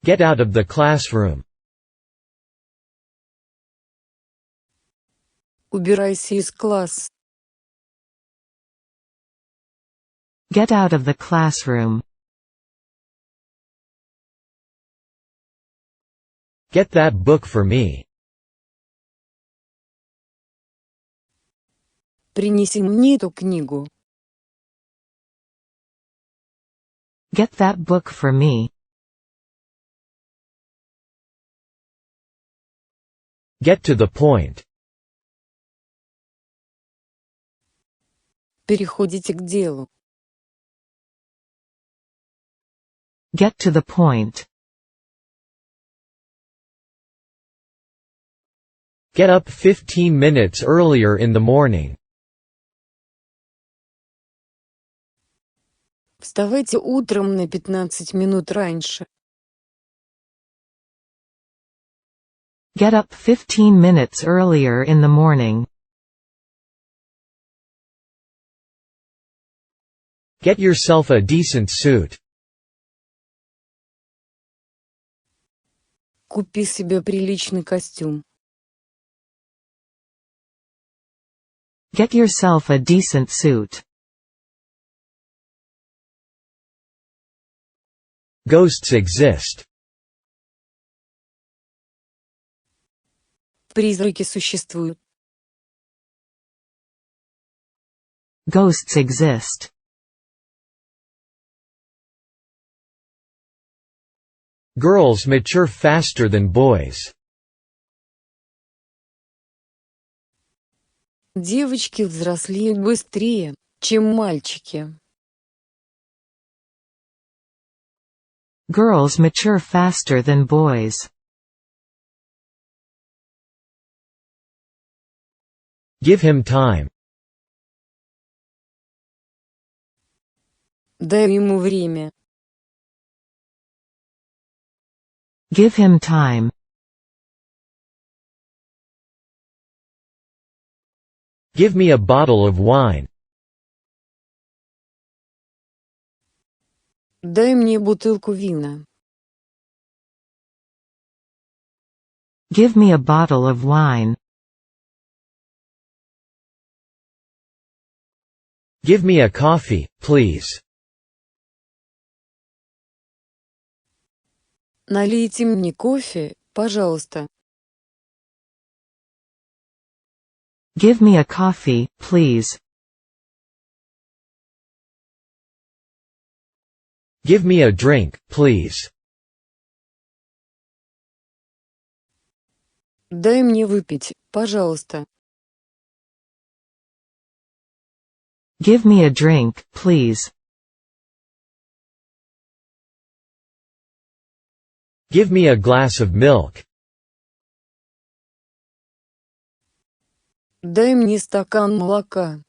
Get out of the classroom. Убирайся из класса. Get out of the classroom. Get that book for me. Принеси мне эту книгу. Get that book for me. Get to the point. Переходите к делу. Get to the point. Get up 15 minutes earlier in the morning. Вставайте утром на 15 минут раньше. Get up 15 minutes earlier in the morning. Get yourself a decent suit. Купи себе приличный костюм. Get yourself a decent suit. Ghosts exist. Призраки существуют. Ghosts exist. Girls mature faster than boys. Девочки взрослеют быстрее, чем мальчики. Girls mature faster than boys. Give him time. Дай ему время. Give him time. Give me a bottle of wine. Дай мне бутылку вина. Give me a bottle of wine. Give me a coffee, please. Налейте мне кофе, пожалуйста. Give me a coffee, please. Give me a drink, please. Дай мне выпить, пожалуйста. Give me a drink, please. Give me a glass of milk. Дай мне стакан молока.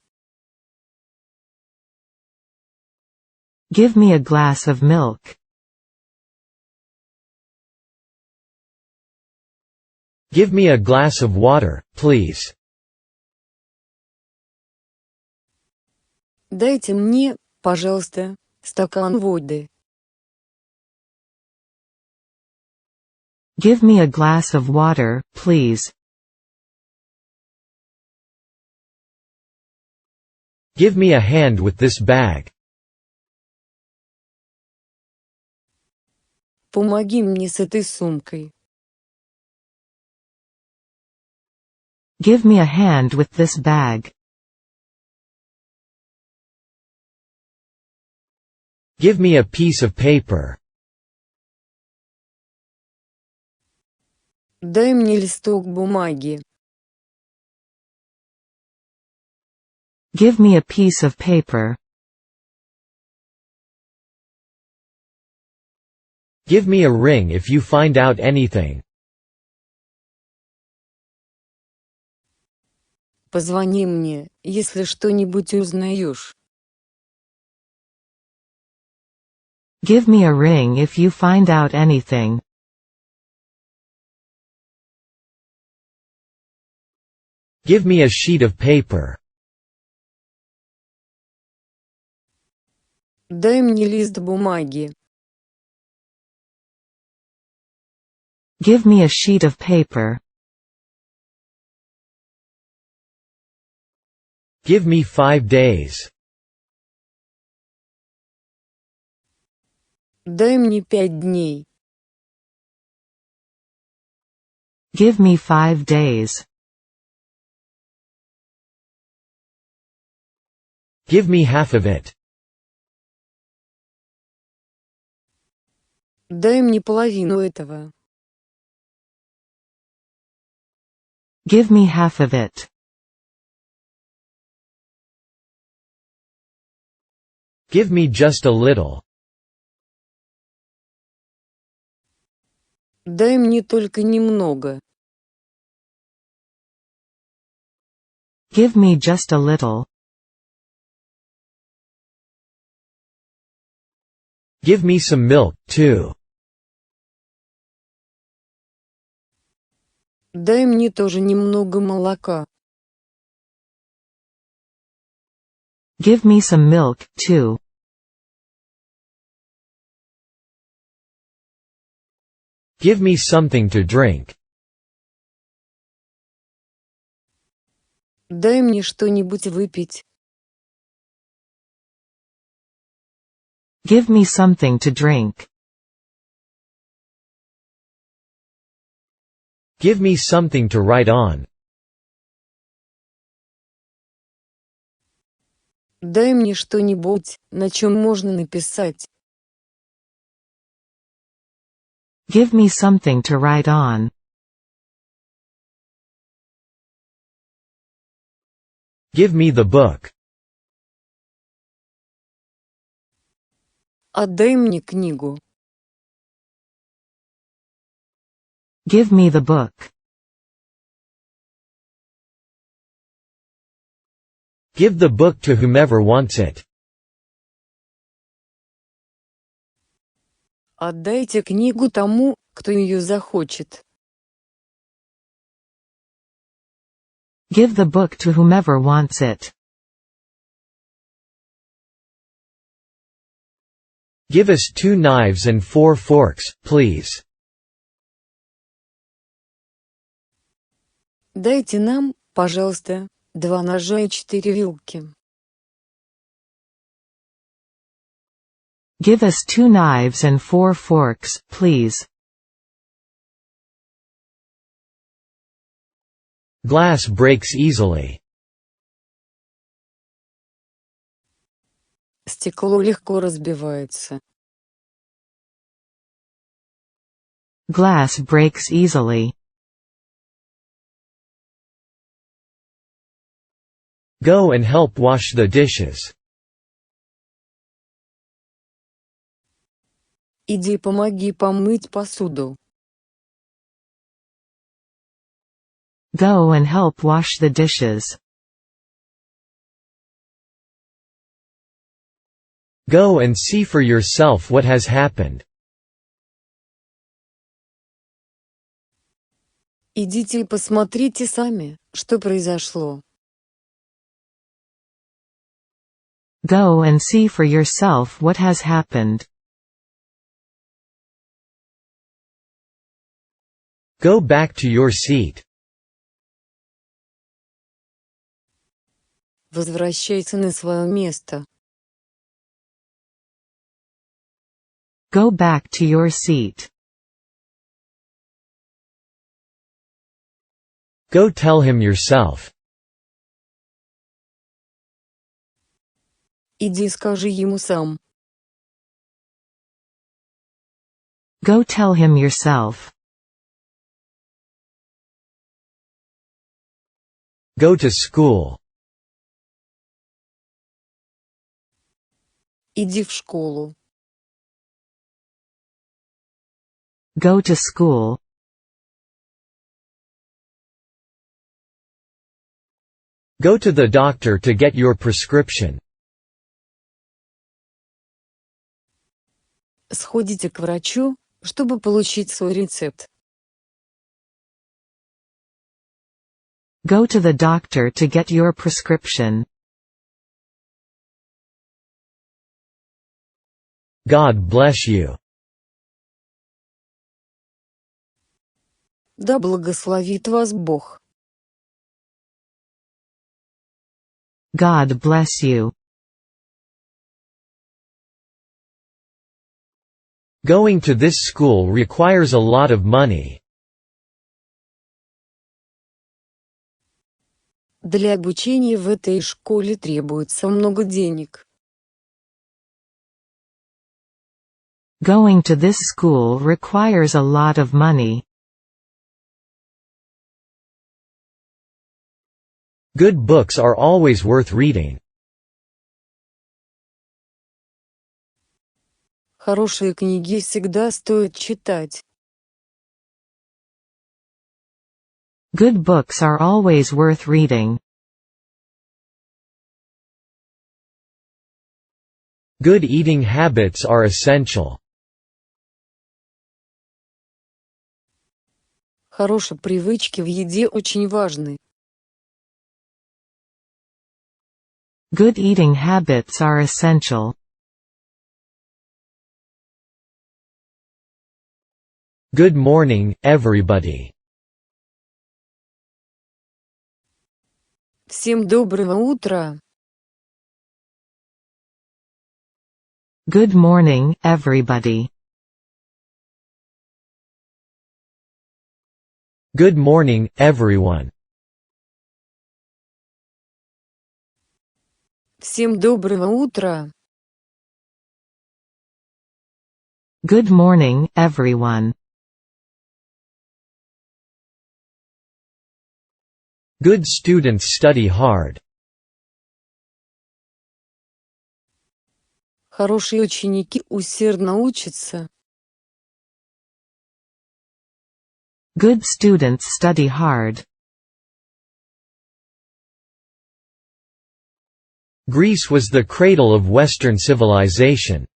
Give me a glass of milk. Give me a glass of water, please. Дайте мне, пожалуйста, стакан воды. Give me a glass of water, please. Give me a hand with this bag. Помоги мне с этой сумкой. Give me a hand with this bag. Give me a piece of paper. Дай мне листок бумаги. Give me a piece of paper. Give me a ring if you find out anything. Позвони мне, если что-нибудь узнаешь. Give me a ring if you find out anything. Give me a sheet of paper. Дай мне лист бумаги. Give me a sheet of paper. Give me 5 days. Дай мне 5 дней. Give me 5 days. Give me half of it. Дай мне половину этого. Give me half of it. Give me just a little. Дай мне только немного. Give me just a little. Give me some milk, too. Дай мне тоже немного молока. Give me some milk, too. Give me something to drink. Дай мне что-нибудь выпить. Give me something to drink. Give me something to write on. Дай мне что-нибудь, на чем можно написать. Give me something to write on. Give me the book. Отдай мне книгу. Give me the book. Give the book to whomever wants it. Отдайте книгу тому, кто ее захочет. Give the book to whomever wants it. Give us 2 knives and 4 forks, please. Дайте нам, пожалуйста, 2 ножа и 4 вилки. Give us 2 knives and 4 forks, please. Glass breaks easily. Стекло легко разбивается. Glass breaks easily. Go and help wash the dishes. Иди помоги помыть посуду. Go and help wash the dishes. Go and see for yourself what has happened. Идите и посмотрите сами, что произошло. Go and see for yourself what has happened. Go back to your seat. Возвращайся на свое место. Go back to your seat. Go tell him yourself. Иди скажи ему сам. Go tell him yourself. Go to school. Иди в школу. Go to school. Go to the doctor to get your prescription. Сходите к врачу, чтобы получить свой рецепт. Go to the doctor to get your prescription. God bless you. Да благословит вас Бог. God bless you. Going to this school requires a lot of money. Для обучения в этой школе требуется много денег. Going to this school requires a lot of money. Good books are always worth reading. Хорошие книги всегда стоит читать. Good books are always worth reading. Good eating habits are essential. Хорошие привычки в еде очень важны. Good eating habits are essential. Good morning, everybody. Всем доброго утра. Good morning, everybody. Good morning, everyone. Всем доброго утра. Good morning, everyone. Good students study hard. Хорошие ученики усердно учатся. Good students study hard. Greece was the cradle of Western civilization.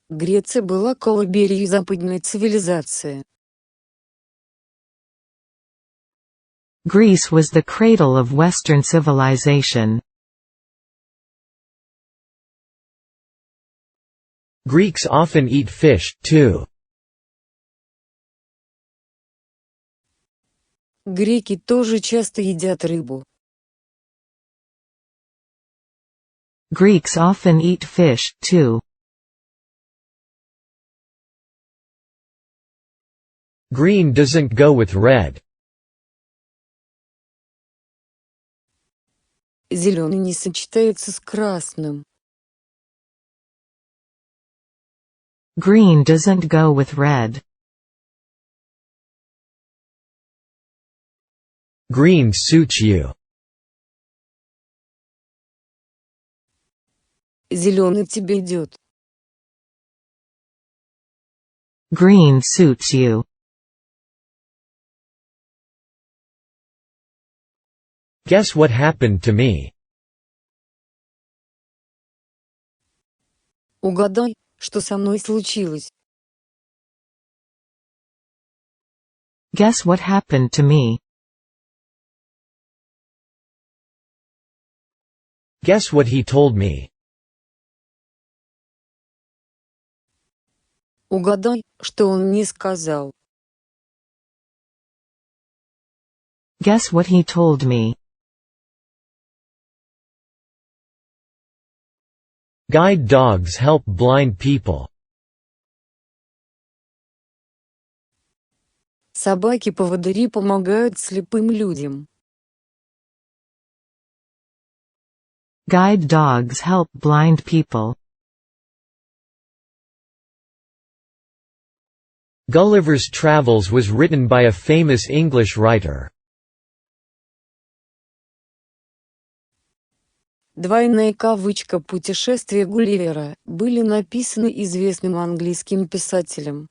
Греция была колыбелью западной цивилизации. Greece was the cradle of Western civilization. Greeks often eat fish, too. Греки тоже часто едят рыбу. Greeks often eat fish, too. Green doesn't go with red. Зеленый не сочетается с красным. Green doesn't go with red. Green suits you. Зеленый тебе идет. Green suits you. Guess what happened to me? Угадай, что со мной случилось. Guess what happened to me? Guess what he told me. Угадай, что он мне сказал. Guess what he told me. Guide dogs help blind people. Собаки-поводыри помогают слепым людям. Guide dogs help blind people. Gulliver's Travels was written by a famous English writer. Двойная кавычка «Путешествия Гулливера» были написаны известным английским писателем.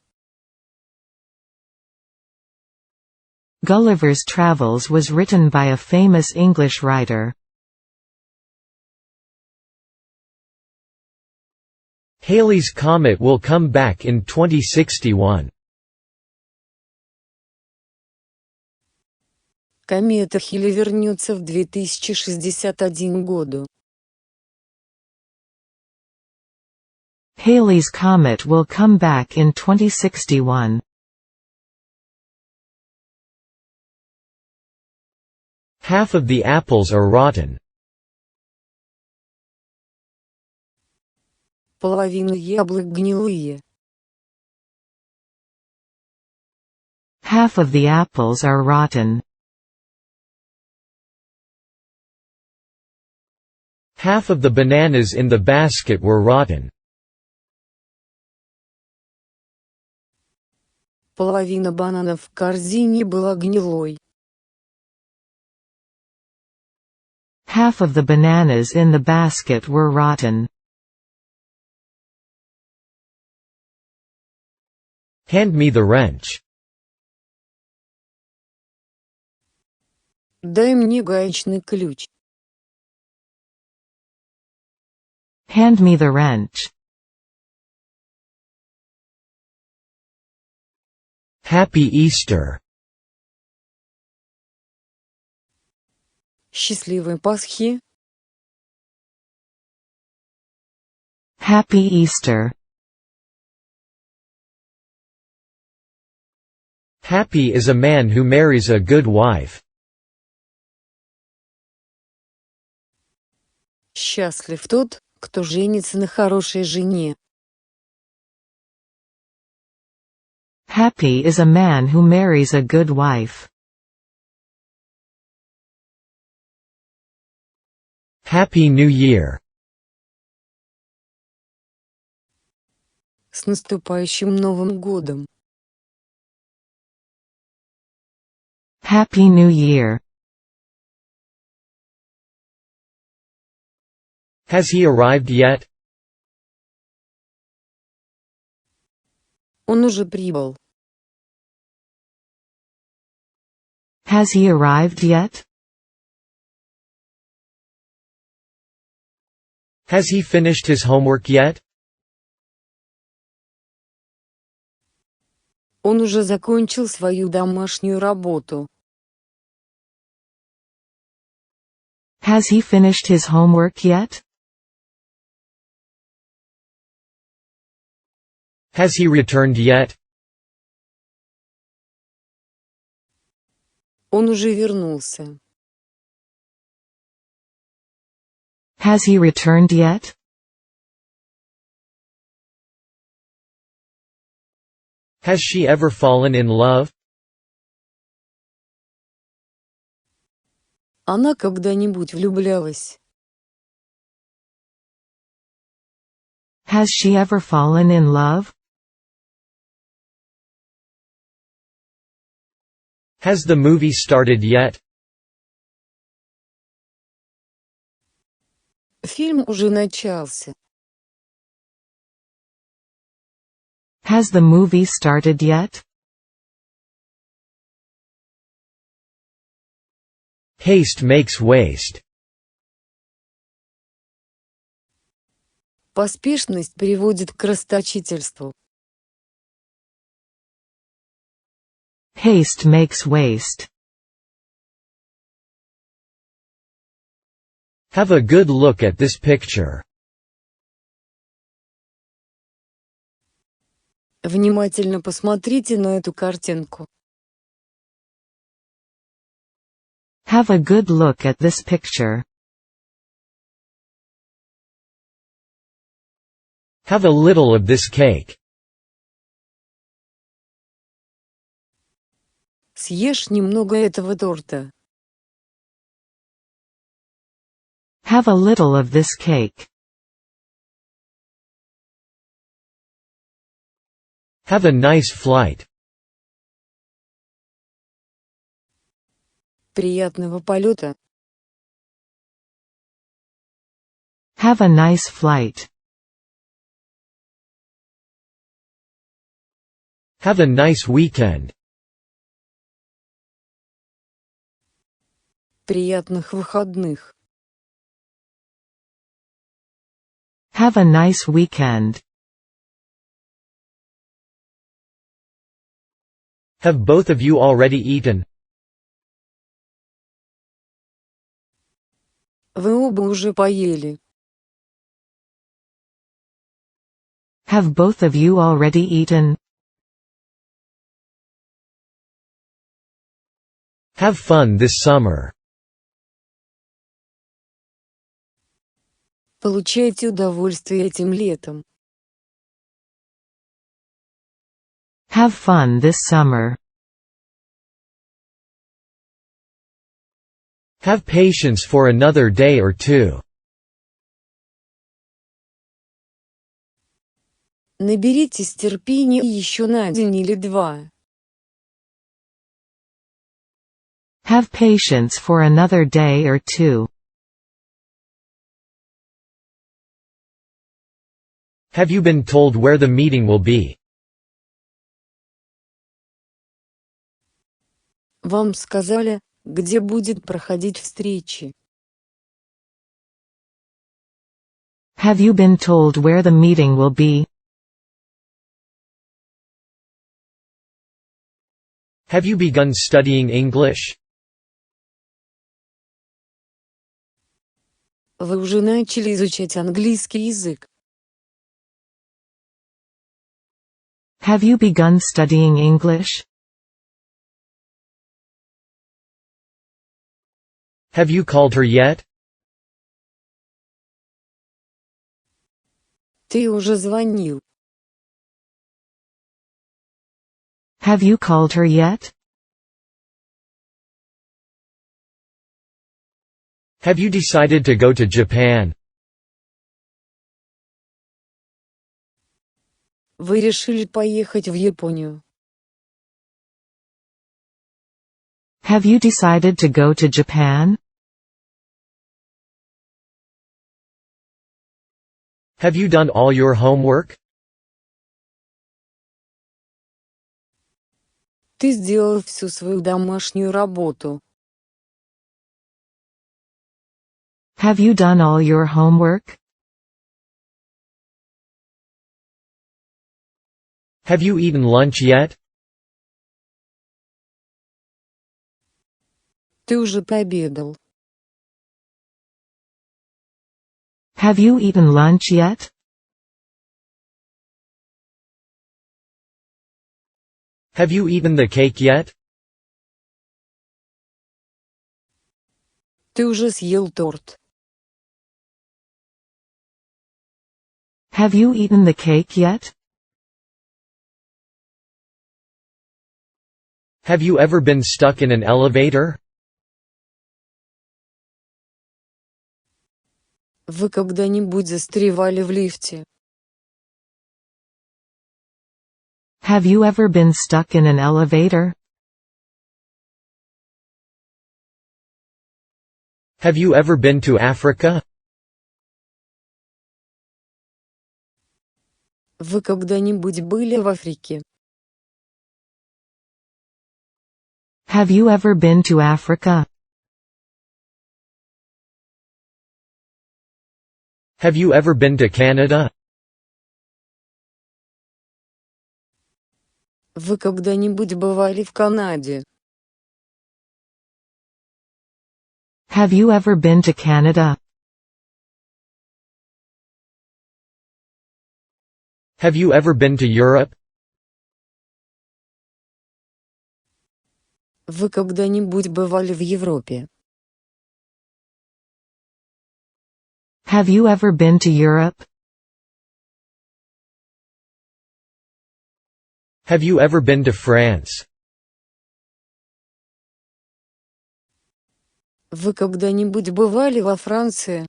Gulliver's Travels was written by a famous English writer. Halley's Comet will come back in 2061. Комета Хилли вернется в 2061 году. Halley's Comet will come back in 2061. Half of the apples are rotten. Половина яблок гнилые. Half of the apples are rotten. Half of the bananas in the basket were rotten. Половина бананов в корзине была гнилой. Half of the bananas in the basket were rotten. Hand me the wrench. Дай мне гаечный ключ. Hand me the wrench. Happy Easter. Счастливой Пасхи. Happy Easter. Happy is a man who marries a good wife. Счастлив тот, кто женится на хорошей жене. Happy is a man who marries a good wife. Happy New Year. С наступающим Новым годом. Happy New Year. Has he arrived yet? Он уже прибыл. Has he arrived yet? Has he finished his homework yet? Он уже закончил свою домашнюю работу. Has he finished his homework yet? Has he returned yet? Он уже вернулся. Has he returned yet? Has she ever fallen in love? Она когда-нибудь влюблялась. Has she ever fallen in love? Has the movie started yet? Фильм уже начался. Has the movie started yet? Haste makes waste. Поспешность приводит к расточительству. Haste makes waste. Have a good look at this picture. Внимательно посмотрите на эту картинку. Have a good look at this picture. Have a little of this cake. Съешь немного этого торта. Have a little of this cake. Have a nice flight. Приятного полета. Have a nice flight. Have a nice weekend. Приятных выходных. Have a nice weekend. Have both of you already eaten? Вы оба уже поели. Have both of you already eaten? Have fun this summer. Получайте удовольствие этим летом. Have fun this summer. Have patience for another day or two. Наберитесь терпения еще на день или два. Have patience for another day or two. Have you been told where the meeting will be? Вам сказали, где будет проходить встречи. Have you been told where the meeting will be? Have you begun studying English? Вы уже начали изучать английский язык. Have you begun studying English? Have you called her yet? Ты уже звонил. Have you called her yet? Have you decided to go to Japan? Вы решили поехать в Японию. Have you decided to go to Japan? Have you done all your homework? Ты сделал всю свою домашнюю работу. Have you done all your homework? Have you eaten lunch yet? Ты уже пообедал. Have you eaten lunch yet? Have you eaten the cake yet? Ты уже съел торт. Have you eaten the cake yet? Have you ever been stuck in an elevator? Вы когда-нибудь застревали в лифте? Have you ever been stuck in an elevator? Have you ever been to Africa? Вы когда-нибудь были в Африке? Have you ever been to Africa? Have you ever been to Canada? Вы когда-нибудь бывали в Канаде? Have you ever been to Canada? Have you ever been to Europe? Вы когда-нибудь бывали в Европе? Have you ever been to Europe? Have you ever been to France? Вы когда-нибудь бывали во Франции?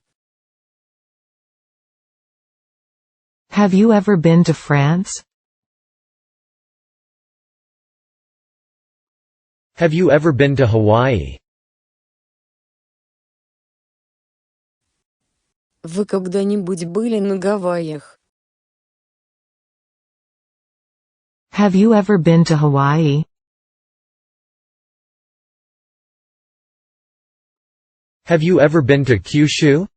Have you ever been to France? Have you ever been to Hawaii? Вы когда-нибудь были на Гавайях? Have you ever been to Hawaii? Have you ever been to Kyushu?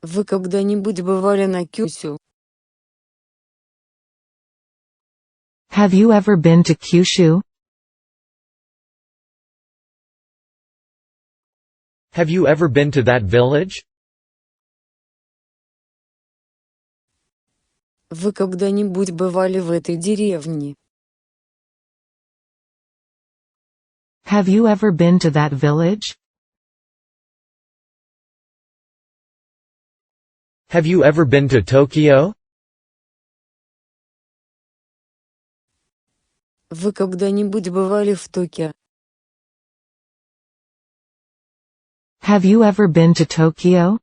Вы когда-нибудь бывали на Кюсю? Have you ever been to Kyushu? Have you ever been to that village? Вы когда-нибудь бывали в этой деревне? Have you ever been to that village? Have you ever been to Tokyo? Вы когда-нибудь бывали в Токио? Have you ever been to Tokyo?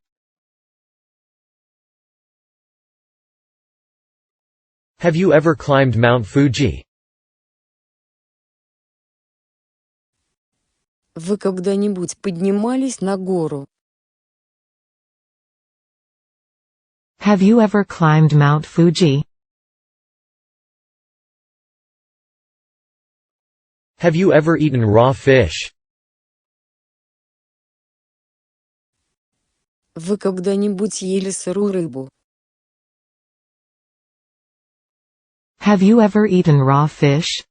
Have you ever climbed Mount Fuji? Вы когда-нибудь поднимались на гору? Have you ever climbed Mount Fuji? Have you ever eaten raw fish? Вы когда-нибудь ели сырую рыбу? Have you ever eaten raw fish?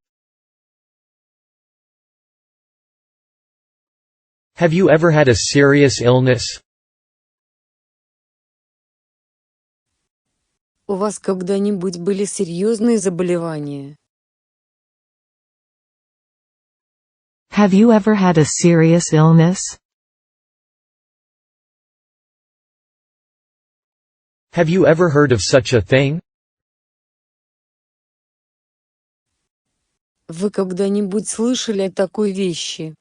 Have you ever had a serious illness? У вас когда-нибудь были серьезные заболевания? Have you ever had a serious illness? Have you ever heard of such a thing? Вы когда-нибудь слышали о такой вещи?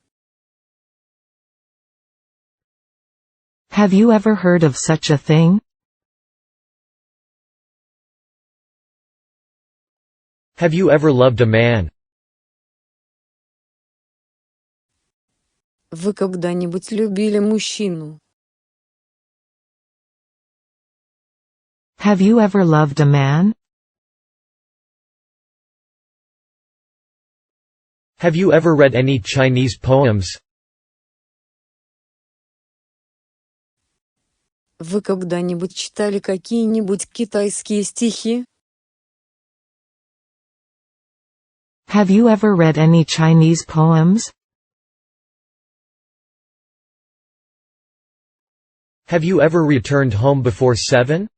Have you ever heard of such a thing? Have you ever loved a man? Вы когда-нибудь любили мужчину? Have you ever loved a man? Have you ever read any Chinese poems? Вы когда-нибудь читали какие-нибудь китайские стихи? Have you ever read any Chinese poems? Have you ever returned home before 7?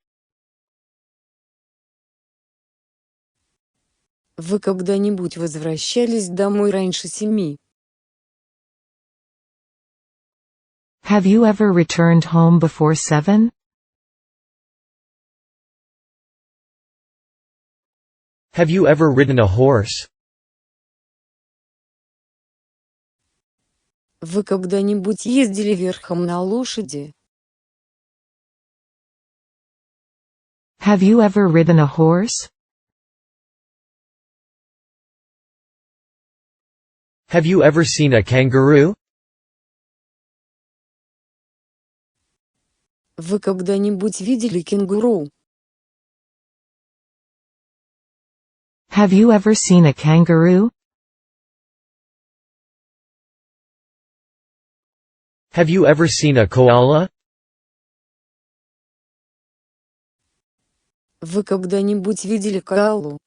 Вы когда-нибудь возвращались домой раньше 7? Have you ever returned home before 7? Have you ever ridden a horse? Вы когда-нибудь ездили верхом на лошади? Have you ever ridden a horse? Have you ever seen a kangaroo? Вы когда-нибудь видели кенгуру? Have you ever seen a kangaroo? Have you ever seen a koala? Вы когда-нибудь видели коалу?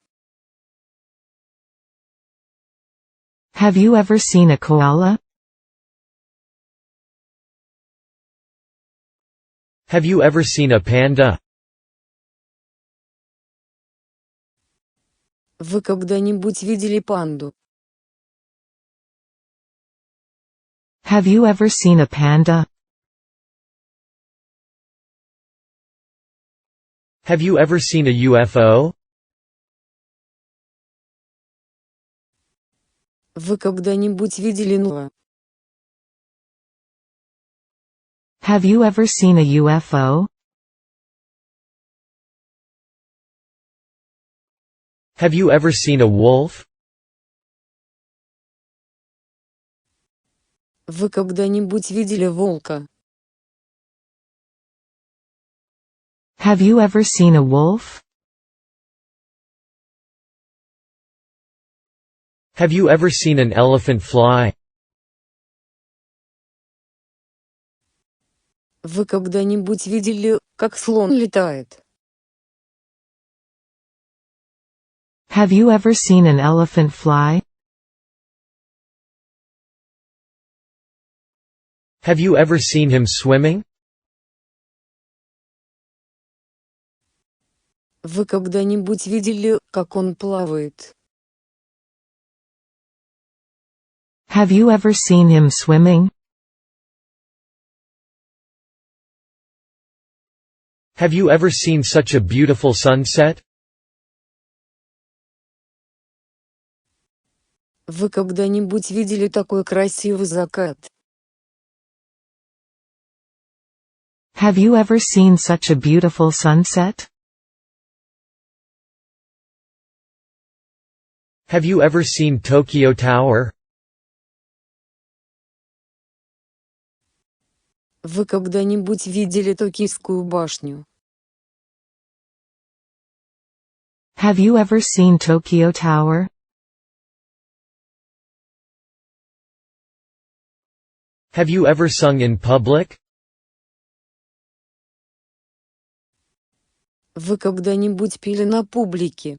Have you ever seen a koala? Have you ever seen a panda? Вы когда-нибудь видели панду? Have you ever seen a panda? Have you ever seen a UFO? Вы когда-нибудь видели нуа? Have you ever seen a UFO? Have you ever seen a wolf? Вы когда-нибудь видели волка? Have you ever seen a wolf? Have you ever seen an elephant fly? Вы когда-нибудь видели, как слон летает? Have you ever seen an elephant fly? Have you ever seen him swimming? Вы когда-нибудь видели, как он плавает? Have you ever seen him swimming? Have you ever seen such a beautiful sunset? Вы когда-нибудь видели такой красивый закат? Have you ever seen such a beautiful sunset? Have you ever seen Tokyo Tower? Вы когда-нибудь видели Токийскую башню? Have you ever seen Tokyo Tower? Have you ever sung in public? Вы когда-нибудь пили на публике?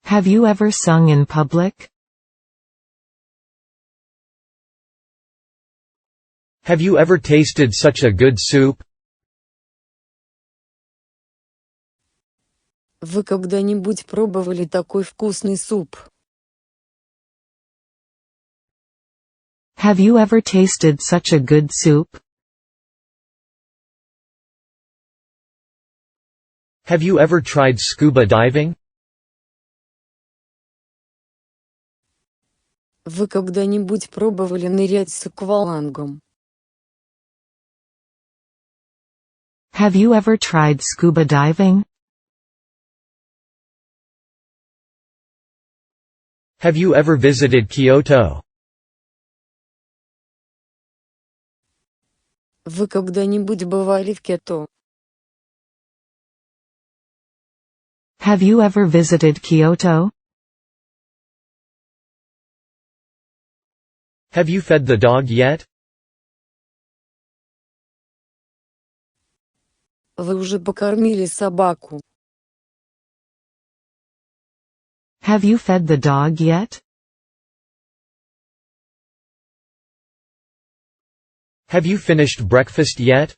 Have you ever sung in public? Have you ever tasted such a good soup? Вы когда-нибудь пробовали такой вкусный суп? Have you ever tasted such a good soup? Have you ever tried scuba diving? Вы когда-нибудь пробовали нырять с аквалангом? Have you ever tried scuba diving? Have you ever visited Kyoto? Вы когда-нибудь бывали в Кето? Have you ever visited Kyoto? Have you fed the dog yet? Вы уже покормили собаку? Have you fed the dog yet? Have you finished breakfast yet?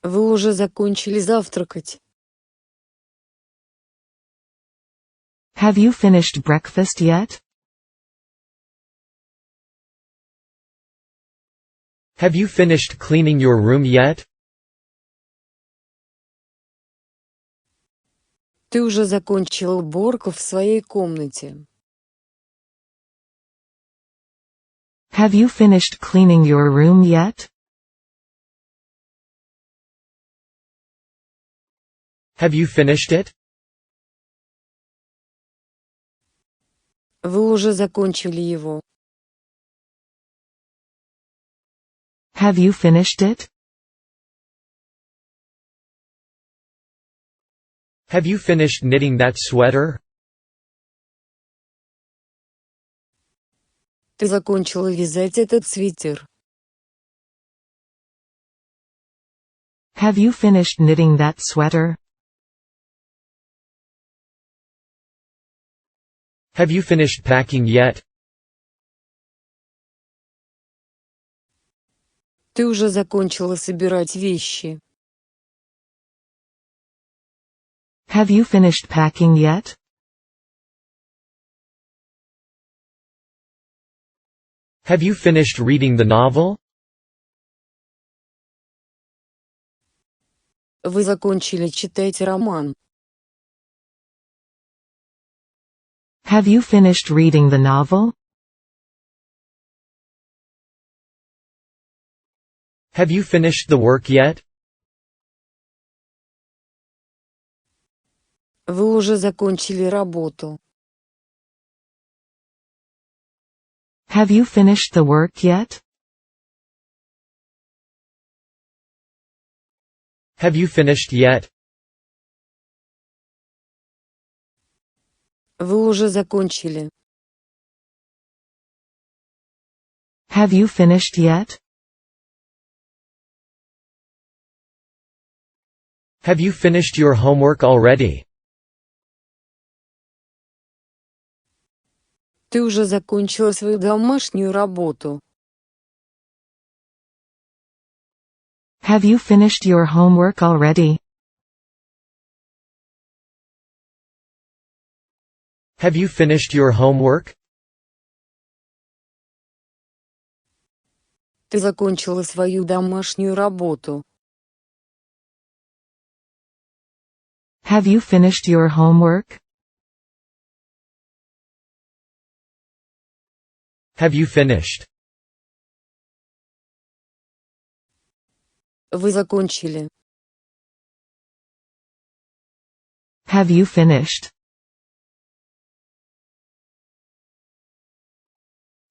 Вы уже закончили завтракать? Have you finished breakfast yet? Have you finished cleaning your room yet? Ты уже закончил уборку в своей комнате? Have you finished cleaning your room yet? Have you finished it? Вы уже закончили его? Have you finished it? Have you finished knitting that sweater? Ты закончила вязать этот свитер? Have you finished knitting that sweater? Have you finished packing yet? Ты уже закончила собирать вещи? Have you finished packing yet? Have you finished reading the novel? Вы закончили читать роман? Have you finished reading the novel? Have you finished the work yet? Вы уже закончили работу? Have you finished the work yet? Have you finished yet? Вы уже закончили? Have you finished yet? Have you finished your homework already? Ты уже закончила свою домашнюю работу? Have you finished your homework already? Have you finished your homework? Ты закончила свою домашнюю работу? Have you finished your homework? Have you finished? Вы закончили? Have you finished?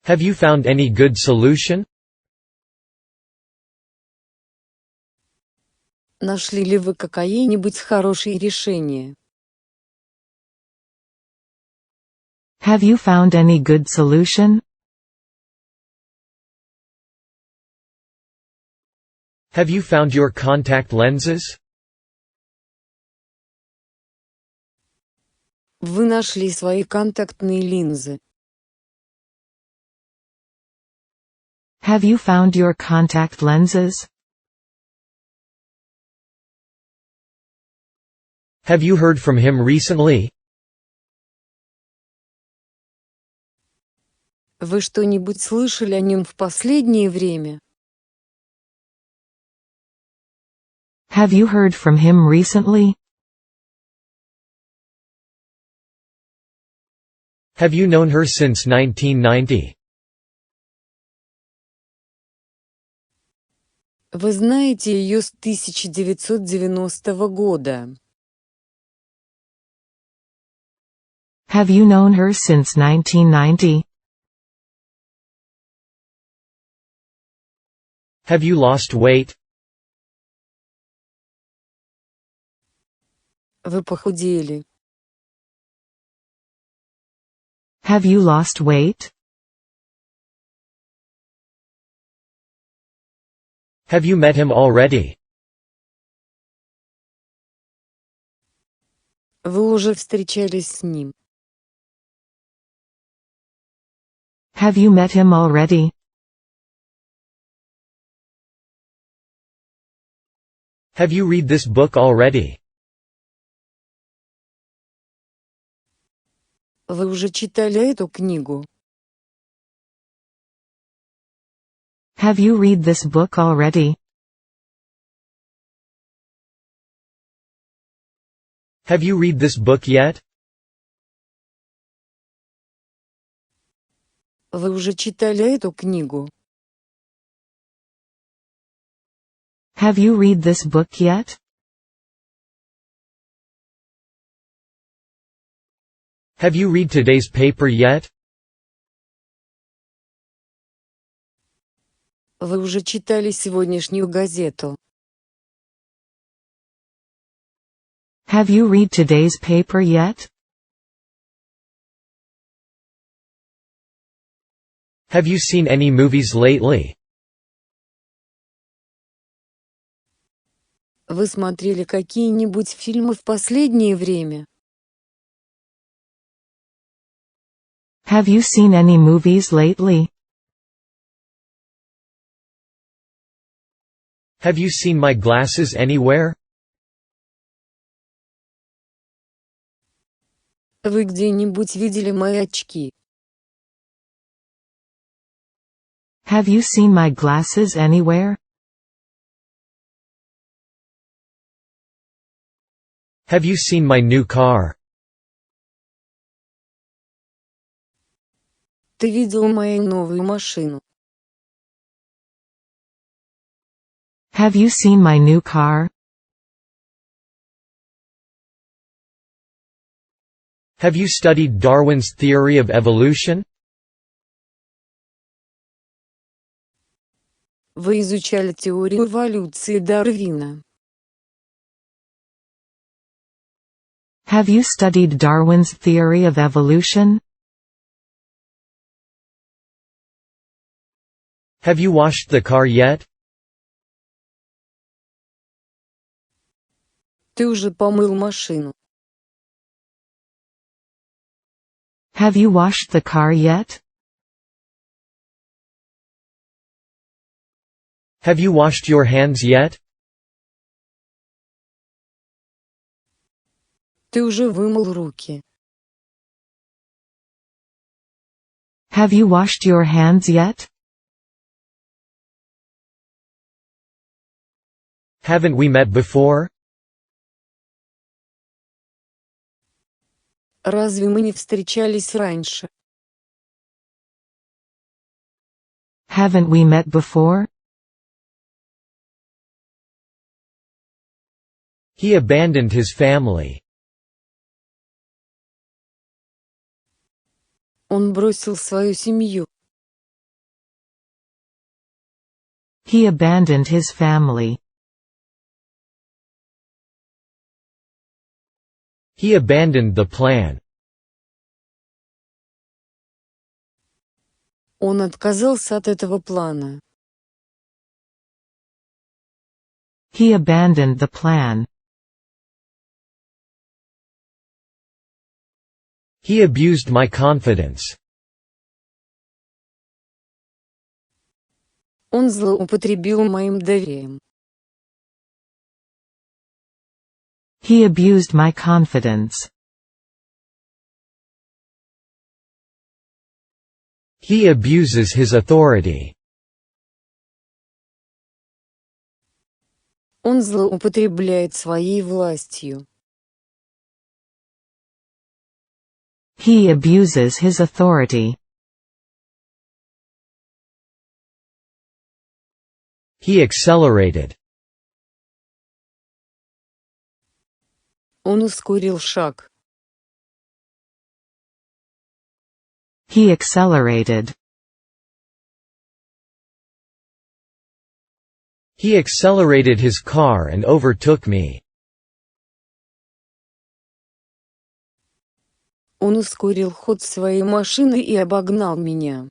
Have you found any good solution? Нашли ли вы какое-нибудь хорошее решение? Have you found any good solution? Have you found your contact lenses? Вы нашли свои контактные линзы? Have you found your contact lenses? Have you heard from him recently? Вы что-нибудь слышали о нем в последнее время? Have you heard from him recently? Have you known her since 1990? Вы знаете ее с 1990 года? Have you known her since 1990? Have you lost weight? Вы похудели? Have you lost weight? Have you met him already? Вы уже встречались с ним? Have you met him already? Have you read this book already? Вы уже читали эту книгу? Have you read this book already? Have you read this book yet? Вы уже читали эту книгу? Have you read this book yet? Have you read today's paper yet? Вы уже читали сегодняшнюю газету? Have you read today's paper yet? Have you seen any movies lately? Вы смотрели какие-нибудь фильмы в последнее время? Have you seen any movies lately? Have you seen my glasses anywhere? Вы где-нибудь видели мои очки? Have you seen my glasses anywhere? Have you seen my new car? Ты видел мою новую машину? Have you seen my new car? Have you studied Darwin's theory of evolution? Вы изучали теорию эволюции Дарвина? Have you studied Darwin's theory of evolution? Have you washed the car yet? Ты уже помыл машину? Have you washed the car yet? Have you washed your hands yet? Ты уже вымыл руки? Have you washed your hands yet? Haven't we met before? Разве мы не встречались раньше? Haven't we met before? He abandoned his family. Он бросил свою семью. He abandoned his family. He abandoned the plan. Он отказался от этого плана. He abandoned the plan. He abused my confidence. Он злоупотребил моим доверием. He abused my confidence. He abuses his authority. Он злоупотребляет своей властью. He abuses his authority. He accelerated. Он ускорил шаг. He accelerated. He accelerated his car and overtook me. Он ускорил ход своей машины и обогнал меня.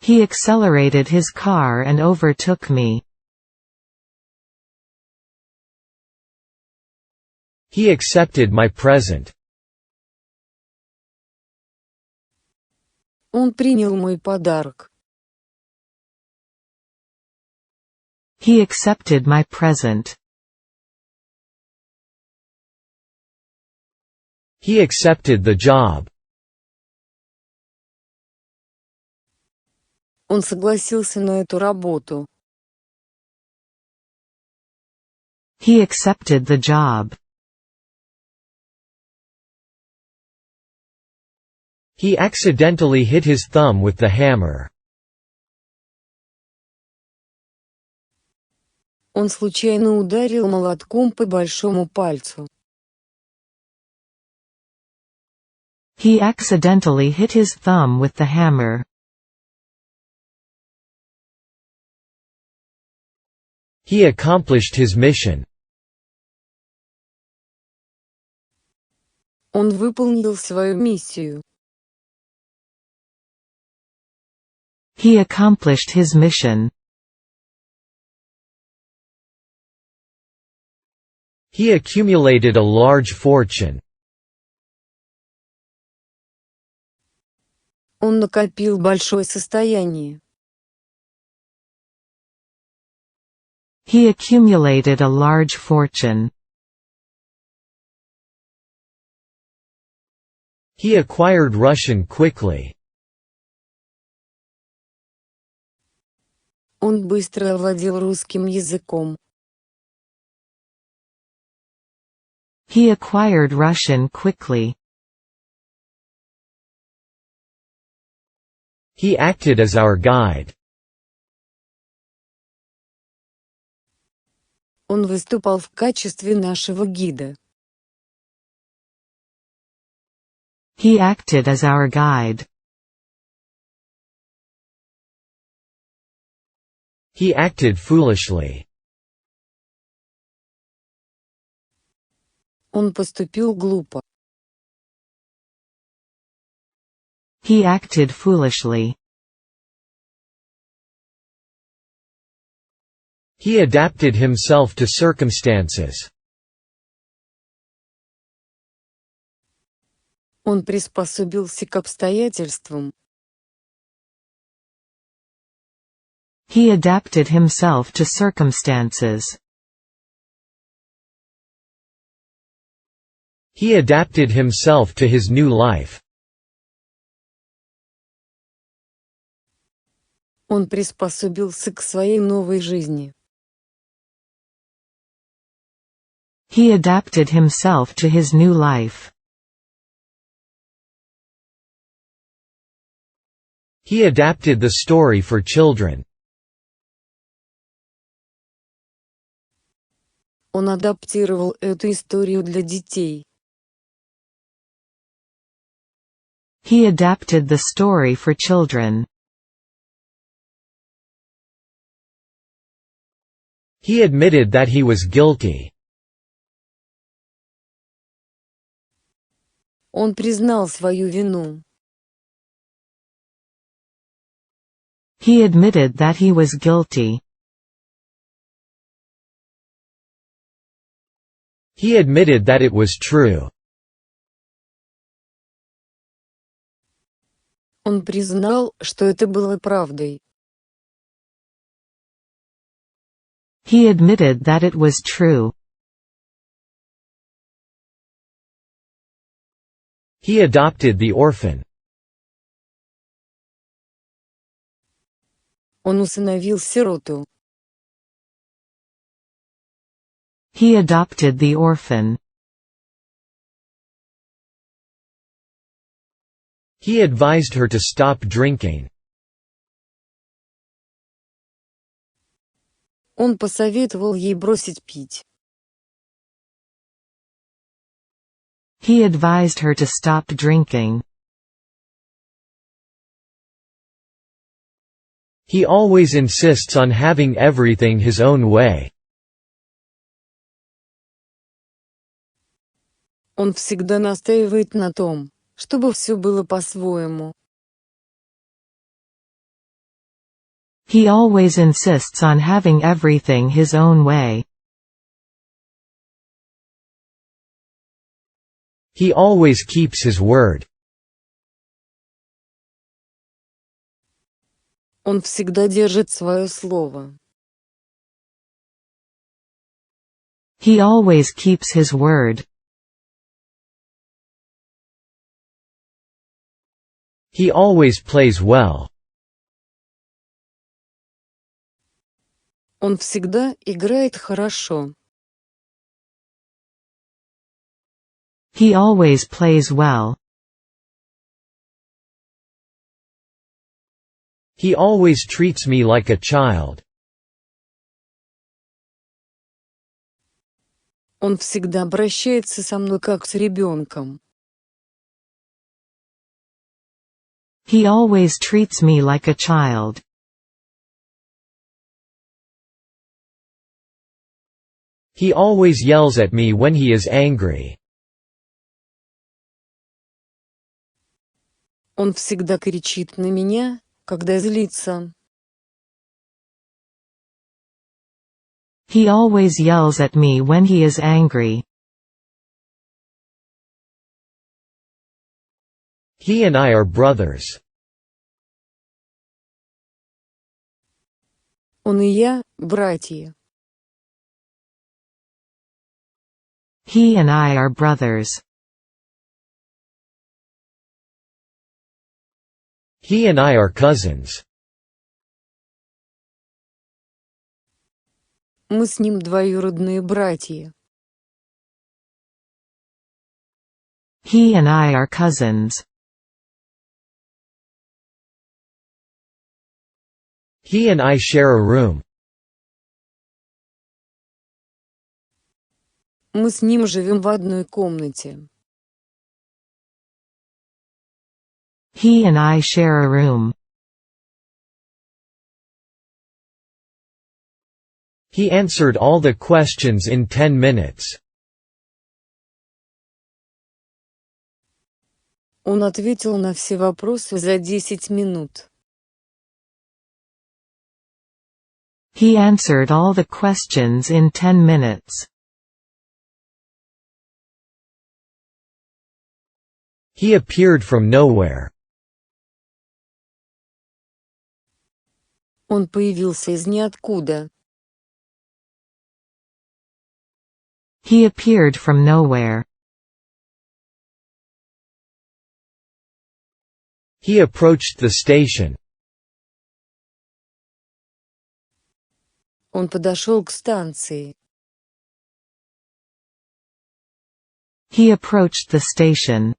He accelerated his car and overtook me. He accepted my present. Он принял мой подарок. He accepted my present. He accepted the job. Он согласился на эту работу. He accepted the job. He accidentally hit his thumb with the hammer. Он случайно ударил молотком по большому пальцу. He accidentally hit his thumb with the hammer. He accomplished his mission. Он выполнил свою миссию. He accomplished his mission. He accumulated a large fortune. Он накопил большое состояние. He accumulated a large fortune. He acquired Russian quickly. Он быстро овладел русским языком. He acquired Russian quickly. He acted as our guide. Он выступал в качестве нашего гида. He acted as our guide. He acted foolishly. Он поступил глупо. He acted foolishly. He adapted himself to circumstances. Он приспособился к обстоятельствам. He adapted himself to circumstances. He adapted himself to his new life. Он приспособился к своей новой жизни. He adapted himself to his new life. He adapted the story for children. Он адаптировал эту историю для детей. He adapted the story for children. He admitted that he was guilty. Он признал свою вину. He admitted that he was guilty. He admitted that it was true. Он признал, что это было правдой. He admitted that it was true. He adopted the orphan. Он усыновил сироту. He adopted the orphan. He advised her to stop drinking. Он посоветовал ей бросить пить. He advised her to stop drinking. He always insists on having everything his own way. Он всегда настаивает на том, чтобы все было по-своему. He always insists on having everything his own way. He always keeps his word. Он всегда держит свое слово. He always keeps his word. He always plays well. Он всегда играет хорошо. He always plays well. He always treats me like a child. Он всегда обращается со мной как с ребенком. He always treats me like a child. He always yells at me when he is angry. Он всегда кричит на меня, когда злится. He always yells at me when he is angry. He and I are brothers. Он и я – братья. He and I are brothers. He and I are cousins. Мы с ним двоюродные братья. He and I are cousins. He and I share a room. Мы с ним живем в одной комнате. He and I share a room. He answered all the questions in 10 minutes. Он ответил на все вопросы за 10 минут. He answered all the questions in 10 minutes. He appeared from nowhere. Он появился из ниоткуда. He appeared from nowhere. He approached the station. Он подошел к станции. He approached the station.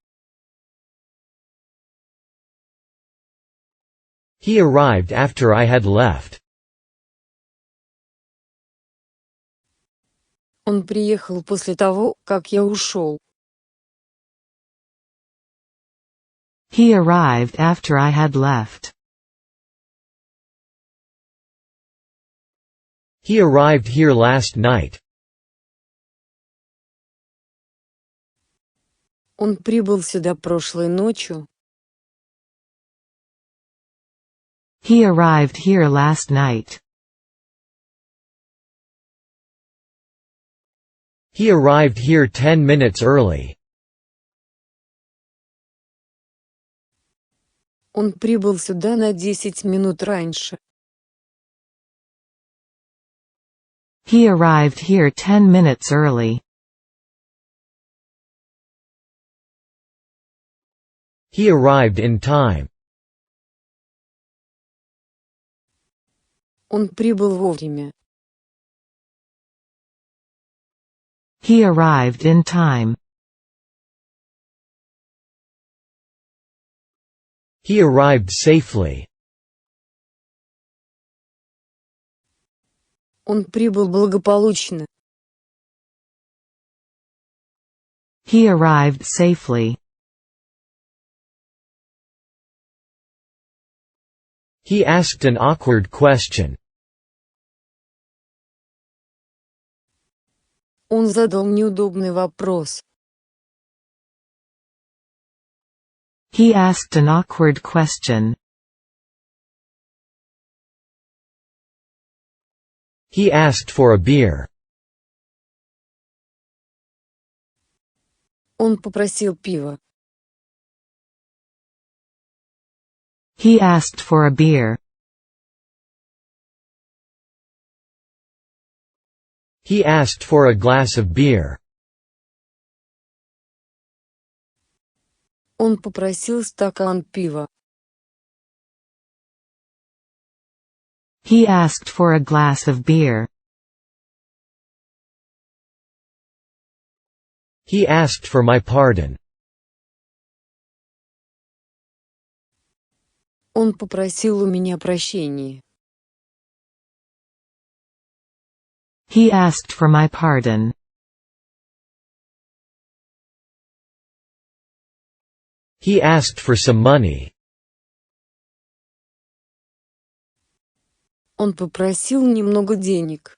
He arrived after I had left. Он приехал после того, как я ушел. He arrived after I had left. He arrived here last night. Он прибыл сюда прошлой ночью. He arrived here last night. He arrived here 10 minutes early. Он прибыл сюда на 10 минут раньше. He arrived here 10 minutes early. He arrived in time. Он прибыл вовремя. He arrived in time. He arrived safely. Он прибыл благополучно. He arrived safely. He asked an awkward question. Он задал неудобный вопрос. He asked an awkward question. He asked for a beer. Он попросил пива. He asked for a beer. He asked for a glass of beer. Он попросил стакан пива. He asked for a glass of beer. He asked for my pardon. Он попросил у меня прощения. He asked for my pardon. He asked for some money. Он попросил немного денег.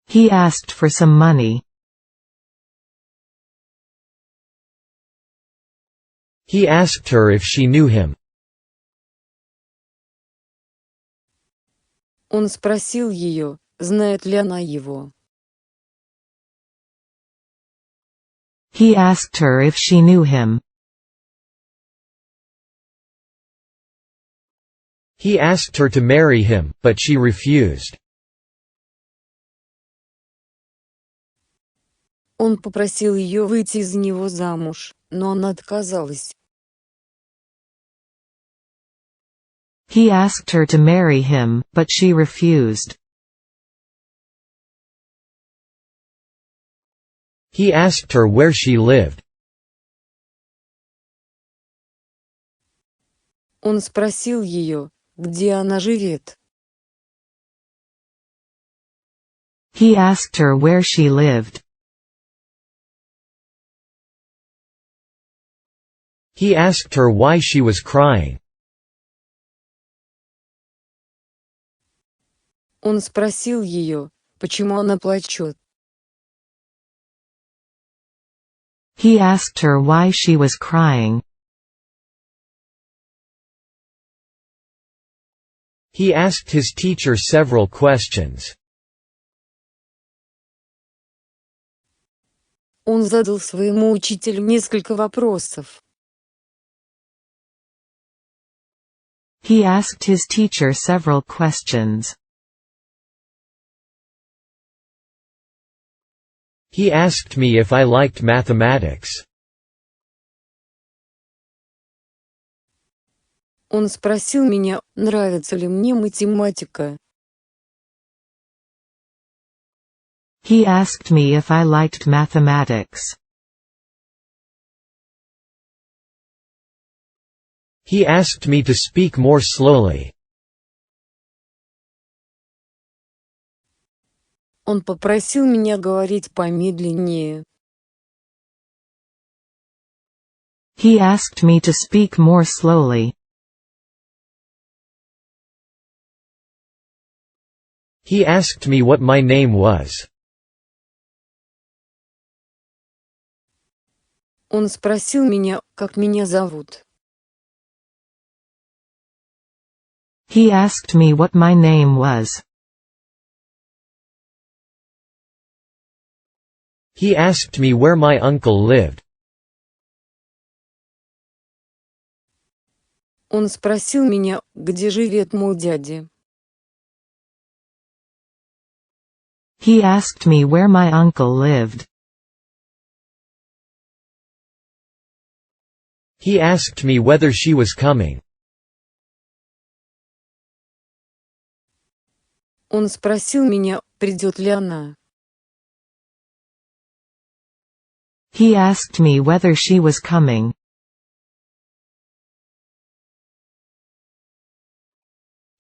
He asked for some money. He asked her if she knew him. Он спросил ее, знает ли она его. He asked her if she knew him. He asked her to marry him, but she refused. Он попросил ее выйти за него замуж, но она отказалась. He asked her to marry him, but she refused. He asked her where she lived. Он спросил ее, где она живет. He asked her where she lived. He asked her why she was crying. Он спросил ее, почему она плачет. He asked her why she was crying. He asked his teacher several questions. Он задал своему учителю несколько вопросов. He asked his teacher several questions. He asked me if I liked mathematics. Он спросил меня, нравится ли мне математика. He asked me if I liked mathematics. He asked me to speak more slowly. Он попросил меня говорить помедленнее. He asked me to speak more slowly. He asked me what my name was. Он спросил меня, как меня зовут. He asked me what my name was. He asked me where my uncle lived. Он спросил меня, где живет мой дядя. He asked me where my uncle lived. He asked me whether she was coming. Он спросил меня, придет ли она. He asked me whether she was coming.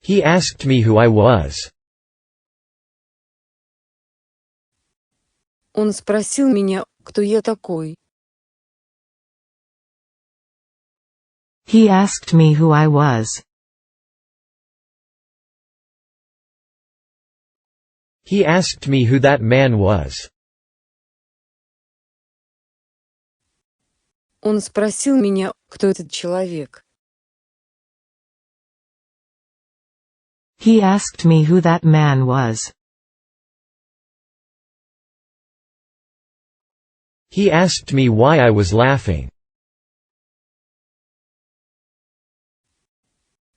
He asked me who I was. Он спросил меня, кто я такой. He asked me who I was. He asked me who that man was. Он спросил меня, кто этот человек. He asked me who that man was. He asked me why I was laughing.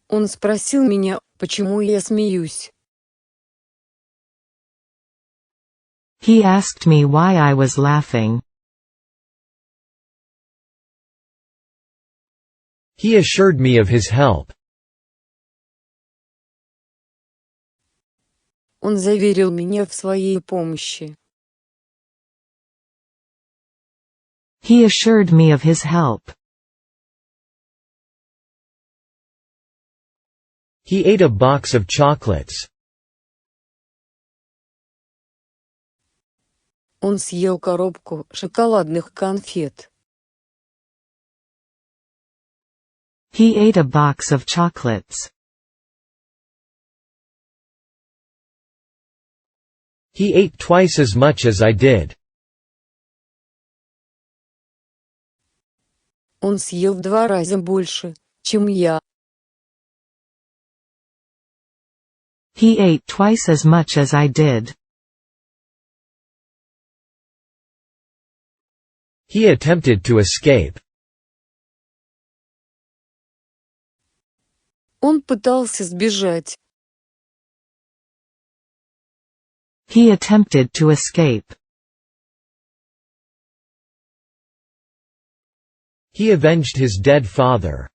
Он спросил меня, почему я смеюсь. He asked me why I was laughing. He assured me of his help. Он заверил меня в своей помощи. He assured me of his help. He ate a box of chocolates. Он съел коробку шоколадных конфет. He ate a box of chocolates. He ate twice as much as I did. Он съел в 2 раза больше, чем я. He ate twice as much as I did. He attempted to escape. Он пытался сбежать. He attempted to escape. He avenged his dead father.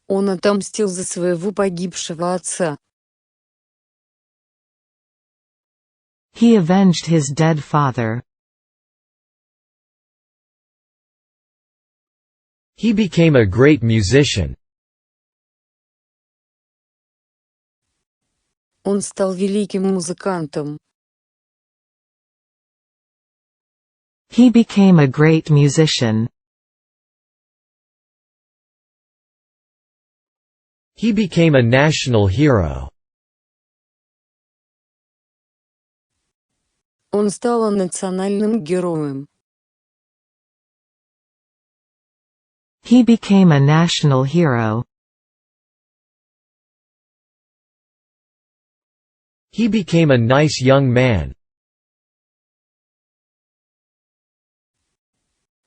Он отомстил за своего погибшего отца. He avenged his dead father. He became a great musician. Он стал великим музыкантом. He became a great musician. He became a national hero. Он стал национальным героем. He became a national hero. He became a nice young man.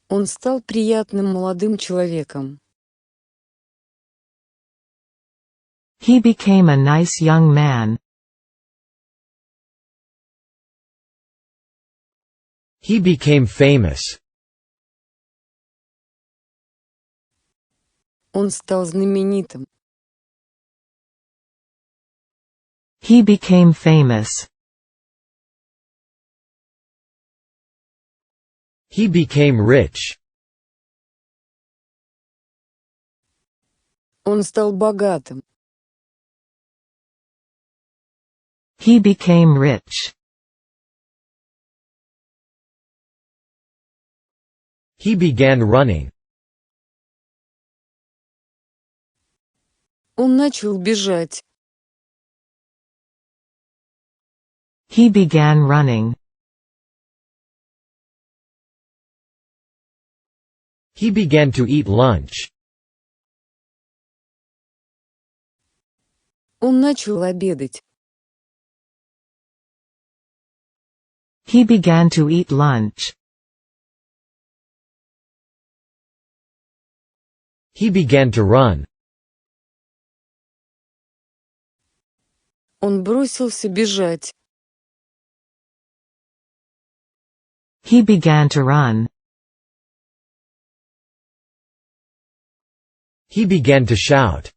Он стал приятным молодым человеком. He became a nice young man. He became famous. Он стал знаменитым. He became famous. He became rich. Он стал богатым. He became rich. He began running. Он начал бежать. He began running. He began to eat lunch. Он начал обедать. He began to eat lunch. He began to run. Он бросился бежать. He began to run. He began to shout.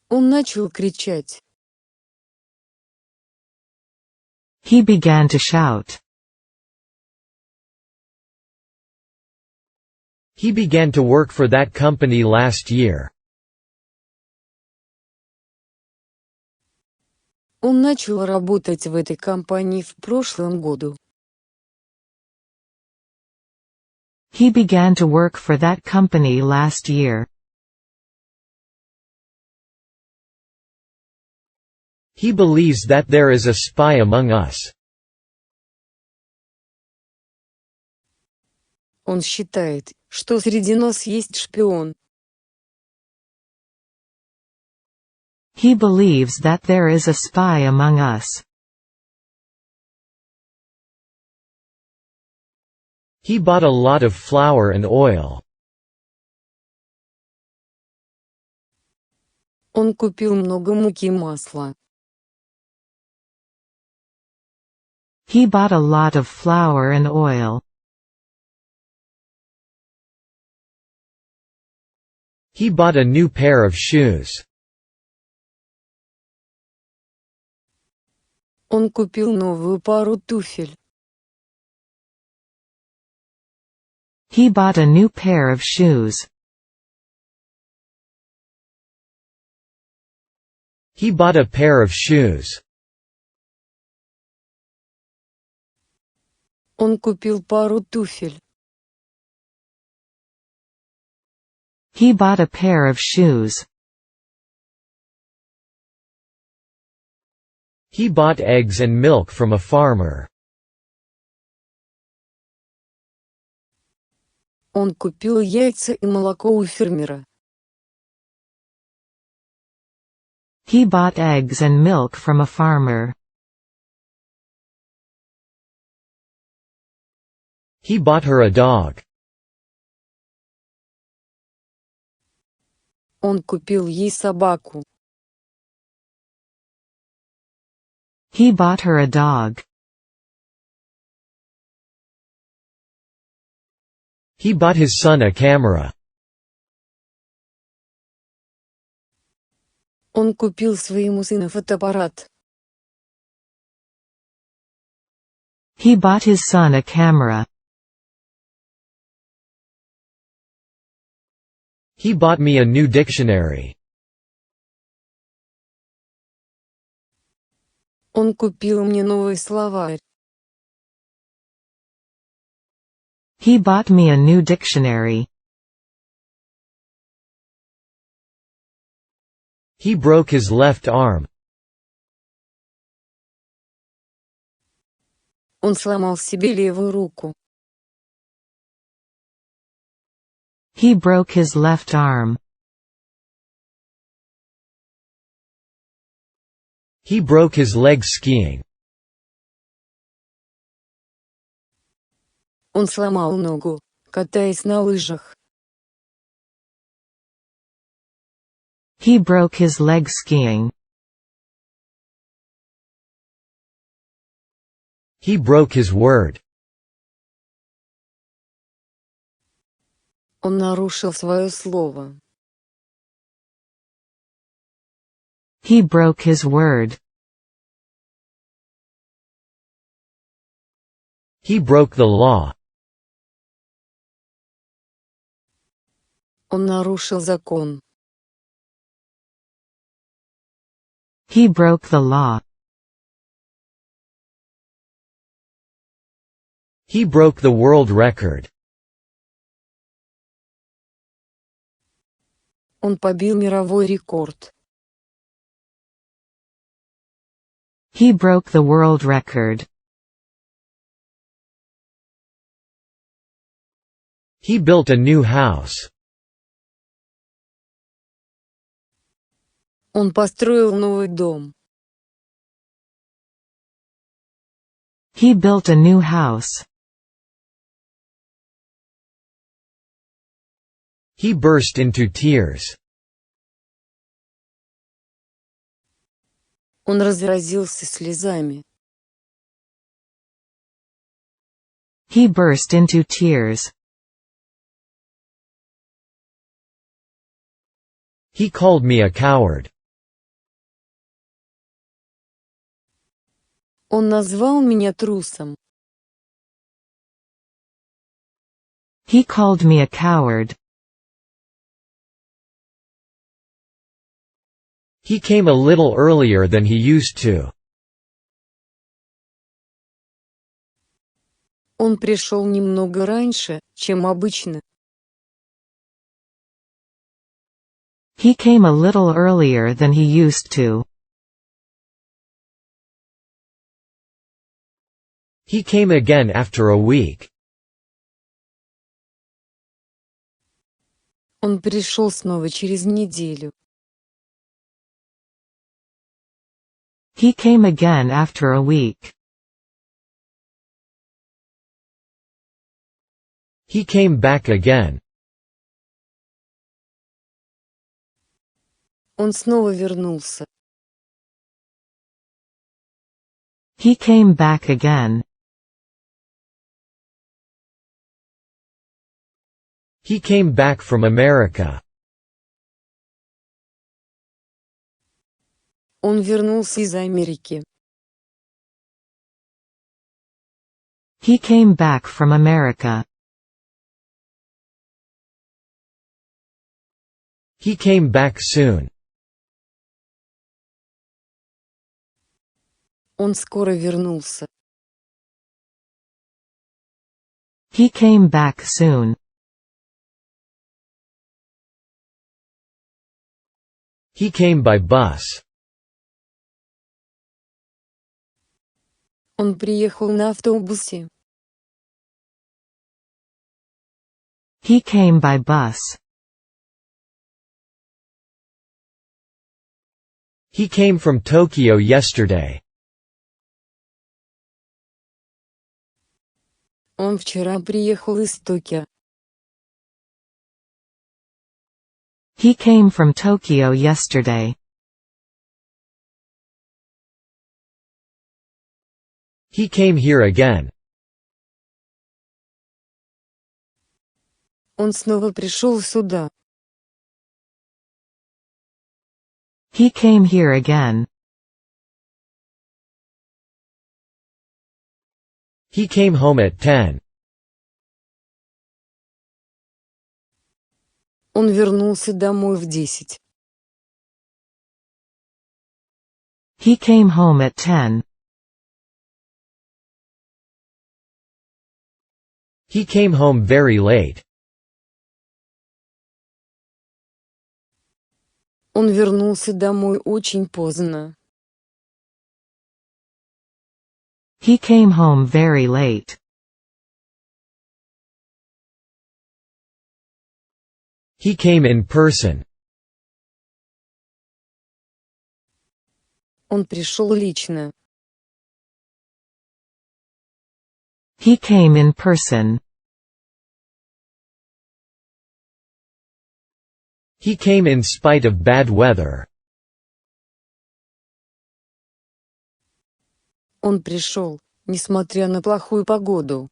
Он начал кричать. He began to shout. He began to work for that company last year. Он начал работать в этой компании в прошлом году. He began to work for that company last year. He believes that there is a spy among us. Он считает, что среди нас есть шпион. He believes that there is a spy among us. He bought a lot of flour and oil. Он купил много муки и масла. He bought a lot of flour and oil. He bought a new pair of shoes. Он купил новую пару туфель. He bought a new pair of shoes. He bought a pair of shoes. Он купил пару туфель. He bought a pair of shoes. He bought eggs and milk from a farmer. Он купил яйца и молоко у фермера. He bought eggs and milk from a farmer. He bought her a dog. Он купил ей собаку. He bought her a dog. He bought his son a camera. Он купил своему сыну фотоаппарат. He bought his son a camera. He bought me a new dictionary. Он купил мне новый словарь. He bought me a new dictionary. He broke his left arm. Он сломал себе левую руку. He broke his left arm. He broke his leg skiing. Он сломал ногу, катаясь на лыжах. He broke his leg skiing. He broke his word. Он нарушил свое слово. He broke his word. He broke the law. Он нарушил закон. He broke the law. He broke the world record. Он побил мировой рекорд. He broke the world record. He built a new house. Он построил новый дом. He built a new house. He burst into tears. Он разразился слезами. He burst into tears. He called me a coward. Он назвал меня трусом. He called me a coward. He came a little earlier than he used to. Он пришел немного раньше, чем обычно. He came a little earlier than he used to. He came again after a week. Он пришел снова через неделю. He came again after a week. He came back again. Он снова вернулся. He came back again. He came back from America. Он вернулся из Америки. He came back from America. He came back soon. Он скоро вернулся. He came back soon. He came by bus. Он приехал на автобусе. He came by bus. He came from Tokyo yesterday. Он вчера приехал из Токио. He came from Tokyo yesterday. He came here again. Он снова пришел сюда. He came here again. He came home at 10. Он вернулся домой в 10. He came home at 10. He came home very late. Он вернулся домой очень поздно. He came home very late. He came in person. Он пришел лично. He came in person. He came in spite of bad weather. Он пришел, несмотря на плохую погоду.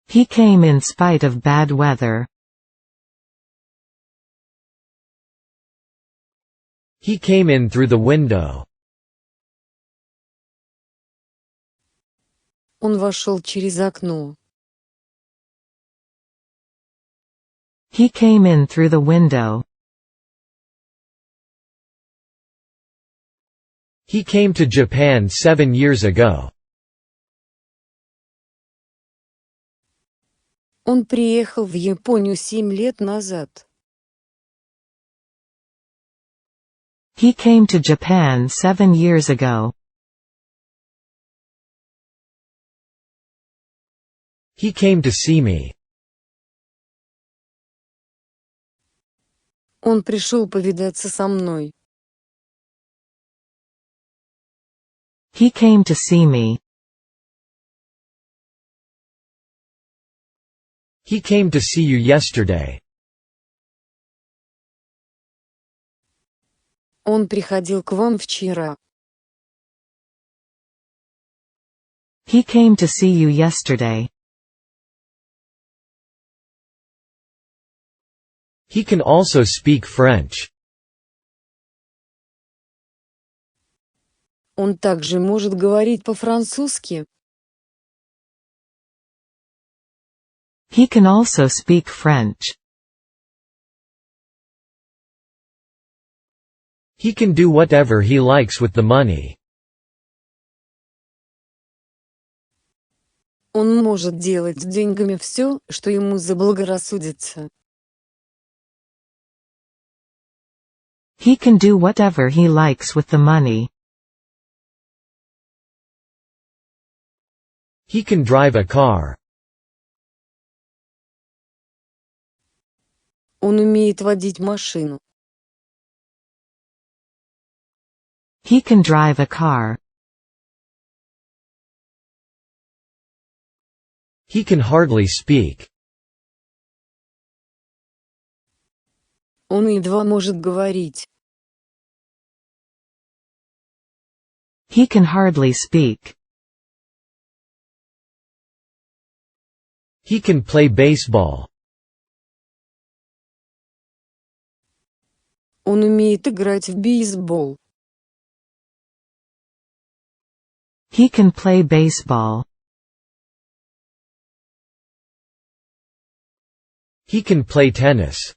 He came in spite of bad weather. He came in through the window. Он вошел через окно. He came in through the window. He came to Japan 7 years ago. Он приехал в Японию 7 лет назад. He came to Japan 7 years ago. He came to see me. Он пришел повидаться со мной. He came to see me. He came to see you yesterday. Он приходил к вам вчера. He came to see you yesterday. He can also speak French. Он также может говорить по-французски. He can also speak French. He can do whatever he likes with the money. Он может делать с деньгами все, что ему заблагорассудится. He can do whatever he likes with the money. He can drive a car. Он умеет водить машину. He can drive a car. He can hardly speak. Он едва может говорить. He can hardly speak. He can play baseball. Он умеет играть в бейсбол. He can play baseball. He can play tennis.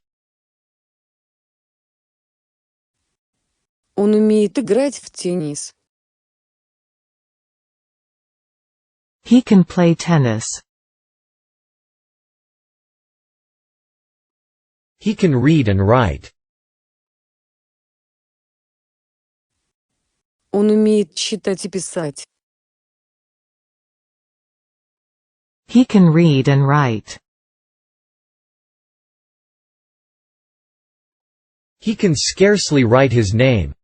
Он умеет играть в теннис. He can play tennis. He can read and write. Он умеет читать и писать. He can read and write. He can scarcely write his name.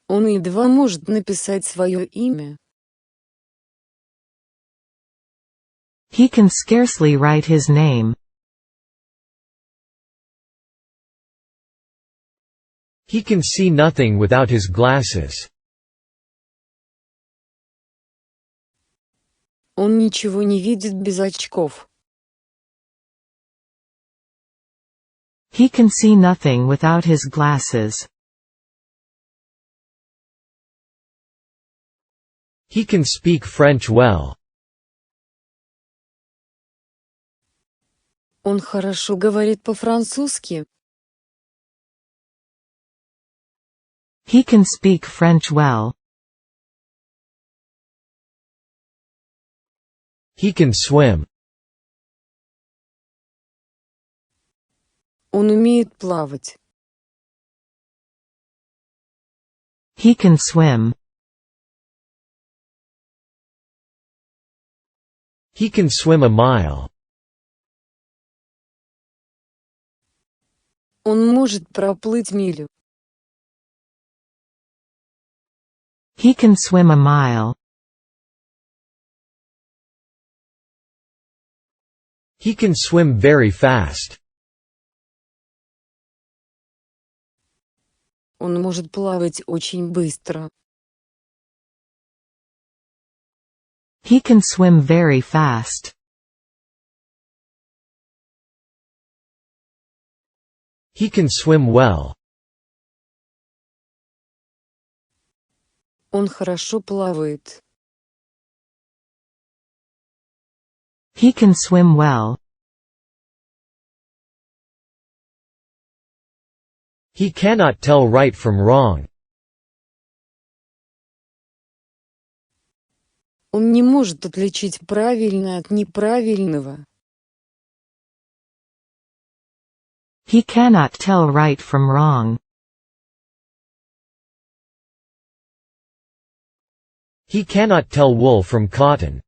Он едва может написать свое имя. He can scarcely write his name. He can see nothing without his glasses. Он ничего не видит без очков. He can see nothing without his glasses. He can speak French well. Он хорошо говорит по-французски. He can speak French well. He can swim. Он умеет плавать. He can swim. He can swim a mile. Он может проплыть милю. He can swim a mile. He can swim very fast. Он может плавать очень быстро. He can swim very fast. He can swim well. Он хорошо плавает. He can swim well. He cannot tell right from wrong. Он не может отличить правильное от неправильного. He cannot tell right from wrong. He cannot tell wool from cotton.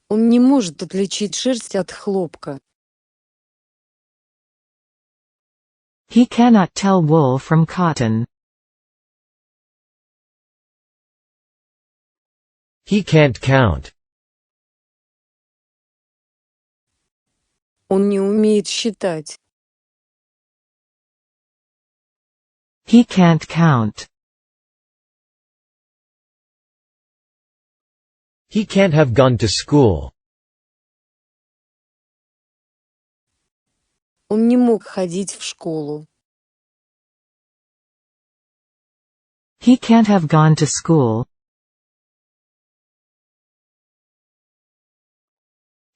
Он не может отличить шерсть от хлопка. He cannot tell wool from cotton. He can't count. Он не умеет считать. He can't count. He can't have gone to school. Он не мог ходить в школу. He can't have gone to school.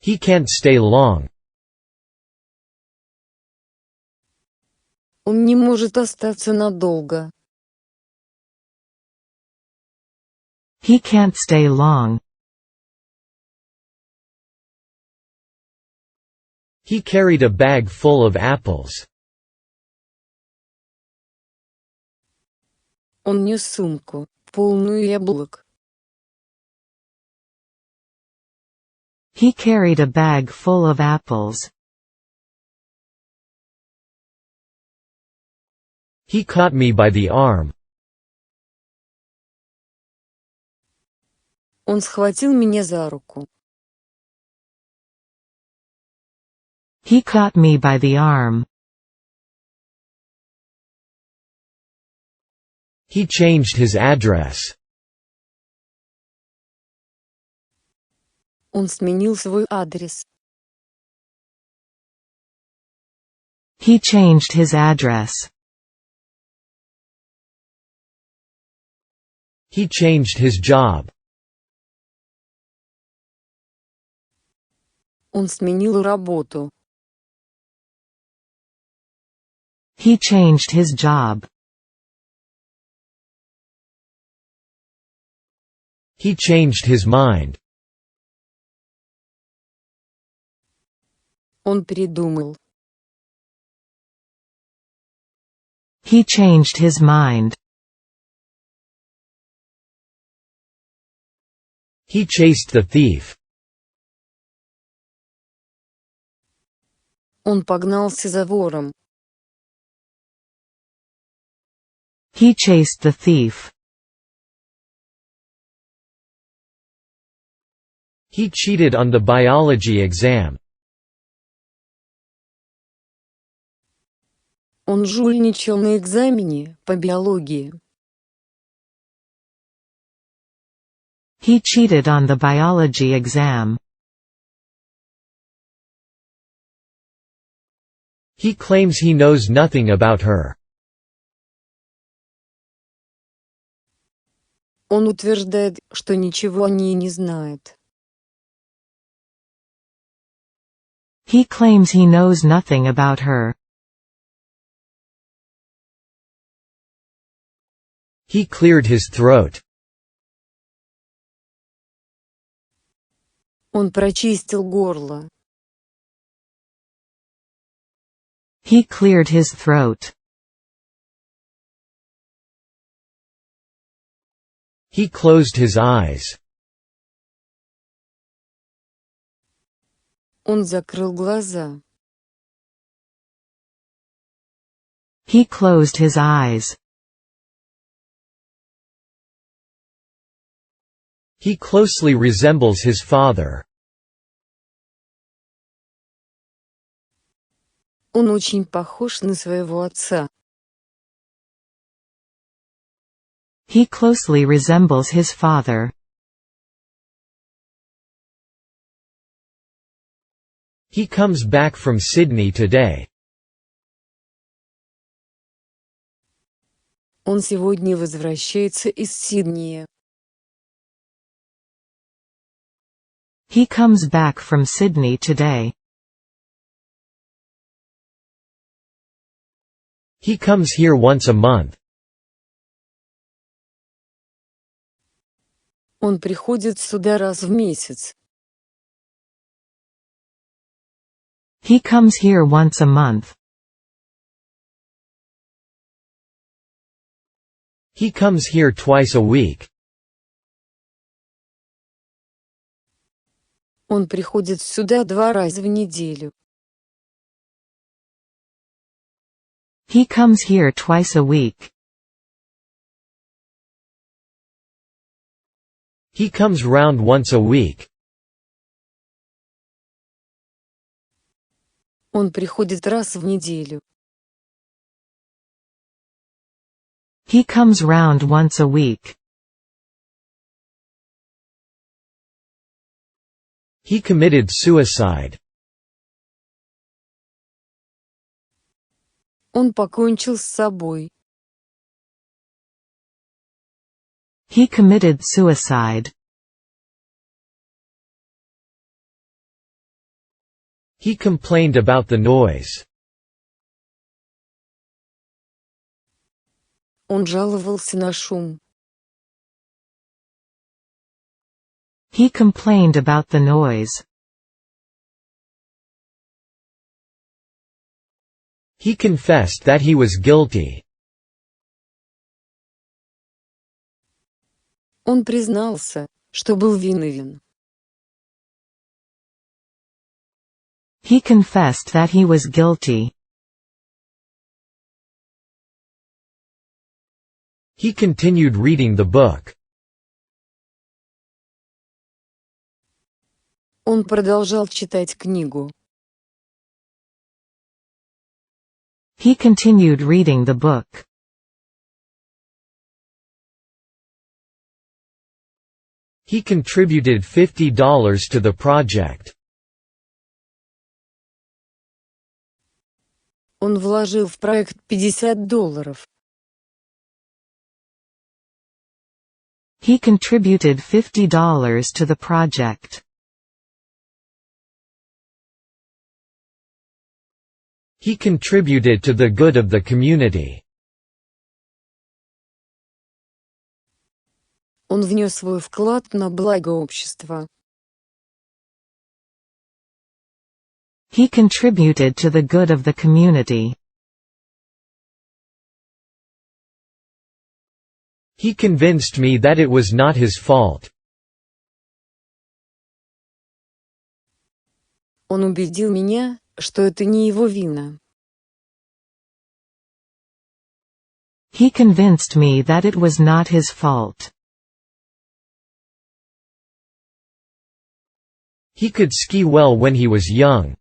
He can't stay long. Он не может остаться надолго. He can't stay long. He carried a bag full of apples. Он нес сумку, полную яблок. He carried a bag full of apples. He caught me by the arm. Он схватил меня за руку. He caught me by the arm. He changed his address. Он сменил свой адрес. He changed his address. He changed his job. Он сменил работу. He changed his job. He changed his mind. Он передумал. He changed his mind. He chased the thief. Он погнался за вором. He chased the thief. He cheated on the biology exam. Он жульничал на экзамене по биологии. He cheated on the biology exam. He claims he knows nothing about her. Он утверждает, что ничего о ней не знает. He claims he knows nothing about her. He cleared his throat. Он прочистил горло. He cleared his throat. He closed his eyes. Он закрыл глаза. He closed his eyes. He closely resembles his father. Он очень похож на своего отца. He closely resembles his father. He comes back from Sydney today. Он сегодня возвращается из Сиднея. He comes back from Sydney today. He comes here once a month. Он приходит сюда раз в месяц. He comes here once a month. He comes here twice a week. Он приходит сюда 2 раза в неделю. He comes here twice a week. He comes round once a week. Он приходит раз в неделю. He comes round once a week. He committed suicide. Он покончил с собой. He committed suicide. He complained about the noise. Он жаловался на шум. He complained about the noise. He confessed that he was guilty. Он признался, что был виновен. He confessed that he was guilty. He continued reading the book. Он продолжал читать книгу. He continued reading the book. He contributed $50 to the project. Он вложил в проект $50. He contributed $50 to the project. He contributed to the good of the community. Он внес свой вклад на благо общества. He contributed to the good of the community. He convinced me that it was not his fault. Он убедил меня, что это не его вина. He convinced me that it was not his fault. He could ski well when he was young.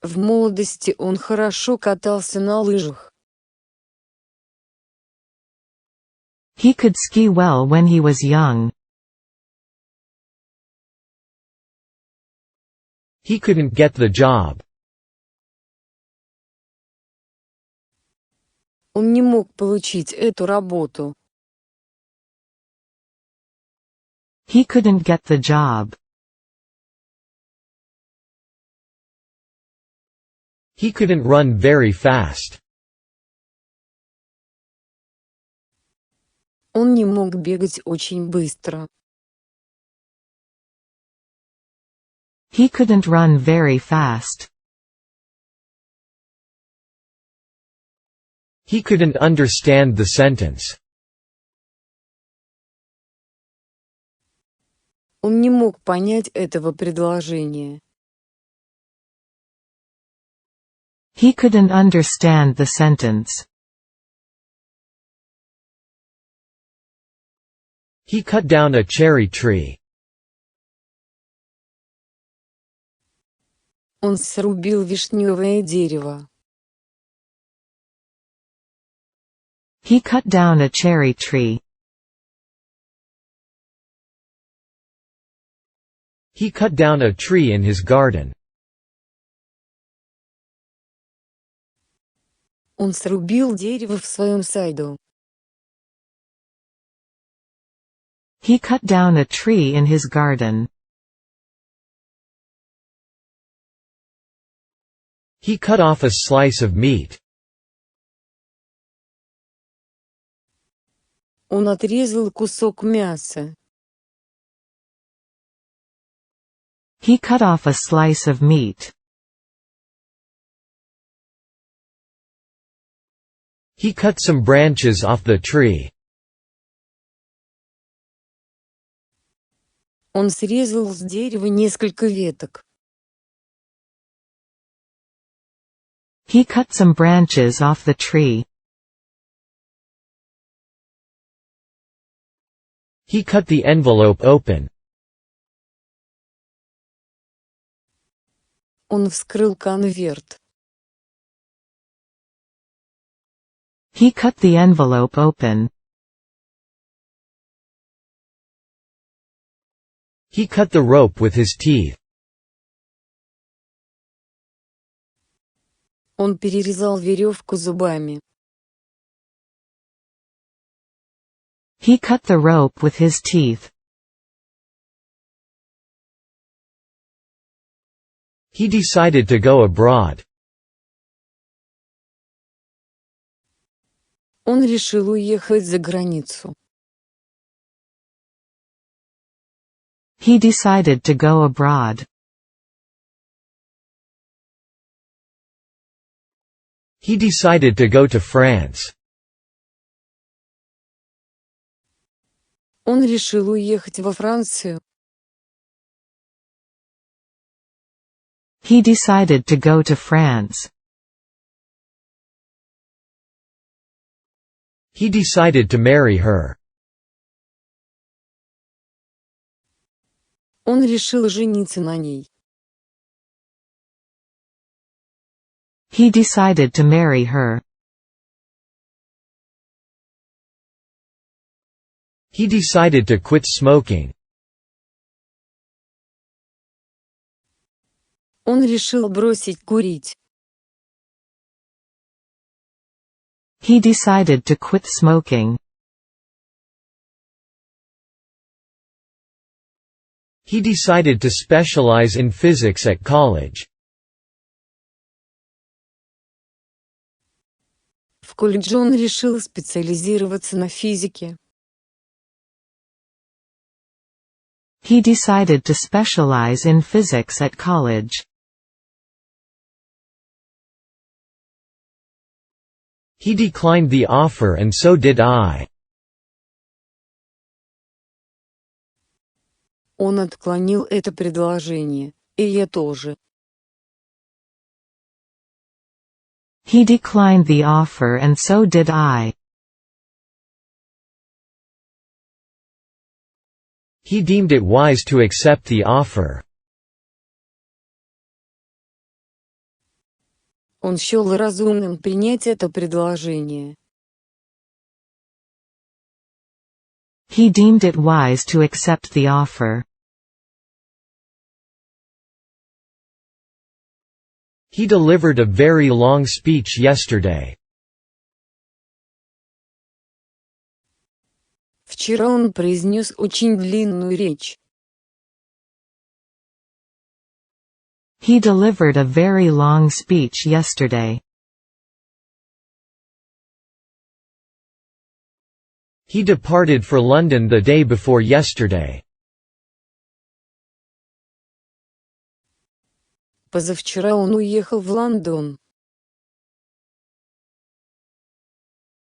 В молодости он хорошо катался на лыжах. He could ski well when he was young. He couldn't get the job. Он не мог получить эту работу. He couldn't get the job. He couldn't run very fast. Он не мог бегать очень быстро. He couldn't run very fast. He couldn't understand the sentence. Он не мог понять этого предложения. He couldn't understand the sentence. He cut down a cherry tree. Он срубил вишневое дерево. He cut down a cherry tree. He cut down a tree in his garden. Он срубил дерево в своем саду. He cut down a tree in his garden. He cut off a slice of meat. Он отрезал кусок мяса. He cut off a slice of meat. He cut some branches off the tree. Он срезал с дерева несколько веток. He cut some branches off the tree. He cut the envelope open. Он вскрыл конверт. He cut the envelope open. He cut the rope with his teeth. Он перерезал веревку зубами. He cut the rope with his teeth. He decided to go abroad. Он решил уехать за границу. He decided to go abroad. He decided to go to France. Он решил уехать во Францию. He decided to go to France. He decided to marry her. Он решил жениться на ней. He decided to marry her. He decided to quit smoking. Он решил бросить курить. He decided to quit smoking. He decided to specialize in physics at college. В колледже он решил специализироваться на физике. He decided to specialize in physics at college. He declined the offer and so did I. Он отклонил это предложение, и я тоже. He declined the offer and so did I. He deemed it wise to accept the offer. Он счел разумным принять это предложение. He deemed it wise to accept the offer. He delivered a very long speech yesterday. Вчера он произнес очень длинную речь. He delivered a very long speech yesterday. He departed for London the day before yesterday. Позавчера он уехал в Лондон.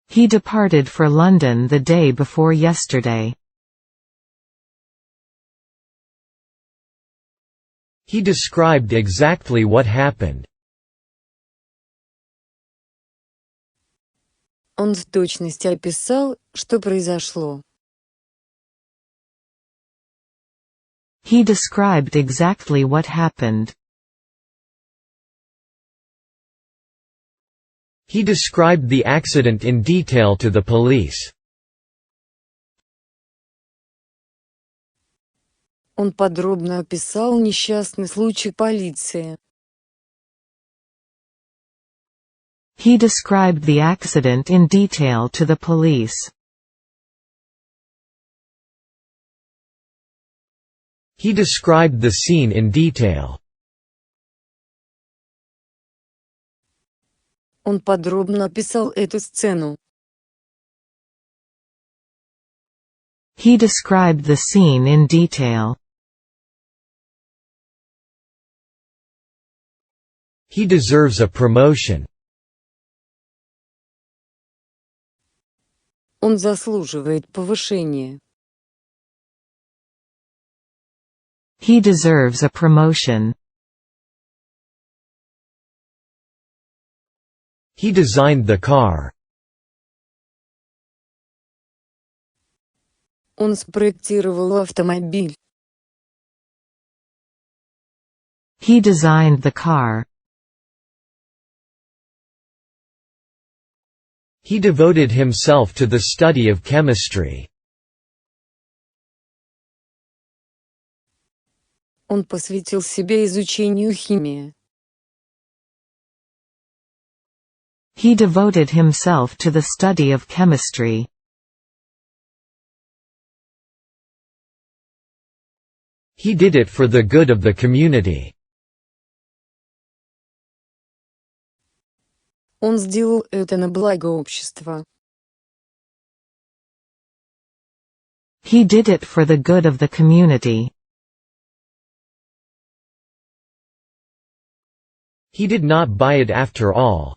He departed for London the day before yesterday. He described exactly what happened. Он в точности описал, что произошло. He described exactly what happened. He described the accident in detail to the police. Он подробно описал несчастный случай полиции. He described the accident in detail to the police. He described the scene in detail. Он подробно описал эту сцену. He described the scene in detail. He deserves a promotion. Он заслуживает повышения. He deserves a promotion. He designed the car. Он спроектировал автомобиль. He designed the car. He devoted himself to the study of chemistry. Он посвятил себя изучению химии. He devoted himself to the study of chemistry. He did it for the good of the community. Он сделал это на благо общества. He did it for the good of the community. He did not buy it after all.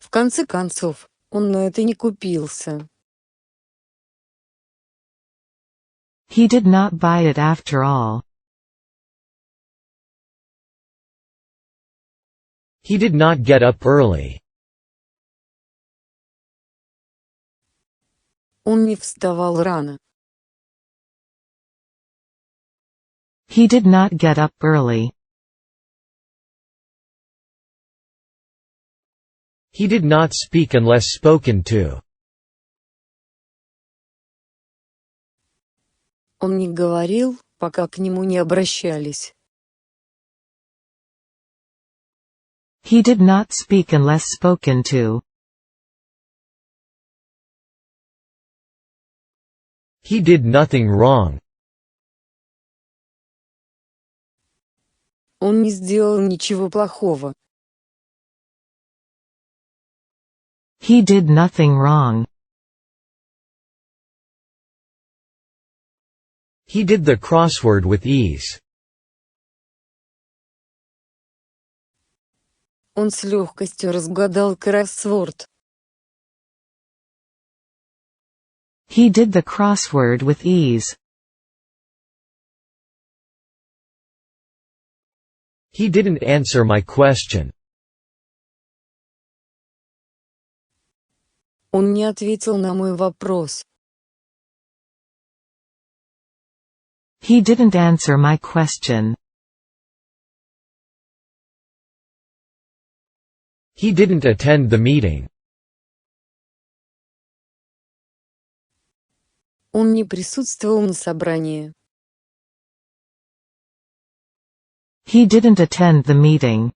В конце концов, он на это не купился. He did not buy it after all. He did not get up early. Он не вставал рано. He did not get up early. He did not speak unless spoken to. Он не говорил, пока к нему не обращались. He did not speak unless spoken to. He did nothing wrong. Он не сделал ничего плохого. He did nothing wrong. He did the crossword with ease. Он с легкостью разгадал кроссворд. He did the crossword with ease. He didn't answer my question. Он не ответил на мой вопрос. He didn't answer my question. He didn't attend the meeting. Он не присутствовал на собрании. He didn't attend the meeting.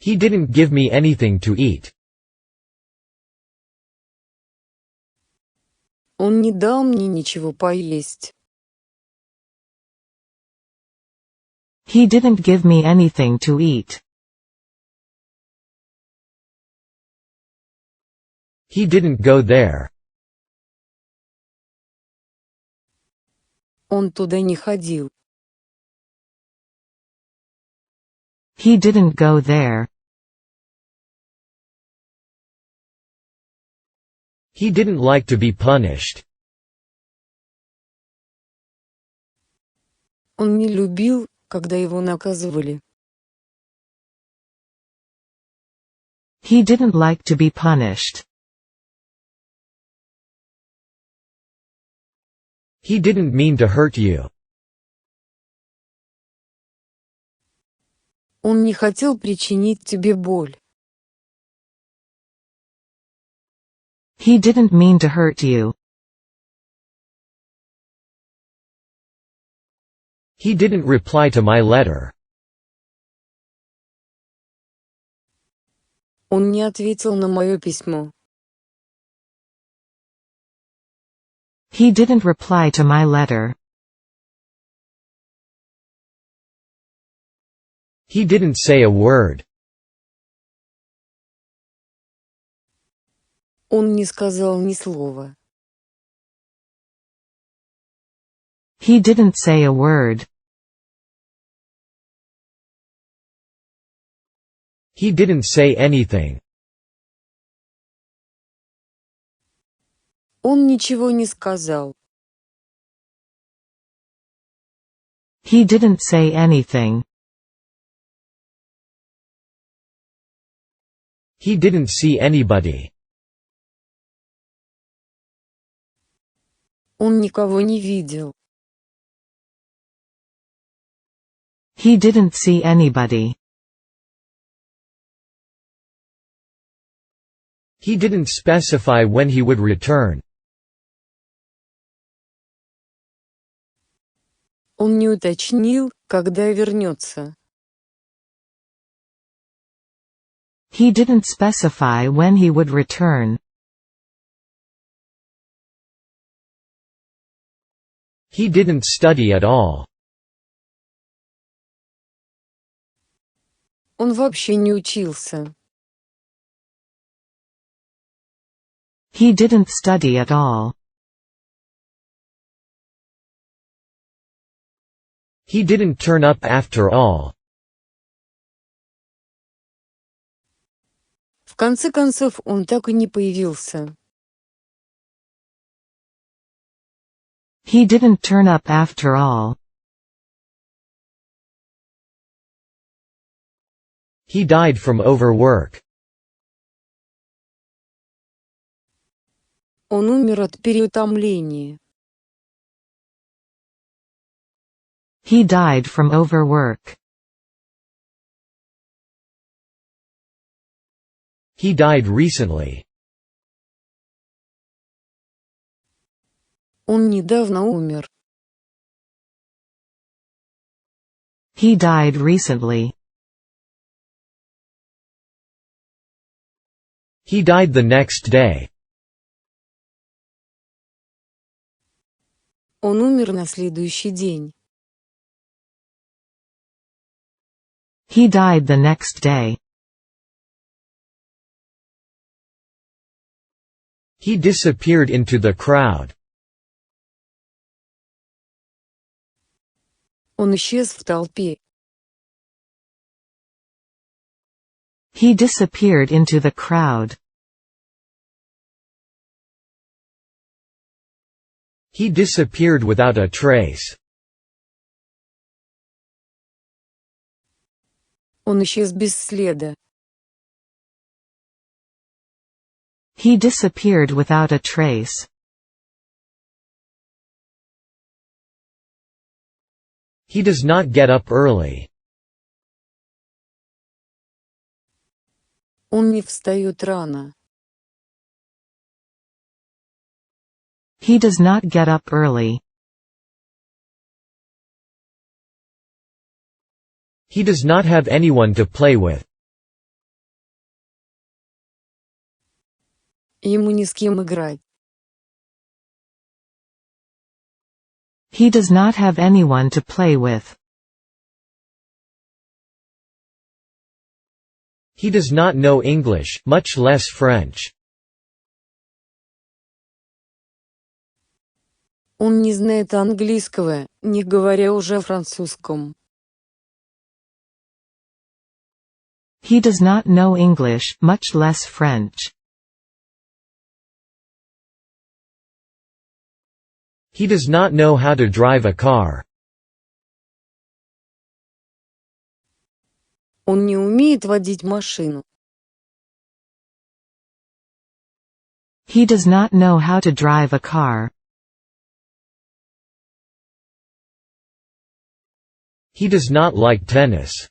He didn't give me anything to eat. Он не дал мне ничего поесть. He didn't give me anything to eat. He didn't go there. Он туда не ходил. He didn't go there. He didn't like to be punished. Он не любил, когда его наказывали. He didn't like to be punished. He didn't mean to hurt you. Он не хотел причинить тебе боль. He didn't mean to hurt you. He didn't reply to my letter. Он не ответил на мое письмо. He didn't reply to my letter. He didn't say a word. Он не сказал ни слова. He didn't say a word. He didn't say anything. Он ничего не сказал. He didn't say anything. He didn't see anybody. Он никого не видел. He didn't see anybody. He didn't specify when he would return. Он не уточнил, когда вернется. He didn't specify when he would return. He didn't study at all. Он вообще не учился. He didn't study at all. He didn't turn up after all. В конце концов, он так и не появился. He didn't turn up after all. He died from overwork. Он умер от переутомления. He died from overwork. He died recently. Он недавно умер. He died recently. He died the next day. Он умер на следующий день. He died the next day. He disappeared into the crowd. Он исчез в толпе. He disappeared into the crowd. He disappeared without a trace. Он исчез без следа. He disappeared without a trace. He does not get up early. Он не встает рано. He does not get up early. He does not have anyone to play with. Ему ни с кем играть. He does not have anyone to play with. He does not know English, much less French. Он не знает английского, не говоря уже о французском. He does not know English, much less French. He does not know how to drive a car. Он не умеет водить машину. He does not know how to drive a car. He does not like tennis.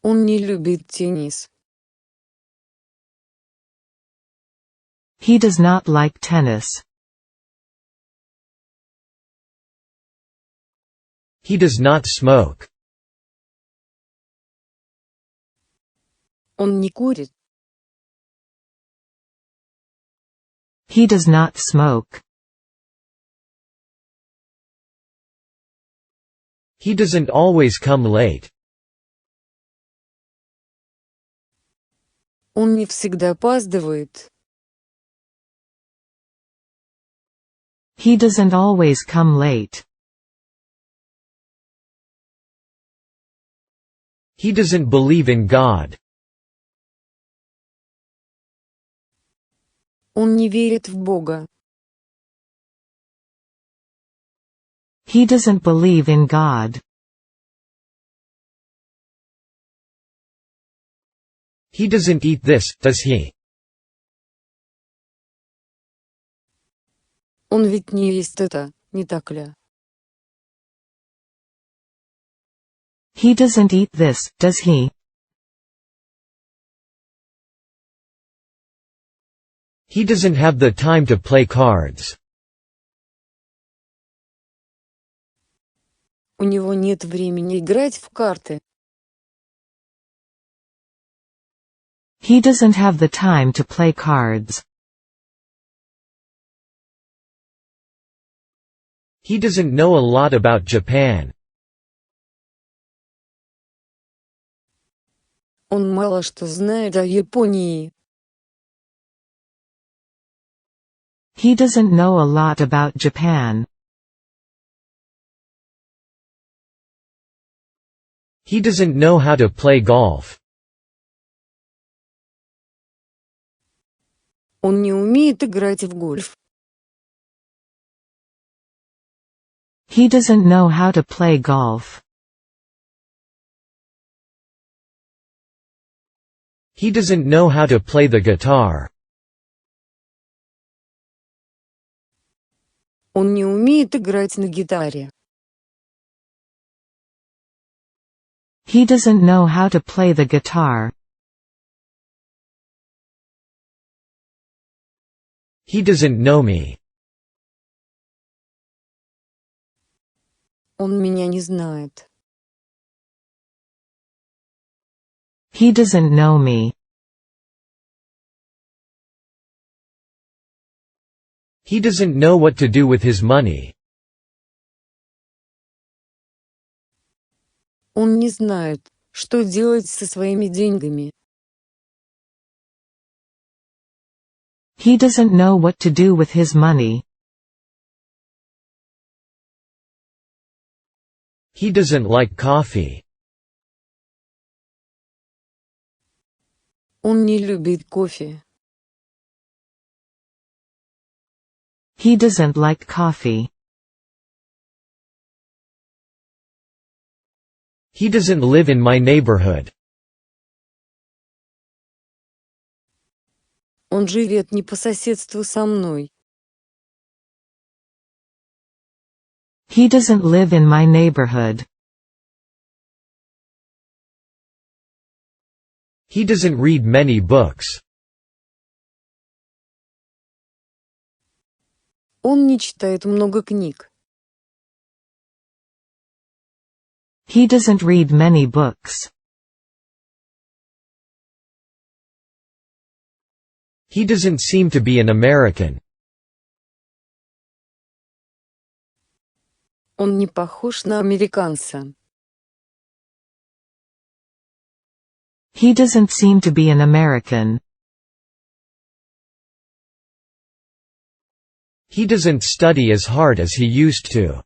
Он не любит теннис. He does not like tennis. He does not smoke. Он не курит. He does not smoke. He doesn't always come late. Он не всегда опаздывает. He doesn't always come late. He doesn't believe in God. Он не верит в Бога. He doesn't believe in God. He doesn't eat this, does he? Он ведь не ест это, не так ли? He doesn't eat this, does he? He doesn't have the time to play cards. У него нет времени играть в карты. He doesn't have the time to play cards. He doesn't know a lot about Japan. Он мало что знает о Японии. He doesn't know a lot about Japan. He doesn't know how to play golf. Он не умеет играть в гольф. He doesn't know how to play golf. He doesn't know how to play the guitar. Он не умеет играть на гитаре. He doesn't know how to play the guitar. He doesn't know me. Он меня не знает. He doesn't know me. He doesn't know what to do with his money. Он не знает, что делать со своими деньгами. He doesn't know what to do with his money. He doesn't like coffee. Он не любит кофе. He doesn't like coffee. He doesn't live in my neighborhood. Он живет не по соседству со мной. He doesn't live in my neighborhood. He doesn't read many books. Он не читает много книг. He doesn't read many books. He doesn't seem to be an American. Он не похож на американца. He doesn't seem to be an American. He doesn't study as hard as he used to.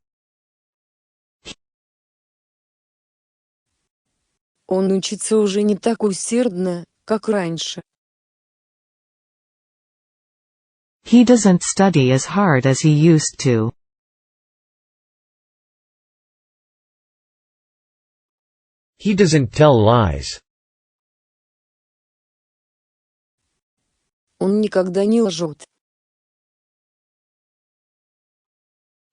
Он учится уже не так усердно, как раньше. He doesn't study as hard as he used to. He doesn't tell lies. Он никогда не лжет.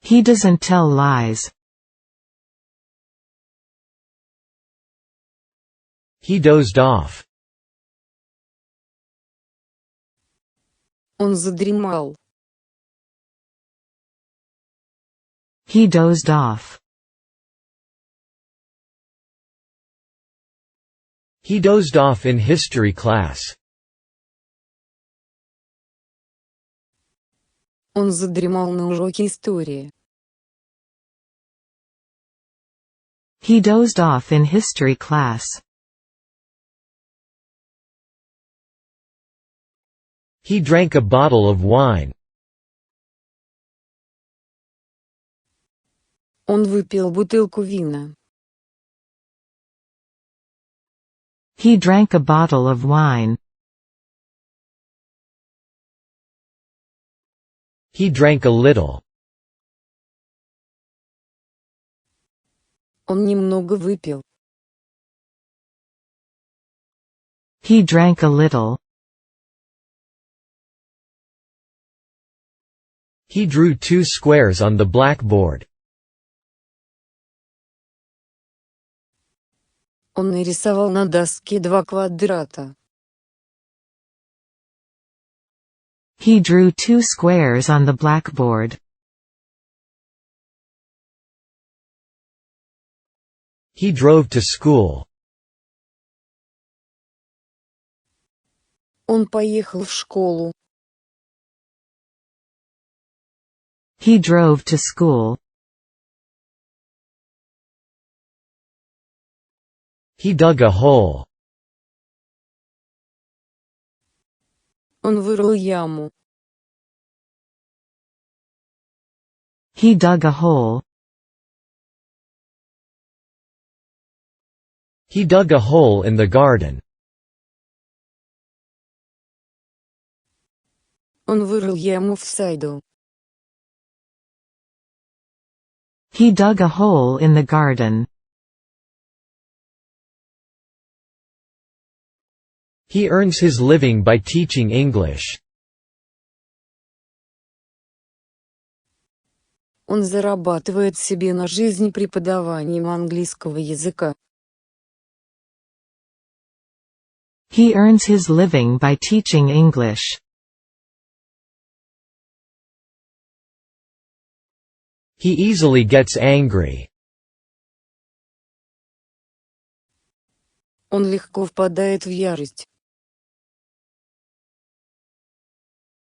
He doesn't tell lies. He dozed off. Он задремал. He dozed off. He dozed off in history class. Он задремал на уроке истории. He dozed off in history class. He drank a bottle of wine. Он выпил бутылку вина. He drank a bottle of wine. He drank a little. Он немного выпил. He drank a little. He drew 2 squares on the blackboard. Он нарисовал на доске 2 квадрата. He drew 2 squares on the blackboard. He drove to school. Он поехал в школу. He drove to school. He dug a hole. Он вырыл яму. He dug a hole. He dug a hole in the garden. Он вырыл яму в саду. He dug a hole in the garden. He earns his living by teaching English. Он зарабатывает себе на жизнь преподаванием английского языка. He earns his living by teaching English. He easily gets angry. Он легко впадает в ярость.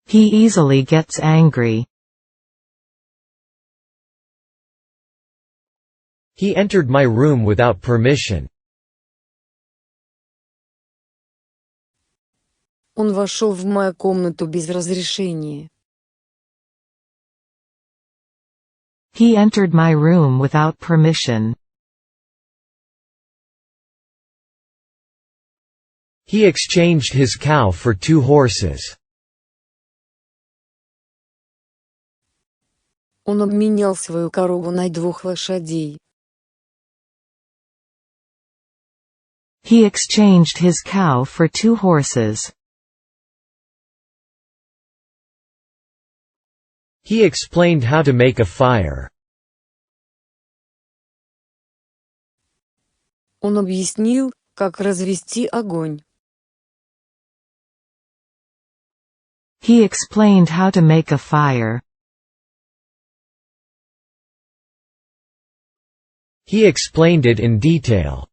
He easily gets angry. He entered my room without permission. Он вошел в мою комнату без разрешения. He entered my room without permission. He exchanged his cow for 2 horses. Он обменял свою корову на 2 лошадей. He exchanged his cow for 2 horses. He explained how to make a fire. Он объяснил, как развести огонь. He explained how to make a fire. He explained it in detail.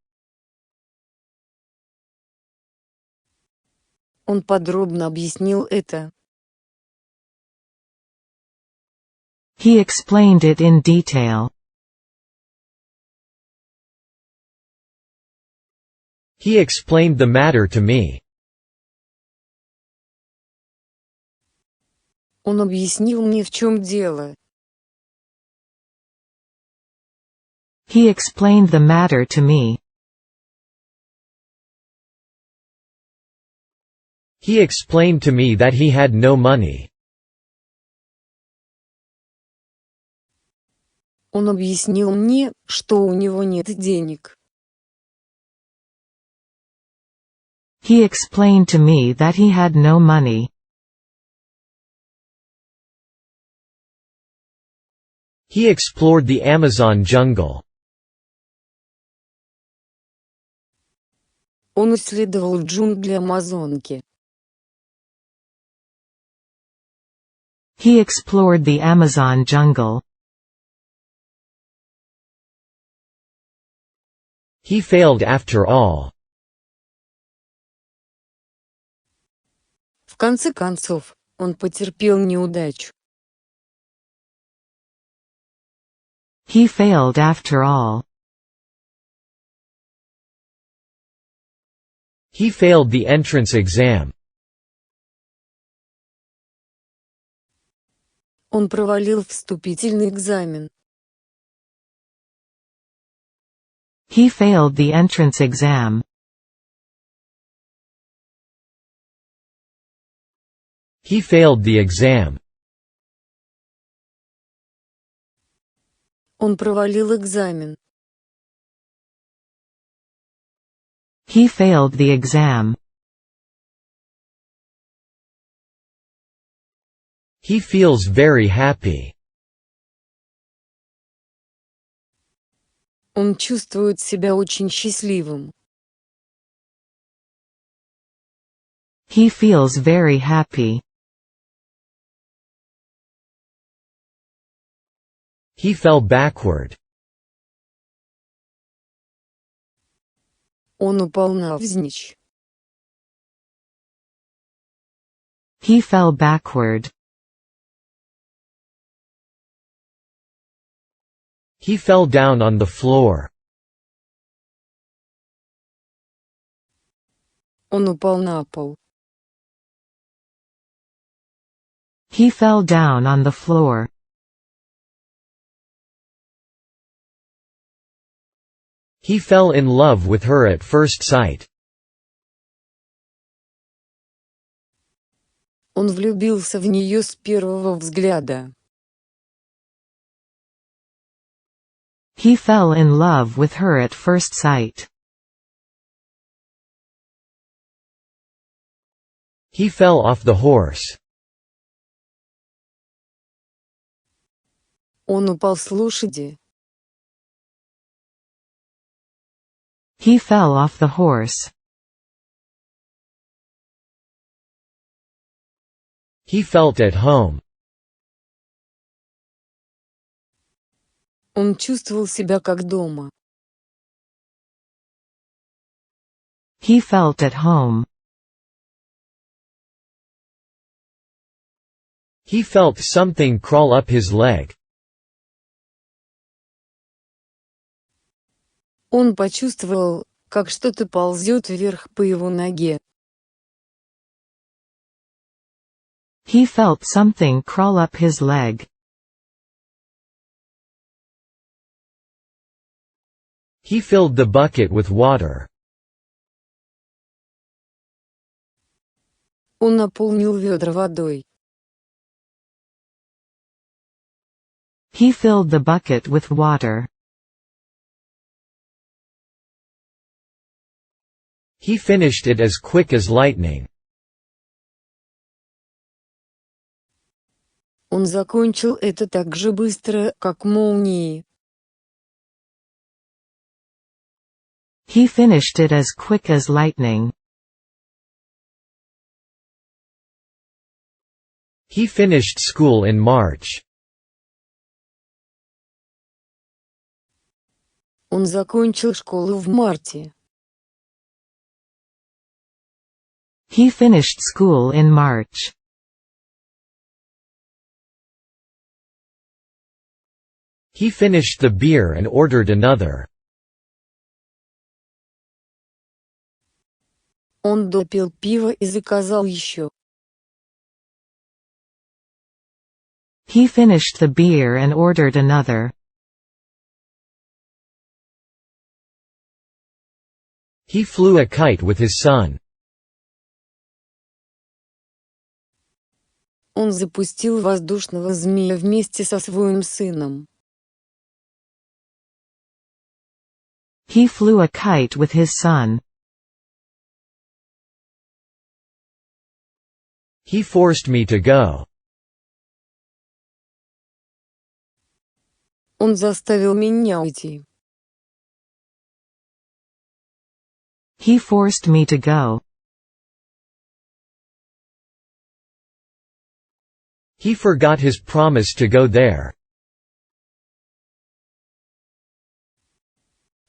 Он подробно объяснил это. He explained it in detail. He explained the matter to me. Он объяснил мне, в чем дело. He explained the matter to me. He explained to me that he had no money. Он объяснил мне, что у него нет денег. He explained to me that he had no money. He explored the Amazon jungle. Он исследовал джунгли Амазонки. He explored the Amazon jungle. He failed after all. В конце концов, он потерпел неудачу. He failed after all. He failed the entrance exam. Он провалил вступительный экзамен. He failed the entrance exam. He failed the exam. Он провалил экзамен. He failed the exam. He feels very happy. Он чувствует себя очень счастливым. He feels very happy. He fell backward. Он упал навзничь. He fell backward. He fell down on the floor. Он упал на пол. He fell down on the floor. He fell in love with her at first sight. Он влюбился в нее с первого взгляда. He fell in love with her at first sight. He fell off the horse. Он упал с лошади. He fell off the horse. He felt at home. Он чувствовал себя как дома. He felt at home. He felt something crawl up his leg. Он почувствовал, как что-то ползет вверх по его ноге. He felt something crawl up his leg. He filled the bucket with water. Он наполнил ведра водой. He filled the bucket with water. He finished it as quick as lightning. Он закончил это так же быстро, как молнией. He finished it as quick as lightning. He finished school in March. Он закончил школу в марте. He finished school in March. He finished the beer and ordered another. Он допил пиво и заказал еще. He finished the beer and ordered another. He flew a kite with his son. Он запустил воздушного змея вместе со своим сыном. He flew a kite with his son. He forced me to go. Он заставил меня уйти. He forced me to go. He forgot his promise to go there.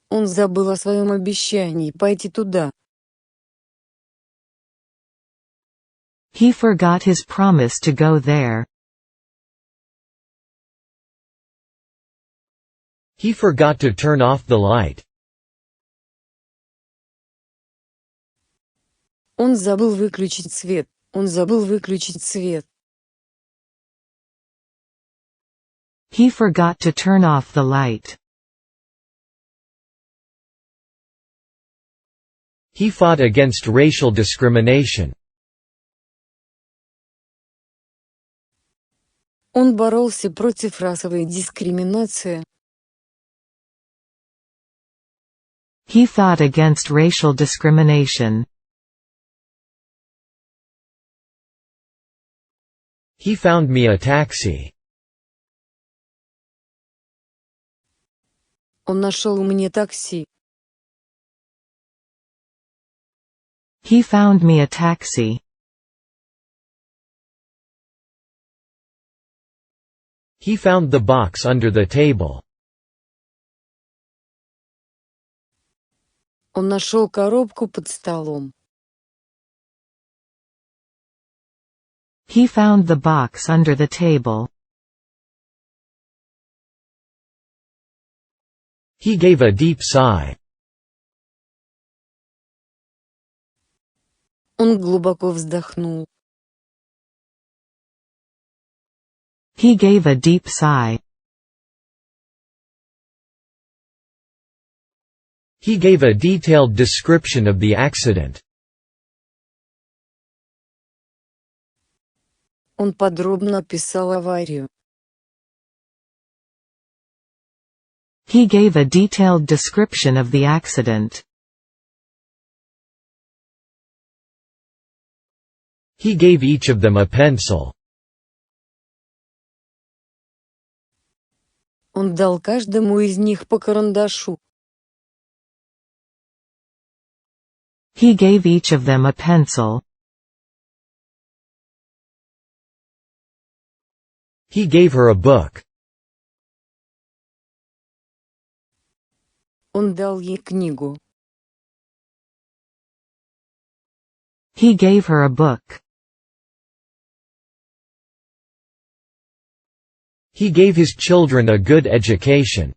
Он забыл о своем обещании пойти туда. He forgot his promise to go there. He forgot to turn off the light. Он забыл выключить свет. Он забыл выключить свет. He forgot to turn off the light. He fought against racial discrimination. Он боролся против расовой дискриминации. He fought against racial discrimination. He found me a taxi. Он нашел мне такси. He found me a taxi. He found the box under the table. Он нашел коробку под столом. He found the box under the table. He gave a deep sigh. Он глубоко вздохнул. He gave a deep sigh. He gave a detailed description of the accident. Он подробно описал аварию. He gave a detailed description of the accident. He gave each of them a pencil. Он дал каждому из них по карандашу. He gave each of them a pencil. He gave her a book. Он дал ей книгу. He gave her a book. He gave his children a good education.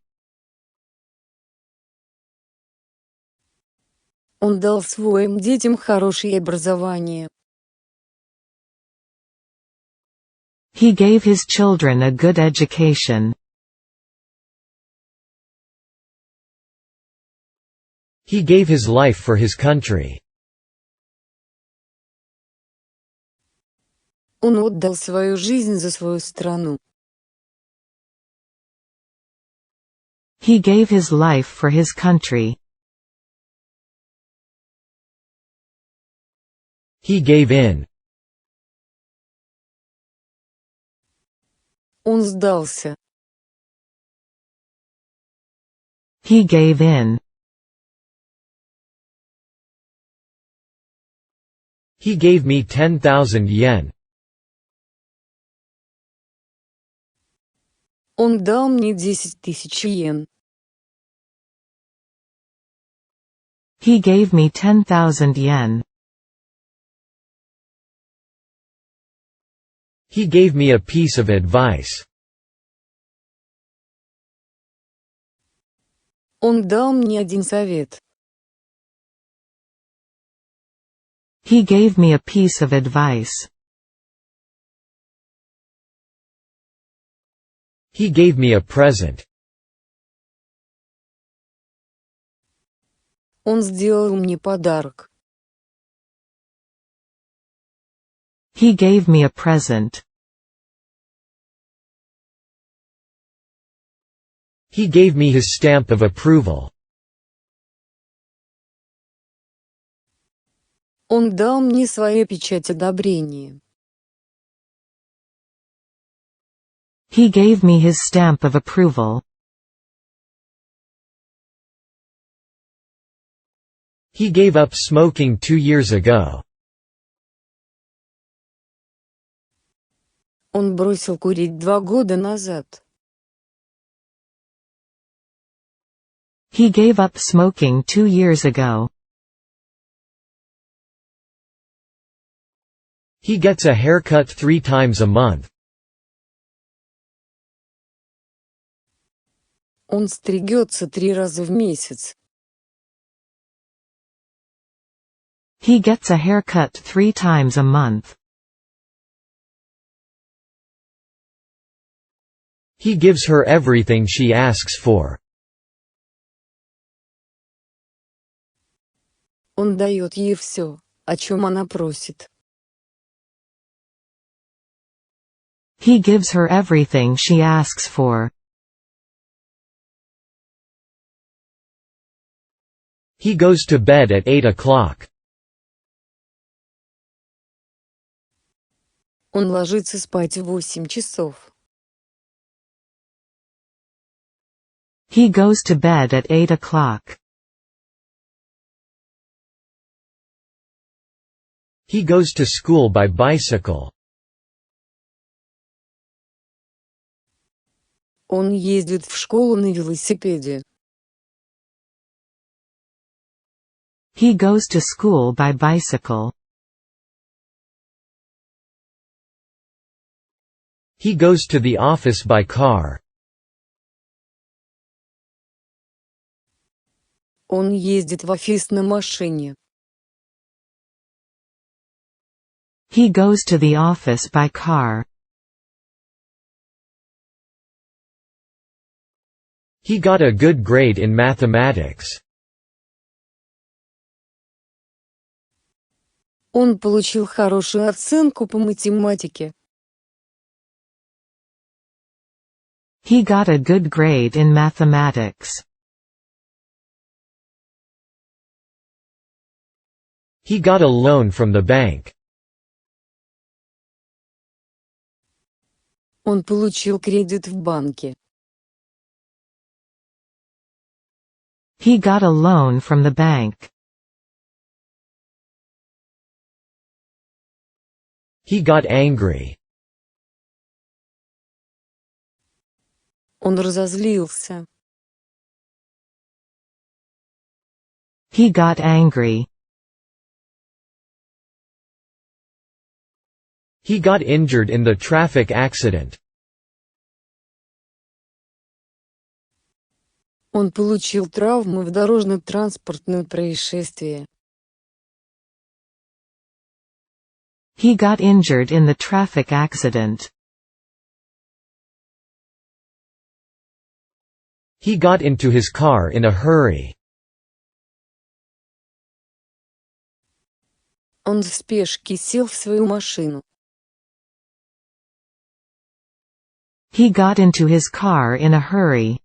Он дал своим детям хорошее образование. He gave his children a good education. He gave his life for his country. Он отдал свою жизнь за свою страну. He gave his life for his country. He gave in. Он сдался. He gave in. He gave me 10,000 yen. Он дал мне 10 тысяч йен. He gave me 10,000 yen. He gave me a piece of advice. Он дал мне один совет. He gave me a piece of advice. He gave me a present. Он сделал мне подарок. He gave me a present. He gave me his stamp of approval. Он дал мне свою печать одобрения. He gave me his stamp of approval. He gave up smoking 2 years ago. Он бросил курить 2 года назад. He gave up smoking 2 years ago. He gets a haircut 3 times a month. Он стригется 3 раза в месяц. He gets a haircut 3 times a month. He gives her everything she asks for. Он дает ей все, о чем она просит. He gives her everything she asks for. He goes to bed at 8 o'clock. Он ложится спать в 8 часов. He goes to bed at 8 o'clock. He goes to school by bicycle. Он ездит в школу на велосипеде. He goes to school by bicycle. He goes to the office by car. Он ездит в офис на машине. He goes to the office by car. He got a good grade in mathematics. Он получил хорошую оценку по математике. He got a good grade in mathematics. He got a loan from the bank. Он получил кредит в банке. He got a loan from the bank. He got angry. Он разозлился. He got angry. He got injured in the traffic accident. Он получил травмы в дорожно-транспортном происшествии. He got injured in the traffic accident. He got into his car in a hurry. Он в спешке сел в свою машину. He got into his car in a hurry.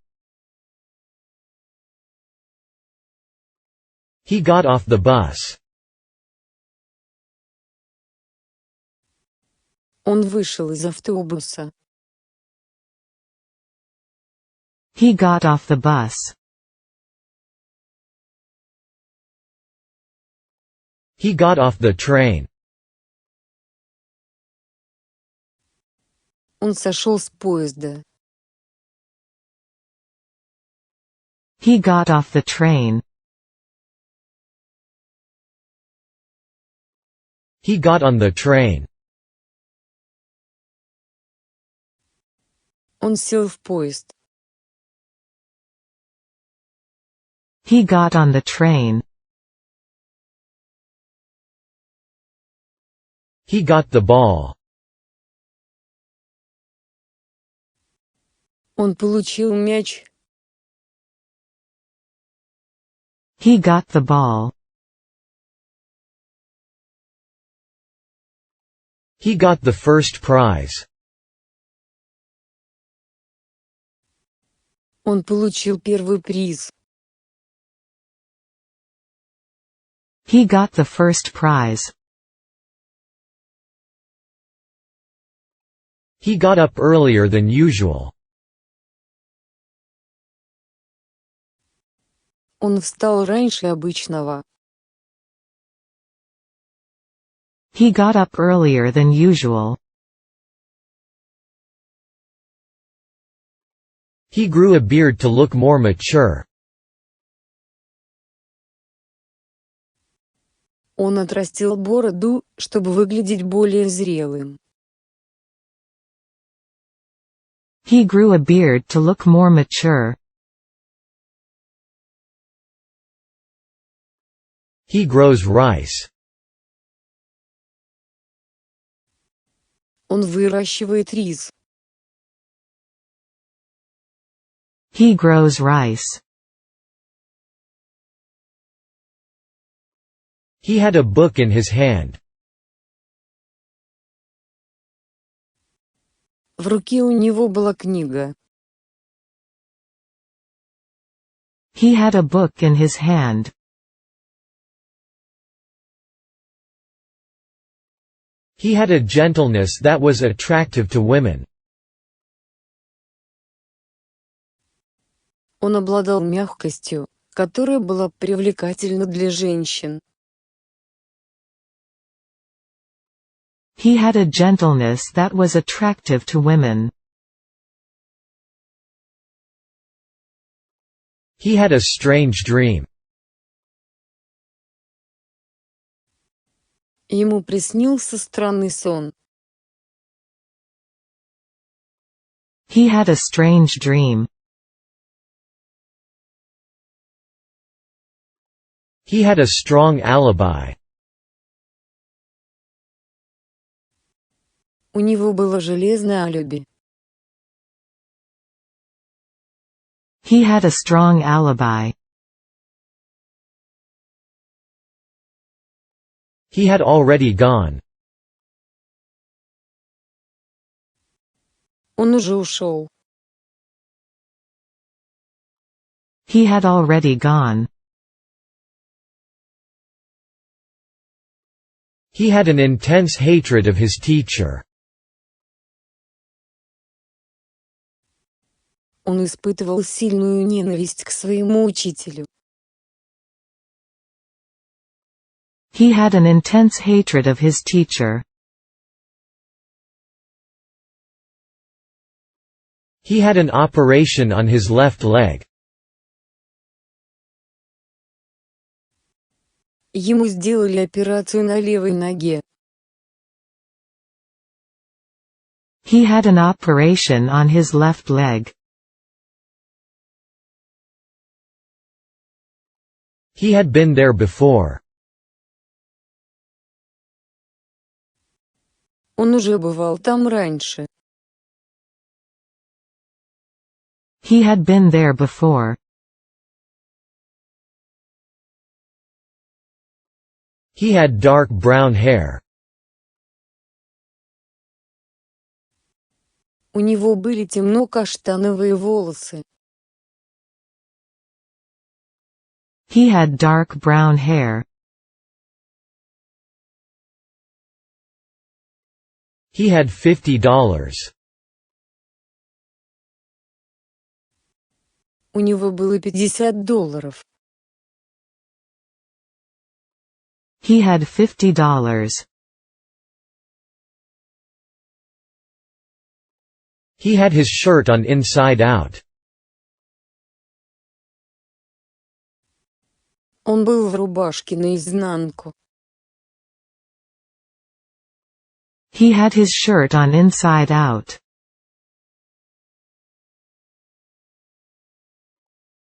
He got off the bus. Он вышел из автобуса. He got off the bus. He got off the train. Он сошел с поезда. He got off the train. He got on the train. Он сел в поезд. He got on the train. He got the ball. Он получил мяч. He got the ball. He got the first prize. Он получил первый приз. He got the first prize. He got up earlier than usual. Он встал раньше обычного. He got up earlier than usual. He grew a beard to look more mature. Он отрастил бороду, чтобы выглядеть более зрелым. He grew a beard to look more mature. He grows rice. Он выращивает рис. He grows rice. He had a book in his hand. В руке у него была книга. He had a book in his hand. He had a gentleness that was attractive to women. Он обладал мягкостью, которая была привлекательна для женщин. He had a gentleness that was attractive to women. He had a strange dream. Ему приснился странный сон. He had a strange dream. He had a strong alibi. У него было железное алиби. He had a strong alibi. He had already gone. Он уже ушел. He had already gone. He had an intense hatred of his teacher. Он испытывал сильную ненависть к своему учителю. He had an intense hatred of his teacher. He had an operation on his left leg. Ему сделали операцию на левой ноге. He had an operation on his left leg. He had been there before. Он уже бывал там раньше. He had been there before. He had dark brown hair. У него были темно-каштановые волосы. He had dark brown hair. He had $50. У него было $50. He had $50. He had his shirt on inside out. Он был в рубашке наизнанку. He had his shirt on inside out.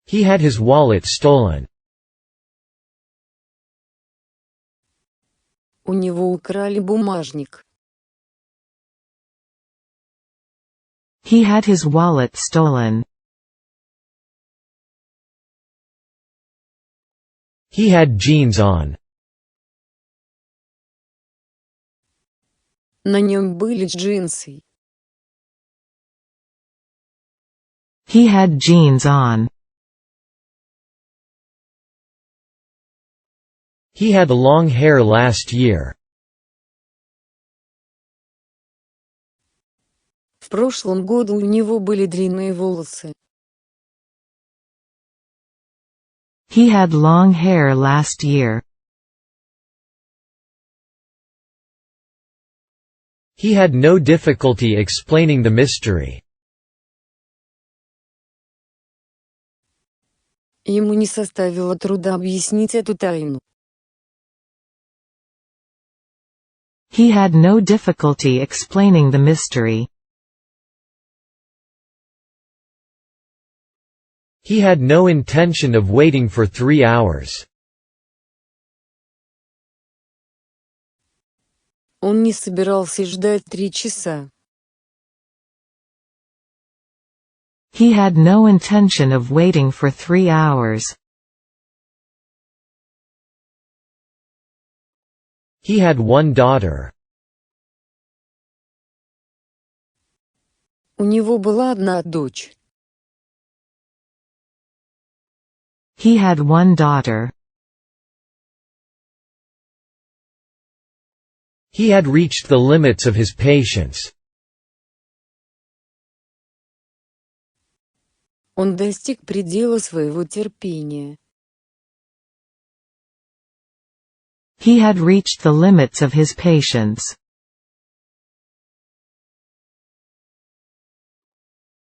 He had his wallet stolen. У него украли бумажник. He had his wallet stolen. He had jeans on. На нем были джинсы. He had jeans on. He had long hair last year. В прошлом году у него были длинные волосы. He had long hair last year. He had no difficulty explaining the mystery. Ему не составило труда объяснить эту тайну. He had no difficulty explaining the mystery. He had no intention of waiting for 3 hours. Он не собирался ждать 3 часа. He had no intention of waiting for 3 hours. He had one daughter. У него была одна дочь. He had one daughter. He had reached the limits of his patience. Он достиг предела своего терпения. He had reached the limits of his patience.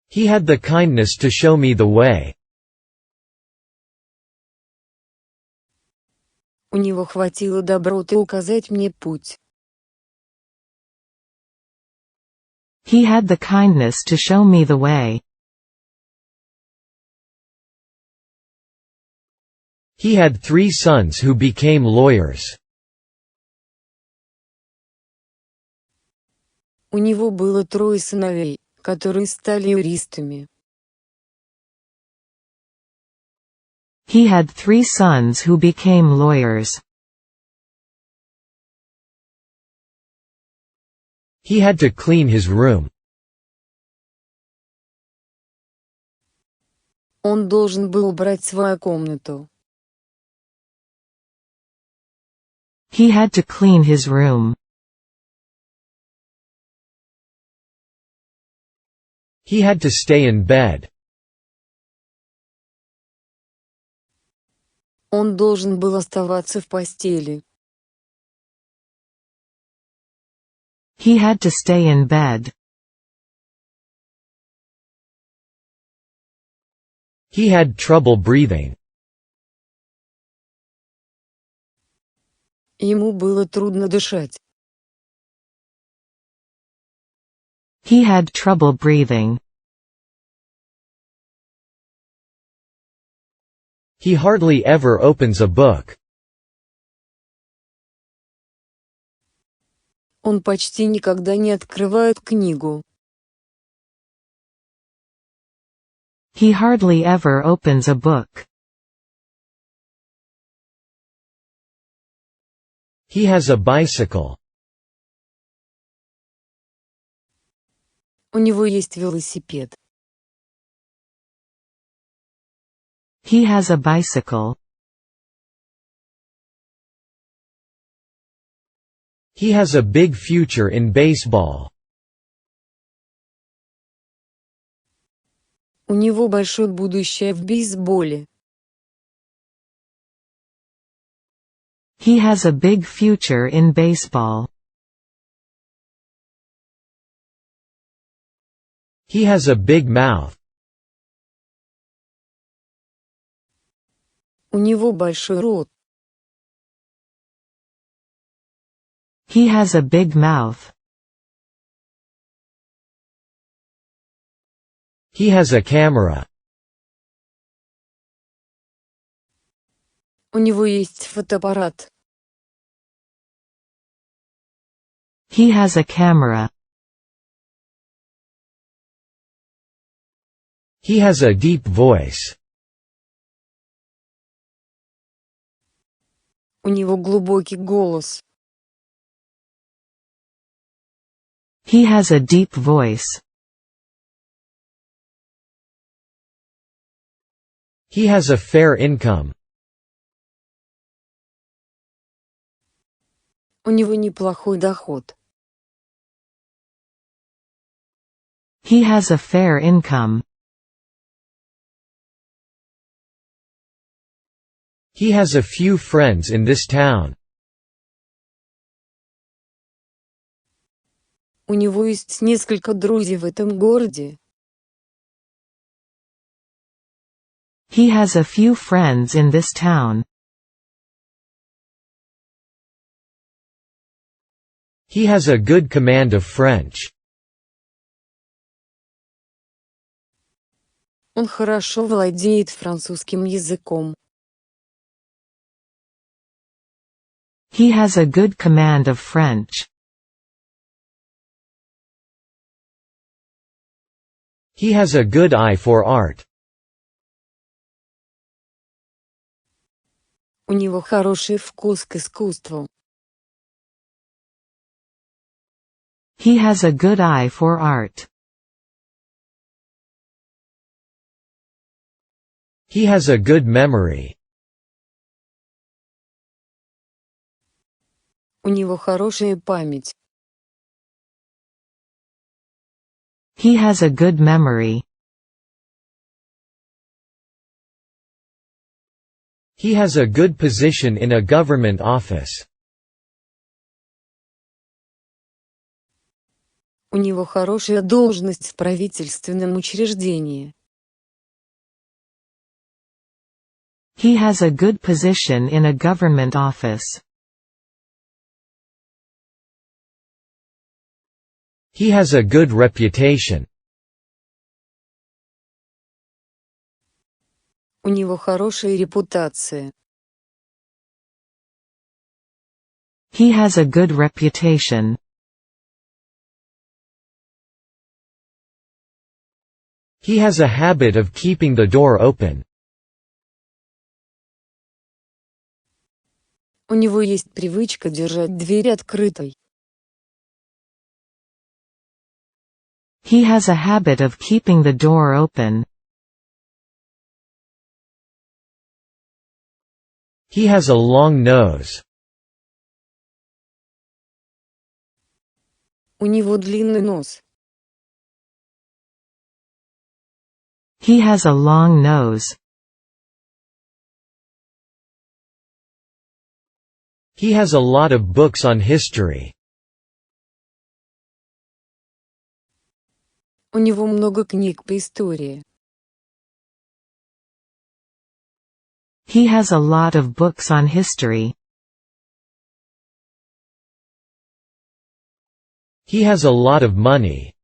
He had the kindness to show me the way. У него хватило доброты указать мне путь. He had the kindness to show me the way. He had 3 sons who became lawyers. У него было 3 сыновей, которые стали юристами. He had 3 sons who became lawyers. He had to clean his room. Он должен был убрать свою комнату. He had to clean his room. He had to stay in bed. Он должен был оставаться в постели. He had to stay in bed. He had trouble breathing. Ему было трудно дышать. He had trouble breathing. He hardly ever opens a book. Он почти никогда не открывает книгу. He hardly ever opens a book. He has a bicycle. У него есть велосипед. He has a bicycle. He has a big future in baseball. У него большое будущее в бейсболе. He has a big future in baseball. He has a big mouth. У него большой рот. He has a big mouth. He has a camera. У него есть фотоаппарат. He has a camera. He has a deep voice. У него глубокий голос. He has a deep voice. He has a fair income. У него неплохой доход. He has a fair income. He has a few friends in this town. У него есть несколько друзей в этом городе. He has a few friends in this town. He has a good command of French. Он хорошо владеет французским языком. He has a good command of French. He has a good eye for art. У него хороший вкус к искусству. He has a good eye for art. He has a good memory. У него хорошая память. He has a good memory. He has a good position in a government office. У него хорошая должность в правительственном учреждении. He has a good position in a government office. He has a good reputation. У него хорошая репутация. He has a good reputation. He has a habit of keeping the door open. У него есть привычка держать дверь открытой. He has a habit of keeping the door open. He has a long nose. У него длинный нос. He has a long nose. He has a lot of books on history. У него много книг по истории. He has a lot of books on history. He has a lot of money.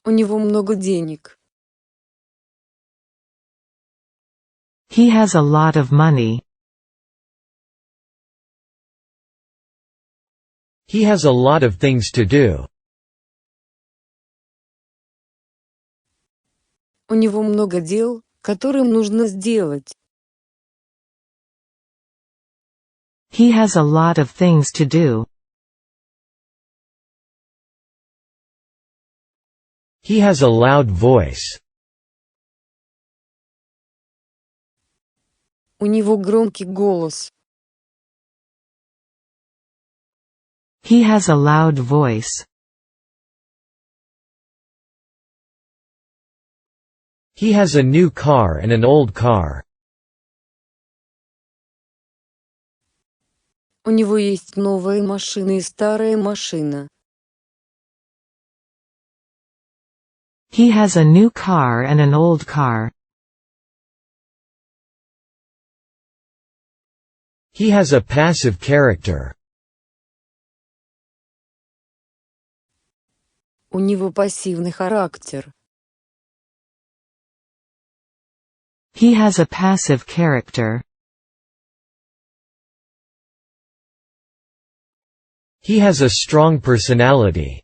У него много денег. He has a lot of money. He has a lot of things to do. У него много дел, которым нужно сделать. He has a lot of things to do. He has a loud voice. У него громкий голос. He has a loud voice. He has a new car and an old car. У него есть новая машина и старая машина. He has a new car and an old car. He has a passive character. У него пассивный характер. He has a passive character. He has a strong personality.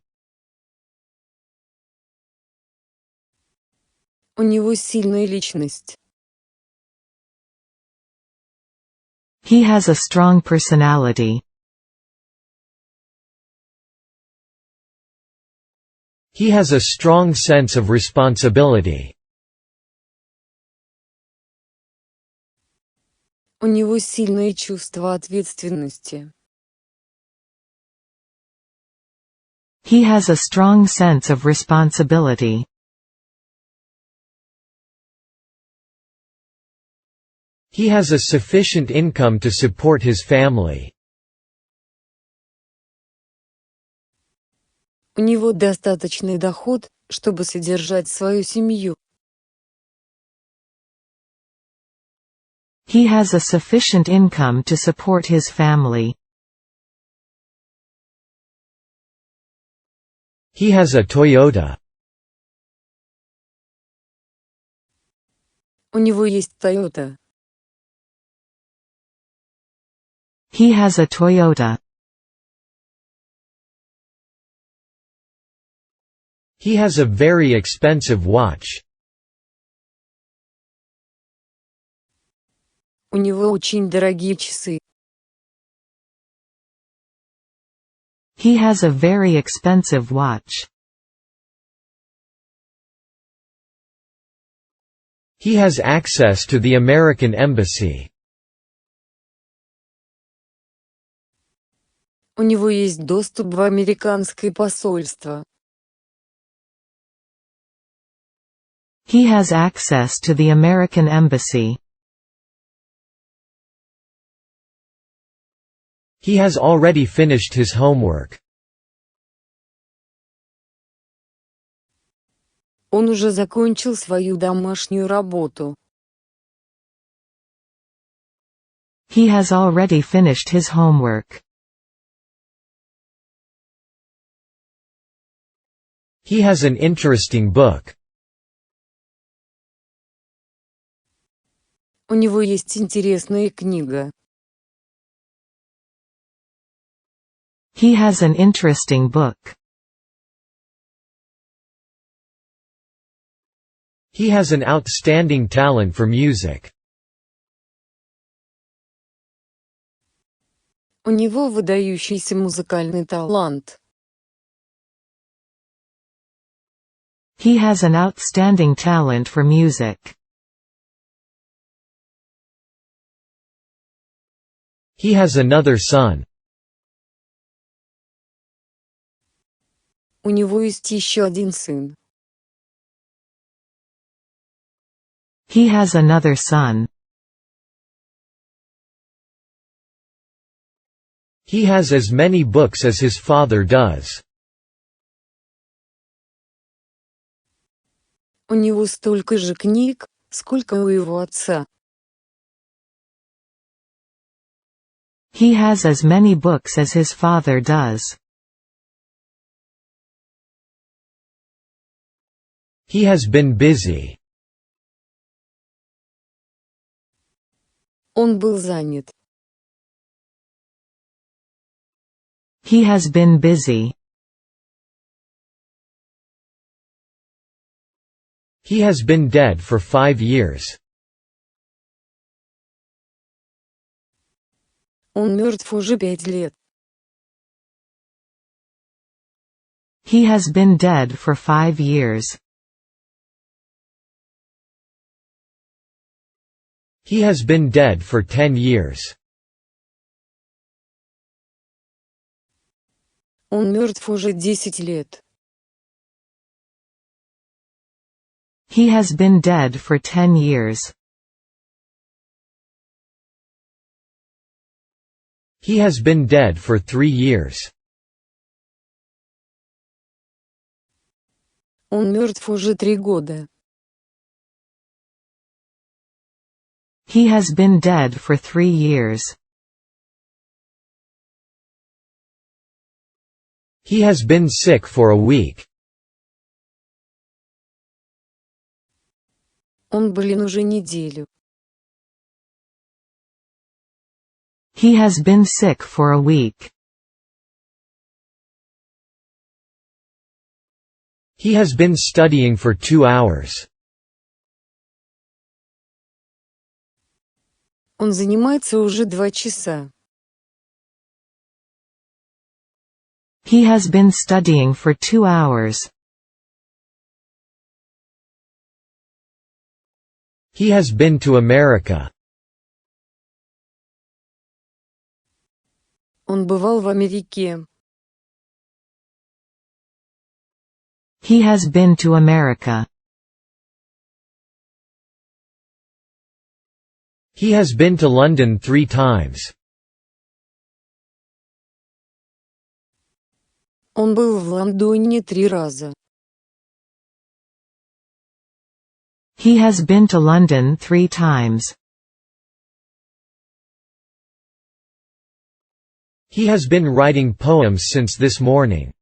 У него сильная личность. He has a strong personality. He has a strong sense of responsibility. У него сильное чувство ответственности. He has a strong sense of responsibility. He has a sufficient income to support his family. У него достаточный доход, чтобы содержать свою семью. He has a sufficient income to support his family. He has a Toyota. У него есть Toyota. He has a Toyota. He has a very expensive watch. У него очень дорогие часы. He has a very expensive watch. He has access to the American embassy. У него есть доступ в американское посольство. He has access to the American embassy. He has already finished his homework. Он уже закончил свою домашнюю работу. He has already finished his homework. He has an interesting book. У него есть интересная книга. He has an interesting book. He has an outstanding talent for music. У него выдающийся музыкальный талант. He has an outstanding talent for music. He has another son. У него есть еще один сын. He has another son. He has as many books as his father does. У него столько же книг, сколько у его отца. He has as many books as his father does. He has been busy. Он был занят. He has been busy. He has been dead for 5 years. Он мертв уже 5 лет. He has been dead for 5 years. He has been dead for 10 years. Он мертв уже 10 лет. He has been dead for 10 years. He has been dead for 3 years. Он мертв уже 3 года. He has been dead for 3 years. He has been sick for a week. Он болен уже неделю. He has been sick for a week. He has been studying for 2 hours. Он занимается уже 2 часа. He has been studying for 2 hours. He has been to America. Он бывал в Америке. He has been to America. He has been to London 3 times. Он был в Лондоне 3 раза. He has been to London 3 times. He has been writing poems since this morning.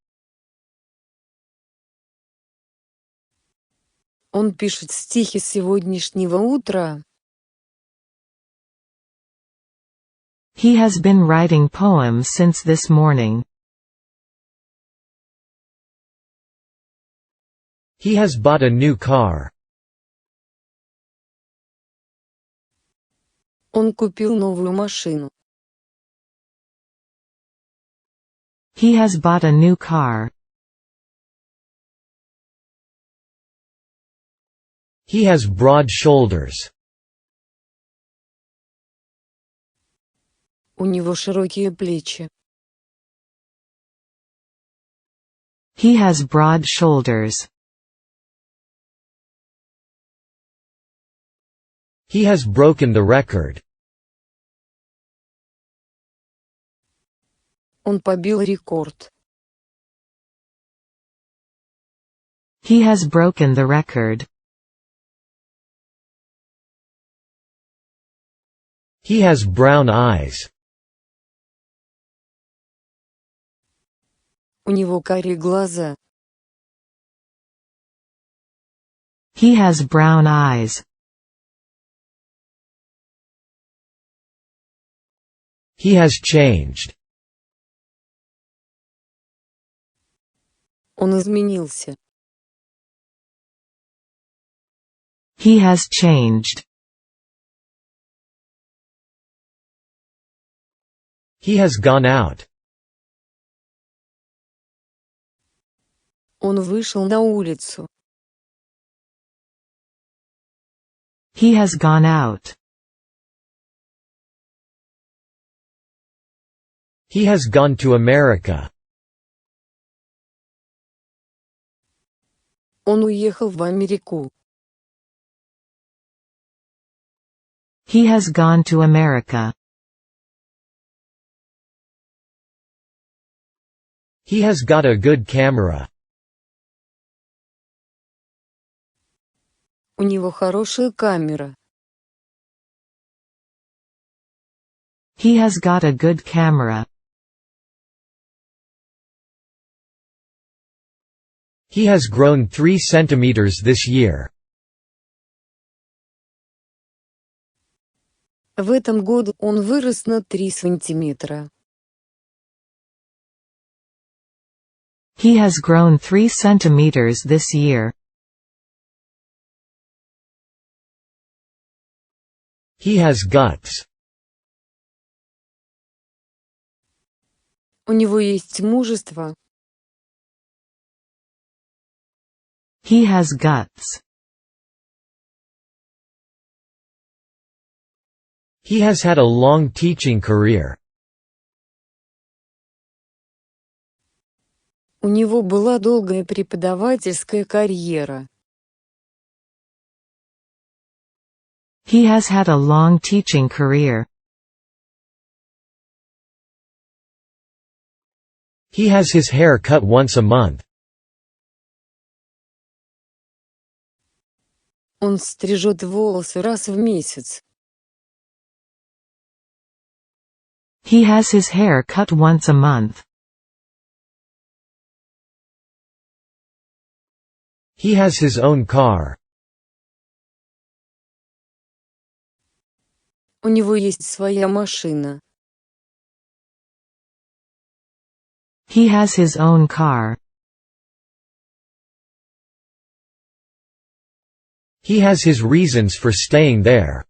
Он пишет стихи с сегодняшнего утра. He has been writing poems since this morning. He has bought a new car. Он купил новую машину. He has bought a new car. He has broad shoulders. У него широкие плечи. He has broad shoulders. He has broken the record. Он побил рекорд. He has broken the record. He has brown eyes. У него карие глаза. He has brown eyes. He has changed. Он изменился. He has changed. He has gone out. Он вышел на улицу. He has gone out. He has gone to America. Он уехал в Америку. He has gone to America. He has got a good camera. У него хорошая камера. He has got a good camera. He has grown 3 centimeters this year. В этом году он вырос на 3 сантиметра. He has grown 3 centimeters this year. He has guts. У него есть мужество. He has guts. He has had a long teaching career. У него была долгая преподавательская карьера. He has had a long teaching career. He has his hair cut once a month. Он стрижет волосы раз в месяц. He has his hair cut once a month. He has his own car. У него есть своя машина. He has his own car. He has his reasons for staying there.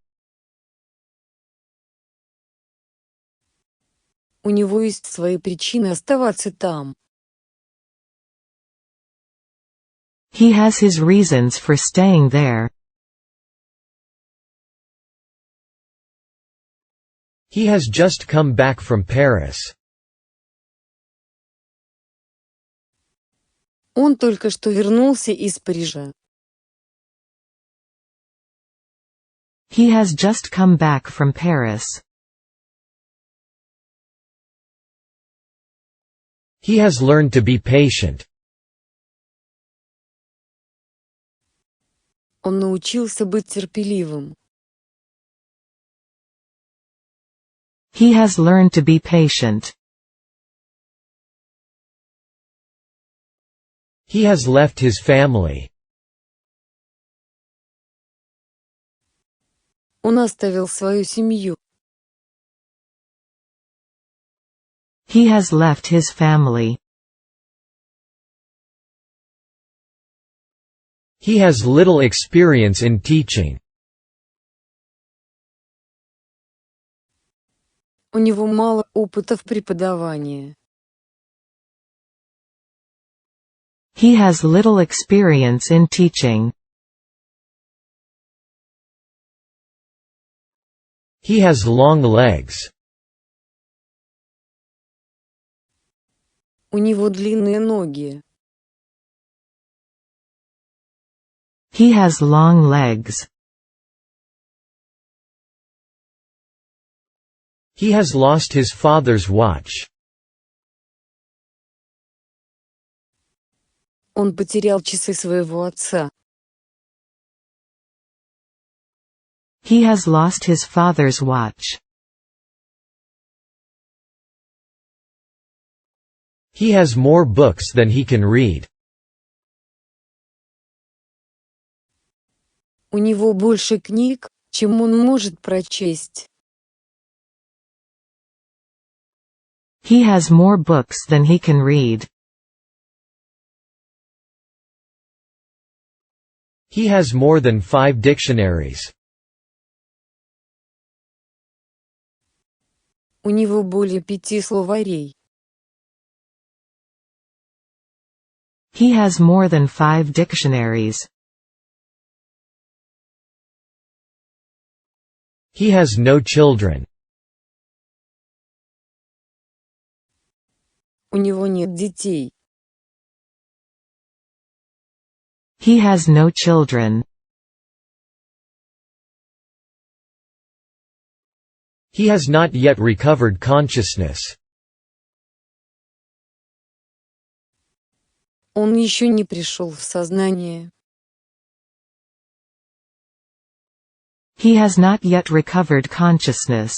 У него есть свои причины оставаться там. He has his reasons for staying there. He has just come back from Paris. Он только что вернулся из Парижа. He has just come back from Paris. He has learned to be patient. Он научился быть терпеливым. He has learned to be patient. He has left his family. Он оставил свою семью. He has left his family. He has little experience in teaching. У него мало опыта в преподавании. He has little experience in teaching. He has long legs. У него длинные ноги. He has long legs. He has lost his father's watch. Он потерял часы своего отца. He has lost his father's watch. He has more books than he can read. У него больше книг, чем он может прочесть. He has more books than he can read. He has more than 5 dictionaries. У него более 5 словарей. He has more than 5 dictionaries. He has no children. У него нет детей. He has no children. He has not yet recovered consciousness. Он еще не пришел в сознание. He has not yet recovered consciousness.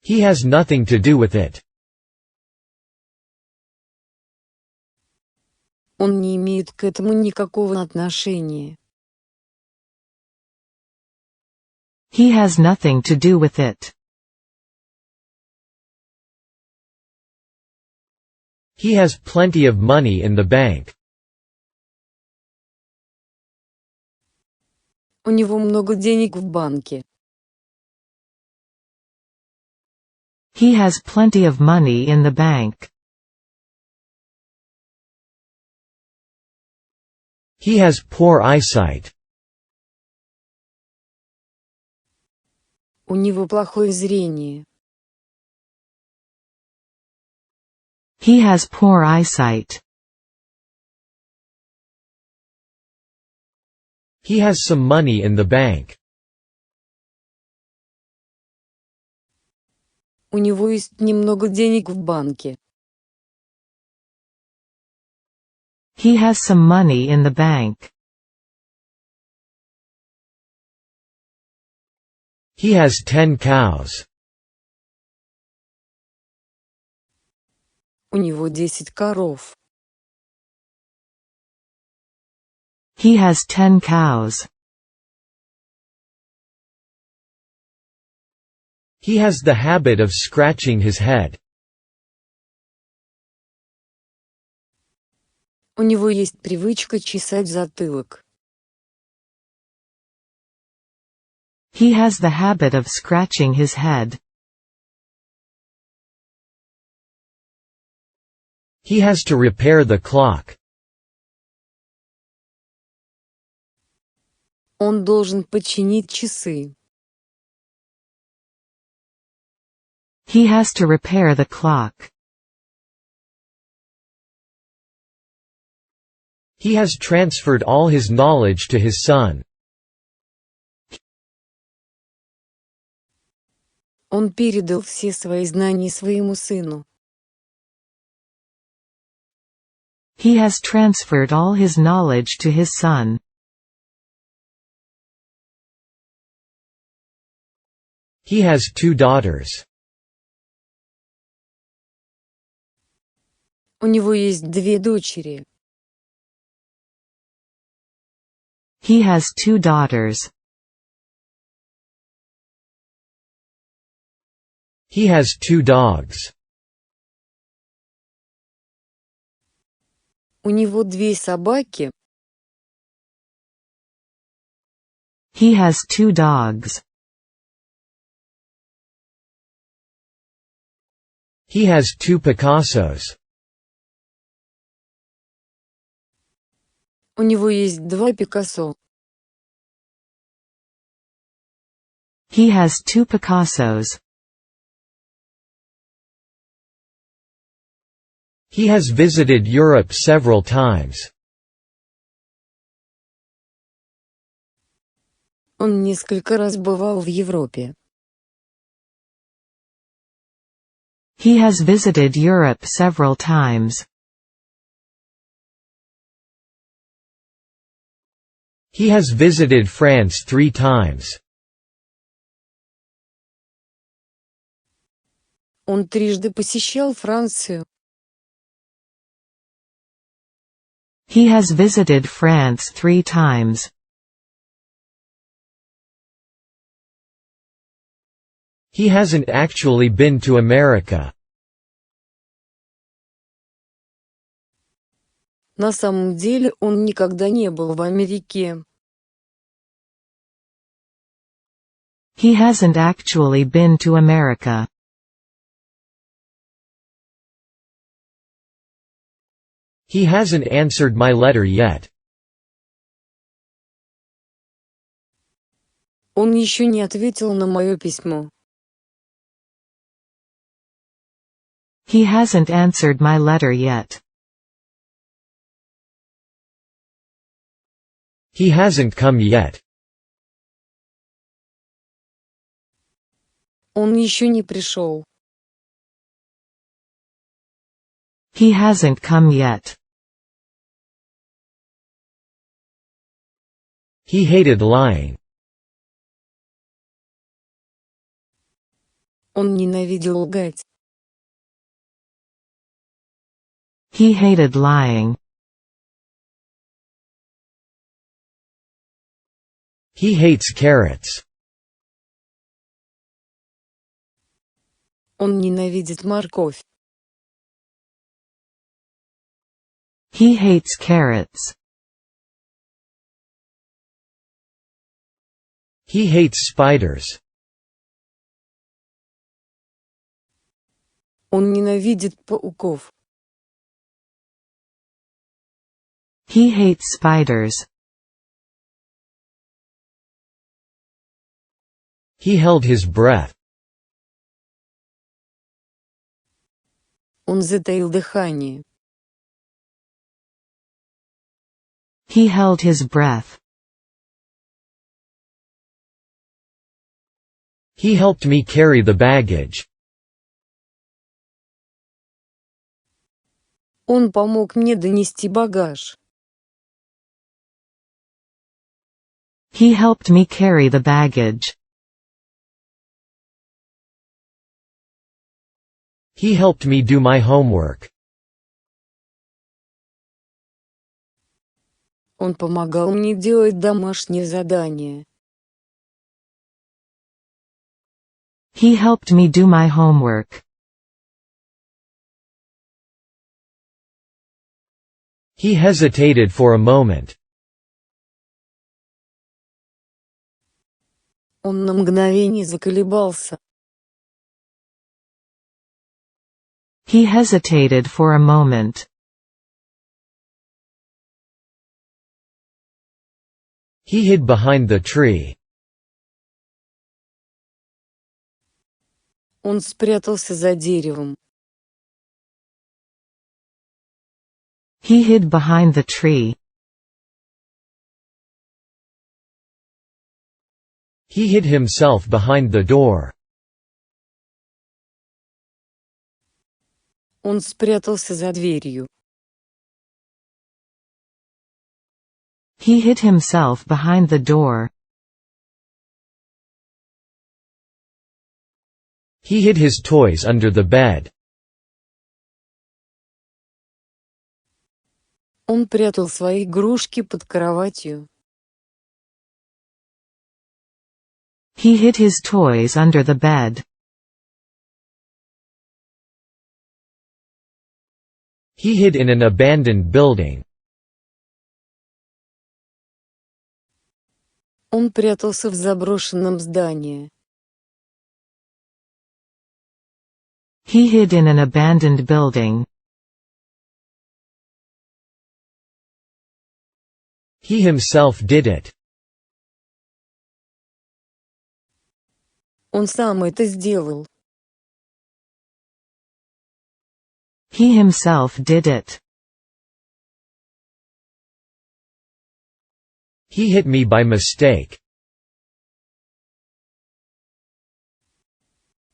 He has nothing to do with it. Он не имеет к этому никакого отношения. He has nothing to do with it. He has plenty of money in the bank. У него много денег в банке. He has plenty of money in the bank. He has poor eyesight. У него плохое зрение. He has poor eyesight. He has some money in the bank. У него есть немного денег в банке. He has some money in the bank. He has 10 cows. У него 10 коров. He has 10 cows. He has the habit of scratching his head. У него есть привычка чесать затылок. He has the habit of scratching his head. He has to repair the clock. Он должен починить часы. He has to repair the clock. He has transferred all his knowledge to his son. Он передал все свои знания своему сыну. He has transferred all his knowledge to his son. He has 2 daughters. У него есть 2 дочери. He has 2 daughters. He has 2 dogs. У него 2 собаки. He has 2 dogs. He has 2 Picassos. У него есть 2 Пикассо. He has 2 Picassos. He has visited Europe several times. Он несколько раз бывал в Европе. He has visited Europe several times. He has visited France 3 times. Он трижды посещал Францию. He has visited France 3 times. He hasn't actually been to America. На самом деле он никогда не был в Америке. He hasn't actually been to America. He hasn't answered my letter yet. Он еще не ответил на мое письмо. He hasn't answered my letter yet. He hasn't come yet. Он еще не пришел. He hasn't come yet. He hated lying. Он ненавидел лгать. He hated lying. He hates carrots. Он ненавидит морковь. He hates carrots. He hates spiders. Он ненавидит пауков. He hates spiders. He held his breath. Он затаил дыхание. He held his breath. He helped me carry the baggage. Он помог мне донести багаж. He helped me carry the baggage. He helped me do my homework. Он помогал мне делать домашнее задание. He helped me do my homework. He hesitated for a moment. Он на мгновение заколебался. He hesitated for a moment. He hid behind the tree. Он спрятался за деревом. He hid behind the tree. He hid himself behind the door. Он спрятался за дверью. He hid himself behind the door. He hid his toys under the bed. Он прятал свои игрушки под кроватью. He hid his toys under the bed. He hid in an abandoned building. Он прятался в заброшенном здании. He hid in an abandoned building. He himself did it. Он сам это сделал. He himself did it. He hit me by mistake.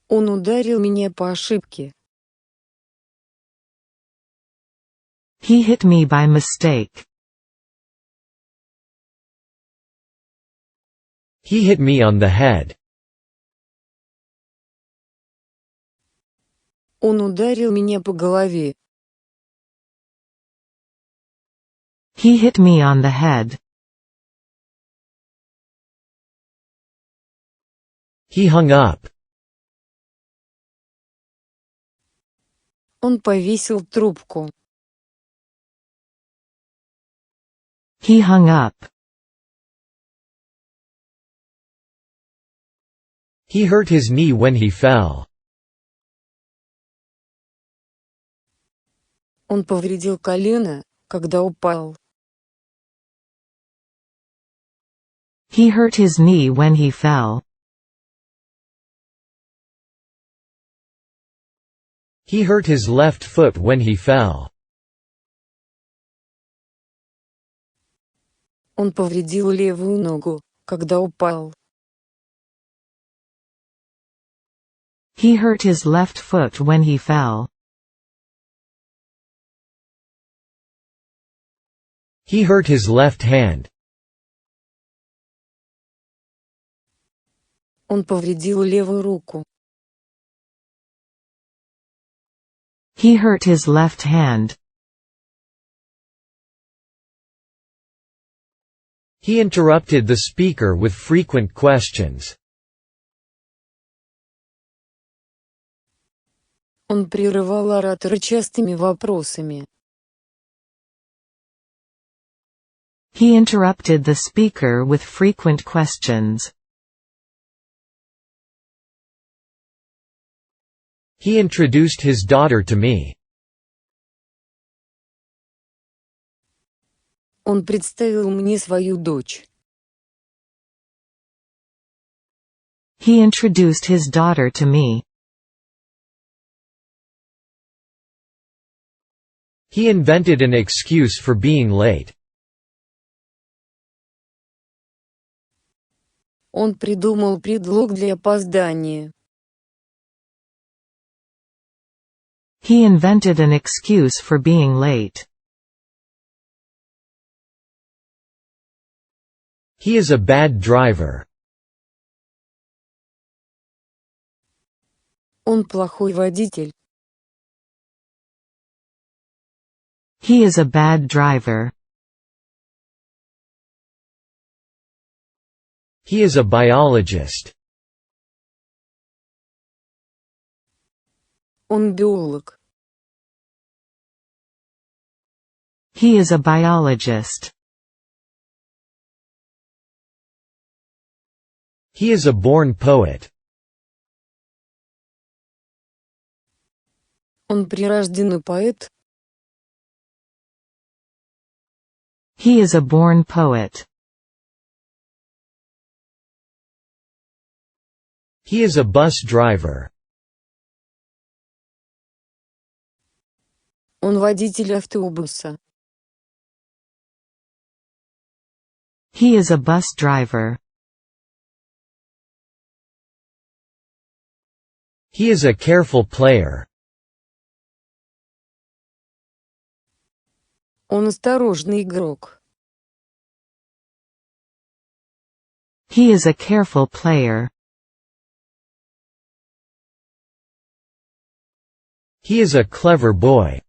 Он ударил меня по ошибке. He hit me by mistake. He hit me on the head. Он ударил меня по голове. He hit me on the head. He hung up. Он повесил трубку. He hung up. He hurt his knee when he fell. Он повредил колено, когда упал. He hurt his knee when he fell. He hurt his left foot when he fell. Он повредил левую ногу, когда упал. He hurt his left foot when he fell. He hurt his left hand. Он повредил левую руку. He hurt his left hand. He interrupted the speaker with frequent questions. Он прерывал оратора частыми вопросами. He interrupted the speaker with frequent questions. He introduced his daughter to me. Он представил мне свою дочь. He introduced his daughter to me. He invented an excuse for being late. Он придумал предлог для опоздания. He invented an excuse for being late. He is a bad driver. Он плохой водитель. He is a bad driver. He is a biologist. Он биолог. He is a biologist. He is a born poet. Он прирожденный поэт. He is a born poet. He is a bus driver. Он водитель автобуса. He is a bus driver. He is a careful player. Он осторожный игрок. He is a careful player. He is a clever boy.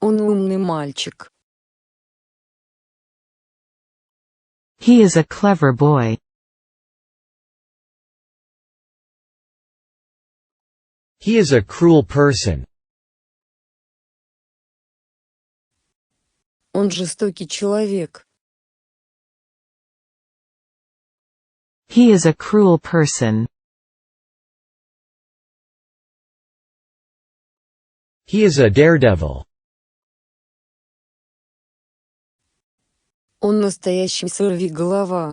Он умный мальчик. He is a clever boy. He is a cruel person. Он жестокий человек. He is a cruel person. He is a daredevil. Он настоящий сорвиголова.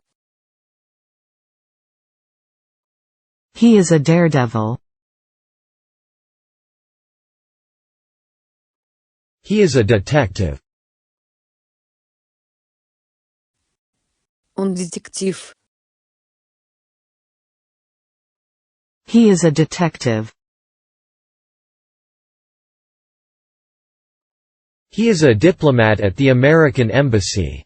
He is a daredevil. He is a detective. Он детектив. He is a detective. He is a diplomat at the American Embassy.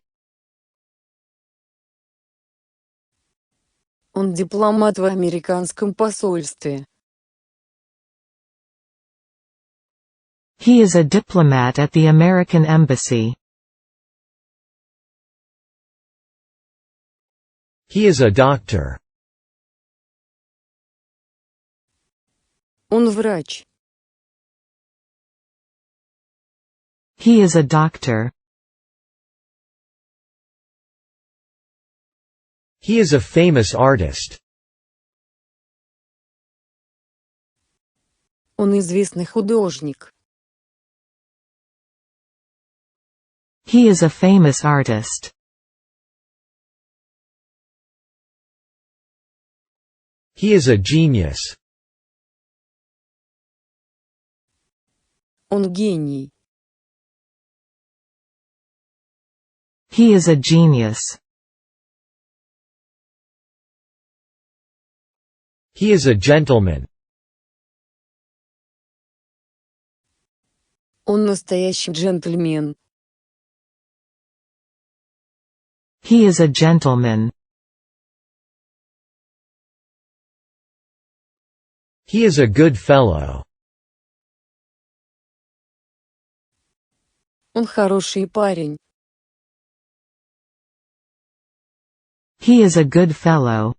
Он дипломат в американском посольстве. He is a diplomat at the American Embassy. He is a doctor. Он врач. He is a doctor. He is a famous artist. Он известный художник. He is a famous artist. He is a genius. Он гений. He is a genius. He is a gentleman. Он настоящий джентльмен. He is a gentleman. He is a good fellow. Он хороший парень. He is a good fellow.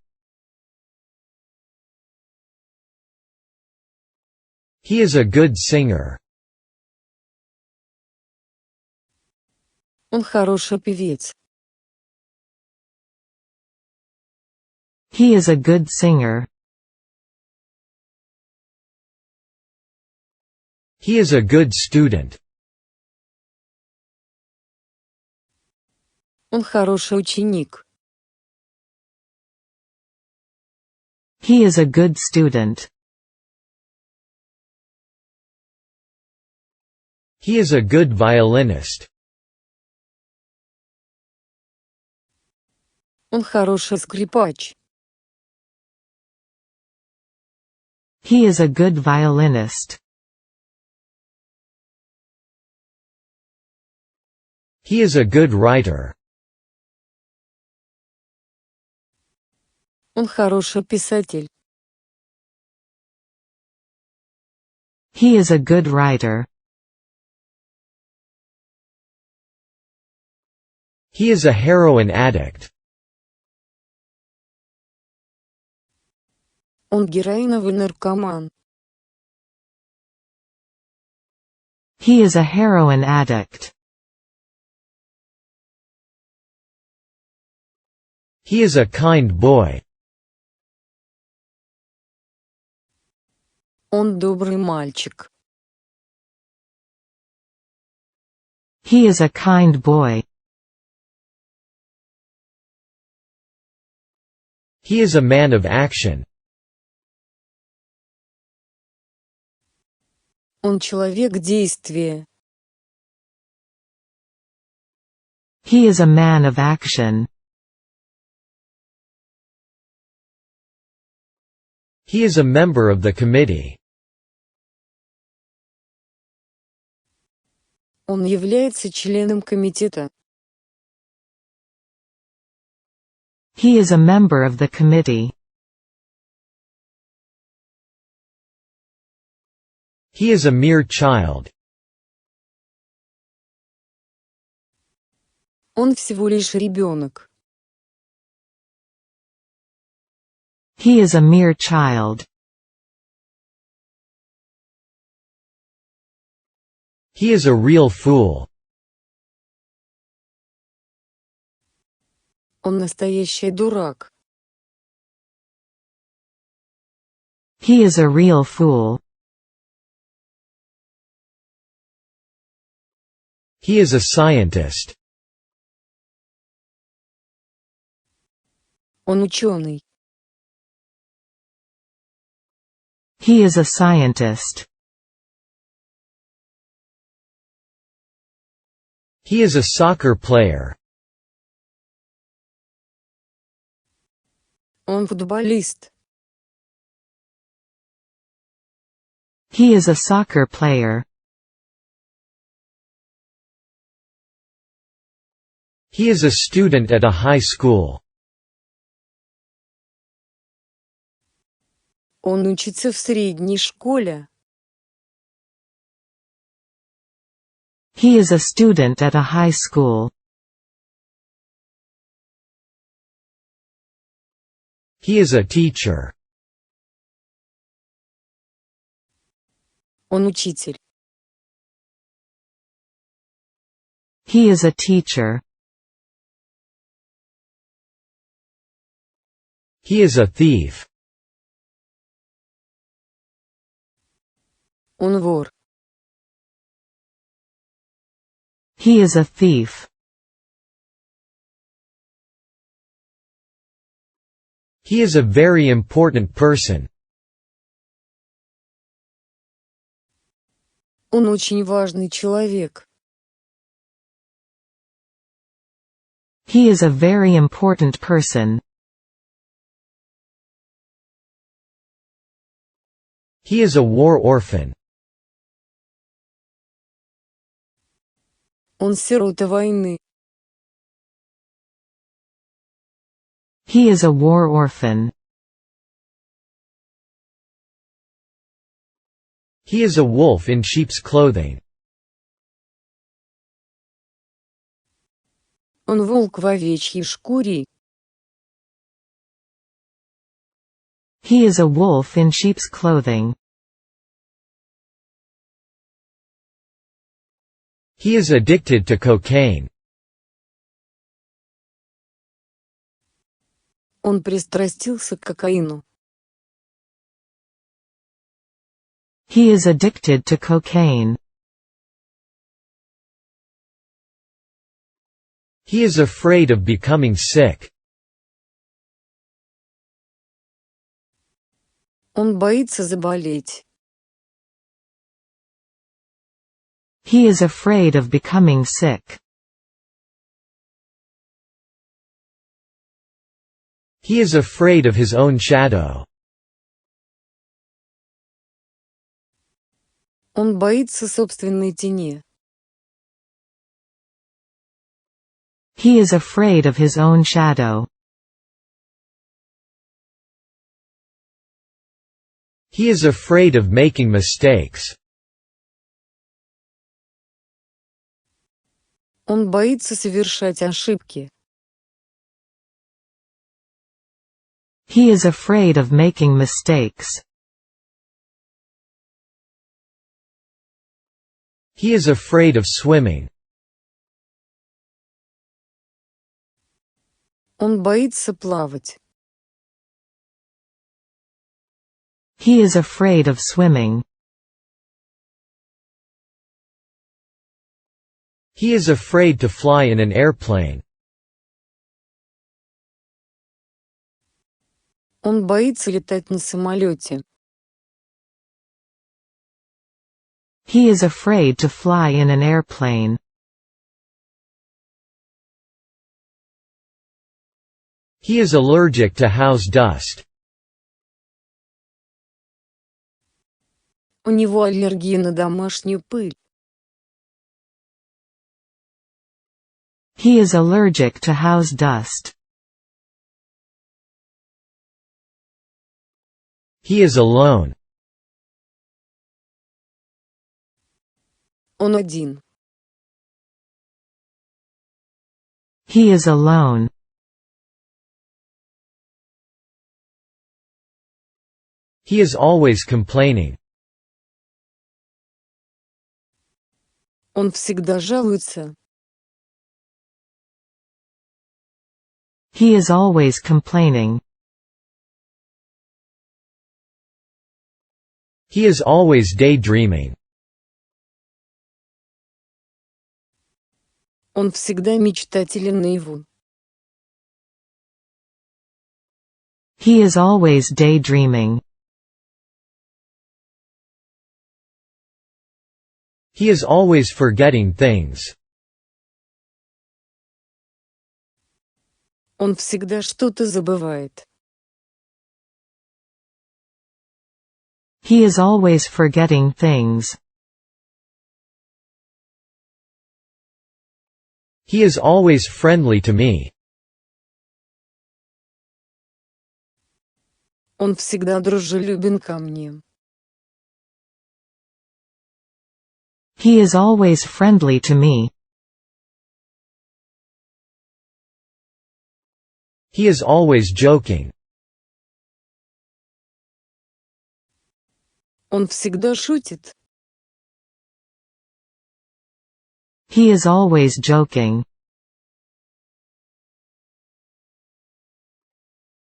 He is a good singer. Он хороший певец. He is a good singer. He is a good student. Он хороший ученик. He is a good student. He is a good violinist. Он хороший скрипач. He is a good violinist. He is a good writer. Он хороший писатель. He is a good writer. He is a heroin addict. Он героиновый наркоман. He is a heroin addict. He is a kind boy. Он добрый мальчик. He is a kind boy. He is a man of action. Он человек действия. He is a man of action. He is a member of the committee. Он является членом комитета. He is a member of the committee. He is a mere child. Он всего лишь ребенок. He is a mere child. He is a real fool. Он настоящий дурак. He is a real fool. He is a scientist. Он ученый. He is a scientist. He is a soccer player. Он футболист. He is a soccer player. He is a student at a high school. Он учится в средней школе. He is a student at a high school. He is a teacher. Он учитель. He is a teacher. He is a thief. Он вор. He is a thief. He is a very important person. Он очень важный человек. He is a very important person. He is a war orphan. Он сирота войны. He is a war orphan. He is a wolf in sheep's clothing. Он волк в овечьей шкуре. He is a wolf in sheep's clothing. He is addicted to cocaine. Он пристрастился к кокаину. He is addicted to cocaine. He is afraid of becoming sick. Он боится заболеть. He is afraid of becoming sick. He is afraid of his own shadow. Он боится собственной тени. He is afraid of his own shadow. He is afraid of making mistakes. Он боится совершать ошибки. He is afraid of making mistakes. He is afraid of swimming. Он боится плавать. He is afraid of swimming. He is afraid to fly in an airplane. Он боится летать на самолете. He is afraid to fly in an airplane. He is allergic to house dust. У него аллергия на домашнюю пыль. He is allergic to house dust. He is alone. Он один. He is alone. He is always complaining. Он всегда жалуется. He is always complaining. He is always daydreaming. Он всегда мечтателен наяву. He is always daydreaming. He is always forgetting things. Он всегда что-то забывает. He is always forgetting things. He is always friendly to me. Он всегда дружелюбен ко мне. He is always friendly to me. He is always joking. Он всегда шутит. He is always joking.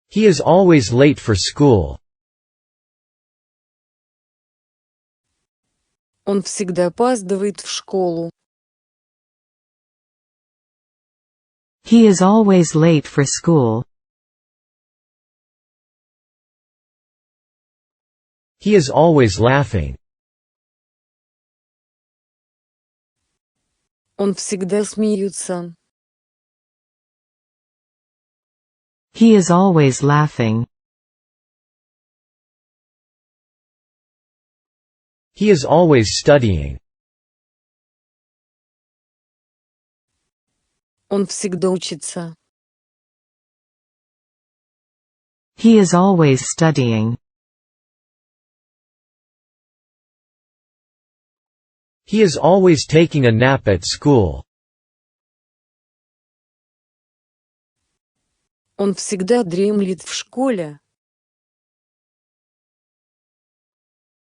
He is always late for school. Он всегда опаздывает в школу. He is always late for school. He is always laughing. Он всегда смеется. He is always laughing. He is always studying. Он всегда учится. He is always studying. He is always taking a nap at school. Он всегда дремлет в школе.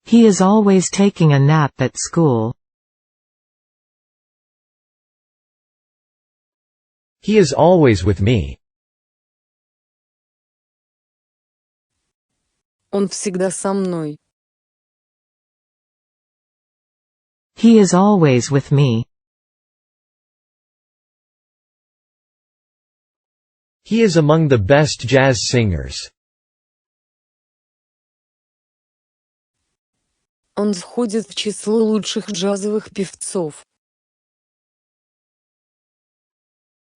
He is always taking a nap at school. He is always with me. Он всегда со мной. He is always with me. He is among the best jazz singers. Он входит в число лучших джазовых певцов.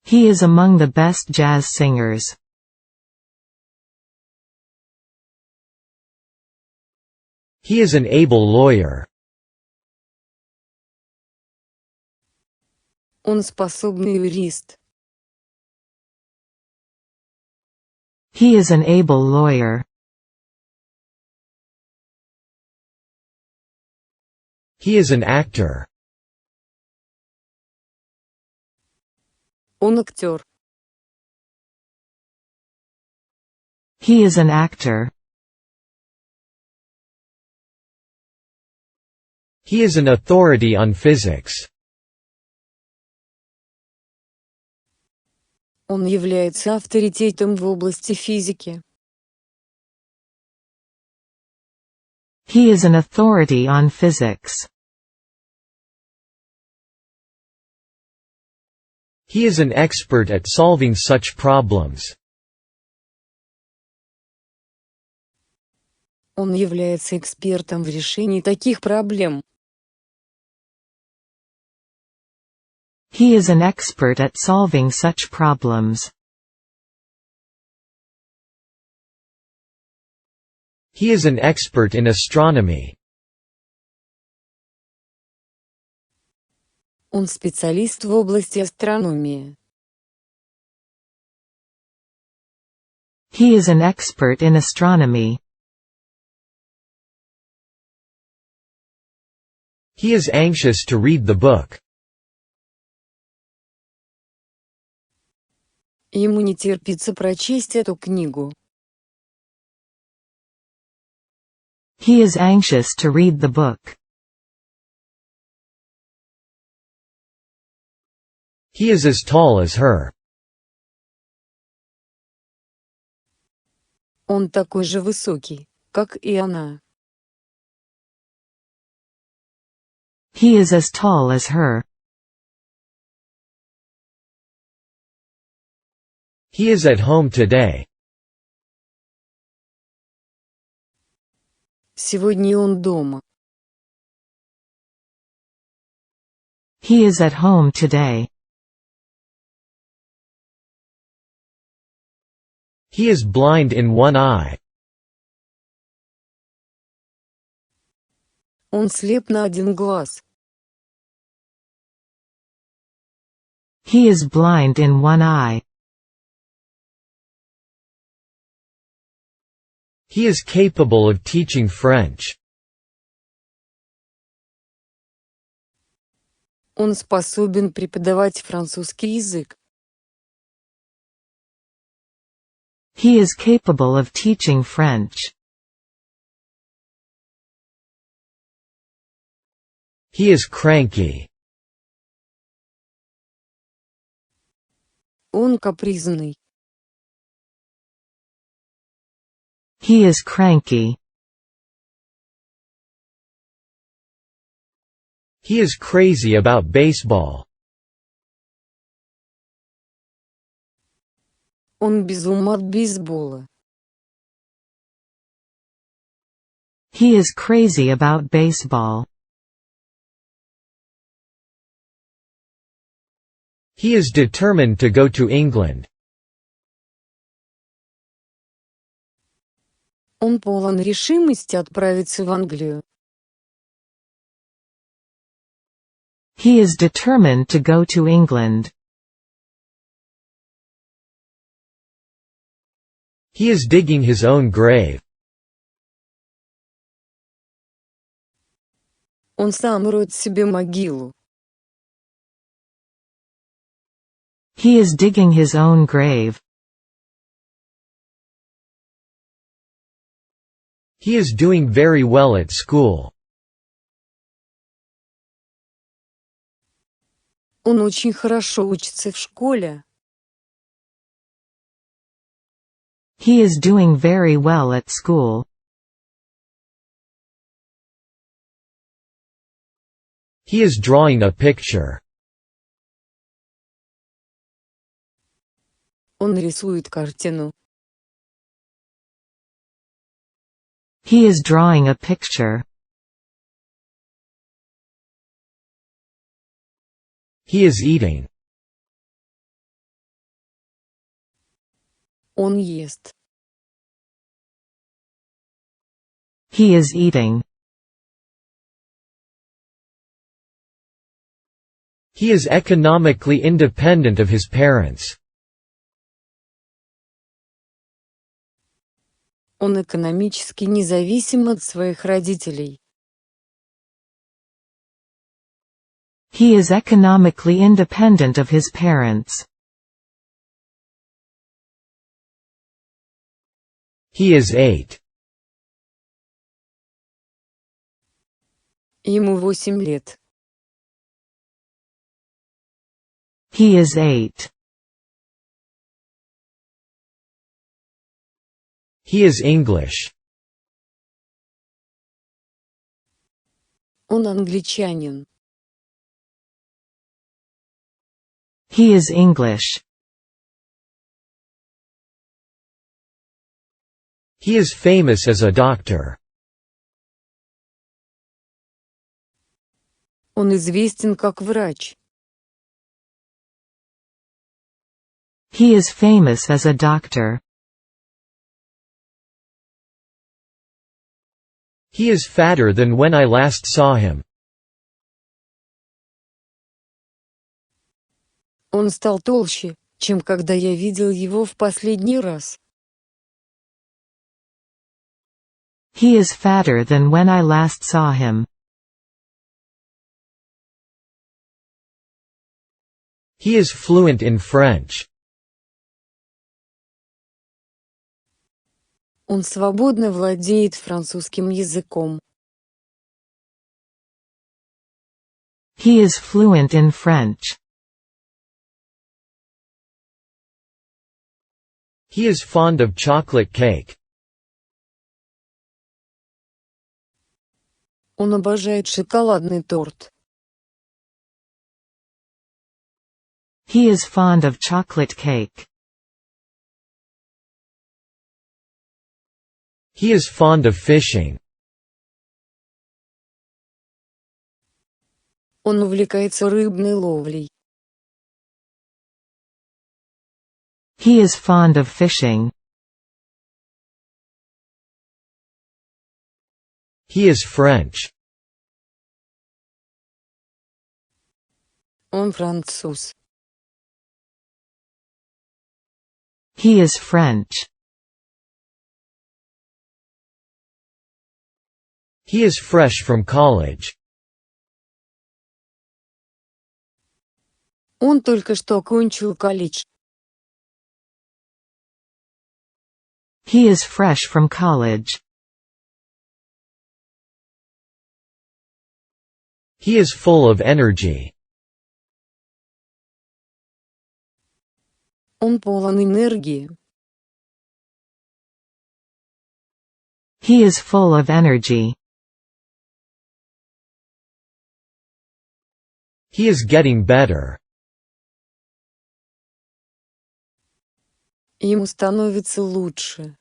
He is among the best jazz singers. He is an able lawyer. Он способный юрист. He is an able lawyer. He is an actor. Он актер. He is an actor. He is an authority on physics. Он является авторитетом в области физики. He is an authority on physics. He is an expert at solving such problems. Он является экспертом в решении таких проблем. He is an expert at solving such problems. He is an expert in astronomy. Он специалист в области астрономии. He is an expert in astronomy. He is anxious to read the book. Ему не терпится прочесть эту книгу. He is anxious to read the book. He is as tall as her. Он такой же высокий, как и она. He is as tall as her. He is at home today. Сегодня он дома. He is at home today. He is blind in one eye. Он слеп на один глаз. He is blind in one eye. He is capable of teaching French. Он способен преподавать французский язык. He is capable of teaching French. He is cranky. Он капризный. He is cranky. He is crazy about baseball. Он без ума от бейсбола. He is crazy about baseball. He is determined to go to England. Он полон решимости отправиться в Англию. He is determined to go to England. He is digging his own grave. Он сам роет себе могилу. He is digging his own grave. He is doing very well at school. Он очень хорошо учится в школе. He is doing very well at school. He is drawing a picture. Он рисует картину. He is drawing a picture. He is eating. Он ест. He is eating. He is economically independent of his parents. Он экономически независим от своих родителей. He is economically independent of his parents. He is 8. Ему 8 лет. He is 8. He is English. Он англичанин. He is English. He is famous as a doctor. Он известен как врач. He is famous as a doctor. He is fatter than when I last saw him. Он стал толще, чем когда я видел его в последний раз. He is fatter than when I last saw him. He is fluent in French. Он свободно владеет французским языком. He is fluent in French. He is fond of chocolate cake. Он обожает шоколадный торт. He is fond of chocolate cake. He is fond of fishing. Он увлекается рыбной ловлей. He is fond of fishing. He is French. Он француз. He is French. He is fresh from college. Он только что окончил колледж. He is fresh from college. He is full of energy. Он полон энергии. He is full of energy. He is getting better. Ему становится лучше.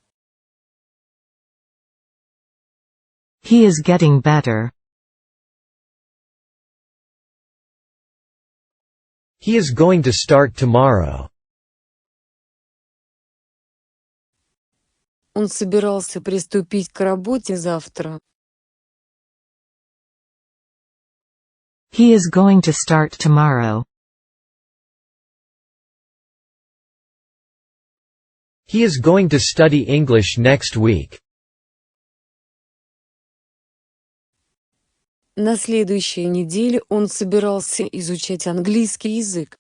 He is getting better. He is going to start tomorrow. Он собирался приступить к работе завтра. He is going to start tomorrow. He is going to study English next week. На следующей неделе он собирался изучать английский язык.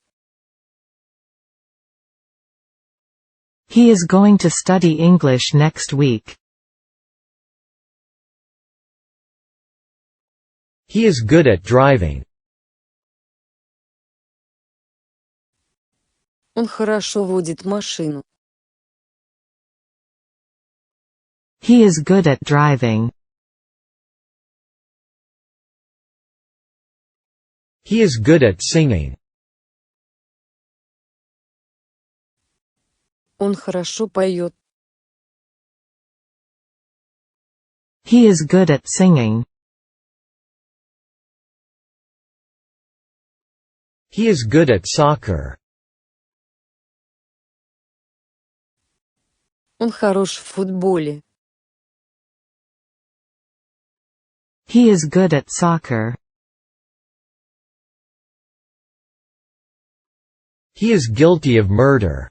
He is going to study English next week. He is good at driving. Он хорошо водит машину. He is good at driving. He is good at singing. Он хорошо поет. He is good at singing. He is good at soccer. Он хорош в футболе. He is good at soccer. He is guilty of murder.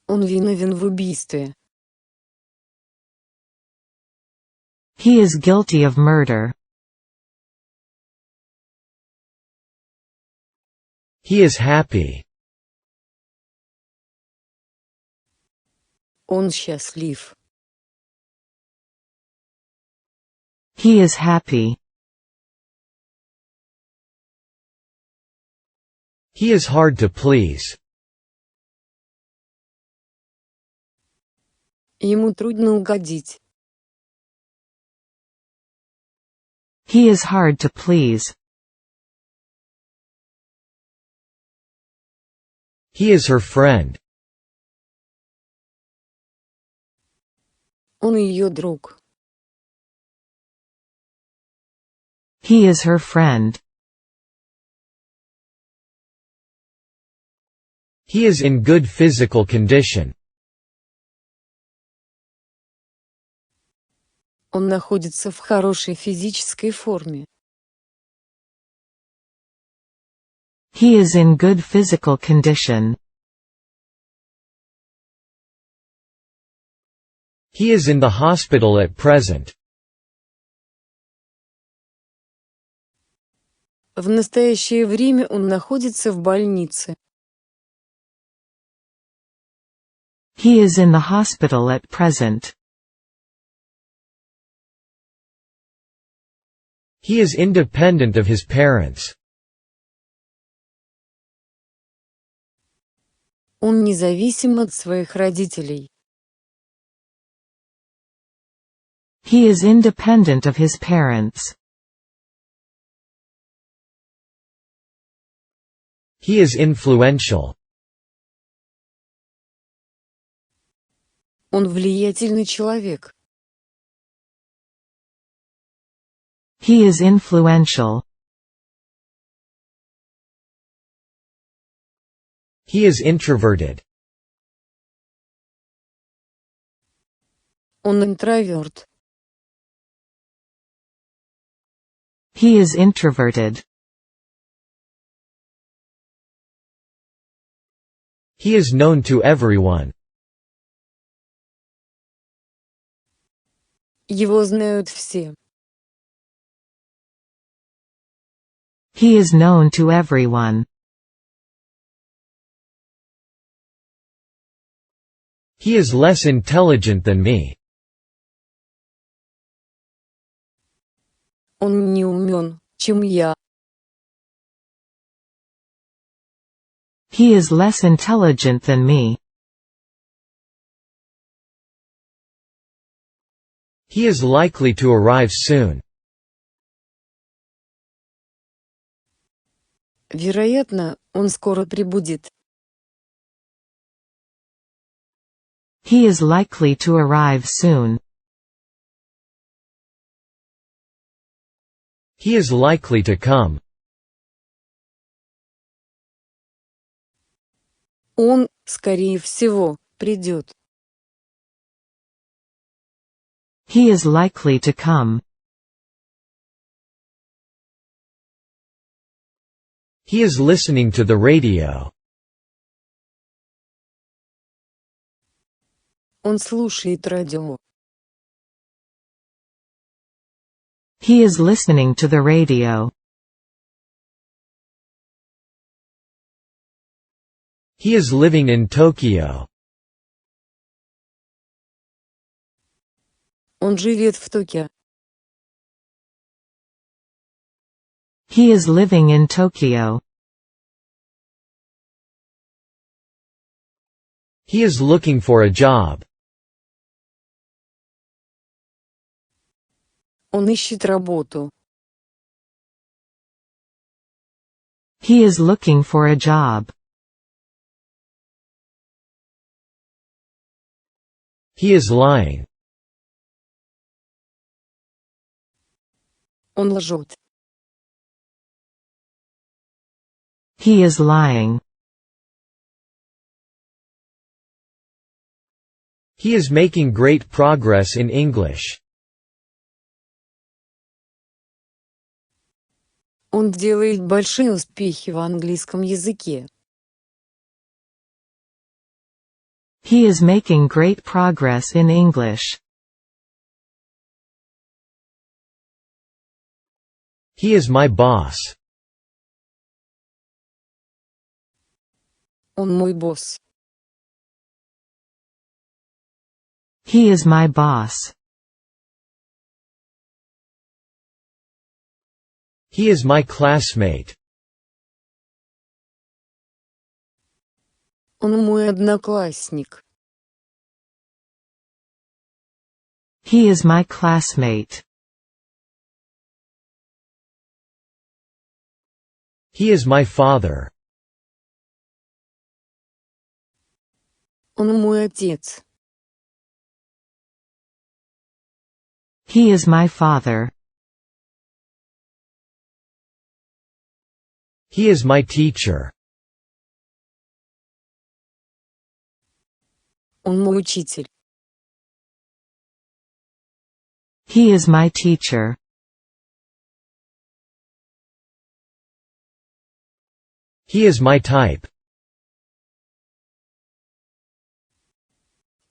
Он виновен в убийстве. He is guilty of murder. He is happy. Он счастлив. He is happy. He is hard to please. Ему трудно угодить. He is hard to please. He is her friend. Он ее друг. He is her friend. He is in good physical condition. Он находится в хорошей физической форме. He is in good physical condition. He is in the hospital at present. В настоящее время он находится в больнице. He is in the hospital at present. He is independent of his parents. Он независим от своих родителей. He is independent of his parents. He is influential. Он влиятельный человек. He is influential. He is introverted. Он интроверт. He is introverted. He is known to everyone. Его знают все. He is known to everyone. He is less intelligent than me. Он менее умен, чем я. He is less intelligent than me. He is likely to arrive soon. Вероятно, он скоро прибудет. He is likely to arrive soon. He is likely to come. Он, скорее всего, придет. He is likely to come. He is listening to the radio. Он слушает радио. He is listening to the radio. He is living in Tokyo. Он живет в Токио. He is living in Tokyo. He is looking for a job. Он ищет работу. He is looking for a job. He is lying. Он лжет. He is lying. He is making great progress in English. Он делает большие успехи в английском языке. He is making great progress in English. He is my boss. Он мой босс. He is my boss. He is my classmate. Он мой одноклассник. He is my classmate. He is my father. Он мой отец. He is my father. He is my teacher. Он мой учитель. He is my teacher. He is my type.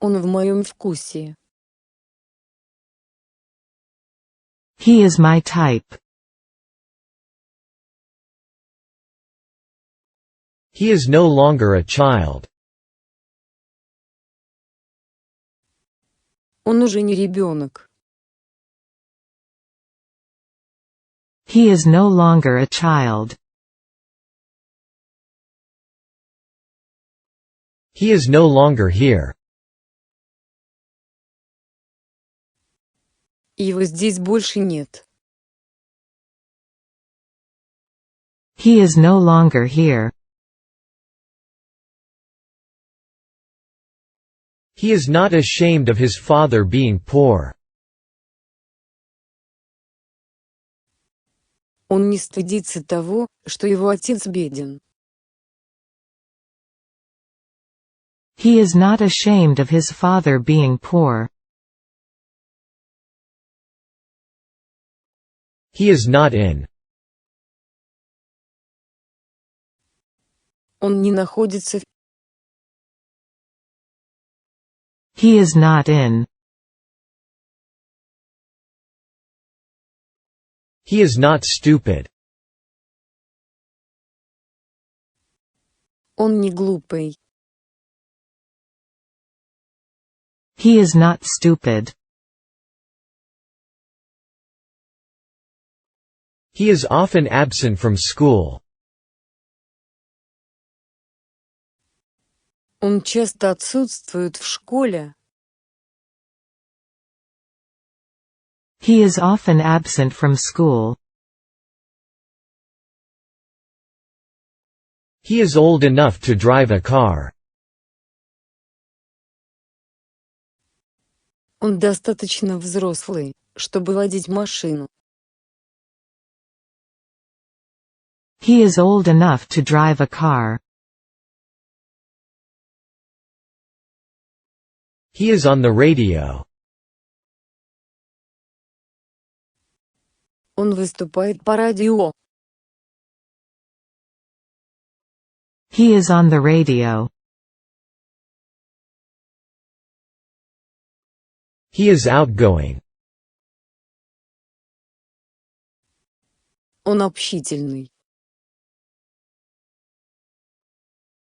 Он в моем вкусе. He is my type. He is no longer a child. Он уже не ребенок. He is no longer a child. He is no longer here. Его здесь больше нет. He is no longer here. He is not ashamed of his father being poor. Он не стыдится того, что его отец беден. He is not ashamed of his father being poor. He is not in. Он не находится в... He is not in. He is not stupid. Он не глупый. He is not stupid. He is often absent from school. Он часто отсутствует в школе. He is often absent from school. He is old enough to drive a car. Он достаточно взрослый, чтобы водить машину. He is old enough to drive a car. He is on the radio. Он выступает по радио. He is on the radio. He is outgoing. Он общительный.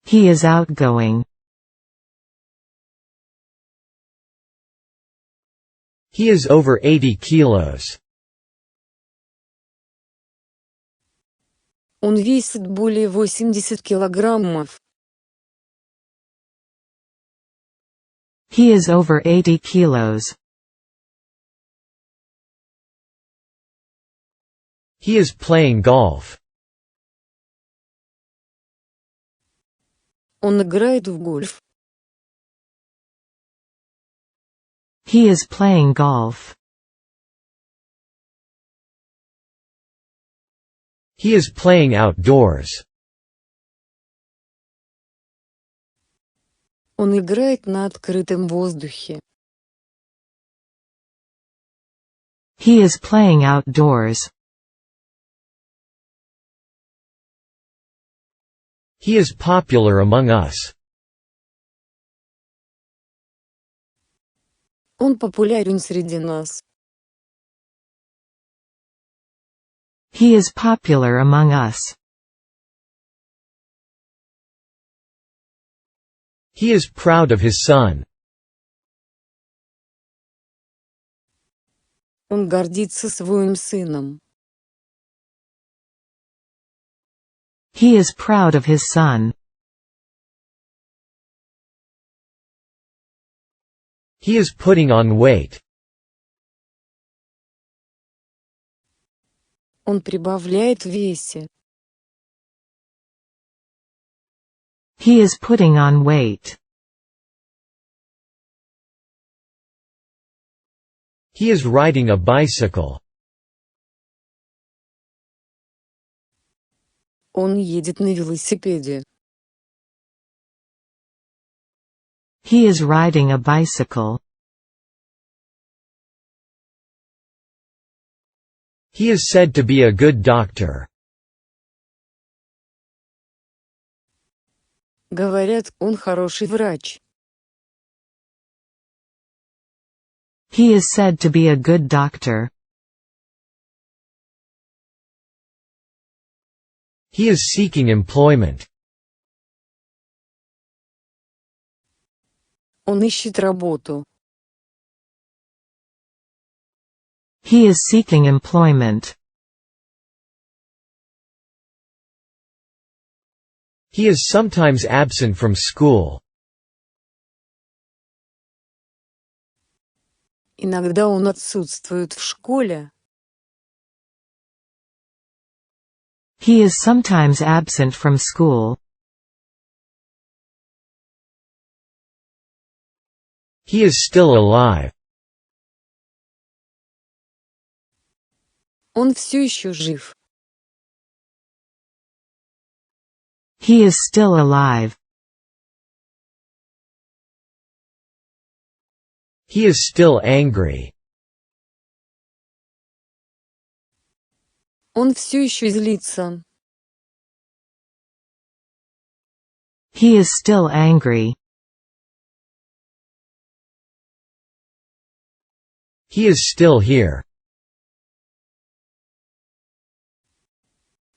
He is outgoing. He is over 80 kilos. Он весит более 80 килограммов. He is over 80 kilos. He is playing golf. Он играет в гольф. He is playing golf. He is playing outdoors. Он играет на открытом воздухе. He is playing outdoors. He is popular among us. Он популярен среди нас. He is popular among us. He is proud of his son. Он гордится своим сыном. He is proud of his son. He is putting on weight. Он прибавляет в весе. He is putting on weight. He is riding a bicycle. Он едет на велосипеде. He is riding a bicycle. He is said to be a good doctor. Говорят, он хороший врач. He is said to be a good doctor. He is seeking employment. Он ищет работу. He is seeking employment. He is sometimes absent from school. Иногда он отсутствует в школе. He is sometimes absent from school. He is still alive. Он все еще жив. He is still alive. He is still angry. Он все еще злится. He is still angry. He is still here.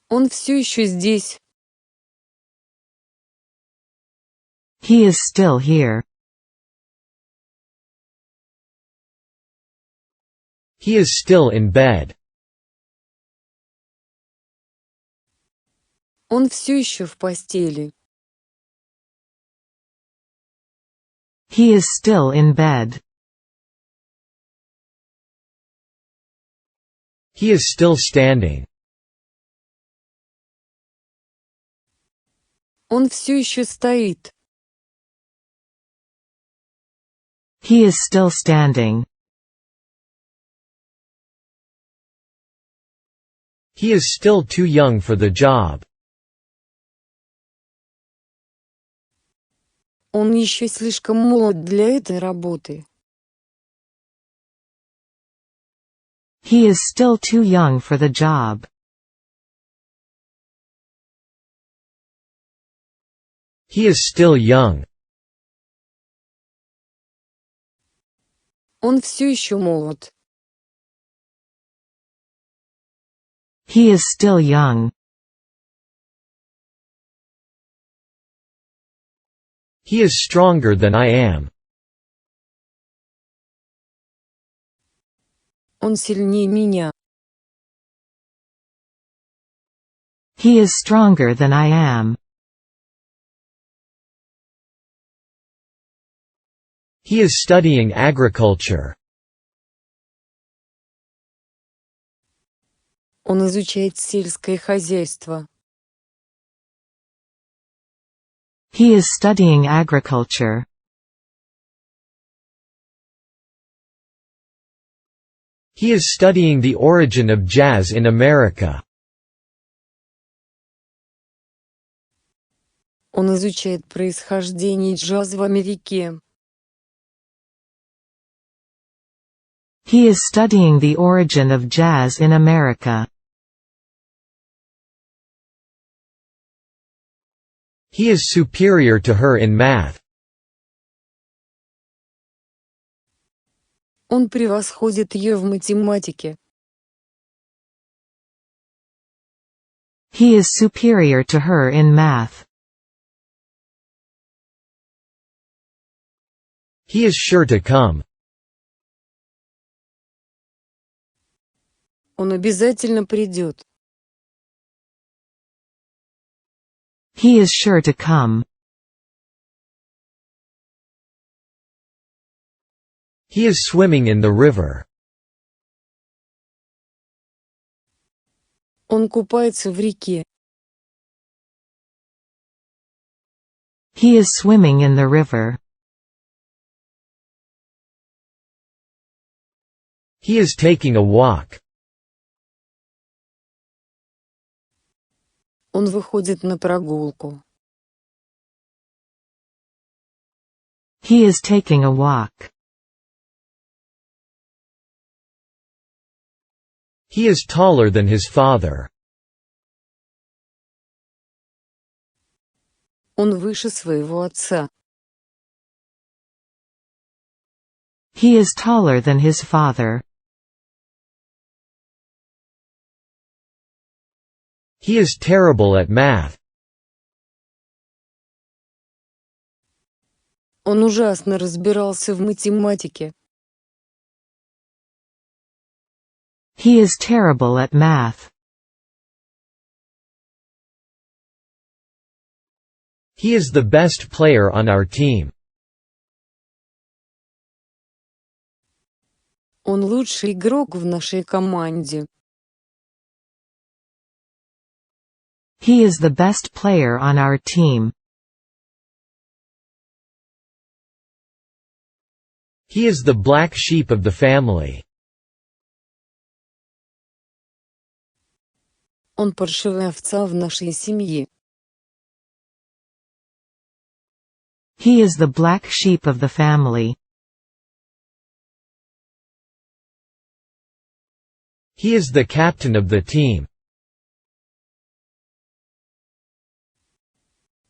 Он все еще здесь. He is still here. He is still in bed. Он все еще в постели. He is still in bed. He is still standing. Он все еще стоит. He is still standing. He is still too young for the job. Он еще слишком молод для этой работы. He is still too young for the job. He is still young. Он все еще молод. He is still young. He is stronger than I am. Он сильнее меня. He is stronger than I am. He is studying agriculture. Он изучает сельское хозяйство. He is studying agriculture. He is studying the origin of jazz in America. Он изучает происхождение джаза в Америке. He is studying the origin of jazz in America. He is superior to her in math. Он превосходит ее в математике. He is superior to her in math. He is sure to come. Он обязательно придет. He is sure to come. He is swimming in the river. Он купается в реке. He is swimming in the river. He is taking a walk. Он выходит на прогулку. He is taking a walk. He is taller than his father. Он выше своего отца. He is taller than his father. He is terrible at math. Он ужасно разбирался в математике. He is terrible at math. He is the best player on our team. Он лучший игрок в нашей команде. He is the best player on our team. He is the black sheep of the family. Он паршивая овца в нашей семье. He is the black sheep of the family. He is the captain of the team.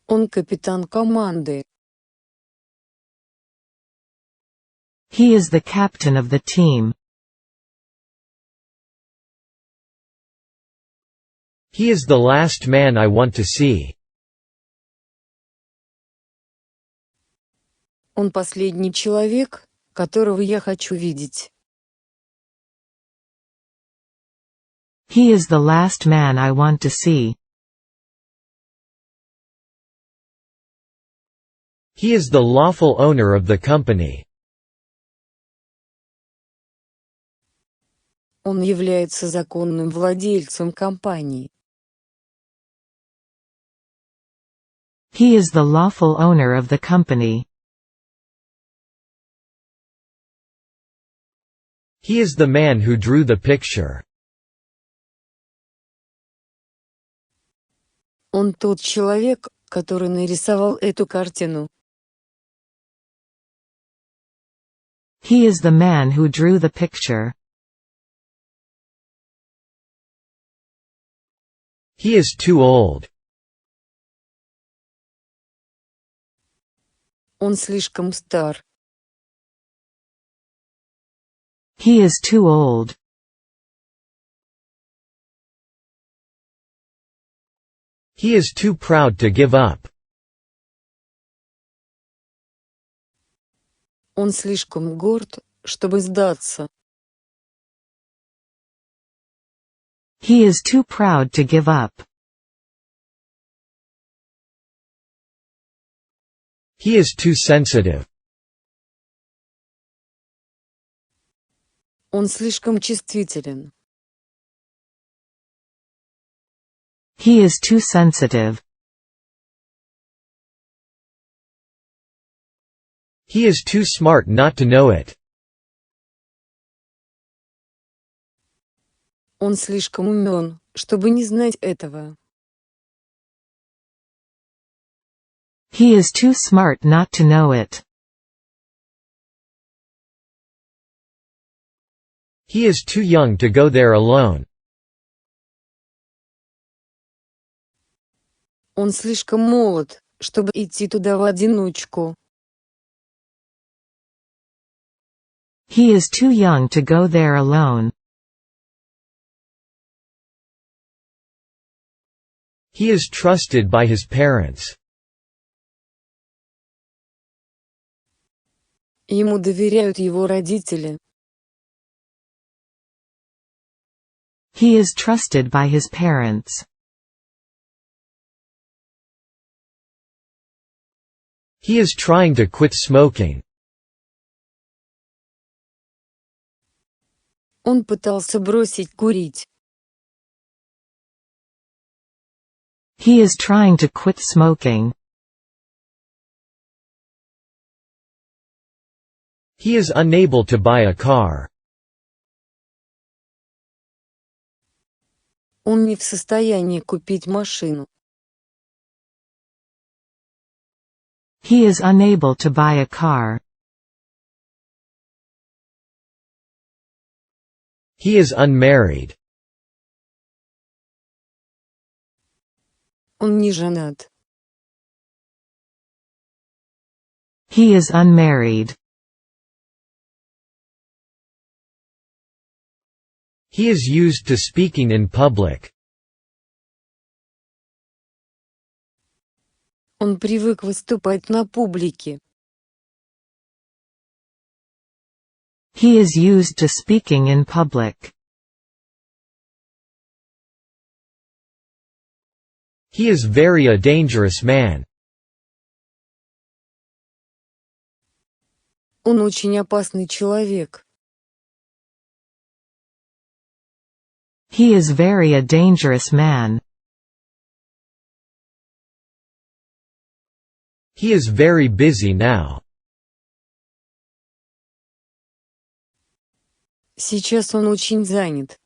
Он капитан команды. He is the captain of the team. He is the last man I want to see. Он последний человек, которого я хочу видеть. He is the last man I want to see. He is the lawful owner of the company. Он является законным владельцем компании. He is the lawful owner of the company. He is the man who drew the picture. Он тот человек, который нарисовал эту картину. He is the man who drew the picture. He is too old. Он слишком стар. He is too old. He is too proud to give up. Он слишком горд, чтобы сдаться. He is too proud to give up. He is too sensitive. Он слишком чувствителен. He is too sensitive. He is too smart not to know it. Он слишком умен, чтобы не знать этого. He is too smart not to know it. He is too young to go there alone. Он слишком молод, чтобы идти туда в одиночку. He is too young to go there alone. He is trusted by his parents. Ему доверяют его родители. He is trusted by his parents. He is trying to quit smoking. Он пытался бросить курить. He is trying to quit smoking. He is unable to buy a car. Он не в состоянии купить машину. He is unable to buy a car. He is unmarried. Он не женат. He is unmarried. He is used to speaking in public. Он привык выступать на публике. He is used to speaking in public. He is very a dangerous man. Он очень опасный человек. He is very a dangerous man. He is very busy now. Сейчас он очень занят.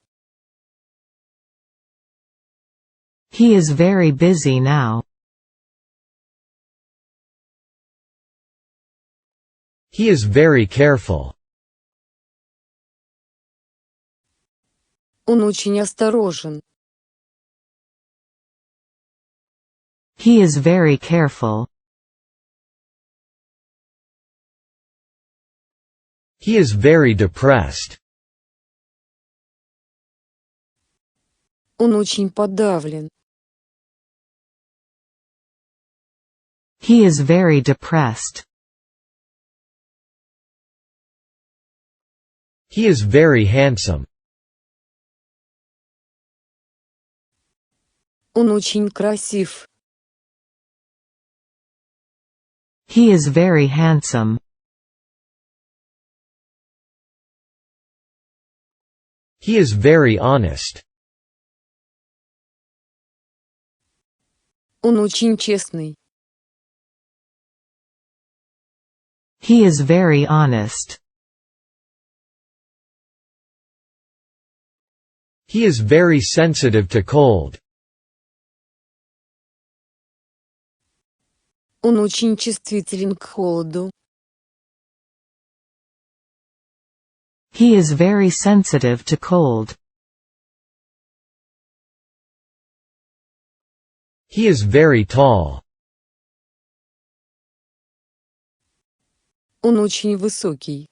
He is very busy now. He is very careful. Он очень осторожен. He is very careful. He is very depressed. Он очень подавлен. He is very depressed. He is very handsome. Он очень красив. He is very handsome. He is very honest. Он очень честный. He is very honest. He is very sensitive to cold. Он очень чувствителен к холоду. He is very sensitive to cold. He is very tall. Он очень высокий.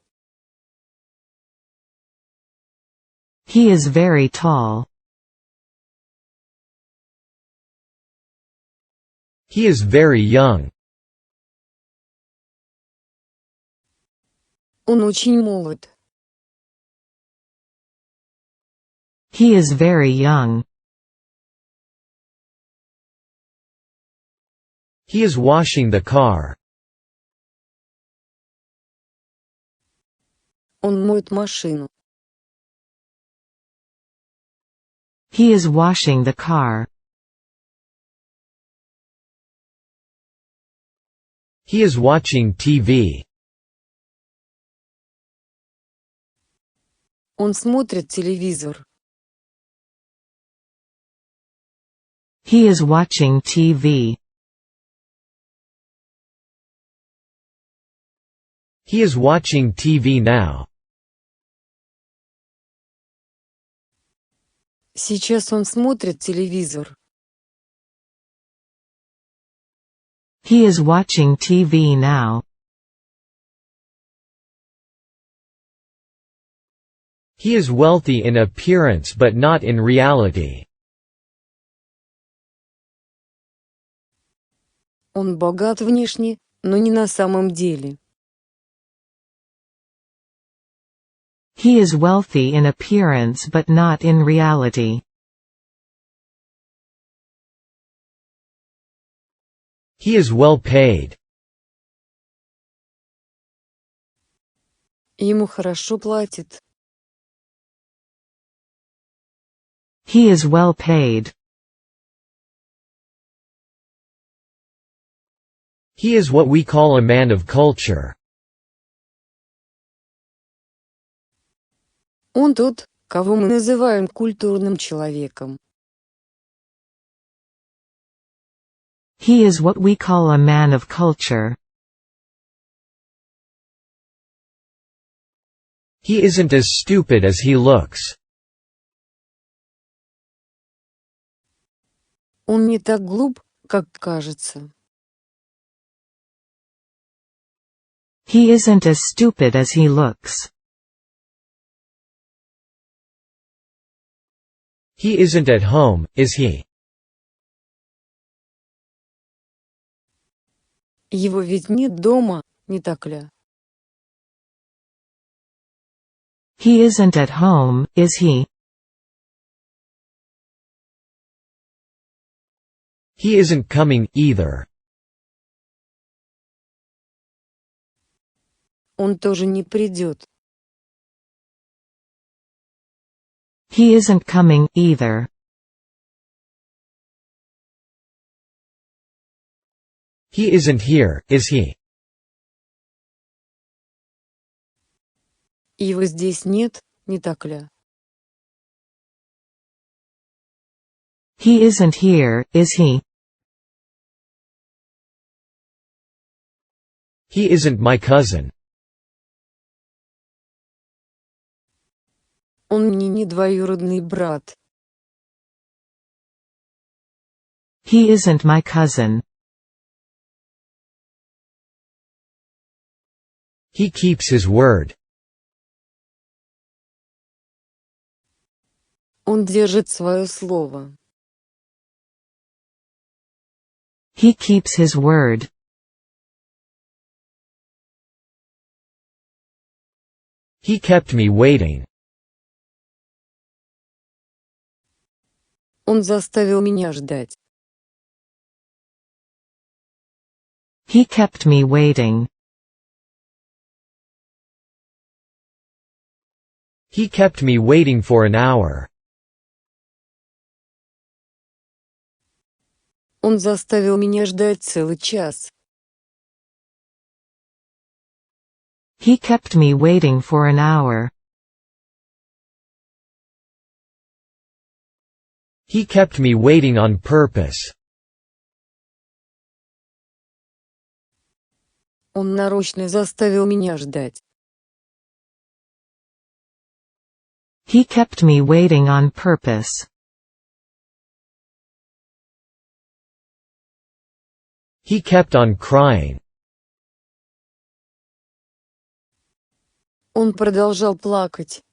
He is very tall. He is very young. Он очень молод. He is very young. He is washing the car. Он моет машину. He is washing the car. He is watching TV. Он смотрит телевизор. He is watching TV. He is watching TV now. Сейчас он смотрит телевизор. He is watching TV now. He is wealthy in appearance but not in reality. Он богат внешне, но не на самом деле. He is wealthy in appearance but not in reality. He is well paid. Ему хорошо платят. He is well paid. He is what we call a man of culture. Он тот, кого мы называем культурным человеком. He is what we call a man of culture. He isn't as stupid as he looks. Он не так глуп, как кажется. He isn't as stupid as he looks. He isn't at home, is he? Его ведь нет дома, не так ли? He isn't at home, is he? He isn't coming, either. Он тоже не придет. He isn't coming, either. He isn't here, is he? Его здесь нет, не так ли? He isn't here, is he? He isn't my cousin. Он мне не двоюродный брат. He isn't my cousin. He keeps his word. Он держит свое слово. He keeps his word. He kept me waiting. Он заставил меня ждать. He kept me waiting. He kept me waiting for an hour. Он заставил меня ждать целый час. He kept me waiting for an hour. He kept me waiting on purpose. Он нарочно заставил меня ждать. He kept me waiting on purpose. He kept on crying. Он продолжал плакать.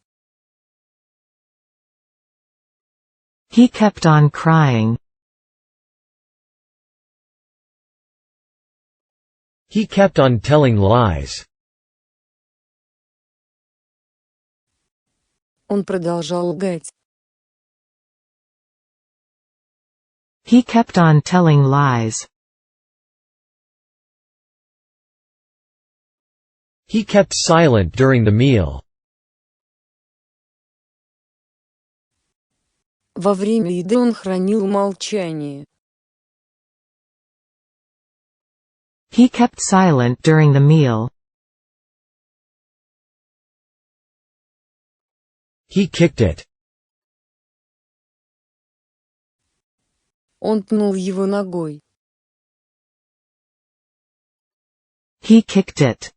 He kept on crying. He kept on telling lies. Он продолжал лгать. He kept on telling lies. He kept silent during the meal. Во время еды он хранил молчание. He kept silent during the meal. He kicked it. Он пнул его ногой. He kicked it.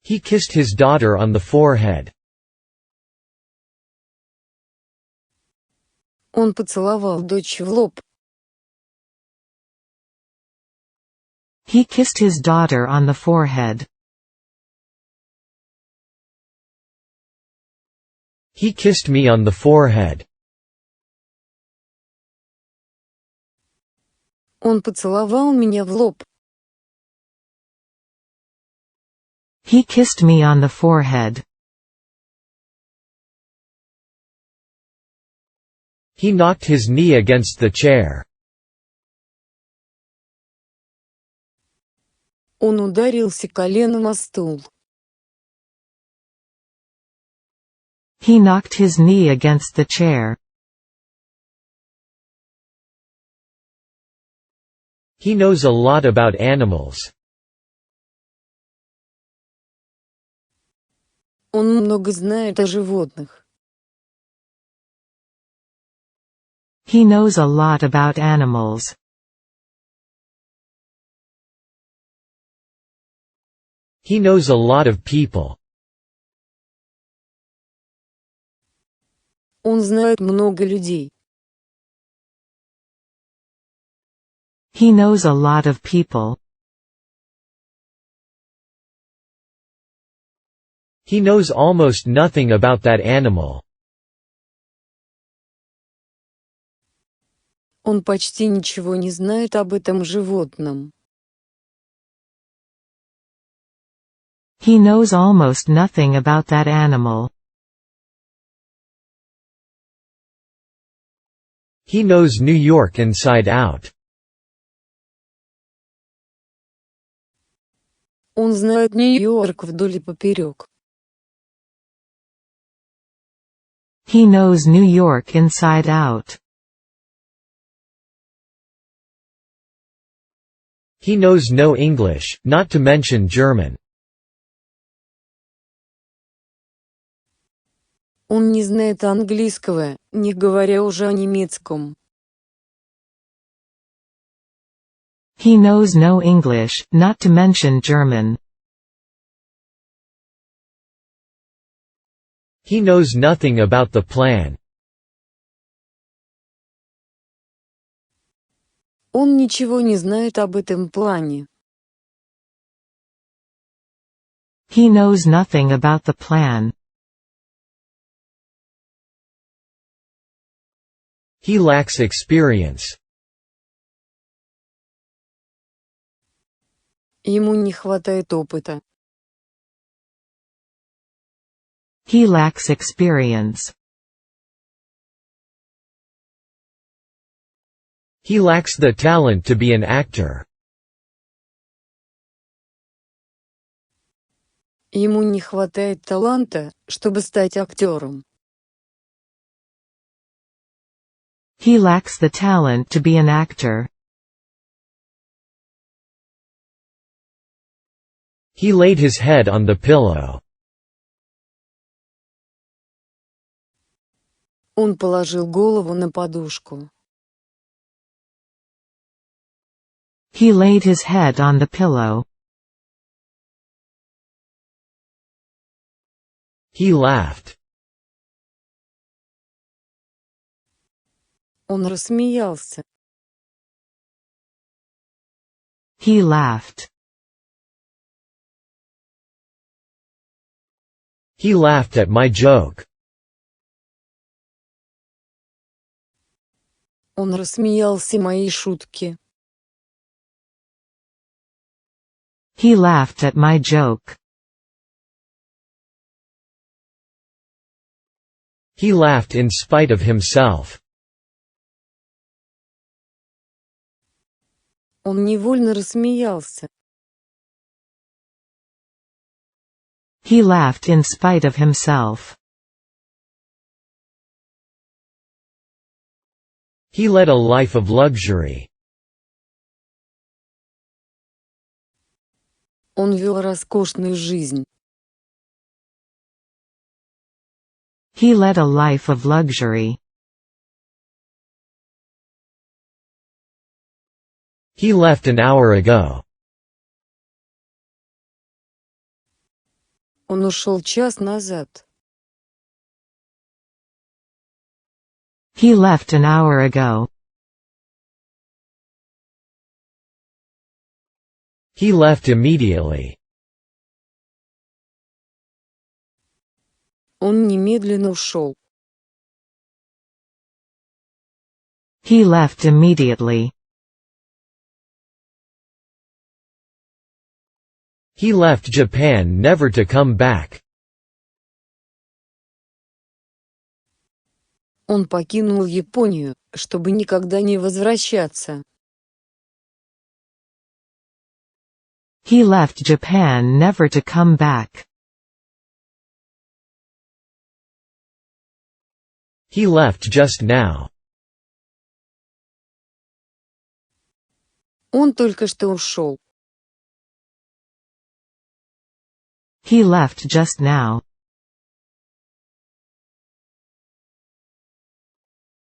He kissed his daughter on the forehead. Он поцеловал дочь в лоб. He kissed his daughter on the forehead. He kissed me on the forehead. Он поцеловал меня в лоб. He kissed me on the forehead. He knocked his knee against the chair. Он ударился коленом о стул. He knocked his knee against the chair. He knows a lot about animals. Он много знает о животных. He knows a lot about animals. He knows a lot of people. Он знает много людей. He knows a lot of people. He knows almost nothing about that animal. Он почти ничего не знает об этом животном. He knows almost nothing about that animal. He knows New York inside out. Он знает Нью-Йорк вдоль и поперек. He knows New York inside out. He knows no English, not to mention German. Он не знает английского, не говоря уже о немецком. He knows no English, not to mention German. He knows nothing about the plan. Он ничего не знает об этом плане. He knows nothing about the plan. He lacks experience. Ему не хватает опыта. He lacks experience. He lacks the talent to be an actor. Ему не хватает таланта, чтобы стать актером. He lacks the talent to be an actor. He laid his head on the pillow. Он положил голову на подушку. He laid his head on the pillow. He laughed. Он рассмеялся. He laughed. He laughed at my joke. Он рассмеялся моей шутке. He laughed at my joke. He laughed in spite of himself. Он невольно рассмеялся. He laughed in spite of himself. He led a life of luxury. Он вел роскошную жизнь. He led a life of luxury. He left an hour ago. Он ушел час назад. He left an hour ago. He left immediately. Он немедленно ушел. He left immediately. He left Japan never to come back. Он покинул Японию, чтобы никогда не возвращаться. He left Japan never to come back. He left just now. Он только что ушел. He left just now.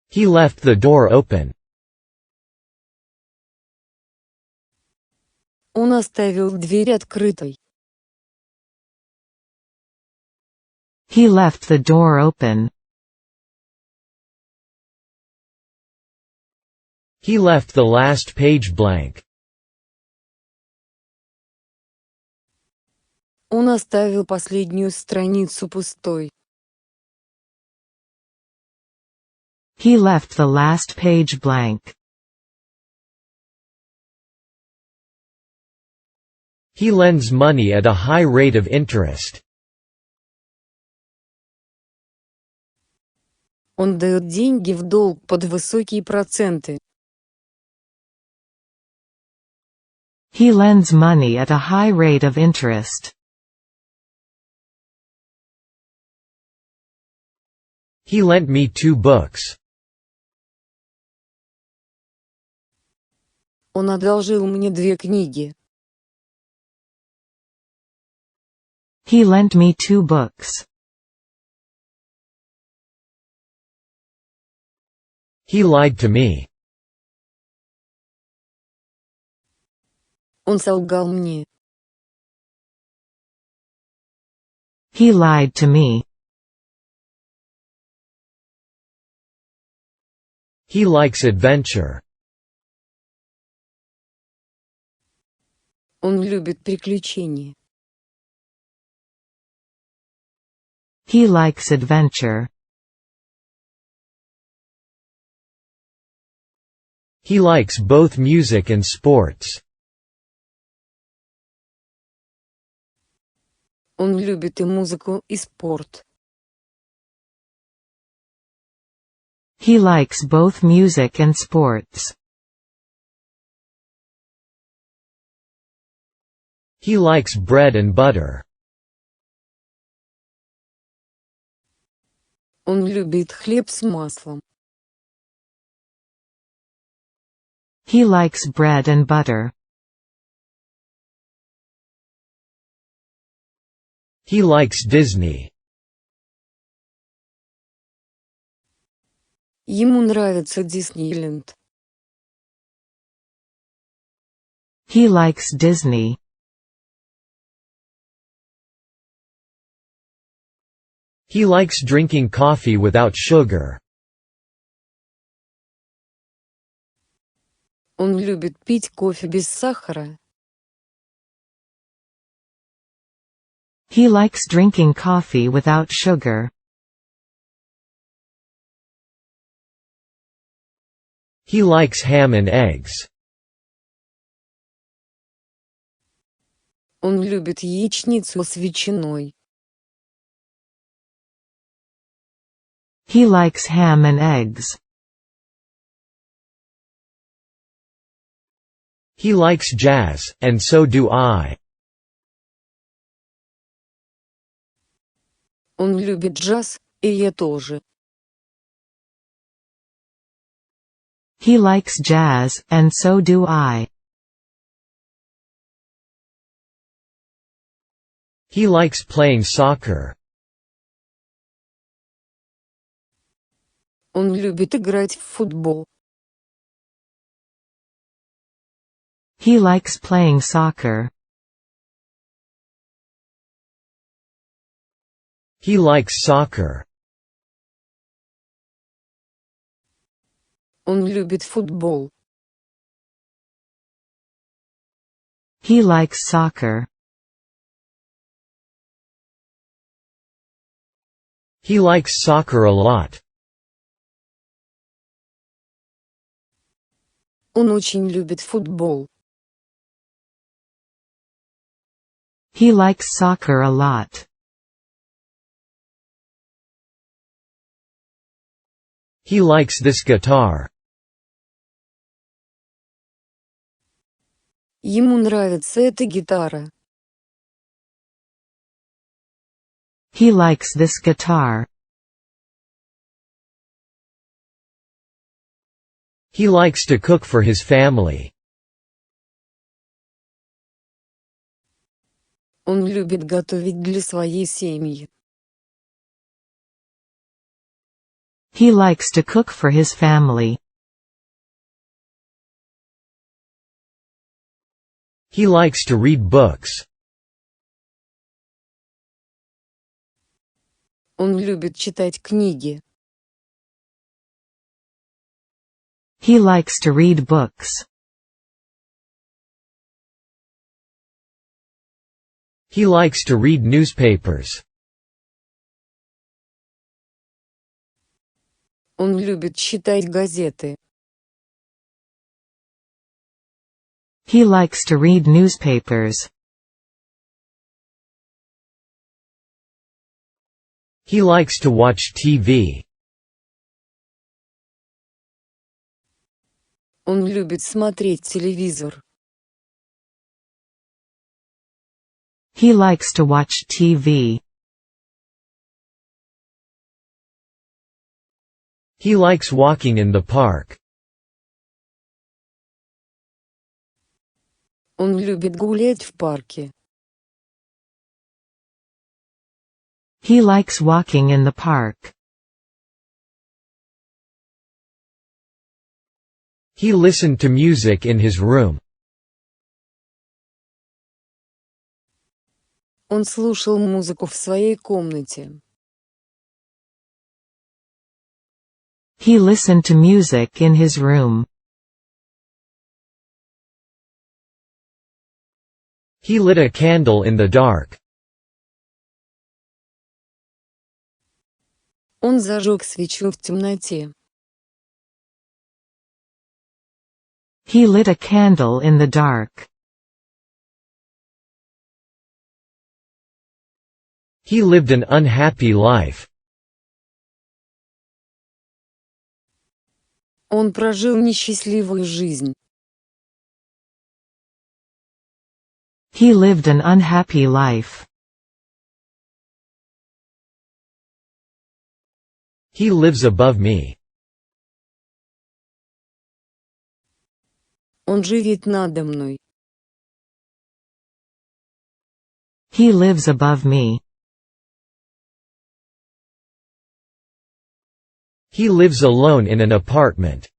He left the door open. Он оставил дверь открытой. He left the door open. He left the last page blank. Он оставил последнюю страницу пустой. He left the last page blank. He lends money at a high rate of interest. Он дает деньги в долг под высокие проценты. He lends money at a high rate of interest. He lent me 2 books. Он одолжил мне 2 книги. He lent me 2 books. He lied to me. Он солгал мне. He lied to me. He likes adventure. Он любит приключения. He likes adventure. He likes both music and sports. Он любит и музыку, и спорт. He likes both music and sports. He likes bread and butter. Он любит хлеб с маслом. He likes bread and butter. He likes Disney. Ему нравится Диснейленд. He likes Disney. He likes drinking coffee without sugar. Он любит пить кофе без сахара. He likes drinking coffee without sugar. He likes ham and eggs. Он любит яичницу с ветчиной. He likes ham and eggs. He likes jazz, and so do I. Он любит джаз, и я тоже. He likes jazz, and so do I. He likes playing soccer. Он любит играть в футбол. He likes playing soccer. He likes soccer. Он любит футбол. He likes soccer. He likes soccer a lot. Он очень любит футбол. He likes soccer a lot. He likes this guitar. Ему нравится эта гитара. He likes this guitar. He likes to cook for his family. Он любит готовить для своей семьи. He likes to cook for his family. He likes to read books. Он любит читать книги. He likes to read books. He likes to read newspapers. Он любит читать газеты. He likes to read newspapers. He likes to watch TV. Он любит смотреть телевизор. He likes to watch TV. He likes walking in the park. Он любит гулять в парке. He likes walking in the park. He listened to music in his room. Он слушал музыку в своей комнате. He listened to music in his room. He lit a candle in the dark. Он зажег свечу в темноте. He lit a candle in the dark. He lived an unhappy life. Он прожил несчастливую жизнь. He lived an unhappy life. He lives above me. Он живет надо мной. He lives above me. He lives alone in an apartment.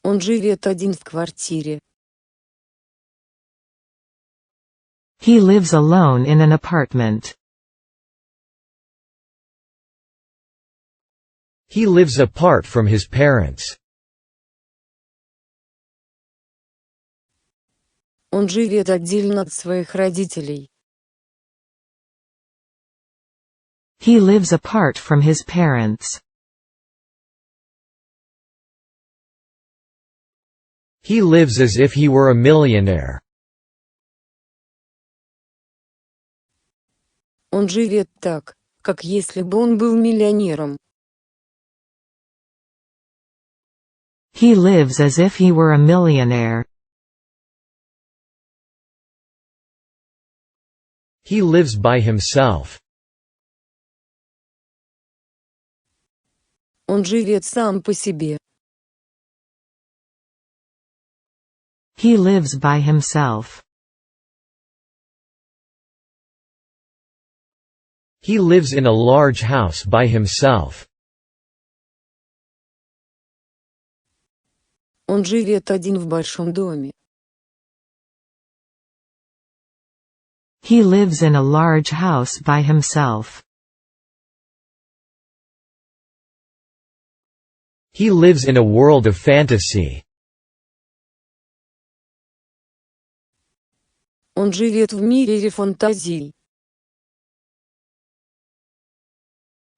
Он живет один в квартире. He lives alone in an apartment. He lives apart from his parents. Он живет отдельно от своих родителей. He lives apart from his parents. He lives as if he were a millionaire. Он живет так, как если бы он был миллионером. He lives as if he were a millionaire. He lives by himself. Он живет сам по себе. He lives by himself. He lives in a large house by himself. Он живет один в большом доме. He lives in a large house by himself. He lives in a world of fantasy. Он живет в мире фантазий.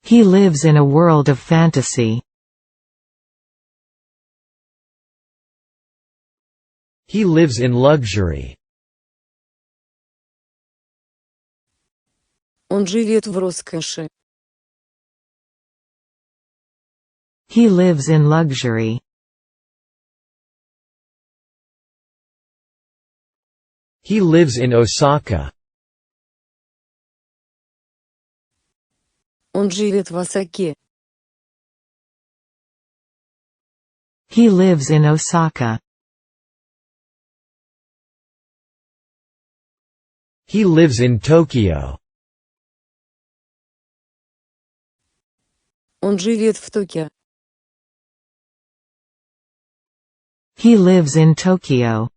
He lives in a world of fantasy. He lives in luxury. Он живет в роскоши. He lives in luxury. He lives in Osaka. Он живет в Осаке. He lives in Osaka. He lives in Tokyo. Он живет в Токио. He lives in Tokyo.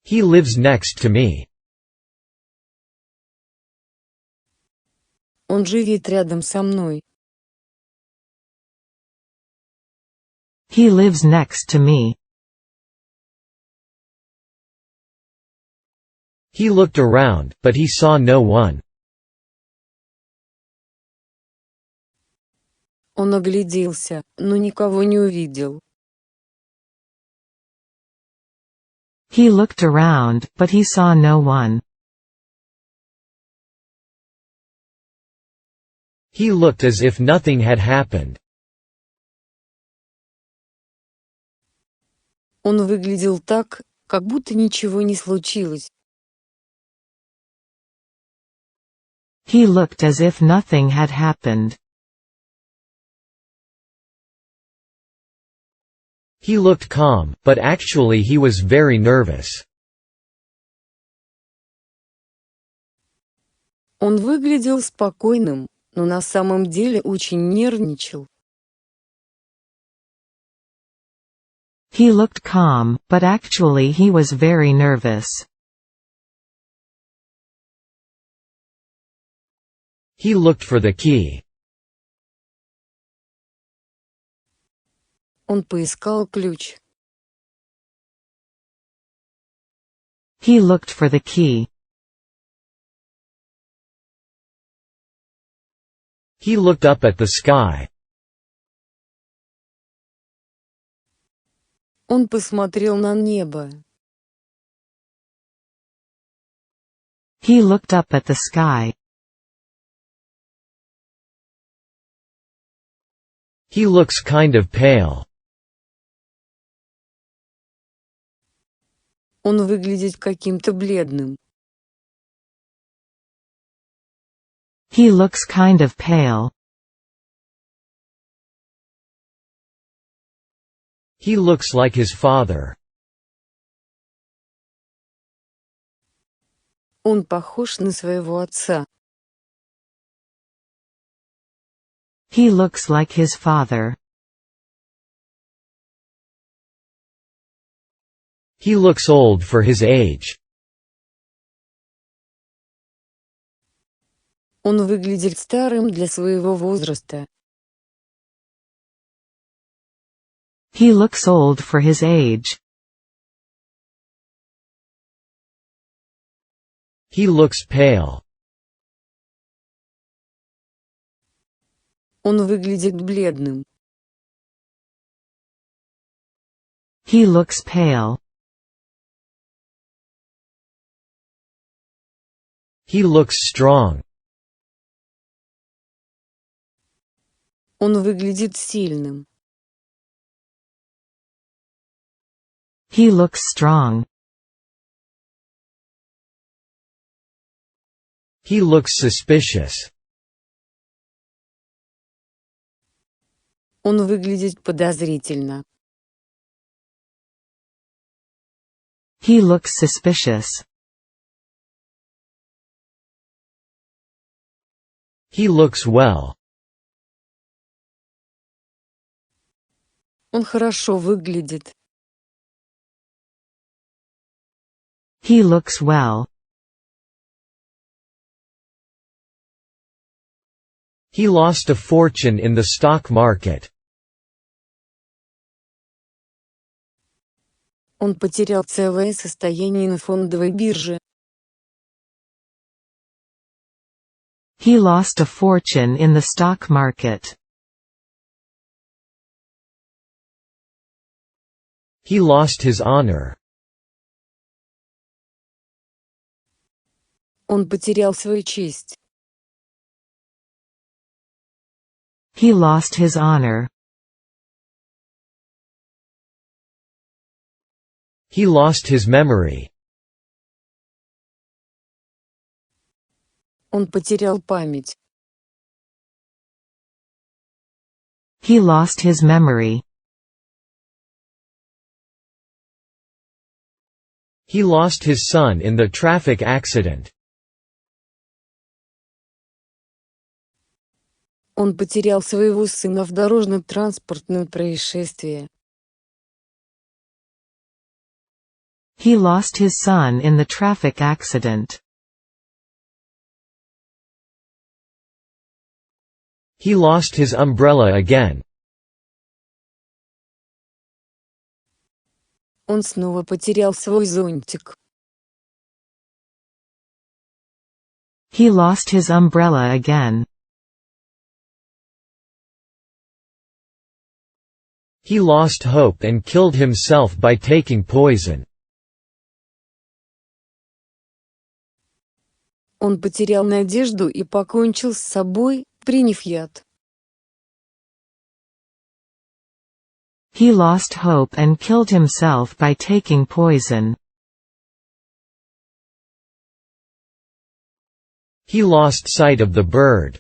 He lives next to me. Он живет рядом со мной. He lives next to me. He looked around, but he saw no one. Он огляделся, но никого не увидел. He looked around, but he saw no one. He looked as if nothing had happened. Он выглядел так, как будто ничего не случилось. He looked as if nothing had happened. He looked calm, but actually he was very nervous. Он выглядел спокойным, но на самом деле очень нервничал. He looked calm, but actually he was very nervous. He looked for the key. Он поискал ключ. He looked for the key. He looked up at the sky. Он посмотрел на небо. He looked up at the sky. He looks kind of pale. Он выглядит каким-то бледным. He looks kind of pale. He looks like his father. Он похож на своего отца. He looks like his father. He looks old for his age. Он выглядит старым для своего возраста. He looks old for his age. He looks pale. Он выглядит бледным. He looks pale. He looks strong. Он выглядит сильным. He looks strong. He looks suspicious. Он выглядит подозрительно. He looks suspicious. He looks well. Он хорошо выглядит. He looks well. He lost a fortune in the stock market. Он потерял целое состояние на фондовой бирже. He lost a fortune in the stock market. He lost his honor. Он потерял свою честь. He lost his honor. He lost his memory. Он потерял память. He lost his memory. He lost his son in the traffic accident. Он потерял своего сына в дорожно-транспортном происшествии. He lost his son in the traffic accident. He lost his umbrella again. Он снова потерял свой зонтик. He lost his umbrella again. He lost hope and killed himself by taking poison. Он потерял надежду и покончил с собой, приняв яд. He lost hope and killed himself by taking poison. He lost sight of the bird.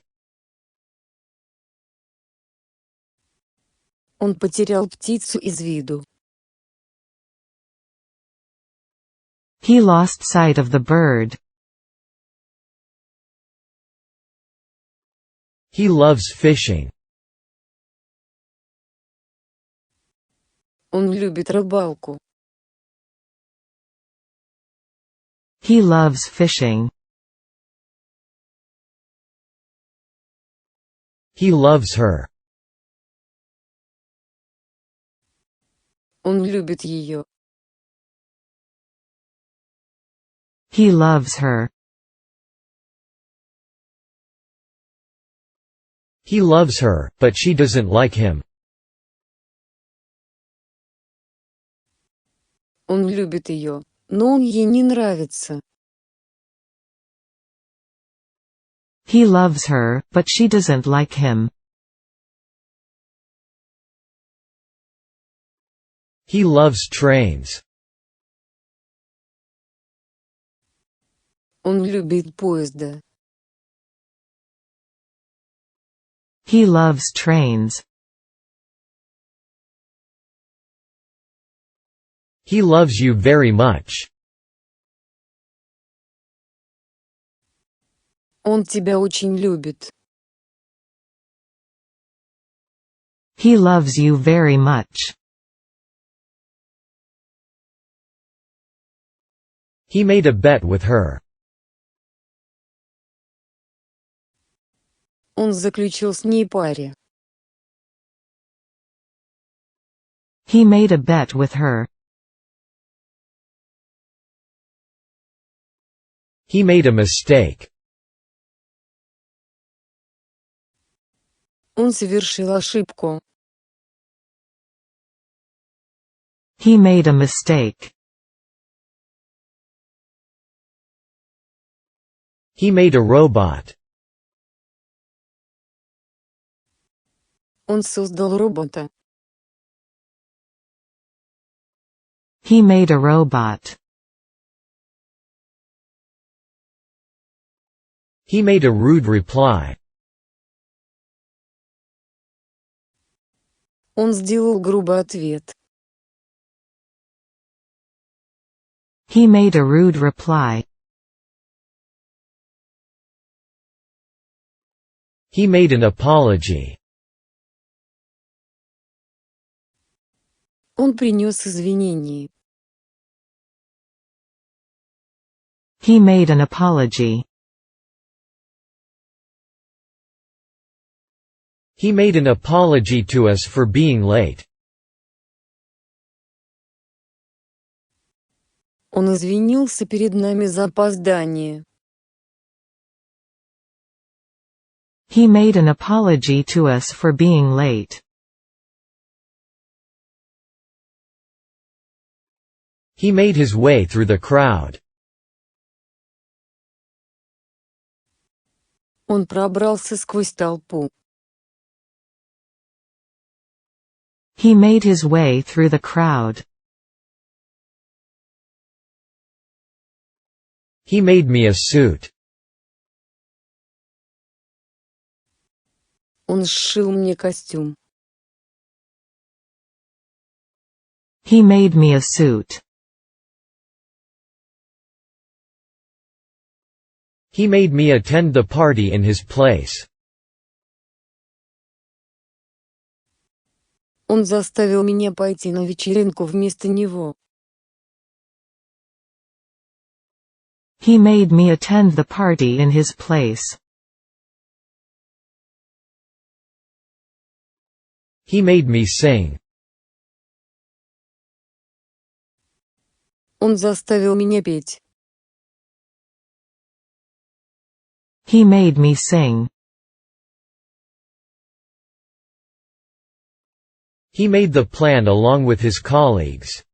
Он потерял птицу из виду. He lost sight of the bird. He loves fishing. Он любит рыбалку. He loves fishing. He loves her. Он любит ее. He loves her. He loves her, but she doesn't like him. Он любит ее, но он ей не нравится. He loves her, but she doesn't like him. He loves trains. Он любит поезда. He loves trains. He loves you very much. Он тебя очень любит. He loves you very much. He made a bet with her. Он заключил с ней пари. He made a bet with her. He made a mistake. Он совершил ошибку. He made a mistake. He made a robot. Он создал робота. He made a robot. He made a rude reply. Он сделал грубый ответ. He made a rude reply. He made an apology. Он принес извинения. He made an apology. He made an apology to us for being late. Он извинился перед нами за опоздание. He made an apology to us for being late. He made his way through the crowd. Он пробрался сквозь толпу. He made his way through the crowd. He made me a suit. Он сшил мне костюм. He made me a suit. He made me attend the party in his place. Он заставил меня пойти на вечеринку вместо него. He made me attend the party in his place. He made me sing. Он заставил меня петь. He made me sing. He made the plan along with his colleagues.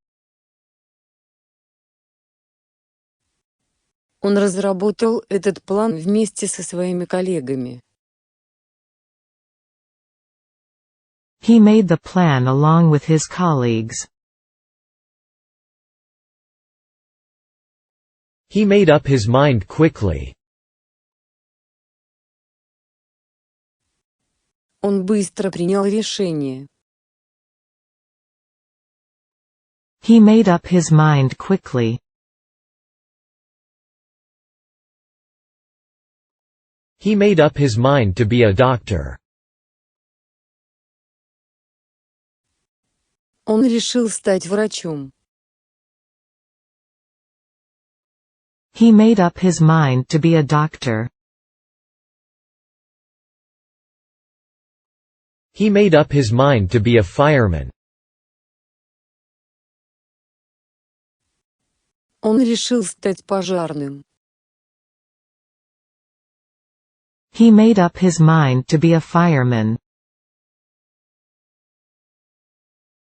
Он разработал этот план вместе со своими коллегами. He made the plan along with his colleagues. He made up his mind quickly. Он быстро принял решение. He made up his mind quickly. He made up his mind to be a doctor. Он решил стать врачом. He made up his mind to be a doctor. He made up his mind to be a fireman. Он решил стать пожарным. He made up his mind to be a fireman.